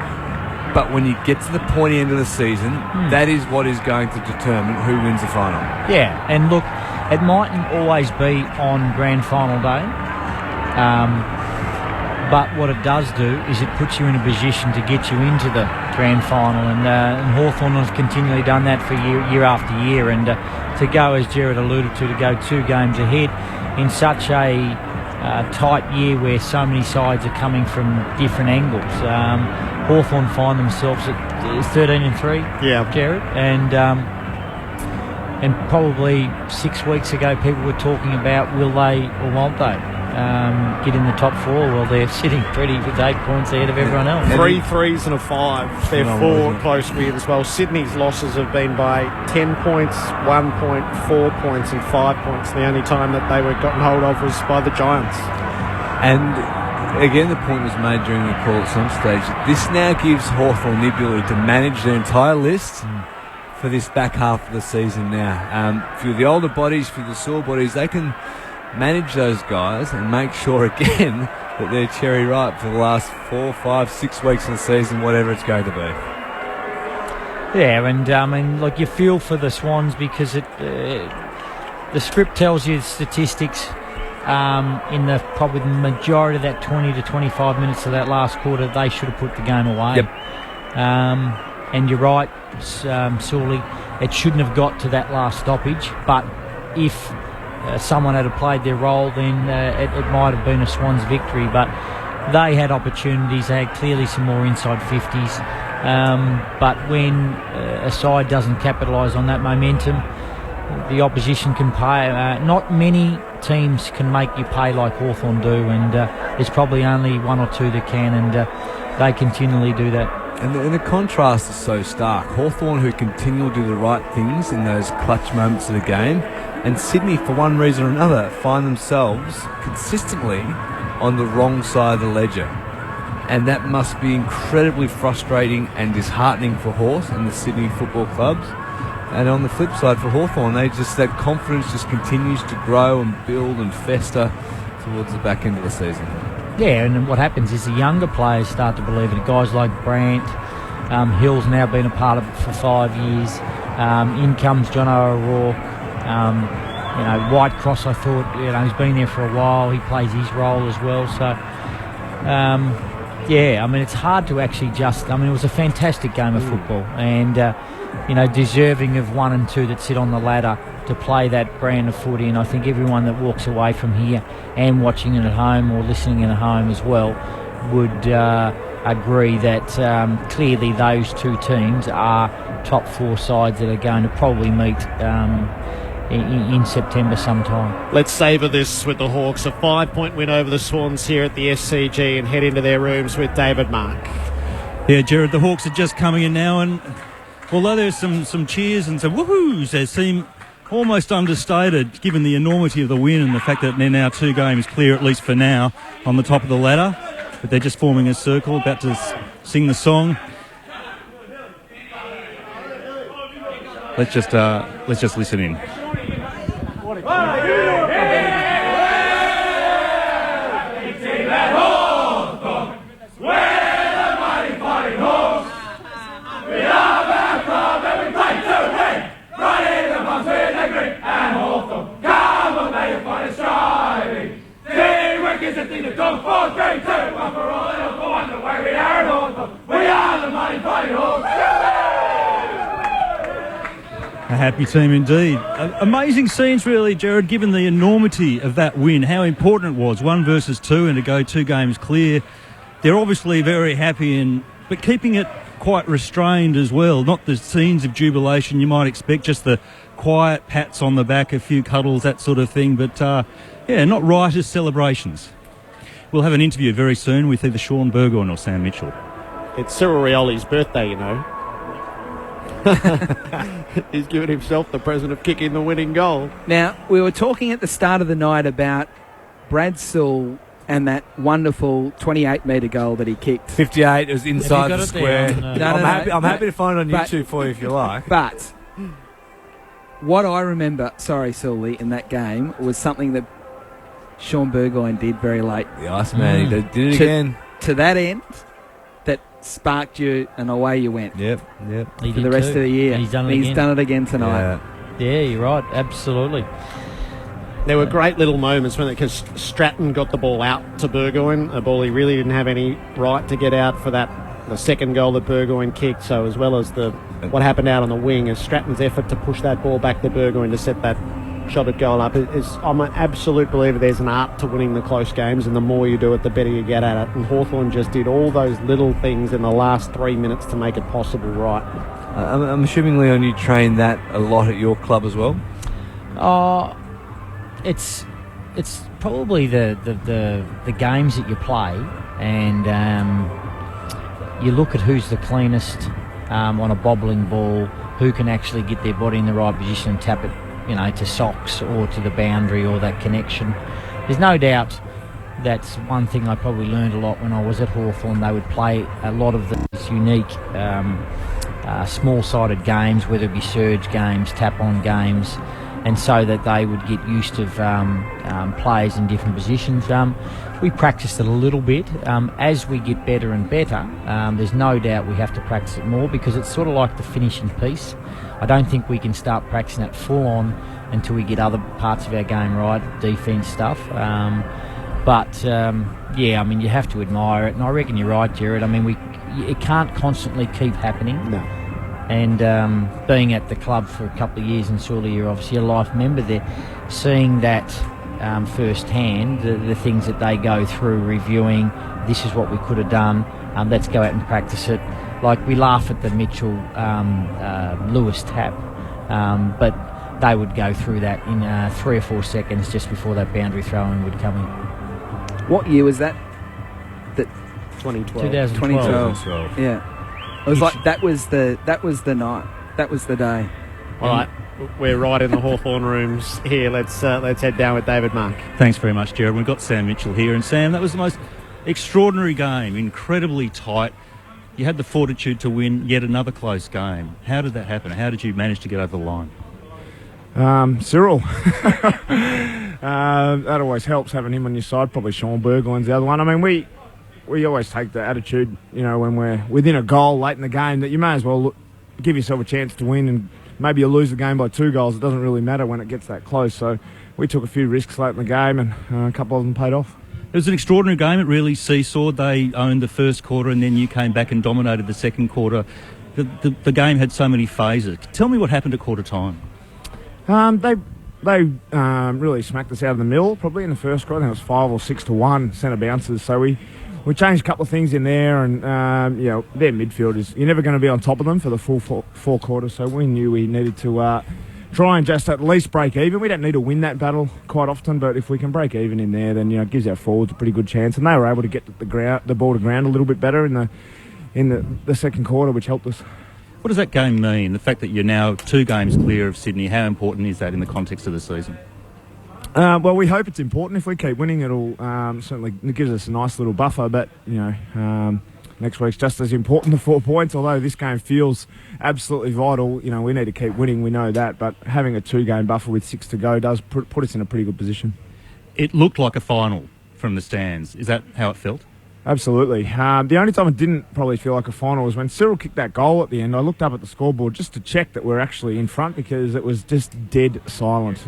But when you get to the pointy end of the season, that is what is going to determine who wins the final. Yeah, and look, it mightn't always be on grand final day, but what it does do is it puts you in a position to get you into the grand final, and Hawthorn has continually done that for year after year, and to go, as Jared alluded to go 2 games ahead in such a tight year where so many sides are coming from different angles. Hawthorn find themselves at 13-3, Jared, and probably 6 weeks ago people were talking about will they or won't they get in the top 4. Well, they're sitting pretty with 8 points ahead of everyone else. 3 threes and a 5. They're 4 close wins as well. Sydney's losses have been by 10 points, 1 point, 4 points and 5 points. The only time that they were gotten hold of was by the Giants. And again, the point was made during the call at some stage. This now gives Hawthorn the ability to manage their entire list for this back half of the season now. For the older bodies, for the sore bodies, they can manage those guys and make sure again that they're cherry ripe for the last 4, 5, 6 weeks of the season, whatever it's going to be. Yeah, and look, you feel for the Swans because the script tells you the statistics in the probably the majority of that 20 to 25 minutes of that last quarter, they should have put the game away. Yep. And you're right, Sully, it shouldn't have got to that last stoppage, but if someone had played their role, then it might have been a Swans victory, but they had opportunities. They had clearly some more inside 50s, but when a side doesn't capitalise on that momentum, the opposition can pay. Not many teams can make you pay like Hawthorn do, and there's probably only 1 or 2 that can, and they continually do that. And the contrast is so stark. Hawthorn, who continually do the right things in those clutch moments of the game, and Sydney, for one reason or another, find themselves consistently on the wrong side of the ledger. And that must be incredibly frustrating and disheartening for Hawth and the Sydney Football Clubs. And on the flip side for Hawthorn, that confidence just continues to grow and build and fester towards the back end of the season. Yeah, and what happens is the younger players start to believe it. Guys like Brandt, Hill's now been a part of it for 5 years. In comes John O'Rourke. Whitecross, I thought, he's been there for a while. He plays his role as well. So, it's hard to actually it was a fantastic game of football. And, deserving of 1 and 2 that sit on the ladder to play that brand of footy. And I think everyone that walks away from here and watching it at home or listening in at home as well would agree that clearly those two teams are top 4 sides that are going to probably meet in September sometime. Let's savour this with the Hawks. A 5-point win over the Swans here at the SCG and head into their rooms with David Mark. Yeah, Jared, the Hawks are just coming in now, and although there's some cheers and some woohoos, they seem almost understated given the enormity of the win and the fact that they're now 2 games clear, at least for now, on the top of the ladder. But they're just forming a circle, about to sing the song. Let's just listen in. A happy team indeed. Amazing scenes really, Jared, given the enormity of that win, how important it was, 1 versus 2 and to go 2 games clear. They're obviously very happy, but keeping it quite restrained as well, not the scenes of jubilation you might expect, just the quiet pats on the back, a few cuddles, that sort of thing, but not riotous celebrations. We'll have an interview very soon with either Sean Burgoyne or Sam Mitchell. It's Cyril Rioli's birthday, you know. He's given himself the present of kicking the winning goal. Now, we were talking at the start of the night about Brad Sewell and that wonderful 28-metre goal that he kicked. 58, it was inside the square. I'm happy to find it on YouTube for you if you like. But what I remember, Sully, in that game was something that Sean Burgoyne did very late. The Iceman, he did it again. To that end, that sparked you and away you went. Yep. For the rest of the year. And he's done it again tonight. Yeah, you're right. Absolutely. There were great little moments because Stratton got the ball out to Burgoyne, a ball he really didn't have any right to get out for the second goal that Burgoyne kicked. So as well as what happened out on the wing, is Stratton's effort to push that ball back to Burgoyne to set that shot at goal up. I'm an absolute believer there's an art to winning the close games, and the more you do it, the better you get at it. And Hawthorn just did all those little things in the last 3 minutes to make it possible right. I'm assuming, Leon, you train that a lot at your club as well? It's probably the games that you play, and you look at who's the cleanest on a bobbling ball, who can actually get their body in the right position and tap it, to socks or to the boundary or that connection. There's no doubt that's one thing I probably learned a lot when I was at Hawthorn. They would play a lot of these unique small-sided games, whether it be surge games, tap-on games, and so that they would get used to players in different positions. We practiced it a little bit. As we get better and better, there's no doubt we have to practice it more because it's sort of like the finishing piece. I don't think we can start practicing it full on until we get other parts of our game right, defence stuff. You have to admire it, and I reckon you're right, Jared. It can't constantly keep happening. No. And being at the club for a couple of years, and surely you're obviously a life member there, seeing that firsthand, the things that they go through, reviewing, this is what we could have done, let's go out and practice it. Like we laugh at the Mitchell Lewis tap, but they would go through that in 3 or 4 seconds just before that boundary throw-in would come in. What year was that? 2012. 2012. Yeah. It was like that was the night. That was the day. All right, we're right in the Hawthorn rooms here. Let's head down with David Mark. Thanks very much, Jared. We've got Sam Mitchell here, and Sam, that was the most extraordinary game, incredibly tight. You had the fortitude to win yet another close game. How did that happen? How did you manage to get over the line? Cyril. That always helps, having him on your side. Probably Sean Burgoyne's the other one. I mean, we always take the attitude, when we're within a goal late in the game, that you may as well give yourself a chance to win, and maybe you lose the game by 2 goals. It doesn't really matter when it gets that close. So we took a few risks late in the game, and a couple of them paid off. It was an extraordinary game. It really seesawed. They owned the first quarter, and then you came back and dominated the second quarter. The game had so many phases. Tell me what happened at quarter time. They really smacked us out of the middle, probably in the first quarter. I think it was 5 or 6 to 1 centre bounces. So we changed a couple of things in there, and their midfield you're never going to be on top of them for the full four quarters. So we knew we needed to try and just at least break even. We don't need to win that battle quite often, but if we can break even in there, then it gives our forwards a pretty good chance. And they were able to get the ball to ground a little bit better in the second quarter, which helped us. What does that game mean? The fact that you're now 2 games clear of Sydney, how important is that in the context of the season? Well, we hope it's important. If we keep winning, it'll certainly gives us a nice little buffer. But next week's just as important, the 4 points. Although this game feels absolutely vital, we need to keep winning. We know that, but having a 2-game buffer with 6 to go does put us in a pretty good position. It looked like a final from the stands. Is that how it felt? Absolutely. The only time it didn't probably feel like a final was when Cyril kicked that goal at the end. I looked up at the scoreboard just to check that we're actually in front, because it was just dead silent.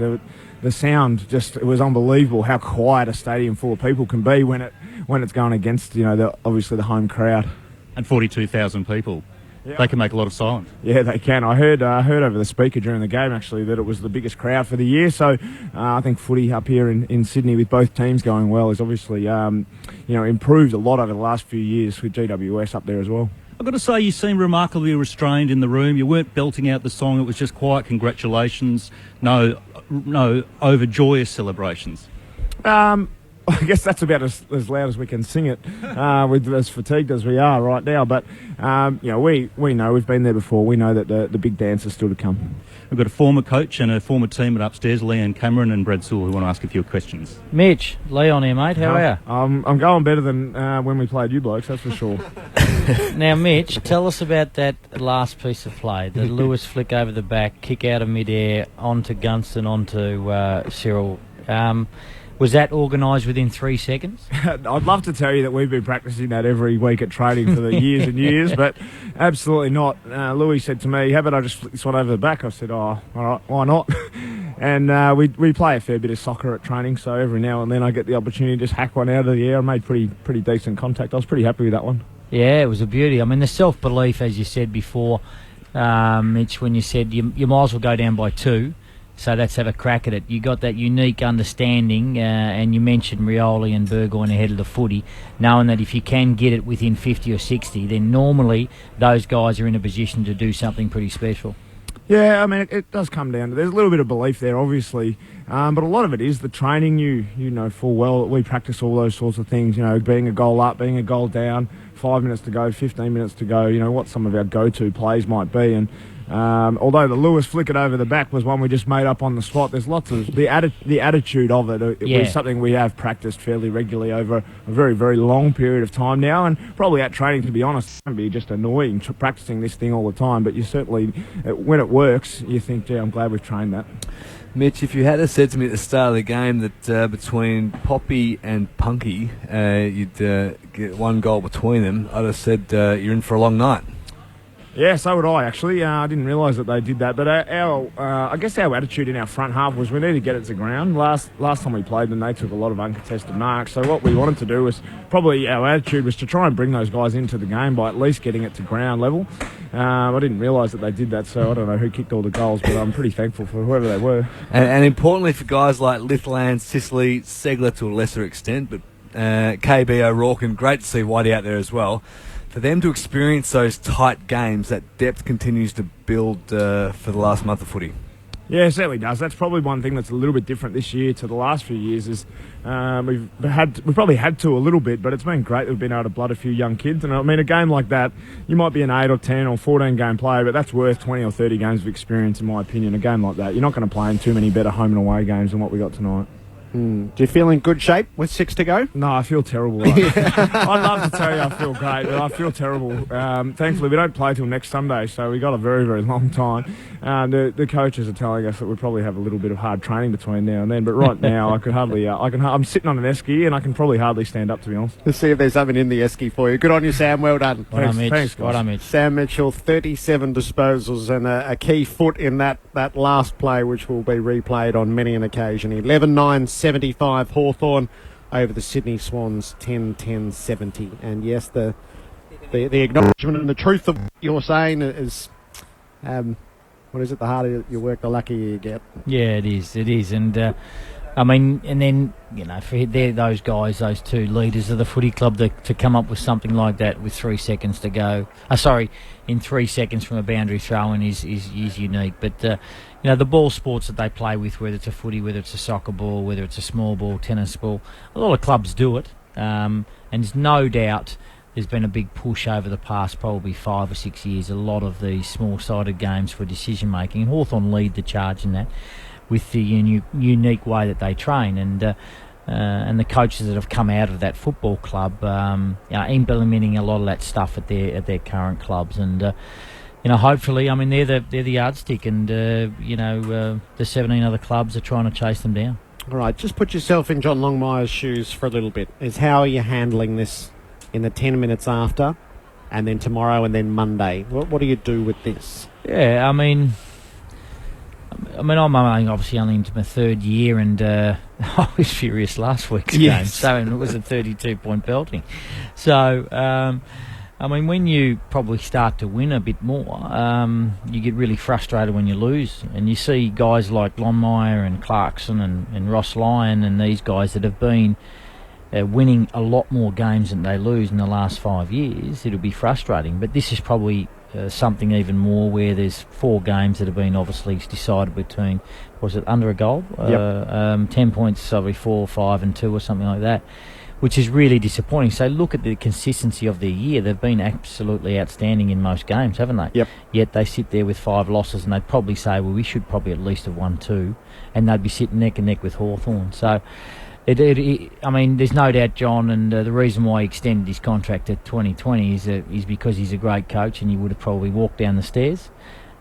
The sound it was unbelievable how quiet a stadium full of people can be when it's going against obviously the home crowd. And 42,000 people. Yeah. They can make a lot of silence. Yeah, they can. I heard over the speaker during the game actually that it was the biggest crowd for the year. So I think footy up here in Sydney with both teams going well is obviously improved a lot over the last few years with GWS up there as well. I've got to say, you seem remarkably restrained in the room. You weren't belting out the song. It was just quiet congratulations. No overjoyous celebrations. I guess that's about as loud as we can sing it, with as fatigued as we are right now. But we know we've been there before. We know that the big dance is still to come. We've got a former coach and a former teammate upstairs, Leanne Cameron and Brad Sewell, who want to ask a few questions. Mitch, Leon here, mate. How are you? I'm going better than when we played you blokes, that's for sure. Now, Mitch, tell us about that last piece of play. The Lewis flick over the back, kick out of midair, onto Gunston, onto Cyril. Was that organised within 3 seconds? I'd love to tell you that we've been practising that every week at training for the years and years, but absolutely not. Louis said to me, how about I just flick this one over the back? I said, oh, all right, why not? And we play a fair bit of soccer at training, so every now and then I get the opportunity to just hack one out of the air. I made pretty decent contact. I was pretty happy with that one. Yeah, it was a beauty. I mean, the self-belief, as you said before, Mitch, when you said you might as well go down by 2, so let's have a crack at it. You got that unique understanding, and you mentioned Rioli and Burgoyne ahead of the footy, knowing that if you can get it within 50 or 60, then normally those guys are in a position to do something pretty special. Yeah, I mean, it does come down to, there's a little bit of belief there, obviously, but a lot of it is the training. You know full well that we practice all those sorts of things, being a goal up, being a goal down, 5 minutes to go, 15 minutes to go, what some of our go-to plays might be. And although the Lewis flick it over the back was one we just made up on the spot, there's lots of the attitude of it. It was something we have practiced fairly regularly over a very, very long period of time now, and probably at training, to be honest, it can be just annoying practicing this thing all the time, but you certainly, when it works, you think, gee, I'm glad we've trained that. Mitch, if you had said to me at the start of the game that between Poppy and Punky you'd get 1 goal between them, I'd have said you're in for a long night. Yeah, so would I, actually. I didn't realise that they did that. But I guess our attitude in our front half was we need to get it to ground. Last time we played them, they took a lot of uncontested marks. So what we wanted to do was, probably our attitude was to try and bring those guys into the game by at least getting it to ground level. I didn't realise that they did that, so I don't know who kicked all the goals, but I'm pretty thankful for whoever they were. And importantly for guys like Lithland, Sicily, Segler to a lesser extent, but KB O'Rourke, and great to see Whitey out there as well. For them to experience those tight games, that depth continues to build for the last month of footy. Yeah, it certainly does. That's probably one thing that's a little bit different this year to the last few years is we've probably had to a little bit, but it's been great that we've been able to blood a few young kids. And I mean, a game like that, you might be an 8 or 10 or 14 game player, but that's worth 20 or 30 games of experience, in my opinion. A game like that, you're not going to play in too many better home and away games than what we got tonight. Do you feel in good shape with 6 to go? No, I feel terrible. I'd love to tell you I feel great, but I feel terrible. Thankfully, we don't play till next Sunday, so we got a very, very long time. The coaches are telling us that we probably have a little bit of hard training between now and then, but right now I could hardly. I'm sitting on an esky and I can probably hardly stand up, to be honest. Let's see if there's something in the esky for you. Good on you, Sam. Well done. Thanks, guys. Sam Mitchell, 37 disposals and a key foot in that last play, which will be replayed on many an occasion. 11-9-75 Hawthorn over the Sydney Swans, 10-10-70. And yes, the acknowledgement and the truth of what you're saying is, what is it? The harder you work, the luckier you get. Yeah, it is. And I mean, and then, you know, for those guys, those two leaders of the footy club, to come up with something like that with 3 seconds to go. In 3 seconds from a boundary throw-in is unique. But, you know, the ball sports that they play with, whether it's a footy, whether it's a soccer ball, whether it's a small ball, tennis ball, a lot of clubs do it. And there's no doubt there's been a big push over the past probably 5 or 6 years, a lot of these small-sided games for decision-making. And Hawthorn lead the charge in that, with the unique way that they train, and the coaches that have come out of that football club, implementing a lot of that stuff at their current clubs, and you know, hopefully, I mean, they're the yardstick, and the 17 other clubs are trying to chase them down. All right, just put yourself in John Longmire's shoes for a little bit. How are you handling this in the 10 minutes after, and then tomorrow, and then Monday? What do you do with this? Yeah, I mean, I'm obviously only into my third year, and I was furious last week's game. So it was a 32-point belting. So, I mean, when you probably start to win a bit more, you get really frustrated when you lose. And you see guys like Longmire and Clarkson and Ross Lyon and these guys that have been winning a lot more games than they lose in the last 5 years. It'll be frustrating. But this is probably something even more, where there's 4 games that have been obviously decided between, was it under a goal? 10 points, probably 4, 5 and 2 or something like that, which is really disappointing. So look at the consistency of their year. They've been absolutely outstanding in most games, haven't they? Yep. Yet they sit there with 5 losses, and they'd probably say, well, we should probably at least have won 2, and they'd be sitting neck and neck with Hawthorn. So I mean, there's no doubt, John, and the reason why he extended his contract to 2020 is because he's a great coach, and he would have probably walked down the stairs.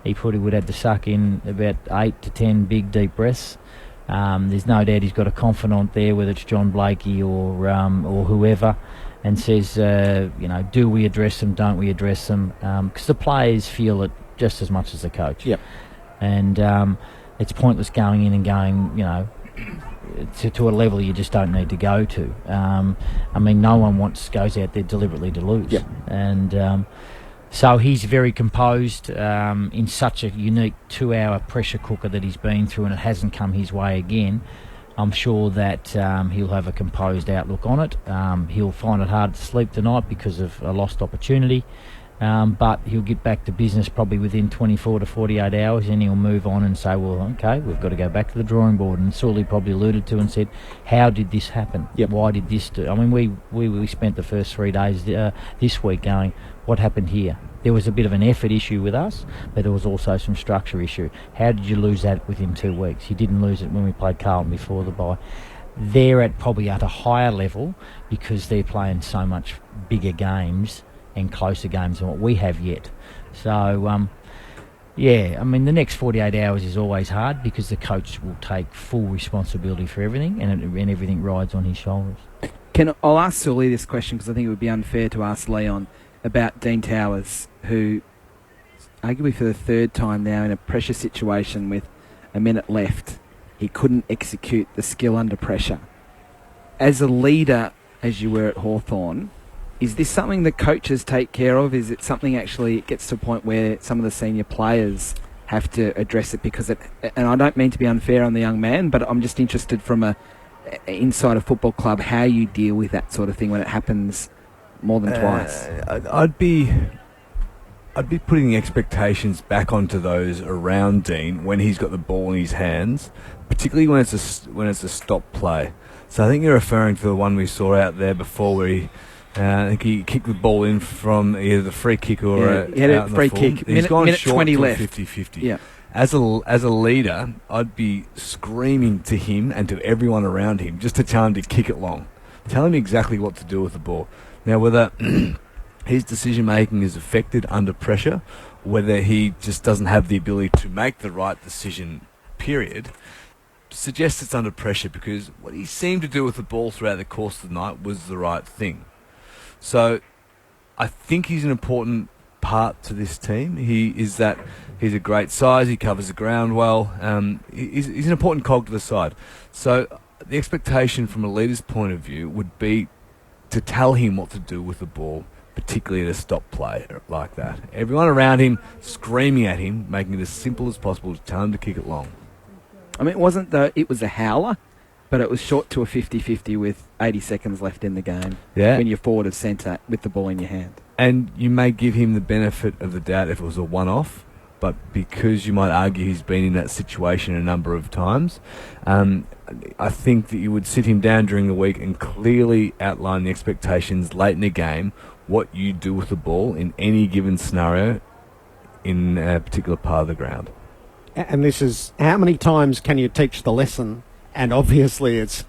He probably would have had to suck in about 8 to 10 big, deep breaths. There's no doubt he's got a confidant there, whether it's John Blakey or whoever, and says, do we address them, don't we address them? Because the players feel it just as much as the coach. Yep. And it's pointless going in and going, to a level you just don't need to go to. I mean, no one goes out there deliberately to lose. Yep. And so he's very composed in such a unique 2-hour pressure cooker that he's been through, and it hasn't come his way again. I'm sure that he'll have a composed outlook on it. He'll find it hard to sleep tonight because of a lost opportunity. But he'll get back to business probably within 24 to 48 hours, and he'll move on and say, well, okay, we've got to go back to the drawing board. And Sully probably alluded to and said, how did this happen? Yep. Why did this do? I mean, we spent the first 3 days this week going, what happened here? There was a bit of an effort issue with us, but there was also some structure issue. How did you lose that within 2 weeks? You didn't lose it when we played Carlton before the bye. They're probably at a higher level because they're playing so much bigger games and closer games than what we have yet. So, I mean, the next 48 hours is always hard because the coach will take full responsibility for everything, and everything rides on his shoulders. I'll ask Sully this question because I think it would be unfair to ask Leon about Dean Towers, who, arguably for the 3rd time now in a pressure situation with a minute left, he couldn't execute the skill under pressure. As a leader, as you were at Hawthorn, is this something that coaches take care of? Is it something actually it gets to a point where some of the senior players have to address it? Because and I don't mean to be unfair on the young man, but I'm just interested from inside a football club how you deal with that sort of thing when it happens more than twice. I'd be putting expectations back onto those around Dean when he's got the ball in his hands, particularly when it's a stop play. So I think you're referring to the one we saw out there before, where I think he kicked the ball in from either the free kick or he had a free kick. He's gone minute short 20 to left. 50-50. Yeah. as a leader, I'd be screaming to him and to everyone around him just to tell him to kick it long. Tell him exactly what to do with the ball. Now, whether his decision-making is affected under pressure, whether he just doesn't have the ability to make the right decision, period, suggests it's under pressure, because what he seemed to do with the ball throughout the course of the night was the right thing. So I think he's an important part to this team. He's a great size, he covers the ground well, he's an important cog to the side. So the expectation from a leader's point of view would be to tell him what to do with the ball, particularly at a stop play like that. Everyone around him screaming at him, making it as simple as possible to tell him to kick it long. I mean, it was a howler, but it was short to a 50-50 with 80 seconds left in the game. Yeah. When you're forward of centre with the ball in your hand. And you may give him the benefit of the doubt if it was a one-off, but because you might argue he's been in that situation a number of times, I think that you would sit him down during the week and clearly outline the expectations late in the game, what you do with the ball in any given scenario in a particular part of the ground. And this is, how many times can you teach the lesson? And obviously it's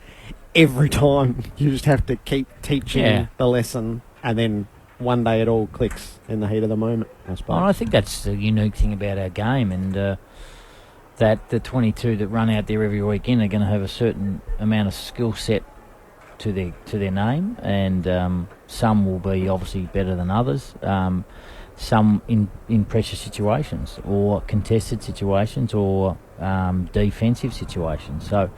every time. You just have to keep teaching the lesson, and then one day it all clicks in the heat of the moment, I suppose. Well, I think that's the unique thing about our game, and that the 22 that run out there every weekend are going to have a certain amount of skill set to their name, and some will be obviously better than others. Some in pressure situations or contested situations or defensive situations. So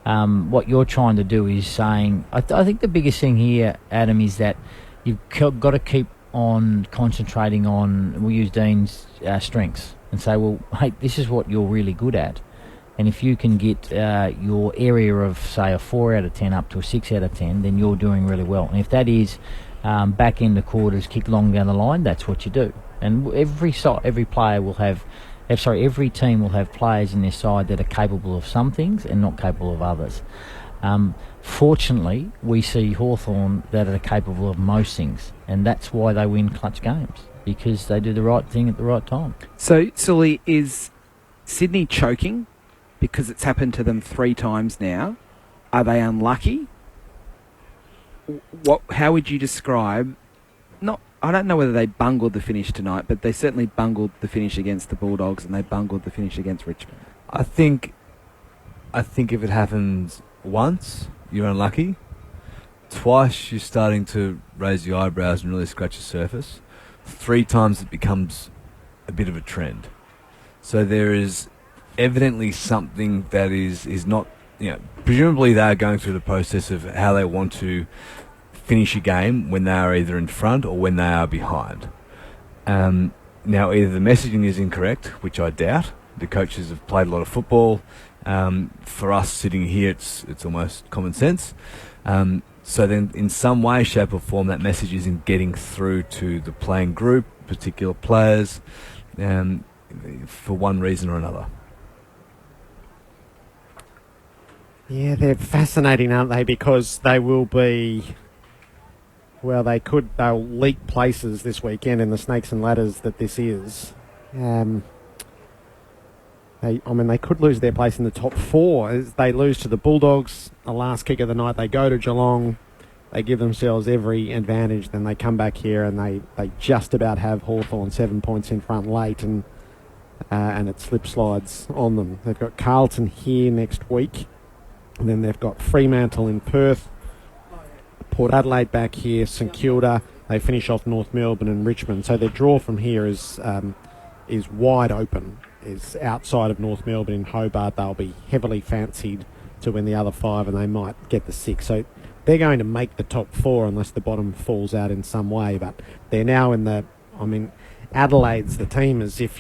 what you're trying to do is saying, I think the biggest thing here, Adam, is that you've got to keep on concentrating on, we'll use Dean's strengths, and say, well, hey, this is what you're really good at. And if you can get your area of, say, a 4 out of 10 up to a 6 out of 10, then you're doing really well. And if that is back in the quarters, kick long down the line, that's what you do. And every player will have, every team will have players in their side that are capable of some things and not capable of others. Fortunately, we see Hawthorn that are capable of most things, and that's why they win clutch games, because they do the right thing at the right time. So, Sully, is Sydney choking because it's happened to them 3 times now? Are they unlucky? How would you describe? I don't know whether they bungled the finish tonight, but they certainly bungled the finish against the Bulldogs, and they bungled the finish against Richmond. I think if it happens once, you're unlucky. Twice, you're starting to raise your eyebrows and really scratch the surface. 3 times, it becomes a bit of a trend. So there is evidently something that is not, presumably they are going through the process of how they want to finish a game when they are either in front or when they are behind. Now, either the messaging is incorrect, which I doubt. The coaches have played a lot of football. For us sitting here, it's almost common sense. So then, in some way, shape or form, that message isn't getting through to the playing group, particular players, for one reason or another. Yeah, they're fascinating, aren't they? Because they will be... Well, they'll leak places this weekend in the snakes and ladders that this is. They could lose their place in the top 4 as they lose to the Bulldogs. The last kick of the night, they go to Geelong. They give themselves every advantage. Then they come back here and they just about have Hawthorn 7 points in front late, and it slip slides on them. They've got Carlton here next week. And then they've got Fremantle in Perth, Port Adelaide back here, St Kilda. They finish off North Melbourne and Richmond. So their draw from here is wide open. Is outside of North Melbourne in Hobart. They'll be heavily fancied to win the other 5, and they might get the 6. So they're going to make the top 4 unless the bottom falls out in some way. But they're now in the... Adelaide's the team as if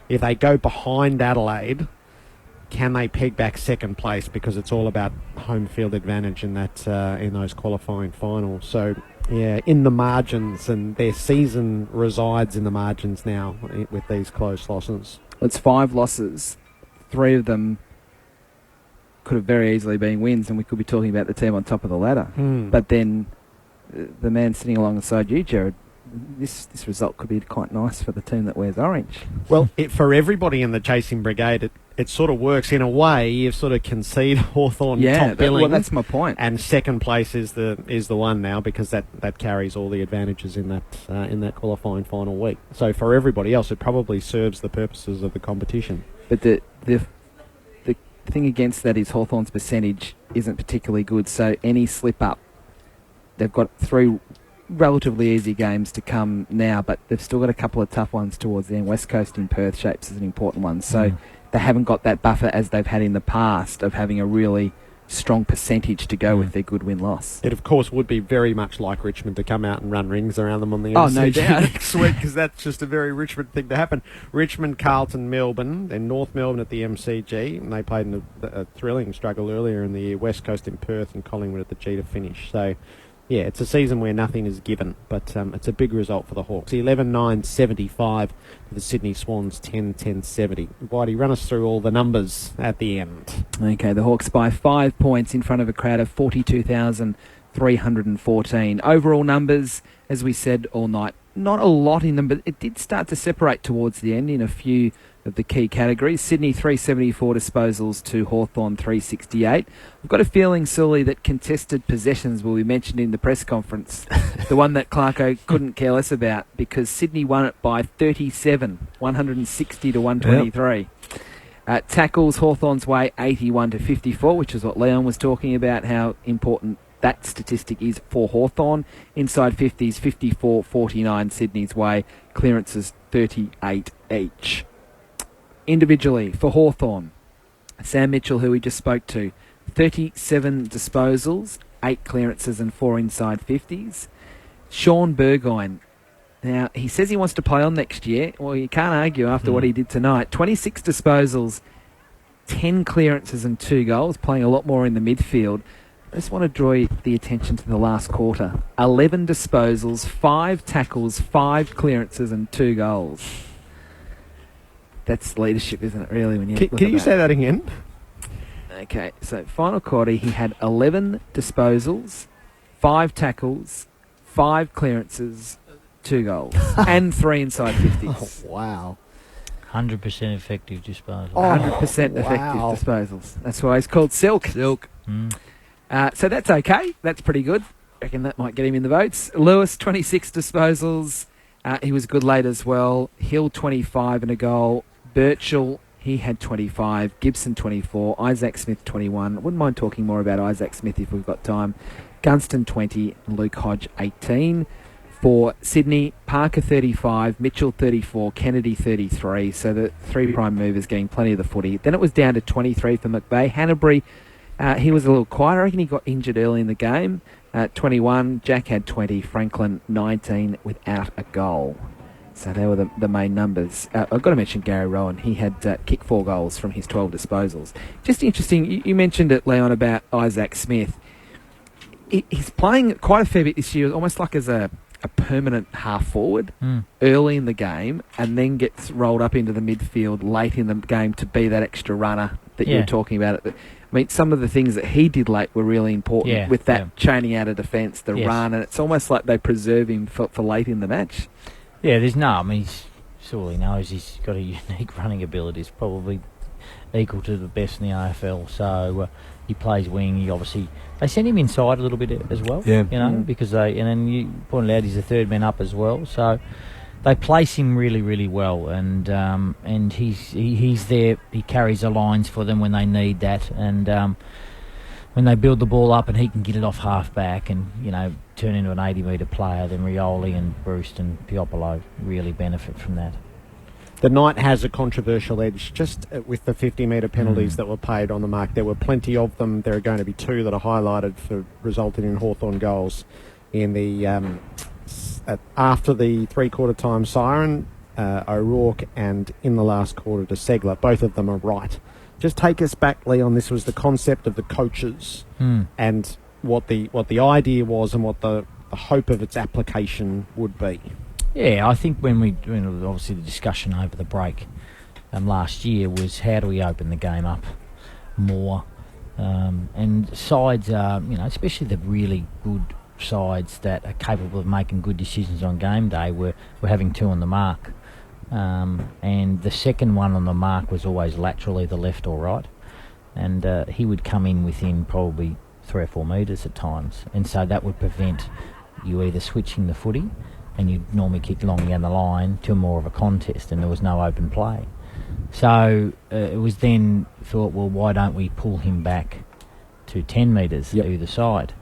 they go behind Adelaide, can they peg back second place, because it's all about home field advantage in that in those qualifying finals. So yeah, in the margins, and their season resides in the margins now with these close losses. It's 5 losses. 3 of them could have very easily been wins, and we could be talking about the team on top of the ladder. But then the man sitting alongside you, Jared, this result could be quite nice for the team that wears orange. Well, for everybody in the chasing brigade, it sort of works in a way. You sort of concede Hawthorn top billing. Well, that's my point. And second place is the one now, because that carries all the advantages in that qualifying final week. So for everybody else, it probably serves the purposes of the competition. But the thing against that is Hawthorn's percentage isn't particularly good. So any slip up, they've got 3 relatively easy games to come now, but they've still got a couple of tough ones towards the end. West Coast in Perth shapes as an important one. So they haven't got that buffer as they've had in the past of having a really strong percentage to go with their good win-loss. It, of course, would be very much like Richmond to come out and run rings around them on the MCG no doubt next week, because that's just a very Richmond thing to happen. Richmond, Carlton, Melbourne, then North Melbourne at the MCG, and they played in a thrilling struggle earlier in the year. West Coast in Perth and Collingwood at the G to finish. So, yeah, it's a season where nothing is given, but it's a big result for the Hawks. 11-9-75 for the Sydney Swans, 10-10-70. Whitey, run us through all the numbers at the end. Okay, the Hawks by 5 points in front of a crowd of 42,314. Overall numbers, as we said all night, not a lot in them, but it did start to separate towards the end in a few of the key categories. Sydney 374 disposals to Hawthorn 368. I've got a feeling, Sully, that contested possessions will be mentioned in the press conference. The one that Clarko couldn't care less about, because Sydney won it by 37, 160 to 123. Tackles Hawthorn's way 81 to 54, which is what Leon was talking about, how important that statistic is for Hawthorn. Inside 50s, 54-49 Sydney's way. Clearances 38 each. Individually, for Hawthorn, Sam Mitchell, who we just spoke to, 37 disposals, 8 clearances and 4 inside 50s. Sean Burgoyne, now he says he wants to play on next year. Well, you can't argue after what he did tonight. 26 disposals, 10 clearances and 2 goals, playing a lot more in the midfield. I just want to draw the attention to the last quarter. 11 disposals, 5 tackles, 5 clearances and 2 goals. That's leadership, isn't it, really? When you Can you say that again? Okay, so final quarter, he had 11 disposals, 5 tackles, 5 clearances, 2 goals, and 3 inside 50s. Oh, wow. 100% effective disposal. 100% effective disposals. That's why he's called Silk. So that's okay. That's pretty good. I reckon that might get him in the votes. Lewis, 26 disposals. He was good late as well. Hill, 25 and a goal. Birchall, he had 25. Gibson, 24. Isaac Smith, 21. Wouldn't mind talking more about Isaac Smith if we've got time. Gunston, 20. And Luke Hodge, 18. For Sydney, Parker, 35. Mitchell, 34. Kennedy, 33. So the 3 prime movers getting plenty of the footy. Then it was down to 23 for McVeigh. Hanbury, he was a little quiet. I reckon he got injured early in the game. 21. Jack had 20. Franklin, 19 without a goal. So they were the main numbers. I've got to mention Gary Rowan. He had kicked 4 goals from his 12 disposals. Just interesting, you mentioned it, Leon, about Isaac Smith. He's playing quite a fair bit this year, almost like as a permanent half forward early in the game, and then gets rolled up into the midfield late in the game to be that extra runner that you were talking about. I mean, some of the things that he did late were really important with that chaining out of defence, the run, and it's almost like they preserve him for late in the match. Yeah, I mean, he surely knows he's got a unique running ability. It's probably equal to the best in the AFL. So he plays wing. They sent him inside a little bit as well. Yeah. Because and then you pointed out he's the third man up as well. So they place him really, really well, and he's there. He carries the lines for them when they need that, and when they build the ball up and he can get it off half back and turn into an 80-metre player, then Rioli and Bruce and Piopolo really benefit from that. The night has a controversial edge, just with the 50-metre penalties that were paid on the mark. There were plenty of them. There are going to be 2 that are highlighted for resulting in Hawthorn goals in the after the 3-quarter time siren, O'Rourke, and in the last quarter to Segler. Both of them are right. Just take us back, Leon. This was the concept of the coaches and what the idea was and what the hope of its application would be. Yeah, I think when obviously the discussion over the break last year was how do we open the game up more, and sides are, especially the really good sides that are capable of making good decisions on game day were having two on the mark. And the second one on the mark was always lateral, either left or right. And he would come in within probably 3 or 4 metres at times. And so that would prevent you either switching the footy, and you'd normally kick long down the line, to more of a contest, and there was no open play. So it was then thought, well, why don't we pull him back to 10 metres either side?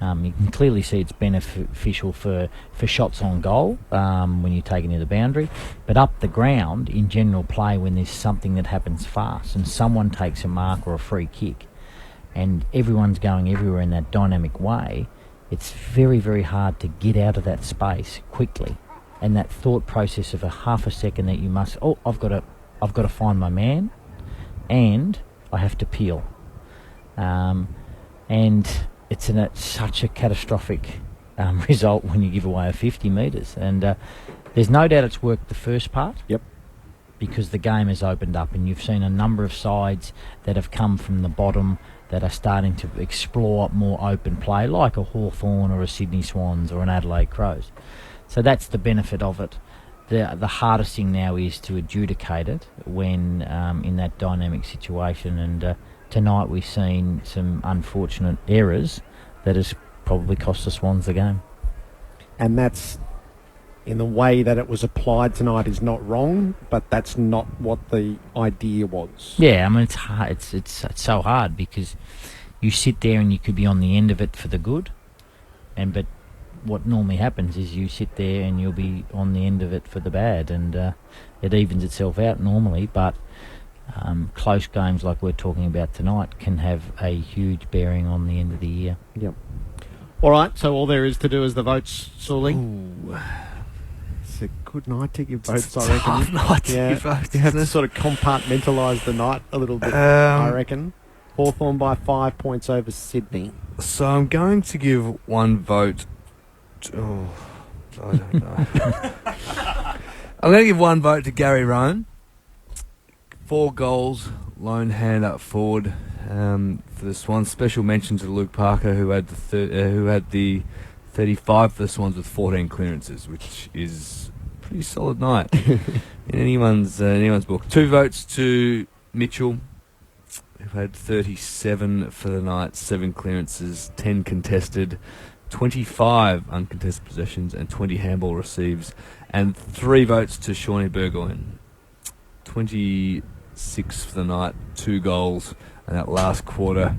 You can clearly see it's beneficial for shots on goal when you're taking near the boundary, but up the ground in general play, when there's something that happens fast and someone takes a mark or a free kick and everyone's going everywhere in that dynamic way, it's very, very hard to get out of that space quickly. And that thought process of a half a second that you must, I've got to find my man, and I have to peel, and it's such a catastrophic result when you give away a 50 metres. And there's no doubt it's worked the first part. Yep. Because the game has opened up, and you've seen a number of sides that have come from the bottom that are starting to explore more open play, like a Hawthorn or a Sydney Swans or an Adelaide Crows. So that's the benefit of it. The hardest thing now is to adjudicate it when in that dynamic situation. And tonight we've seen some unfortunate errors that has probably cost the Swans the game. And that's, in the way that it was applied tonight, is not wrong, but that's not what the idea was. Yeah, I mean, it's hard. It's so hard because you sit there and you could be on the end of it for the good, but what normally happens is you sit there and you'll be on the end of it for the bad, and it evens itself out normally, but close games like we're talking about tonight can have a huge bearing on the end of the year. Yep. All right, so all there is to do is the votes, Sully. It's a good night to give votes, I reckon. Tough night to give votes. You have to sort of compartmentalise the night a little bit, I reckon. Hawthorn by 5 points over Sydney. So I'm going to give one vote. I don't know. I'm going to give one vote to Gary Rowan. 4 goals, lone hand up forward for the Swans. Special mention to Luke Parker, who had the 35 for the Swans with 14 clearances, which is a pretty solid night in anyone's book. 2 votes to Mitchell, who had 37 for the night, 7 clearances, 10 contested, 25 uncontested possessions, and 20 handball receives. And 3 votes to Shawnee Burgoyne, 26 for the night, 2 goals, and that last quarter,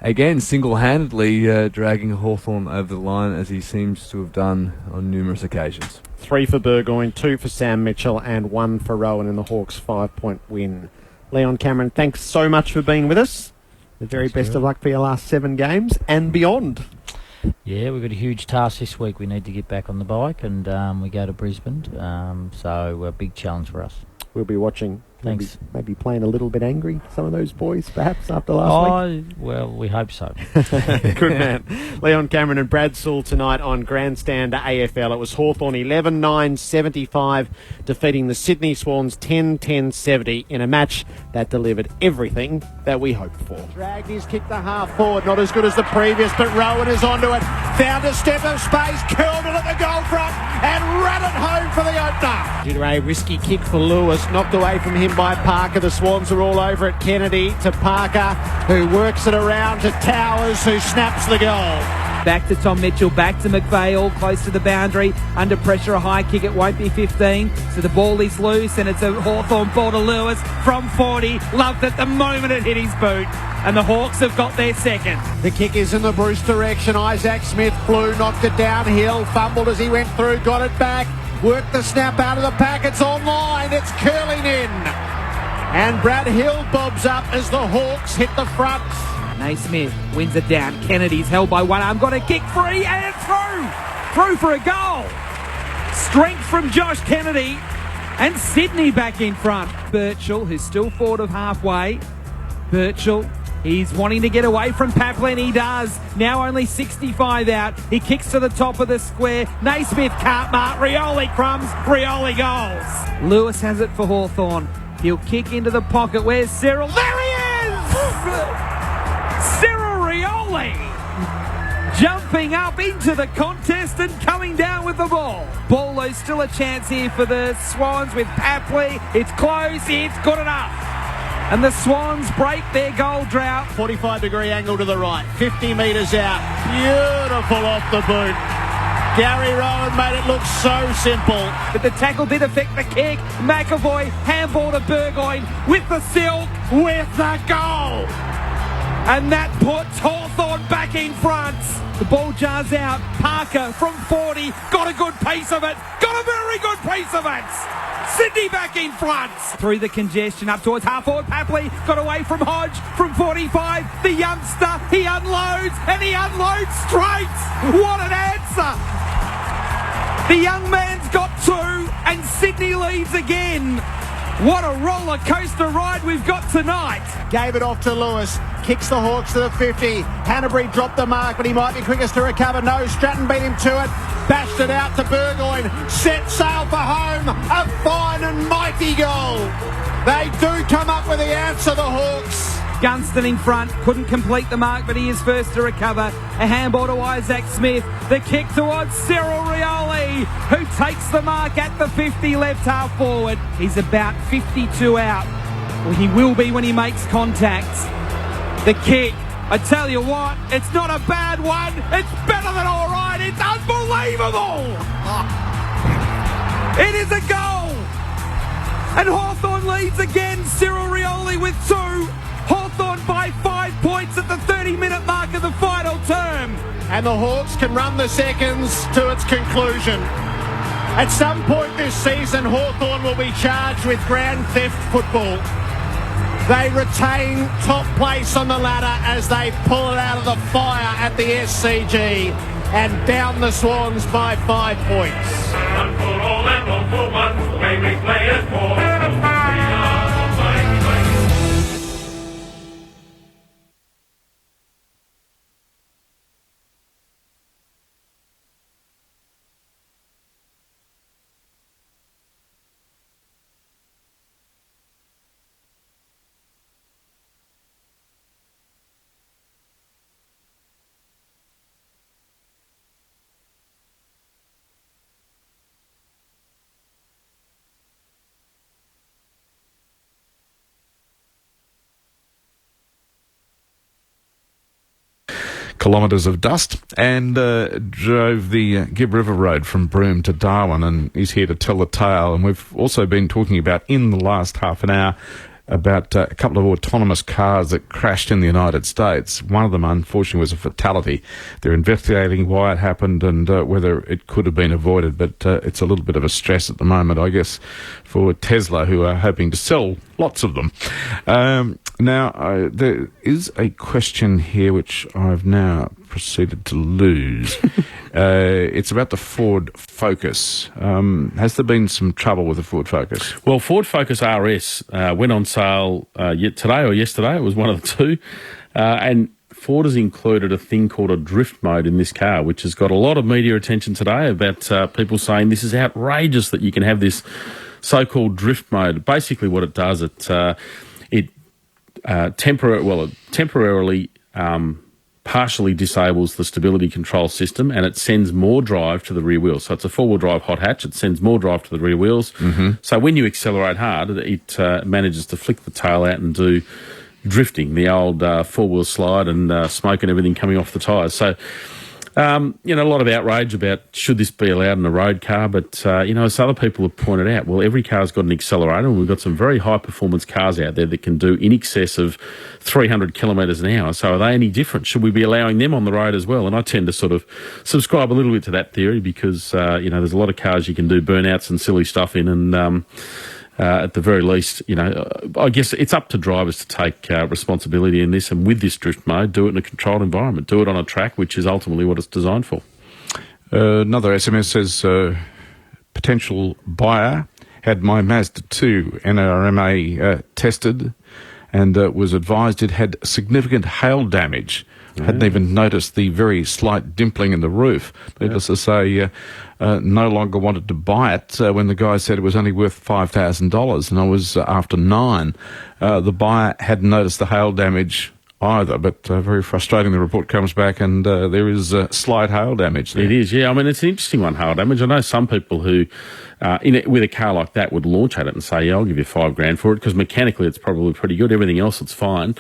again, single-handedly dragging Hawthorn over the line, as he seems to have done on numerous occasions. 3 for Burgoyne, 2 for Sam Mitchell, and 1 for Rowan in the Hawks' 5-point win. Leon Cameron, thanks so much for being with us. The very best of luck for your last 7 games and beyond. Yeah, we've got a huge task this week. We need to get back on the bike, and we go to Brisbane, so a big challenge for us. We'll be watching. Thanks. Maybe playing a little bit angry, some of those boys, perhaps, after last week. Well, we hope so. Good man. Leon Cameron and Brad Sewell tonight on Grandstand AFL. It was Hawthorn 11-9-75, defeating the Sydney Swans 10-10-70 in a match that delivered everything that we hoped for. Dragged his kick the half forward, not as good as the previous, but Rowan is onto it. Found a step of space, curled it at the goal front, and ran it home for the opener. Due to a risky kick for Lewis, knocked away from him by Parker. The Swans are all over it. Kennedy to Parker, who works it around to Towers, who snaps the goal. Back to Tom Mitchell, back to McVeigh, all close to the boundary. Under pressure, a high kick, it won't be 15. So the ball is loose, and it's a Hawthorn ball to Lewis from 40. Loved it the moment it hit his boot. And the Hawks have got their second. The kick is in the Bruce direction. Isaac Smith flew, knocked it downhill, fumbled as he went through, got it back. Worked the snap out of the pack. It's online. It's curling in. And Brad Hill bobs up as the Hawks hit the front. Naismith wins it down. Kennedy's held by one arm. Got a kick free and through. Through for a goal. Strength from Josh Kennedy. And Sydney back in front. Birchall, who's still forward of halfway. Birchall. He's wanting to get away from Paplin. He does. Now only 65 out. He kicks to the top of the square. Naismith can't mark. Rioli crumbs. Rioli goals. Lewis has it for Hawthorn. He'll kick into the pocket. Where's Cyril? There he is! Cyril Rioli! Jumped leaping up into the contest and coming down with the ball. Ball's still a chance here for the Swans with Papley. It's close, it's good enough. And the Swans break their goal drought. 45-degree angle to the right, 50 metres out. Beautiful off the boot. Gary Rowan made it look so simple. But the tackle did affect the kick. McAvoy, handball to Burgoyne with the silk, with the goal. And that puts Hawthorn back in front. The ball jars out. Parker from 40, got a good piece of it. Got a very good piece of it. Sydney back in front. Through the congestion up towards half forward. Papley got away from Hodge from 45. The youngster, he unloads and he unloads straight. What an answer. The young man's got two and Sydney leads again. What a roller coaster ride we've got tonight. Gave it off to Lewis. Kicks the Hawks to the 50. Hanbury dropped the mark, but he might be quickest to recover. No, Stratton beat him to it. Bashed it out to Burgoyne. Set sail for home. A fine and mighty goal. They do come up with the answer, the Hawks. Gunston in front, couldn't complete the mark, but he is first to recover. A handball to Isaac Smith. The kick towards Cyril Rioli, who takes the mark at the 50 left half forward. He's about 52 out. Well, he will be when he makes contact. The kick, I tell you what, it's not a bad one. It's better than all right. It's unbelievable. It is a goal. And Hawthorn leads again. Cyril Rioli with two. Hawthorn by 5 points at the 30-minute mark of the final term. And the Hawks can run the seconds to its conclusion. At some point this season, Hawthorn will be charged with grand theft football. They retain top place on the ladder as they pull it out of the fire at the SCG and down the Swans by 5 points. One for all and all for one, the way we play it for. Kilometres of dust and drove the Gibb River Road from Broome to Darwin and is here to tell the tale. And we've also been talking about, in the last half an hour, about a couple of autonomous cars that crashed in the United States. One of them, unfortunately, was a fatality. They're investigating why it happened and whether it could have been avoided, but it's a little bit of a stress at the moment, I guess, for Tesla, who are hoping to sell lots of them. Now, there is a question here which I've now proceeded to lose. It's about the Ford Focus. Has there been some trouble with the Ford Focus? Well, Ford Focus RS went on sale today or yesterday. It was one of the two. And Ford has included a thing called a drift mode in this car, which has got a lot of media attention today about people saying this is outrageous that you can have this so-called drift mode. Basically what it does, it temporarily partially disables the stability control system and it sends more drive to the rear wheels. So it's a four-wheel drive hot hatch. It sends more drive to the rear wheels. Mm-hmm. So when you accelerate hard, it manages to flick the tail out and do drifting, the old four-wheel slide and smoke and everything coming off the tyres. So, a lot of outrage about should this be allowed in a road car, but, as other people have pointed out, well, every car's got an accelerator and we've got some very high-performance cars out there that can do in excess of 300 kilometres an hour. So are they any different? Should we be allowing them on the road as well? And I tend to sort of subscribe a little bit to that theory because, there's a lot of cars you can do burnouts and silly stuff in and... at the very least, I guess it's up to drivers to take responsibility in this, and with this drift mode, do it in a controlled environment. Do it on a track, which is ultimately what it's designed for. Another SMS says, potential buyer had my Mazda 2 NRMA tested and was advised it had significant hail damage. Hadn't even noticed the very slight dimpling in the roof. Needless to say, no longer wanted to buy it when the guy said it was only worth $5,000, and I was after $9,000. The buyer hadn't noticed the hail damage either, but very frustrating. The report comes back and there is slight hail damage there. It is, yeah. I mean, it's an interesting one, hail damage. I know some people who, with a car like that, would launch at it and say, yeah, I'll give you $5,000 for it, because mechanically it's probably pretty good. Everything else, it's fine.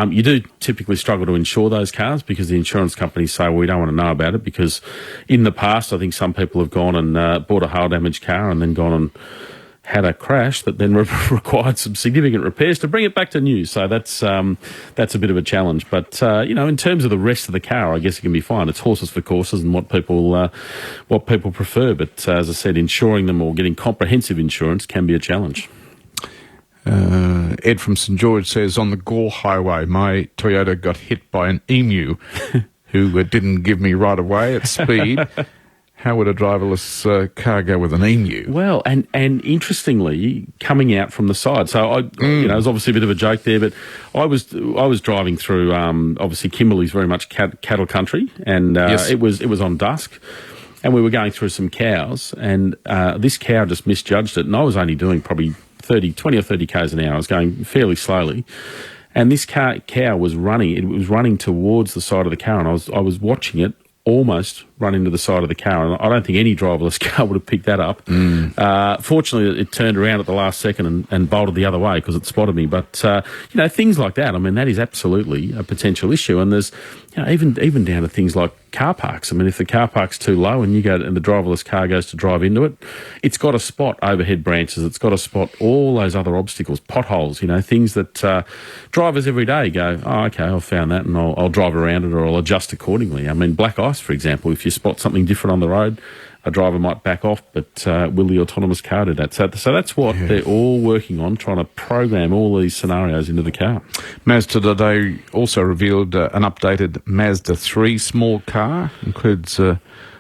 You do typically struggle to insure those cars because the insurance companies say, well, we don't want to know about it, because in the past, I think some people have gone and bought a hail damaged car and then gone and had a crash that then required some significant repairs to bring it back to new. So that's a bit of a challenge. But in terms of the rest of the car, I guess it can be fine. It's horses for courses and what people prefer. But as I said, insuring them or getting comprehensive insurance can be a challenge. Ed from St George says, on the Gore Highway, my Toyota got hit by an emu who didn't give me right away at speed. How would a driverless car go with an emu? Well, and interestingly, coming out from the side. So there's obviously a bit of a joke there, but I was driving through. Obviously, Kimberley's very much cattle country, and yes. it was on dusk, and we were going through some cows, and this cow just misjudged it, and I was only doing probably 20 or 30 k's an hour. I was going fairly slowly. And this cow was running. It was running towards the side of the car, and I was watching it almost run into the side of the car. And I don't think any driverless car would have picked that up. Fortunately, it turned around at the last second and bolted the other way because it spotted me. But, things like that, I mean, that is absolutely a potential issue. And there's, even down to things like car parks. I mean, if the car park's too low and the driverless car goes to drive into it, it's got to spot overhead branches. It's got to spot all those other obstacles, potholes, things that drivers every day go, oh, okay, I've found that and I'll drive around it or I'll adjust accordingly. I mean, black ice, for example, if you spot something different on the road, a driver might back off, but will the autonomous car do that? So that's what they're all working on, trying to program all these scenarios into the car. Mazda today also revealed an updated Mazda 3 small car, includes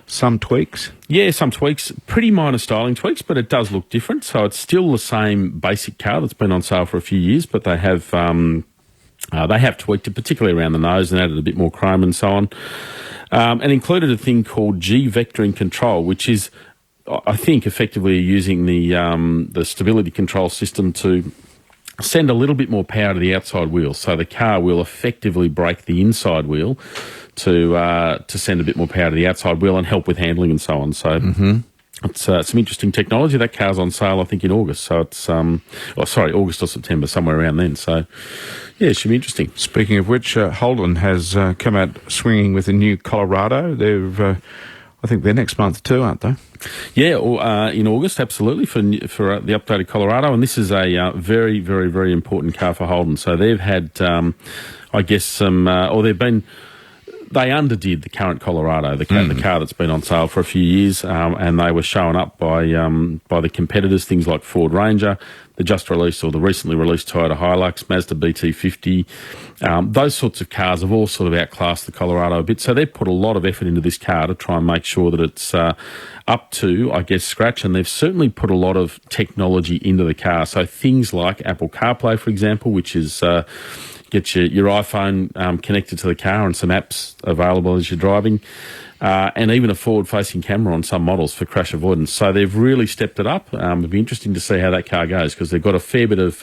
some tweaks. Yeah, some tweaks, pretty minor styling tweaks, but it does look different. So it's still the same basic car that's been on sale for a few years, but they have tweaked it, particularly around the nose, and added a bit more chrome and so on. And included a thing called G-vectoring control, which is, I think, effectively using the stability control system to send a little bit more power to the outside wheel. So the car will effectively brake the inside wheel to send a bit more power to the outside wheel and help with handling and so on. So it's some interesting technology. That car's on sale, I think, in August. So it's August or September, somewhere around then. So yeah, it should be interesting. Speaking of which, Holden has come out swinging with a new Colorado. They've I think they're next month too, aren't they? Yeah, in August, absolutely, for the updated Colorado. And this is a very, very, very important car for Holden. So they've had, I guess, some, they underdid the current Colorado, the car that's been on sale for a few years, and they were shown up by the competitors, things like Ford Ranger, the just released or the recently released Toyota Hilux, Mazda BT50. Those sorts of cars have all sort of outclassed the Colorado a bit. So they've put a lot of effort into this car to try and make sure that it's up to, I guess, scratch. And they've certainly put a lot of technology into the car. So things like Apple CarPlay, for example, which is get your iPhone connected to the car and some apps available as you're driving. And even a forward-facing camera on some models for crash avoidance. So they've really stepped it up. It'll be interesting to see how that car goes because they've got a fair bit of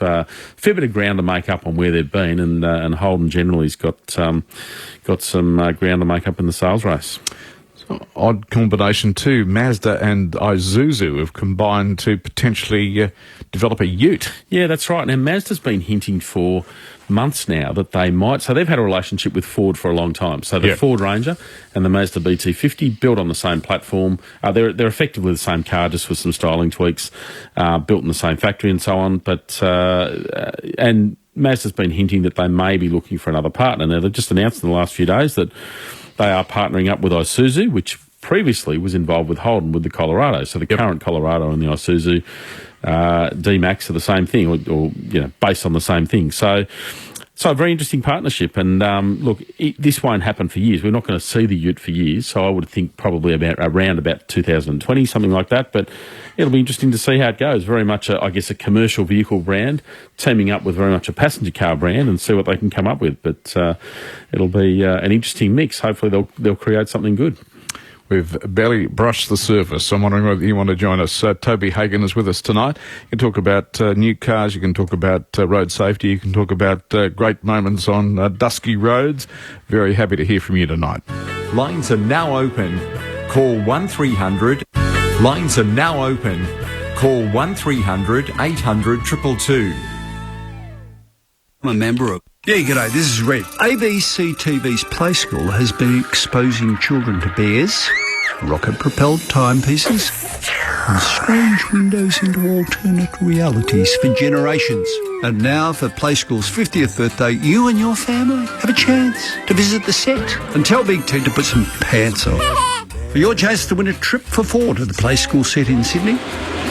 ground to make up on where they've been, and Holden generally's got some ground to make up in the sales race. Odd combination too. Mazda and Isuzu have combined to potentially develop a ute. Yeah, that's right. Now Mazda's been hinting for months now that they might. So they've had a relationship with Ford for a long time. So the Ford Ranger and the Mazda BT50 built on the same platform. They're effectively the same car, just with some styling tweaks, built in the same factory and so on. But and Mazda's been hinting that they may be looking for another partner. Now they've just announced in the last few days that they are partnering up with Isuzu, which previously was involved with Holden with the Colorado. So the current Colorado and the Isuzu D-Max are the same thing, or based on the same thing. So a very interesting partnership. And look, this won't happen for years. We're not going to see the ute for years. So I would think probably around about 2020, something like that. But it'll be interesting to see how it goes. Very much, I guess, a commercial vehicle brand teaming up with very much a passenger car brand and see what they can come up with. But it'll be an interesting mix. Hopefully they'll create something good. We've barely brushed the surface. I'm wondering whether you want to join us. Toby Hagan is with us tonight. You can talk about new cars, you can talk about road safety, you can talk about great moments on dusky roads. Very happy to hear from you tonight. Lines are now open. Call 1300. Lines are now open. Call 1300 800 222. I'm a member of... Yeah, g'day, this is Red. ABC TV's Play School has been exposing children to bears, rocket-propelled timepieces, and strange windows into alternate realities for generations. And now, for Play School's 50th birthday, you and your family have a chance to visit the set and tell Big Ted to put some pants on. For your chance to win a trip for four to the Play School set in Sydney,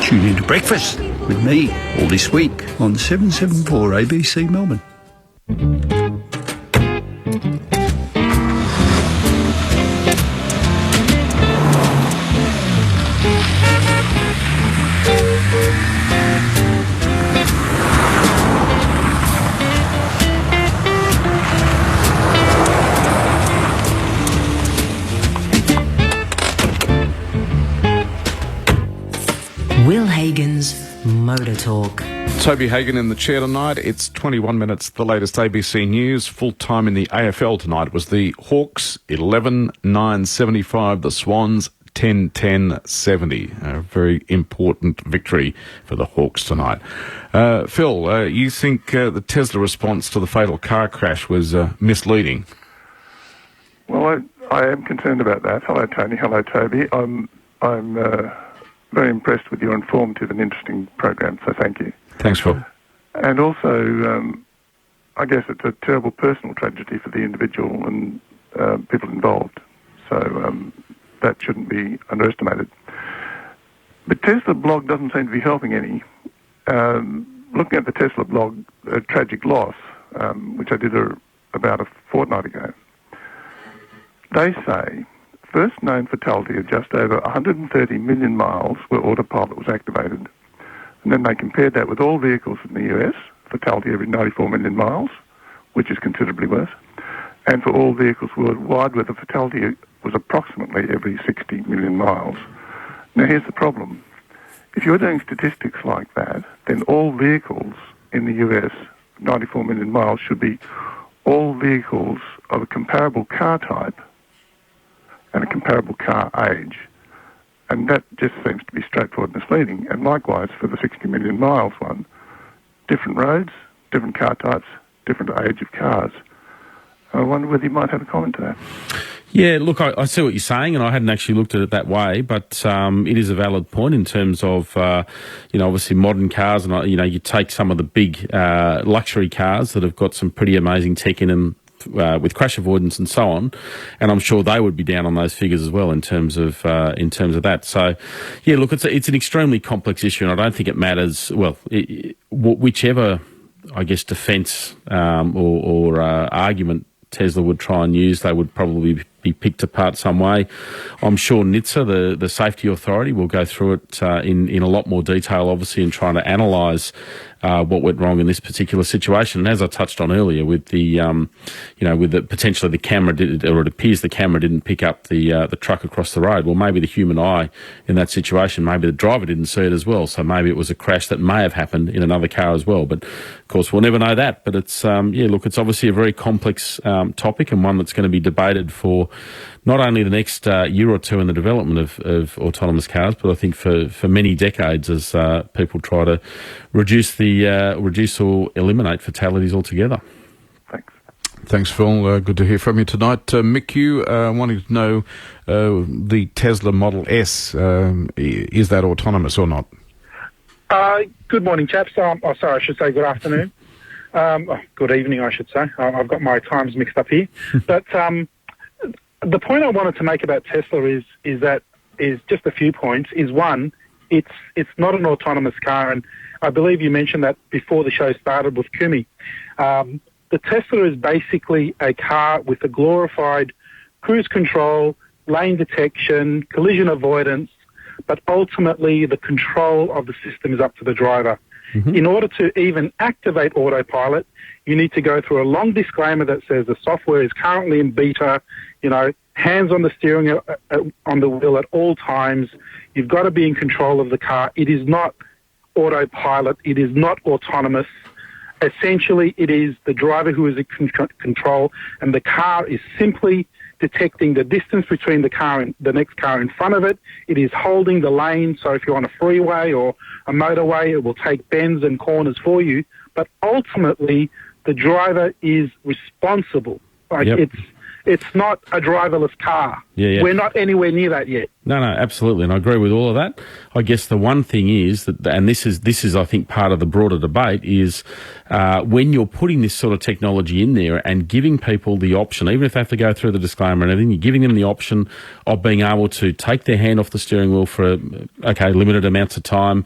tune in to Breakfast with me all this week on 774 ABC Melbourne. Will Hagan's Motor Talk. Toby Hagan in the chair tonight. It's 21 minutes, the latest ABC News. Full time in the AFL tonight was the Hawks 11-9-75, the Swans 10-10-70. A very important victory for the Hawks tonight. Phil, you think the Tesla response to the fatal car crash was misleading? Well, I am concerned about that. Hello, Tony. Hello, Toby. I'm very impressed with your informative and interesting program, so thank you. Thanks, Phil. And also, I guess it's a terrible personal tragedy for the individual and people involved. So that shouldn't be underestimated. But Tesla blog doesn't seem to be helping any. Looking at the Tesla blog, a tragic loss, which I did about a fortnight ago, they say first known fatality of just over 130 million miles where autopilot was activated. And then they compared that with all vehicles in the US, fatality every 94 million miles, which is considerably worse, and for all vehicles worldwide where the fatality was approximately every 60 million miles. Now here's the problem. If you're doing statistics like that, then all vehicles in the US, 94 million miles, should be all vehicles of a comparable car type and a comparable car age. And that just seems to be straightforward misleading. And likewise for the 60 million miles one, different roads, different car types, different age of cars. I wonder whether you might have a comment to that. Yeah, look, I see what you're saying, and I hadn't actually looked at it that way, but it is a valid point in terms of, obviously modern cars, and, you take some of the big luxury cars that have got some pretty amazing tech in them, with crash avoidance and so on, and I'm sure they would be down on those figures as well in terms of that. So, yeah, look, it's an extremely complex issue, and I don't think it matters. Well, whichever, I guess, defence or argument Tesla would try and use, they would probably be picked apart some way. I'm sure NHTSA, the safety authority, will go through it in a lot more detail, obviously, in trying to analyse what went wrong in this particular situation. And as I touched on earlier, with the, potentially the camera did, or it appears the camera didn't pick up the truck across the road. Well, maybe the human eye in that situation, maybe the driver didn't see it as well. So maybe it was a crash that may have happened in another car as well. But of course, we'll never know that. But it's, it's obviously a very complex topic, and one that's going to be debated for not only the next year or two in the development of autonomous cars, but I think for many decades as people try to reduce or eliminate fatalities altogether. Thanks, Phil. Good to hear from you tonight. Mick, you wanting to know the Tesla Model S, is that autonomous or not? Good morning, chaps. Sorry, I should say good afternoon. Good evening, I should say. I've got my times mixed up here. But the point I wanted to make about Tesla is just a few points. Is one, it's not an autonomous car, and I believe you mentioned that before the show started with Kumi. The Tesla is basically a car with a glorified cruise control, lane detection, collision avoidance, but ultimately the control of the system is up to the driver. In order to even activate autopilot, you need to go through a long disclaimer that says the software is currently in beta, hands on the steering on the wheel at all times. You've got to be in control of the car. It is not autopilot. It is not autonomous. Essentially, it is the driver who is in control, and the car is simply detecting the distance between the car and the next car in front of it. It is holding the lane, so if you're on a freeway or a motorway, it will take bends and corners for you. But ultimately, the driver is responsible. It's not a driverless car. Yeah. We're not anywhere near that yet. No, absolutely, and I agree with all of that. I guess the one thing is that, and this is I think part of the broader debate, is when you're putting this sort of technology in there and giving people the option, even if they have to go through the disclaimer and everything, you're giving them the option of being able to take their hand off the steering wheel for limited amounts of time,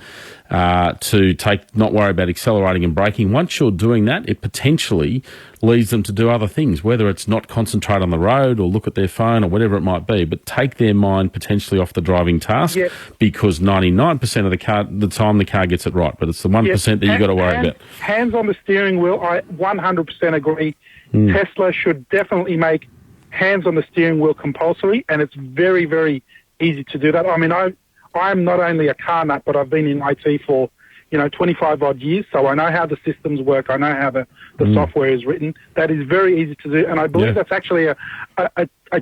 to not worry about accelerating and braking. Once you're doing that, it potentially leads them to do other things, whether it's not concentrate on the road or look at their phone or whatever it might be, but take their mind potentially off the driving task, because 99% of the time the car gets it right, but it's the 1% that you've got to worry about. Hands on the steering wheel, I 100% agree. Tesla should definitely make hands on the steering wheel compulsory, and it's very, very easy to do that. I mean, I'm not only a car nut, but I've been in IT for 25 odd years, so I know how the systems work. I know how the software is written. That is very easy to do, and I believe that's actually a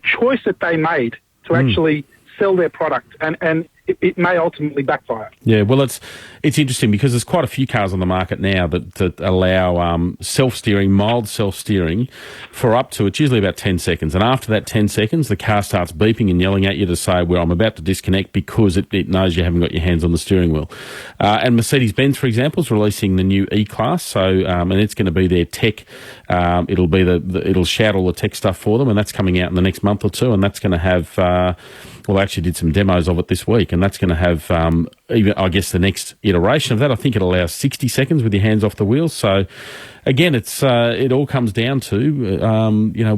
choice that they made to actually sell their product, and it may ultimately backfire. Yeah, well, it's interesting because there's quite a few cars on the market now that allow self-steering, mild self-steering for up to, it's usually about 10 seconds. And after that 10 seconds, the car starts beeping and yelling at you to say, well, I'm about to disconnect, because it knows you haven't got your hands on the steering wheel. And Mercedes-Benz, for example, is releasing the new E-Class, so and it's going to be their tech. It'll shout all the tech stuff for them, and that's coming out in the next month or two, and that's going to have... I actually did some demos of it this week, and that's going to have, the next iteration of that. I think it allows 60 seconds with your hands off the wheel. So, again, it all comes down to,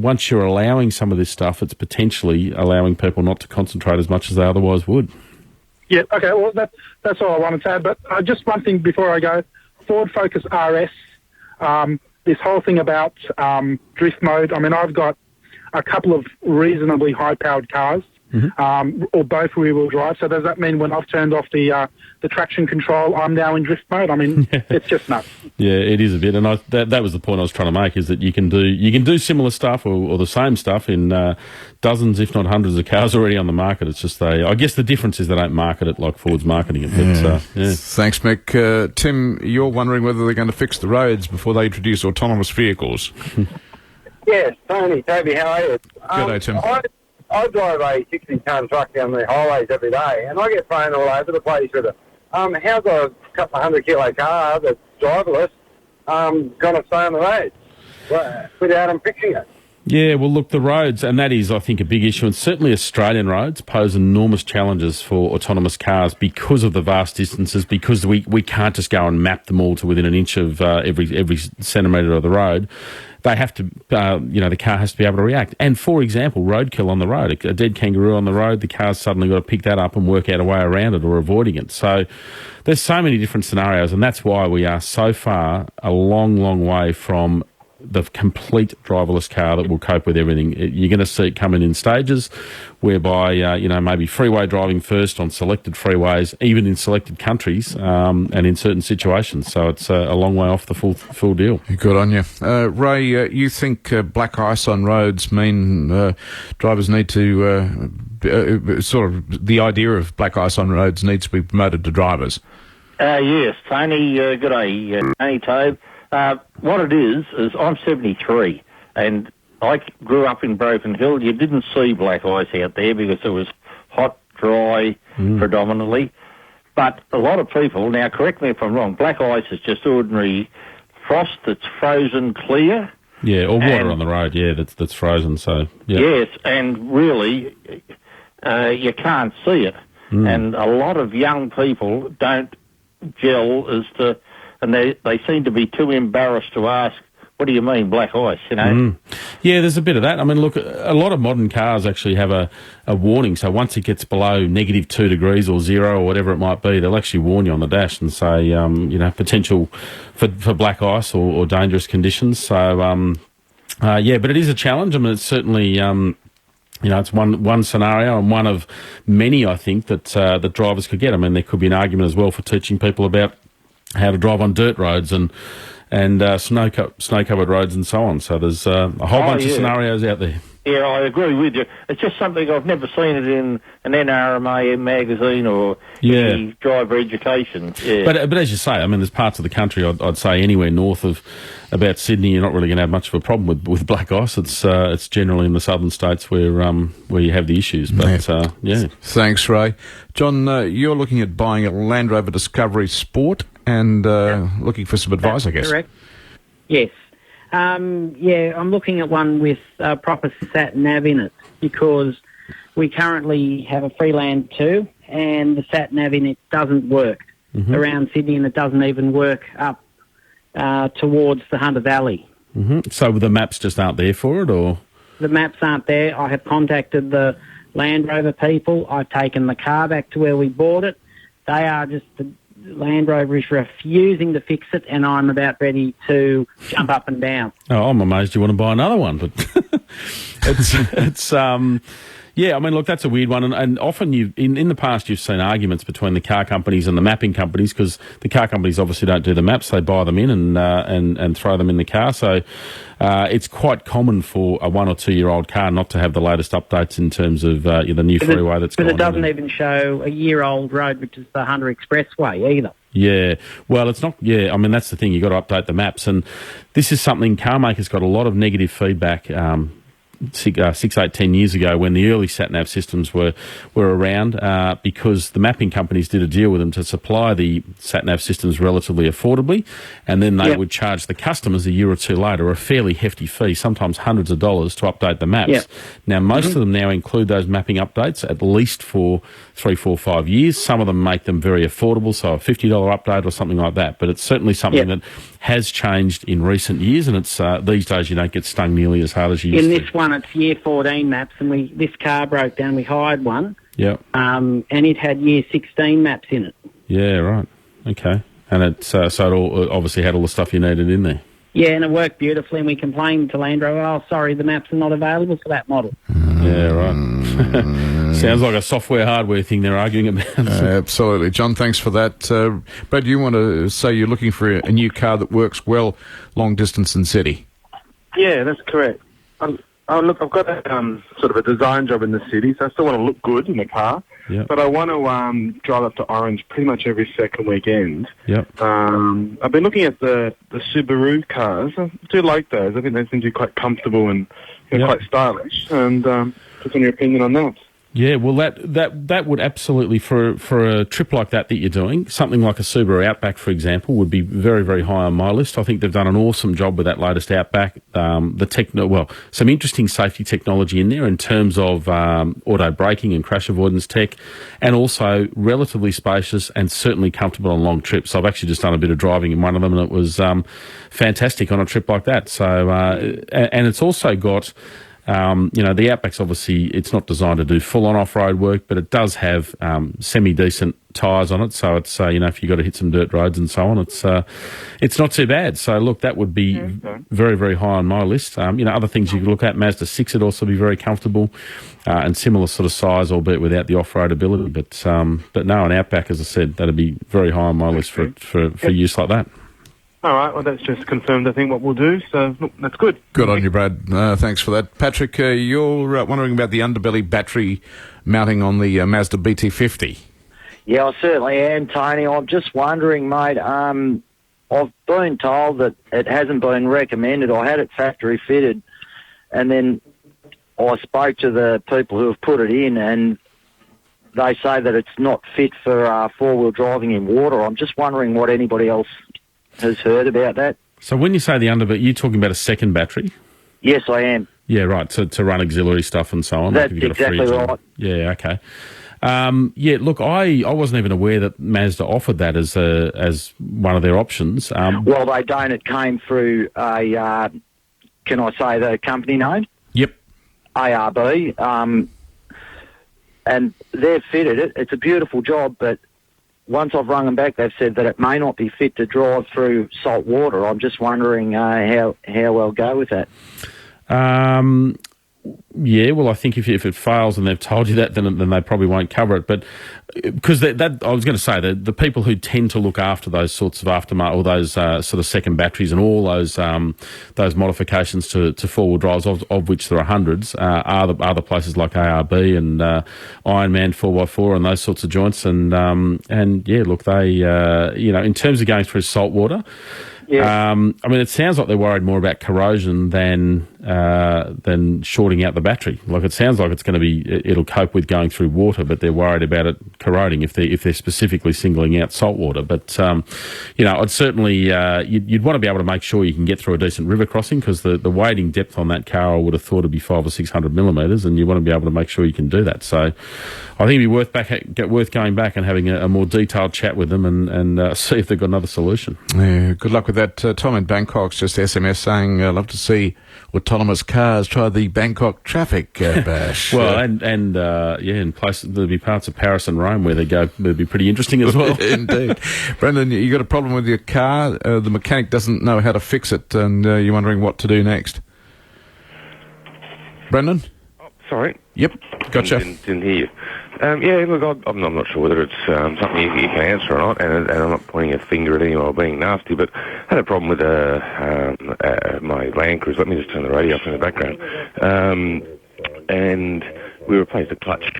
once you're allowing some of this stuff, it's potentially allowing people not to concentrate as much as they otherwise would. Yeah, okay, well, that's all I wanted to add. But just one thing before I go. Ford Focus RS, this whole thing about drift mode. I mean, I've got a couple of reasonably high-powered cars, or both rear-wheel drive. So does that mean when I've turned off the traction control, I'm now in drift mode? I mean, it's just nuts. Yeah, it is a bit, and that was the point I was trying to make, is that you can do similar stuff or the same stuff in dozens, if not hundreds, of cars already on the market. It's just I guess the difference is they don't market it like Ford's marketing it. But, Thanks, Mick. Tim, you're wondering whether they're going to fix the roads before they introduce autonomous vehicles. Yes, Tony, Toby, how are you? Good day, Tim. I drive a 60-tonne truck down the highways every day, and I get thrown all over the place with it. How's a couple of 100-kilo car that's driverless going to stay on the road without them fixing it? Yeah, well, look, the roads, and that is, I think, a big issue, and certainly Australian roads pose enormous challenges for autonomous cars because of the vast distances, because we can't just go and map them all to within an inch of every centimetre of the road. They have to, the car has to be able to react. And, for example, roadkill on the road, a dead kangaroo on the road, the car's suddenly got to pick that up and work out a way around it or avoiding it. So there's so many different scenarios, and that's why we are so far a long, long way from the complete driverless car that will cope with everything. You're going to see it coming in stages whereby, maybe freeway driving first on selected freeways, even in selected countries, and in certain situations. So it's a long way off the full deal. Good on you. Ray, you think black ice on roads mean drivers need to, the idea of black ice on roads needs to be promoted to drivers? Yes, Tony, good day. Tony Tobe. What it is I'm 73, and I grew up in Broken Hill. You didn't see black ice out there because it was hot, dry, predominantly. But a lot of people, now correct me if I'm wrong, black ice is just ordinary frost that's frozen clear. Yeah, or water on the road, that's frozen, so, yeah. Yes, and really, you can't see it. And a lot of young people don't gel as to... And they seem to be too embarrassed to ask what do you mean, black ice, you know? Yeah, there's a bit of that. I mean, look, a lot of modern cars actually have a warning. So once it gets below -2 degrees or 0 or whatever it might be, they'll actually warn you on the dash and say, potential for black ice or dangerous conditions. So, yeah, but it is a challenge. I mean, it's certainly... it's one scenario and one of many, I think, that drivers could get. I mean, there could be an argument as well for teaching people about how to drive on dirt roads and snow-covered roads and so on. So there's a whole bunch of scenarios out there. Yeah, I agree with you. It's just something I've never seen it in an NRMA magazine or any driver education. Yeah. But as you say, I mean, there's parts of the country, I'd say anywhere north of about Sydney, you're not really going to have much of a problem with black ice. It's generally in the southern states where you have the issues. But yeah. Thanks, Ray. John, you're looking at buying a Land Rover Discovery Sport and looking for some advice, I guess. Correct. Yes. I'm looking at one with proper sat nav in it because we currently have a Freeland 2 and the sat nav in it doesn't work around Sydney, and it doesn't even work up towards the Hunter Valley. So the maps just aren't there for it, or? The maps aren't there. I have contacted the Land Rover people. I've taken the car back to where we bought it. They are just... The Land Rover is refusing to fix it, and I'm about ready to jump up and down. Oh, I'm amazed you want to buy another one, but it's yeah, I mean, look, that's a weird one, and often in the past you've seen arguments between the car companies and the mapping companies because the car companies obviously don't do the maps; they buy them in and throw them in the car. So it's quite common for a 1 or 2 year old car not to have the latest updates in terms of the new freeway that's gone. But it doesn't even show a year-old road, which is the Hunter Expressway either. Yeah, well, it's not. Yeah, I mean, that's the thing. You've got to update the maps, and this is something car makers got a lot of negative feedback. 6, 8, 10 years ago when the early sat-nav systems were around because the mapping companies did a deal with them to supply the sat-nav systems relatively affordably, and then they would charge the customers a year or two later a fairly hefty fee, sometimes hundreds of dollars, to update the maps. Now, most of them now include those mapping updates at least for 3, 4, 5 years. Some of them make them very affordable, so a $50 update or something like that, but it's certainly something that has changed in recent years, and it's these days you don't get stung nearly as hard as you used to. In this one, it's year 14 maps, and this car broke down. We hired one, and it had year 16 maps in it. Yeah, right. Okay, and it's so it all, obviously had all the stuff you needed in there. Yeah, and it worked beautifully, and we complained to Land Rover, oh, sorry, the maps are not available for that model. Yeah, right. Sounds like a software-hardware thing they're arguing about. Absolutely. John, thanks for that. Brad, you want to say you're looking for a new car that works well long distance in city? Yeah, that's correct. Look, I've got a sort of a design job in the city, so I still want to look good in the car. Yep. But I want to drive up to Orange pretty much every second weekend. Yep. I've been looking at the Subaru cars. I do like those. I think they seem to be quite comfortable and quite stylish. And just on your opinion on that? Yeah, well, that would absolutely, for a trip like that you're doing, something like a Subaru Outback, for example, would be very, very high on my list. I think they've done an awesome job with that latest Outback. Some interesting safety technology in there in terms of auto braking and crash avoidance tech, and also relatively spacious and certainly comfortable on long trips. So I've actually just done a bit of driving in one of them, and it was fantastic on a trip like that. So and it's also got... the Outback's obviously, it's not designed to do full-on off-road work, but it does have semi-decent tyres on it. So it's, if you've got to hit some dirt roads and so on, it's not too bad. So, look, that would be very, very high on my list. Other things you could look at, Mazda 6 would also be very comfortable and similar sort of size, albeit without the off-road ability. But no, an Outback, as I said, that'd be very high on my list for use like that. All right, well, that's just confirmed, I think, what we'll do, so look, that's good. Good on you, Brad. Thanks for that. Patrick, you're wondering about the underbelly battery mounting on the Mazda BT50. Yeah, I certainly am, Tony. I'm just wondering, mate, I've been told that it hasn't been recommended. I had it factory fitted, and then I spoke to the people who have put it in, and they say that it's not fit for four-wheel driving in water. I'm just wondering what anybody else has heard about that. So when you say the underbelly, you're talking about a second battery? Yes, I am. Yeah, right, to run auxiliary stuff and so on. That's exactly right. Yeah, okay. Look, I wasn't even aware that Mazda offered that as one of their options. Well, they don't. It came through a, can I say the company name? Yep. ARB. And they've fitted it. It's a beautiful job, but once I've rung them back, they've said that it may not be fit to drive through salt water. I'm just wondering how they'll go with that. Yeah, well, I think if it fails and they've told you that, then they probably won't cover it. But because I was going to say that the people who tend to look after those sorts of aftermarket or those sort of second batteries and all those modifications to four-wheel drives, of which there are hundreds, are the places like ARB and Ironman 4x4 and those sorts of joints. And yeah, look, they in terms of going through salt water. Yeah. I mean, it sounds like they're worried more about corrosion than shorting out the battery. Like, it sounds like it'll cope with going through water, but they're worried about it corroding if they're specifically singling out salt water. But I'd certainly you'd want to be able to make sure you can get through a decent river crossing, because the wading depth on that car I would have thought would be 500 or 600 millimetres, and you want to be able to make sure you can do that. So I think it'd be worth going back and having a more detailed chat with them and see if they've got another solution. Yeah, good luck with that. Tom in Bangkok's just SMS saying, I'd love to see autonomous cars try the Bangkok traffic bash. Well, in places, there'll be parts of Paris and Rome where they go, it'll be pretty interesting as well. Indeed. Brendan, you got a problem with your car, the mechanic doesn't know how to fix it, and you're wondering what to do next. Brendan? Sorry. Yep, gotcha. Didn't hear you. Look, I'm not sure whether it's something you can answer or not, and I'm not pointing a finger at anyone or being nasty, but I had a problem with my Land Cruiser. Let me just turn the radio off in the background. And we replaced the clutch,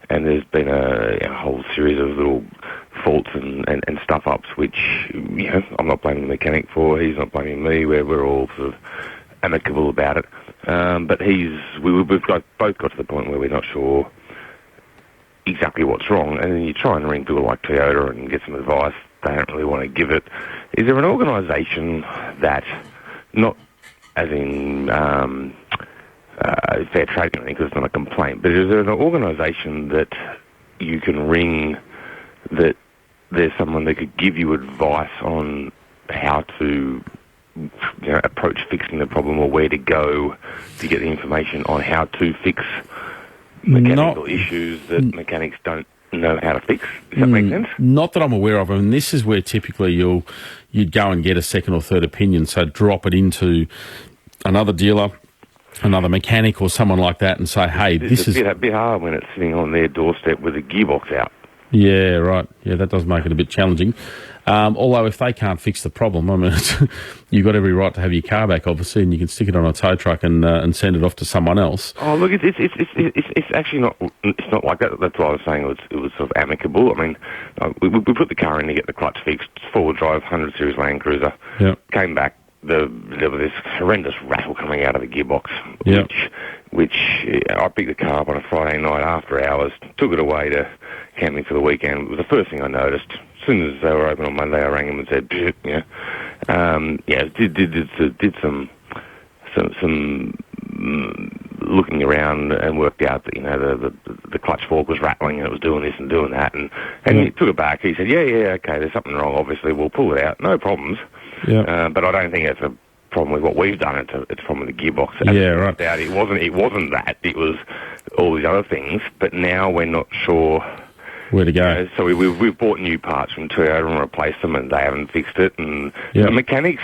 and there's been a whole series of little faults and stuff-ups, which, I'm not blaming the mechanic for, he's not blaming me, we're all sort of amicable about it. But we've both got to the point where we're not sure exactly what's wrong, and then you try and ring people like Toyota and get some advice. They don't really want to give it. Is there an organisation that, not as in fair trade or anything, because it's not a complaint, but is there an organisation that you can ring that there's someone that could give you advice on how to approach fixing the problem, or where to go to get the information on how to fix mechanical issues that mechanics don't know how to fix? Does that make sense? Not that I'm aware of. I mean, this is where typically you'd go and get a second or third opinion, so drop it into another dealer, another mechanic or someone like that, and say, hey, this is a bit hard when it's sitting on their doorstep with a gearbox out. Yeah, right. Yeah, that does make it a bit challenging. Although if they can't fix the problem, I mean, you've got every right to have your car back, obviously, and you can stick it on a tow truck and send it off to someone else. Oh, look, it's actually not. It's not like that. That's why I was saying it was sort of amicable. I mean, we put the car in to get the clutch fixed. 4-wheel drive, 100 series Land Cruiser. Yep. Came back. There was this horrendous rattle coming out of the gearbox, yep. which I picked the car up on a Friday night after hours, took it away to camping for the weekend. It was the first thing I noticed. As soon as they were open on Monday, I rang them and said, did some looking around and worked out that the clutch fork was rattling and it was doing this and doing that, and he took it back. He said, okay, there's something wrong. Obviously, we'll pull it out, no problems. Yeah. But I don't think it's a problem with what we've done. It's a problem with the gearbox. Yeah, right. It wasn't that. It was all these other things. But now we're not sure where to go. So we've bought new parts from Toyota and replaced them, and they haven't fixed it. And the mechanic's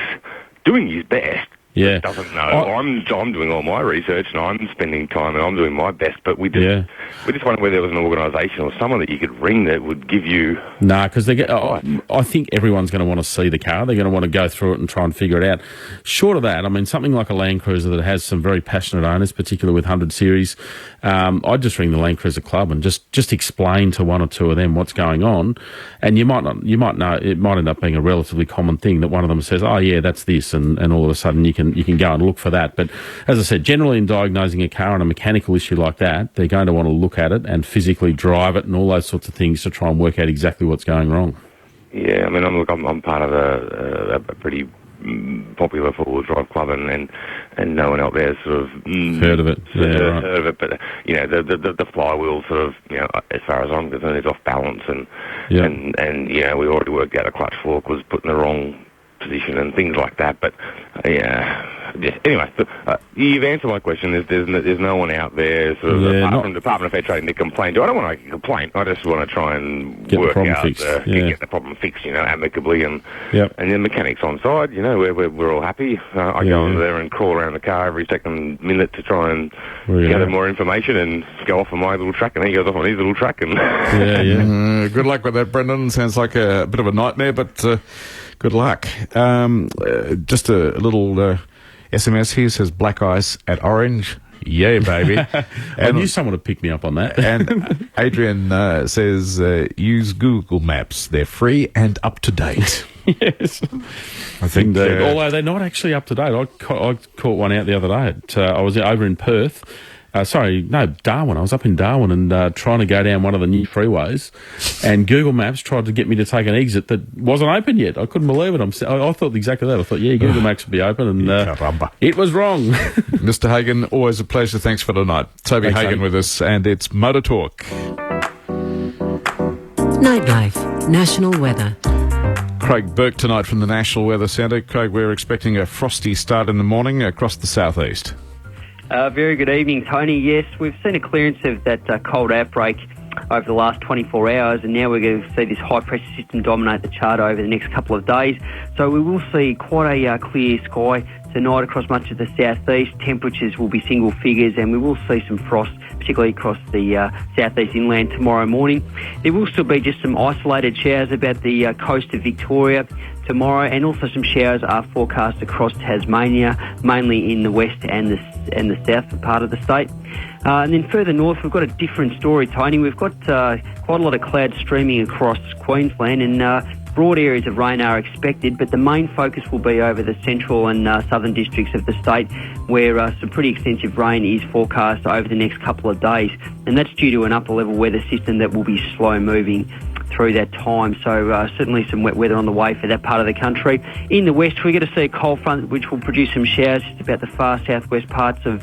doing his best. Yeah. Doesn't know. I'm doing all my research and I'm spending time and I'm doing my best, but we just wondered whether there was an organisation or someone that you could ring that would give you... No, because I think everyone's going to want to see the car. They're going to want to go through it and try and figure it out. Short of that, I mean, something like a Land Cruiser that has some very passionate owners, particularly with 100 series, I'd just ring the Land Cruiser Club and just explain to one or two of them what's going on. And you might know, it might end up being a relatively common thing that one of them says, oh yeah, that's this, and all of a sudden you can go and look for that. But as I said, generally in diagnosing a car on a mechanical issue like that, they're going to want to look at it and physically drive it and all those sorts of things to try and work out exactly what's going wrong. Yeah, I mean, I'm part of a pretty popular four-wheel drive club, and no one out there sort of heard of it. Heard of it, but the flywheel sort of, as far as I'm concerned, is off balance, and we already worked out a clutch fork was put in the wrong position and things like that. But anyway, you've answered my question. There's no one out there sort of apart from the Department of Fair Trading to complain to. I don't want to make a complaint. I just want to try and get work the problem out fixed. get the problem fixed, amicably, and the mechanics on side. We're all happy. I go over there and crawl around the car every second minute to try and gather more information and go off on my little track, and he goes off on his little track. And good luck with that, Brendan. Sounds like a bit of a nightmare, but good luck. Just a little SMS here says black ice at Orange. Yeah, baby. I knew someone would pick me up on that. And Adrian says use Google Maps. They're free and up to date. Yes. I think although they're not actually up to date. I caught one out the other day. I was over in Perth. Darwin. I was up in Darwin and trying to go down one of the new freeways, and Google Maps tried to get me to take an exit that wasn't open yet. I couldn't believe it. I thought exactly that. I thought, Google Maps would be open, and it was wrong. Mr. Hagan, always a pleasure. Thanks for tonight. Toby Hagan with us, and it's Motor Talk. Nightlife, national weather. Craig Burke tonight from the National Weather Centre. Craig, we're expecting a frosty start in the morning across the southeast. Very good evening, Tony. Yes, we've seen a clearance of that cold outbreak over the last 24 hours, and now we're going to see this high-pressure system dominate the chart over the next couple of days. So we will see quite a clear sky tonight across much of the southeast. Temperatures will be single figures, and we will see some frost, particularly across the southeast inland tomorrow morning. There will still be just some isolated showers about the coast of Victoria tomorrow, and also some showers are forecast across Tasmania, mainly in the west and the south part of the state. And then further north, we've got a different story, Tony. We've got quite a lot of clouds streaming across Queensland, and broad areas of rain are expected, but the main focus will be over the central and southern districts of the state, where some pretty extensive rain is forecast over the next couple of days, and that's due to an upper level weather system that will be slow moving through that time. So certainly some wet weather on the way for that part of the country. In the west, we're going to see a cold front which will produce some showers just about the far southwest parts of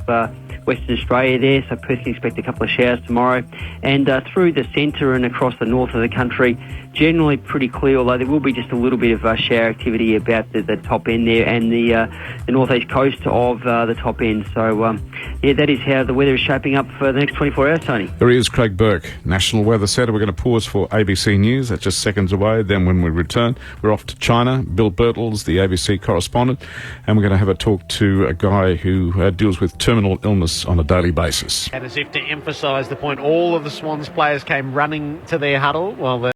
Western Australia there, so Perth can expect a couple of showers tomorrow. And through the centre and across the north of the country, generally pretty clear, although there will be just a little bit of shower activity about the top end there and the northeast coast of the top end. So, that is how the weather is shaping up for the next 24 hours, Tony. There he is, Craig Burke, National Weather Centre. We're going to pause for ABC News. That's just seconds away. Then when we return, we're off to China. Bill Birtles, the ABC correspondent, and we're going to have a talk to a guy who deals with terminal illness on a daily basis. And as if to emphasise the point, all of the Swans players came running to their huddle while the